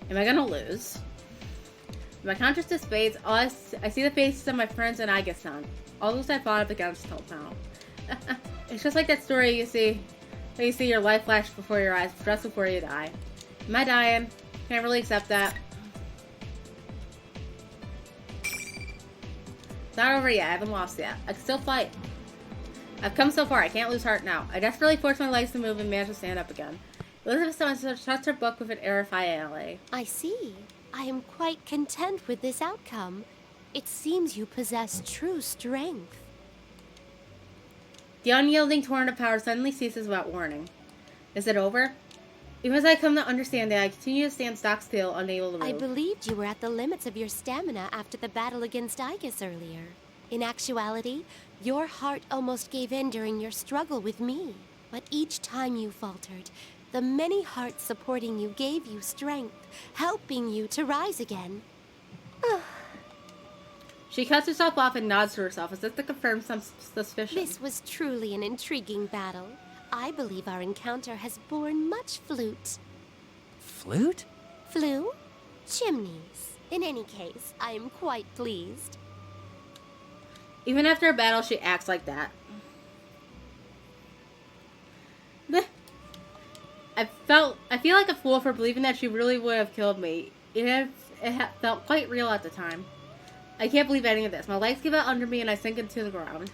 Am I gonna lose? My consciousness fades. I see the faces of my friends and Aiga-san. All those I fought up against till now. It's just like that story you see your life flash before your eyes, just before you die. Am I dying? Can't really accept that. It's not over yet. I haven't lost yet. I can still fight. I've come so far. I can't lose heart now. I desperately force my legs to move and manage to stand up again. Elizabeth shuts her book with an air of finality. I see. I am quite content with this outcome. It seems you possess true strength. The unyielding torrent of power suddenly ceases without warning. Is it over? Even as I come to understand that, I continue to stand stock still, unable to move. I believed you were at the limits of your stamina after the battle against Igus earlier. In actuality, your heart almost gave in during your struggle with me. But each time you faltered, the many hearts supporting you gave you strength, helping you to rise again. She cuts herself off and nods to herself as if to confirm some suspicion. This was truly an intriguing battle. I believe our encounter has borne much flute. Flute? Flue? Chimneys. In any case, I am quite pleased. Even after a battle, she acts like that. I feel like a fool for believing that she really would have killed me. It felt quite real at the time. I can't believe any of this. My legs give out under me and I sink into the ground.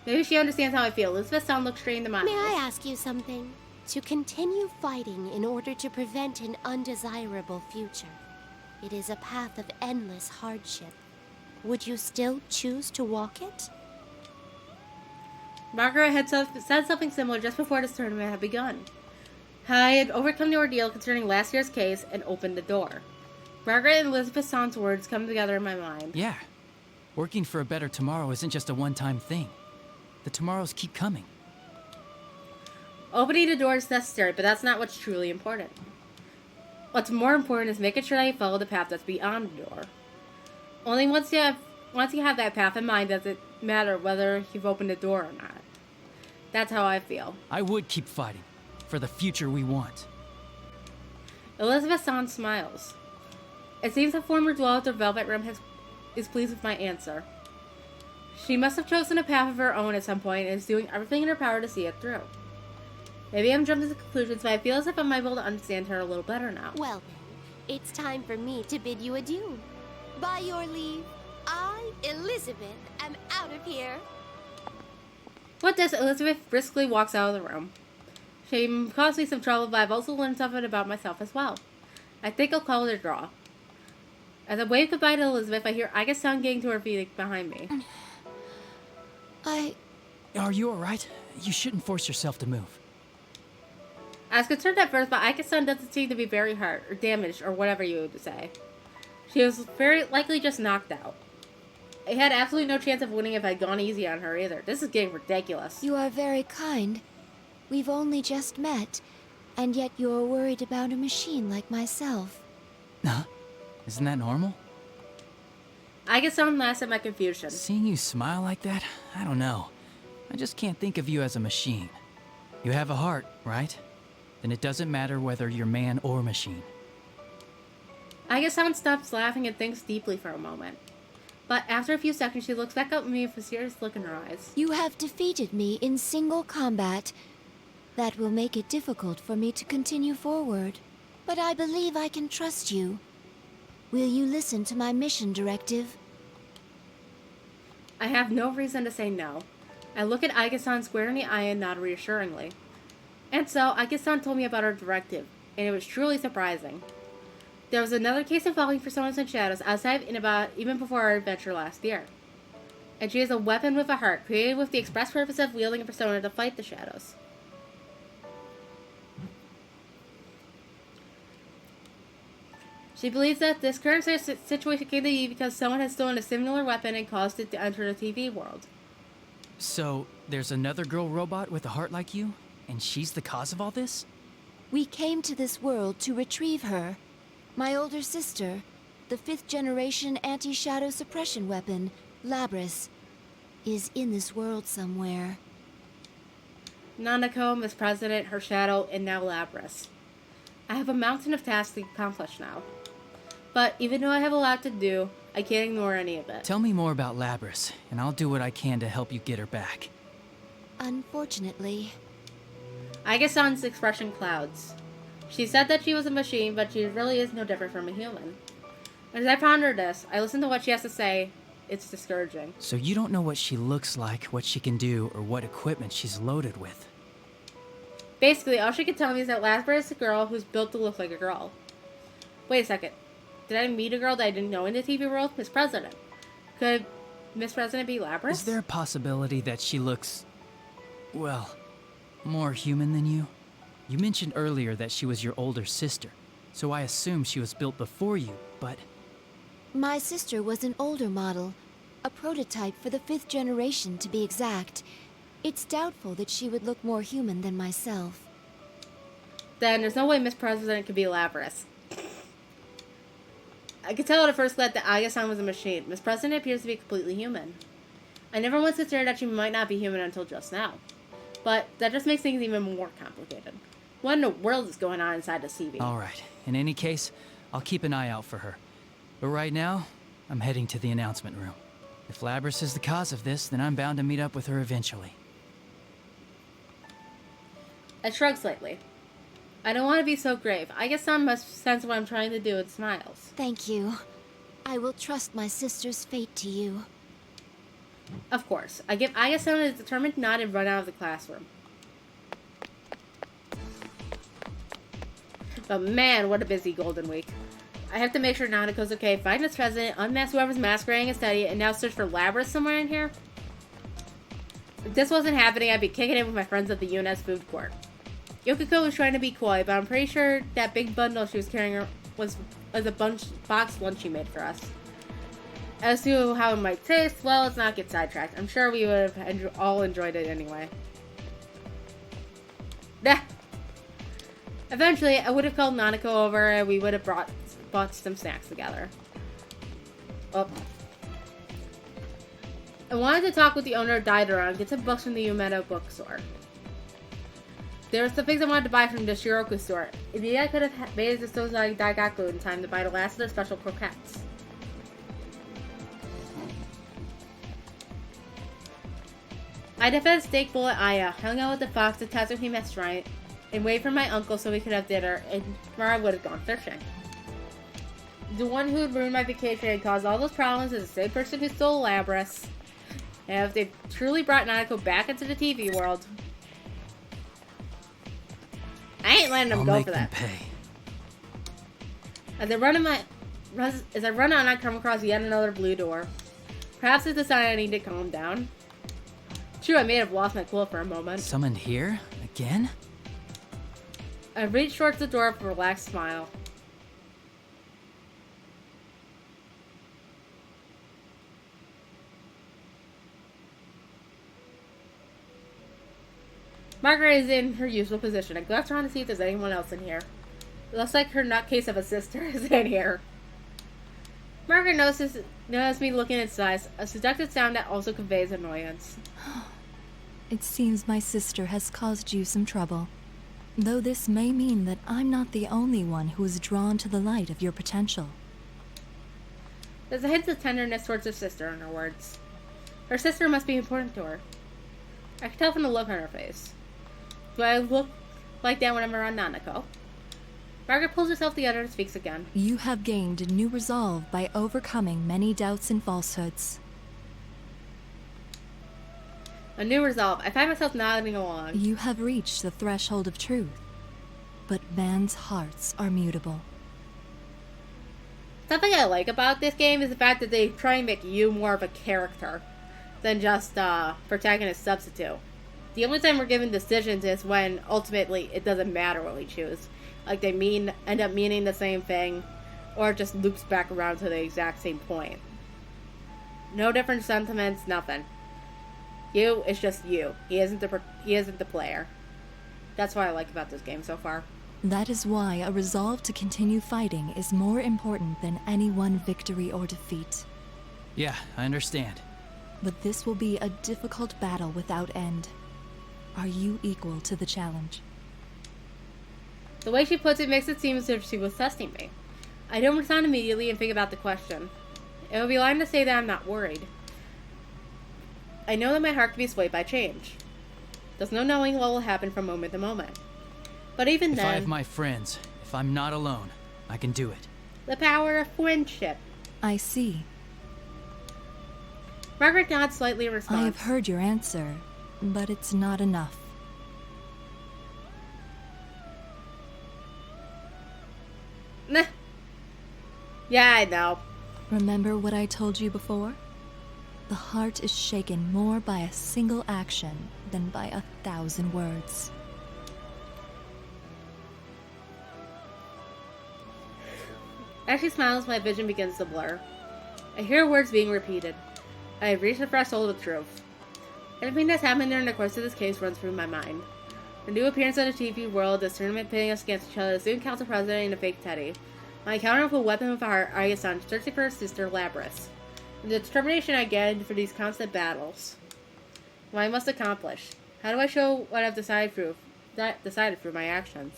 Maybe she understands how I feel. Elizabeth's son looks straight into my eyes. May I ask you something? To continue fighting in order to prevent an undesirable future, it is a path of endless hardship. Would you still choose to walk it? Margaret had said something similar just before this tournament had begun. I had overcome the ordeal concerning last year's case and opened the door. Margaret and Elizabeth Son's words come together in my mind. Yeah. Working for a better tomorrow isn't just a one-time thing. The tomorrows keep coming. Opening the door is necessary, but that's not what's truly important. What's more important is making sure that you follow the path that's beyond the door. Only once you have that path in mind does it matter whether you've opened the door or not. That's how I feel. I would keep fighting for the future we want. Elizabeth Son smiles. It seems the former dweller of the Velvet Room is pleased with my answer. She must have chosen a path of her own at some point and is doing everything in her power to see it through. Maybe I'm jumping to conclusions, but I feel as if I'm able to understand her a little better now. Well then, it's time for me to bid you adieu. By your leave, I, Elizabeth, am out of here. With this, Elizabeth briskly walks out of the room. can cause me some trouble, but I've also learned something about myself as well. I think I'll call it a draw. As I wave goodbye to Elizabeth, I hear Iga's sound getting to her feet behind me. Are you alright? You shouldn't force yourself to move. I was concerned at first, but Iga's son doesn't seem to be very hurt, or damaged, or whatever you would say. She was very likely just knocked out. I had absolutely no chance of winning if I'd gone easy on her either. This is getting ridiculous. You are very kind. We've only just met, and yet you're worried about a machine like myself. Huh? Isn't that normal? Iga's son laughs at my confusion. Seeing you smile like that? I don't know. I just can't think of you as a machine. You have a heart, right? Then it doesn't matter whether you're man or machine. Iga's son stops laughing and thinks deeply for a moment. But after a few seconds, she looks back at me with a serious look in her eyes. You have defeated me in single combat. That will make it difficult for me to continue forward. But I believe I can trust you. Will you listen to my mission directive? I have no reason to say no. I look at Aiga-san square in the eye and nod reassuringly. And so, Aiga-san told me about her directive, and it was truly surprising. There was another case of falling personas and shadows outside of Inaba even before our adventure last year. And she has a weapon with a heart, created with the express purpose of wielding a persona to fight the shadows. She believes that this current situation came to be because someone has stolen a similar weapon and caused it to enter the TV world. So, there's another girl robot with a heart like you? And she's the cause of all this? We came to this world to retrieve her. My older sister, the 5th generation anti-shadow suppression weapon, Labris, is in this world somewhere. Nanako, Miss President, her shadow, and now Labris. I have a mountain of tasks to accomplish now. But even though I have a lot to do, I can't ignore any of it. Tell me more about Labris, and I'll do what I can to help you get her back. Unfortunately. Aiga-san's expression clouds. She said that she was a machine, but she really is no different from a human. As I ponder this, I listen to what she has to say. It's discouraging. So you don't know what she looks like, what she can do, or what equipment she's loaded with. Basically, all she can tell me is that Labris is a girl who's built to look like a girl. Wait a second. Did I meet a girl that I didn't know in the TV world? Miss President. Could Miss President be Labris? Is there a possibility that she looks, well, more human than you? You mentioned earlier that she was your older sister, so I assume she was built before you, but... My sister was an older model, a prototype for the 5th generation to be exact. It's doubtful that she would look more human than myself. Then there's no way Miss President could be Labris. I could tell at a first glance that Aiga-san was a machine. Miss President appears to be completely human. I never once considered that she might not be human until just now. But that just makes things even more complicated. What in the world is going on inside the CV? Alright, in any case, I'll keep an eye out for her. But right now, I'm heading to the announcement room. If Labris is the cause of this, then I'm bound to meet up with her eventually. I shrug slightly. I don't want to be so grave. Aiga-san must sense what I'm trying to do and smiles. Thank you. I will trust my sister's fate to you. Of course. I give Aiga-san a determined nod and run out of the classroom. But man, what a busy Golden Week. I have to make sure Nanako's okay, find Miss President, unmask whoever's masquerading as Teddy, and now search for Labris somewhere in here? If this wasn't happening, I'd be kicking it with my friends at the UNS food court. Yokiko was trying to be coy, but I'm pretty sure that big bundle she was carrying was a box lunch she made for us. As to how it might taste, well, let's not get sidetracked. I'm sure we would have all enjoyed it anyway. Nah. Eventually, I would have called Nanako over and we would have bought some snacks together. Oh. I wanted to talk with the owner of Daidara and get some books from the Yumeno bookstore. There were some things I wanted to buy from the Shiroku store. Indeed, I could have made it to Sozai Daigaku in time to buy the last of their special croquettes. I defended steak bowl at Aya, hung out with the fox at Tatsuhime's shrine, and waited for my uncle so we could have dinner, and tomorrow I would have gone fishing. The one who had ruined my vacation and caused all those problems is the same person who stole Labris. And if they truly brought Nanako back into the TV world, I ain't letting them I'll go make for them that. pay. As I run on, I come across yet another blue door. Perhaps it's a sign I need to calm down. True, I may have lost my cool for a moment. Someone here? Again? I reach towards the door with a relaxed smile. Margaret is in her usual position. I glance around to see if there's anyone else in here. It looks like her nutcase of a sister is in here. Margaret notices me looking at its eyes, a seductive sound that also conveys annoyance. It seems my sister has caused you some trouble. Though this may mean that I'm not the only one who is drawn to the light of your potential. There's a hint of tenderness towards her sister in her words. Her sister must be important to her. I can tell from the look on her face. Do I look like that when I'm around Nanako? Margaret pulls herself together and speaks again. You have gained a new resolve by overcoming many doubts and falsehoods. A new resolve. I find myself nodding along. You have reached the threshold of truth. But man's hearts are mutable. Something I like about this game is the fact that they try and make you more of a character than just protagonist substitute. The only time we're given decisions is when ultimately it doesn't matter what we choose. Like they end up meaning the same thing, or it just loops back around to the exact same point. No different sentiments, nothing. You is just you. He isn't the player. That's what I like about this game so far. That is why a resolve to continue fighting is more important than any one victory or defeat. Yeah, I understand. But this will be a difficult battle without end. Are you equal to the challenge? The way she puts it makes it seem as if she was testing me. I don't respond immediately and think about the question. It would be lying to say that I'm not worried. I know that my heart can be swayed by change. There's no knowing what will happen from moment to moment. But even If then, I have my friends, if I'm not alone, I can do it. the power of friendship. I see. Margaret nods slightly in response. I have heard your answer, but it's not enough. Nah. Yeah, I know. Remember what I told you before? The heart is shaken more by a single action than by 1,000 words. As she smiles, my vision begins to blur. I hear words being repeated. I have reached the threshold of truth. Everything that's happened during the course of this case runs through my mind. The new appearance of the TV world, this tournament pitting us against each other, the student council president, and a fake Teddy. My encounter with a weapon of heart, Aryasan, searching for her sister, Labrys. And the determination I get for these constant battles. What I must accomplish. How do I show what I've decided through my actions?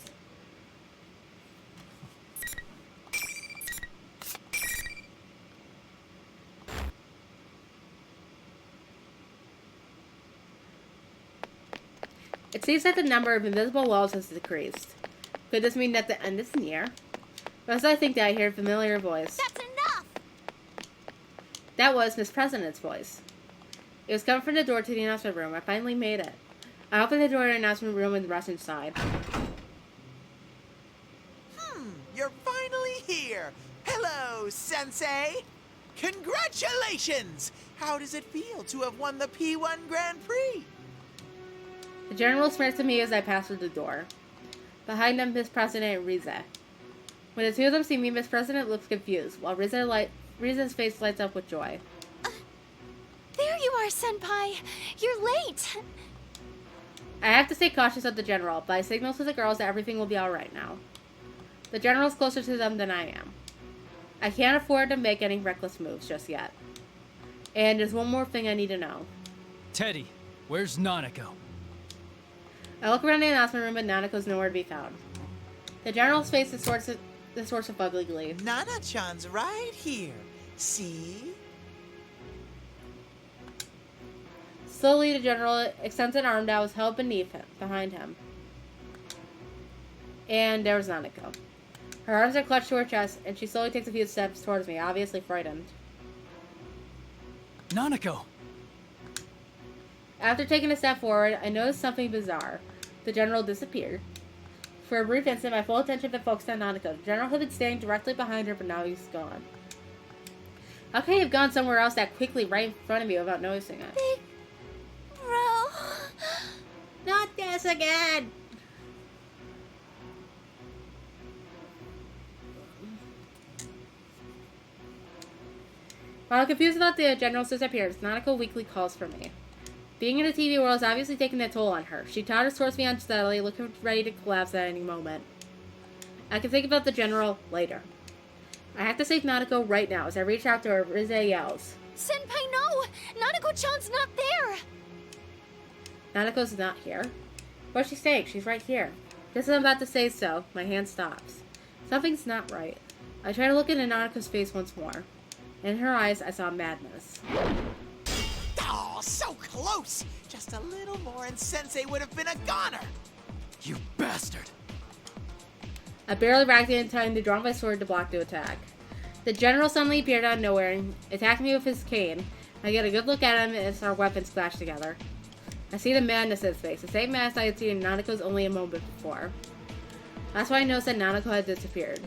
It seems that the number of invisible walls has decreased. Could this mean that the end is near? But as I think that, I hear a familiar voice. That's enough! That was Miss President's voice. It was coming from the door to the announcement room. I finally made it. I opened the door to the announcement room and rushed inside. You're finally here! Hello, Sensei! Congratulations! How does it feel to have won the P1 Grand Prix? The general smirks at me as I pass through the door. Behind them, Miss President and Rize. When the two of them see me, Miss President looks confused, while Rize's face lights up with joy. There you are, Senpai! You're late! I have to stay cautious of the general, but I signal to the girls that everything will be alright now. The general's closer to them than I am. I can't afford to make any reckless moves just yet. And there's one more thing I need to know. Teddy, where's Nanako? I look around the announcement room, but Nanako's nowhere to be found. The general's face distorts with ugly glee. Nana-chan's right here. See? Slowly, the general extends an arm that was held behind him. And there was Nanako. Her arms are clutched to her chest, and she slowly takes a few steps towards me, obviously frightened. Nanako! After taking a step forward, I noticed something bizarre. The general disappeared. For a brief instant, my full attention had been focused on Nanako. The general had been standing directly behind her, but now he's gone. How can he have gone somewhere else that quickly right in front of me without noticing it? Big bro. Not this again! While I'm confused about the general's disappearance, Nanako weakly calls for me. Being in the TV world is obviously taking a toll on her. She totters towards me unsteadily, looking ready to collapse at any moment. I can think about the general later. I have to save Nanako right now as I reach out to her. Rize yells. Senpai, no! Nanako-chan's not there! Nanako's not here. What's she saying? She's right here. Just as I'm about to say so, my hand stops. Something's not right. I try to look into Nanako's face once more. In her eyes, I saw madness. Oh, so close! Just a little more and Sensei would have been a goner! You bastard! I barely racked in time to draw my sword to block the attack. The general suddenly appeared out of nowhere and attacked me with his cane. I get a good look at him as our weapons clash together. I see the madness in his face, the same madness I had seen in Nanako's only a moment before. That's why I noticed that Nanako had disappeared.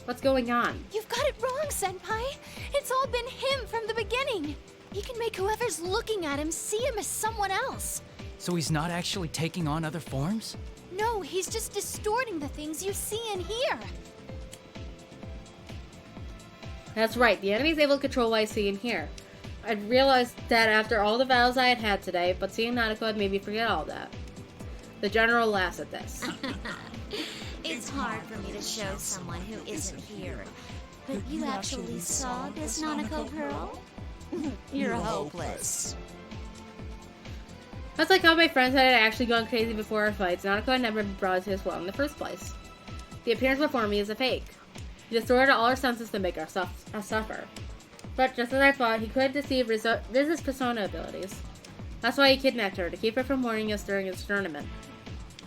What's going on? You've got it wrong, Senpai. It's all been him from the beginning. He can make whoever's looking at him see him as someone else. So he's not actually taking on other forms? No, he's just distorting the things you see and hear. That's right, the enemy's able to control what I see and hear. I realized that after all the battles I had had today, but seeing Nanako had made me forget all that. The general laughs at this. It's hard for me to show someone who isn't here. But you actually saw this Nanako girl? You're hopeless. That's like how my friends had actually gone crazy before our fights. Nanako had never been brought to his world in the first place. The appearance before me is a fake. He distorted all our senses to make us suffer. But just as I thought, he could deceive Riz's persona abilities. That's why he kidnapped her, to keep her from warning us during his tournament.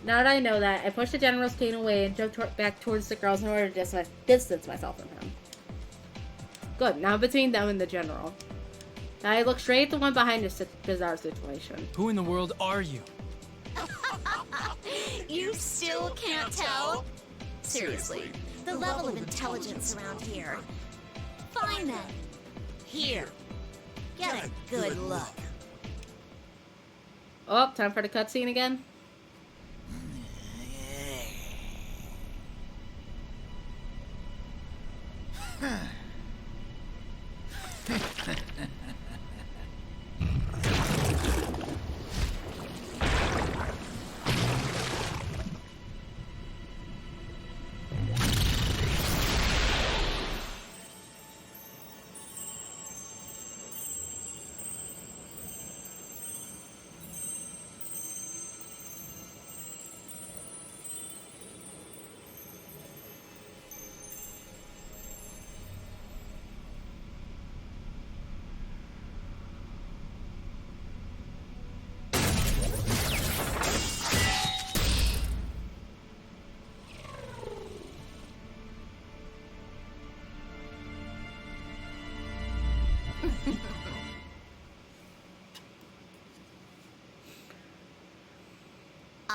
Now that I know that, I pushed the general's cane away and jumped back towards the girls in order to distance myself from him. Good, now I'm between them and the general. Now I look straight at the one behind this bizarre situation. Who in the world are you? You still can't tell? Seriously, the level of intelligence around here. Fine then. Here. Get a good look. Oh, time for the cutscene again?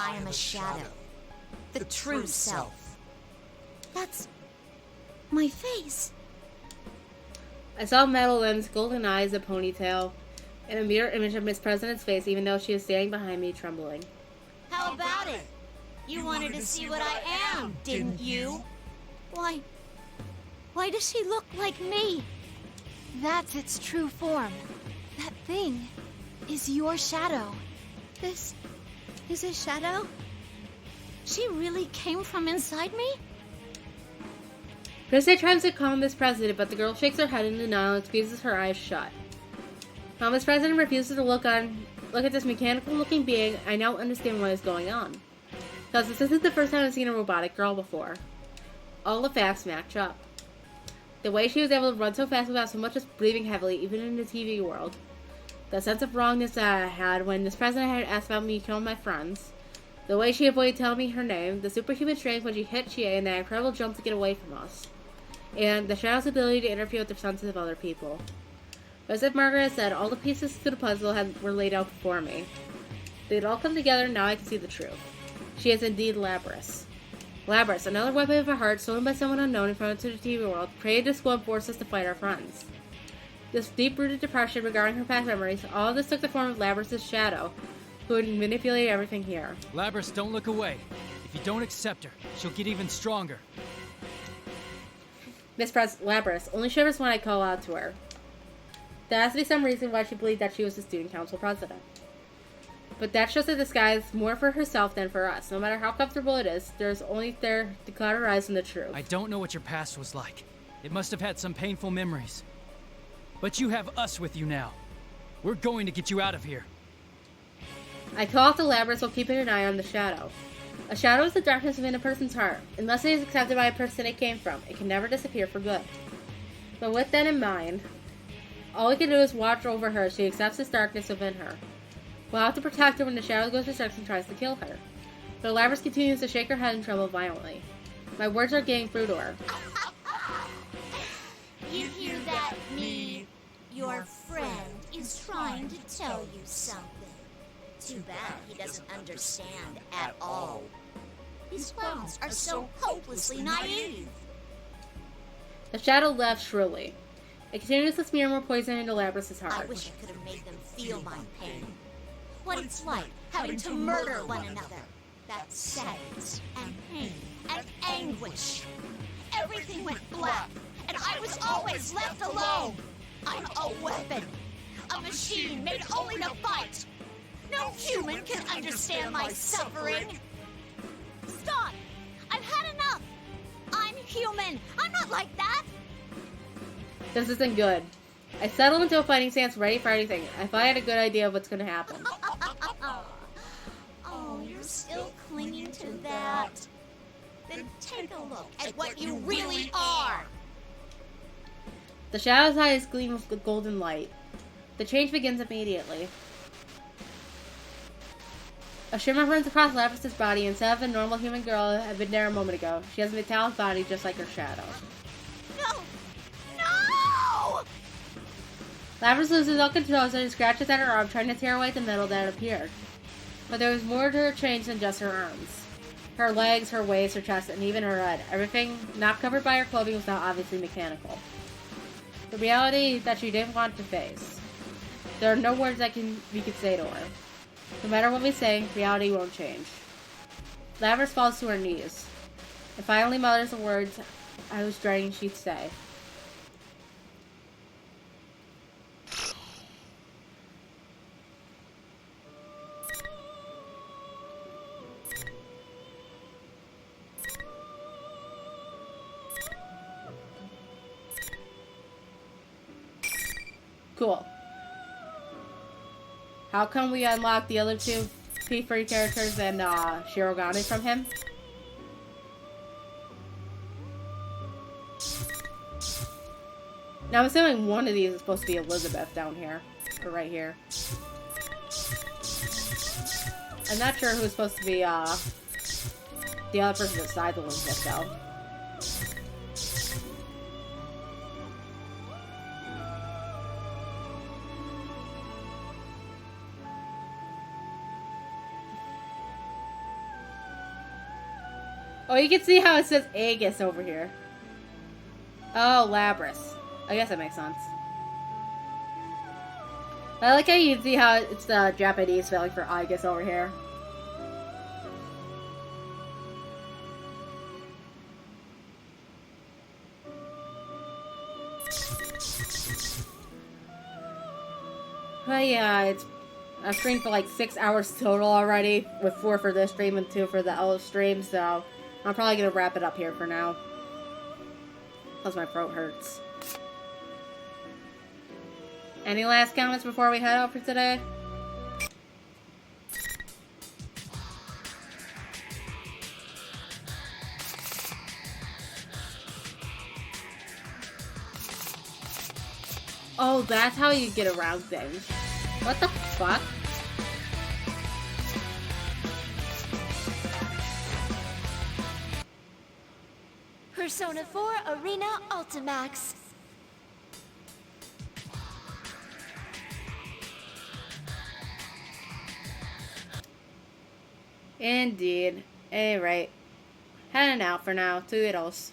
I am a shadow. The true self. That's my face. I saw Madeline's golden eyes, a ponytail, and a mirror image of Miss President's face, even though she was standing behind me, trembling. How about it? You wanted to see what I am, didn't you? Why does she look like me? That's its true form. That thing is your shadow. This is a shadow? She really came from inside me? Christy tries to calm Miss President, but the girl shakes her head in denial and squeezes her eyes shut. While Miss President refuses to look at this mechanical-looking being, I now understand what is going on. Because this isn't the first time I've seen a robotic girl before. All the facts match up. The way she was able to run so fast without so much as breathing heavily, even in the TV world. The sense of wrongness that I had when Miss President had asked about me killing my friends. The way she avoided telling me her name. The superhuman strength when she hit Chie and that incredible jump to get away from us. And the Shadow's ability to interfere with the senses of other people. But as if Margaret had said, all the pieces to the puzzle were laid out before me. They had all come together, and now I can see the truth. She is indeed Labrys. Labras, another weapon of a heart stolen by someone unknown and thrown into the TV world, created to school and forced us to fight our friends. This deep-rooted depression regarding her past memories, all of this took the form of Labras' shadow, who would manipulate everything here. Labras, don't look away. If you don't accept her, she'll get even stronger. Miss Labras only shivers when I call out to her. There has to be some reason why she believed that she was the student council president. But that's just a disguise more for herself than for us. No matter how comfortable it is, there's only there to cloud her eyes from the truth. I don't know what your past was like. It must have had some painful memories. But you have us with you now. We're going to get you out of here. I call out to Labras while keeping an eye on the shadow. A shadow is the darkness within a person's heart. Unless it is accepted by a person it came from, it can never disappear for good. But with that in mind, all we can do is watch over her as she accepts this darkness within her. We'll have to protect her when the shadow goes berserk and tries to kill her. But Labras continues to shake her head and tremble violently. My words are getting through to her. You hear that, me? Your friend is trying to tell you something. Too bad he doesn't understand at all. His clones are so hopelessly naive. The shadow laughs shrilly. It continues to smear more poison into Labras' heart. I wish I could have made them feel my pain. What it's like having to murder one another. That sadness and pain and anguish. Everything went black, and I was always left alone. I'm a weapon. A machine made only to fight. No human can understand my suffering. Stop! I've had enough. I'm human. I'm not like that. This isn't good. I settle into a fighting stance ready for anything. I thought I had a good idea of what's going to happen. Oh, you're still clinging to that? Then take a look at what you really are. The shadow's eyes gleam with golden light. The change begins immediately. A shimmer runs across Labras' body. Instead of a normal human girl had been there a moment ago, she has a metallic body just like her shadow. No! No! Labras loses all control as she scratches at her arm, trying to tear away the metal that appeared. But there was more to her change than just her arms. Her legs, her waist, her chest, and even her head. Everything not covered by her clothing was now obviously mechanical. The reality that she didn't want to face. There are no words that we could say to her. No matter what we say, reality won't change. Labras falls to her knees, and finally mutters the words I was dreading she'd say. Cool. How come we unlock the other two P3 characters and Shirogane from him? Now I'm assuming one of these is supposed to be Elizabeth down here. Or right here. I'm not sure who's supposed to be the other person beside Elizabeth though. Oh, you can see how it says Aegis over here. Oh, Labras. I guess that makes sense. I like how you can see how it's the Japanese spelling for Aegis over here. But yeah, it's I've streamed for like 6 hours total already, with 4 for this stream and 2 for the other stream, so I'm probably gonna wrap it up here for now. Plus my throat hurts. Any last comments before we head out for today? Oh, that's how you get around things. What the fuck? Persona 4 Arena Ultimax. Indeed. Alright. Heading out for now. Toodles.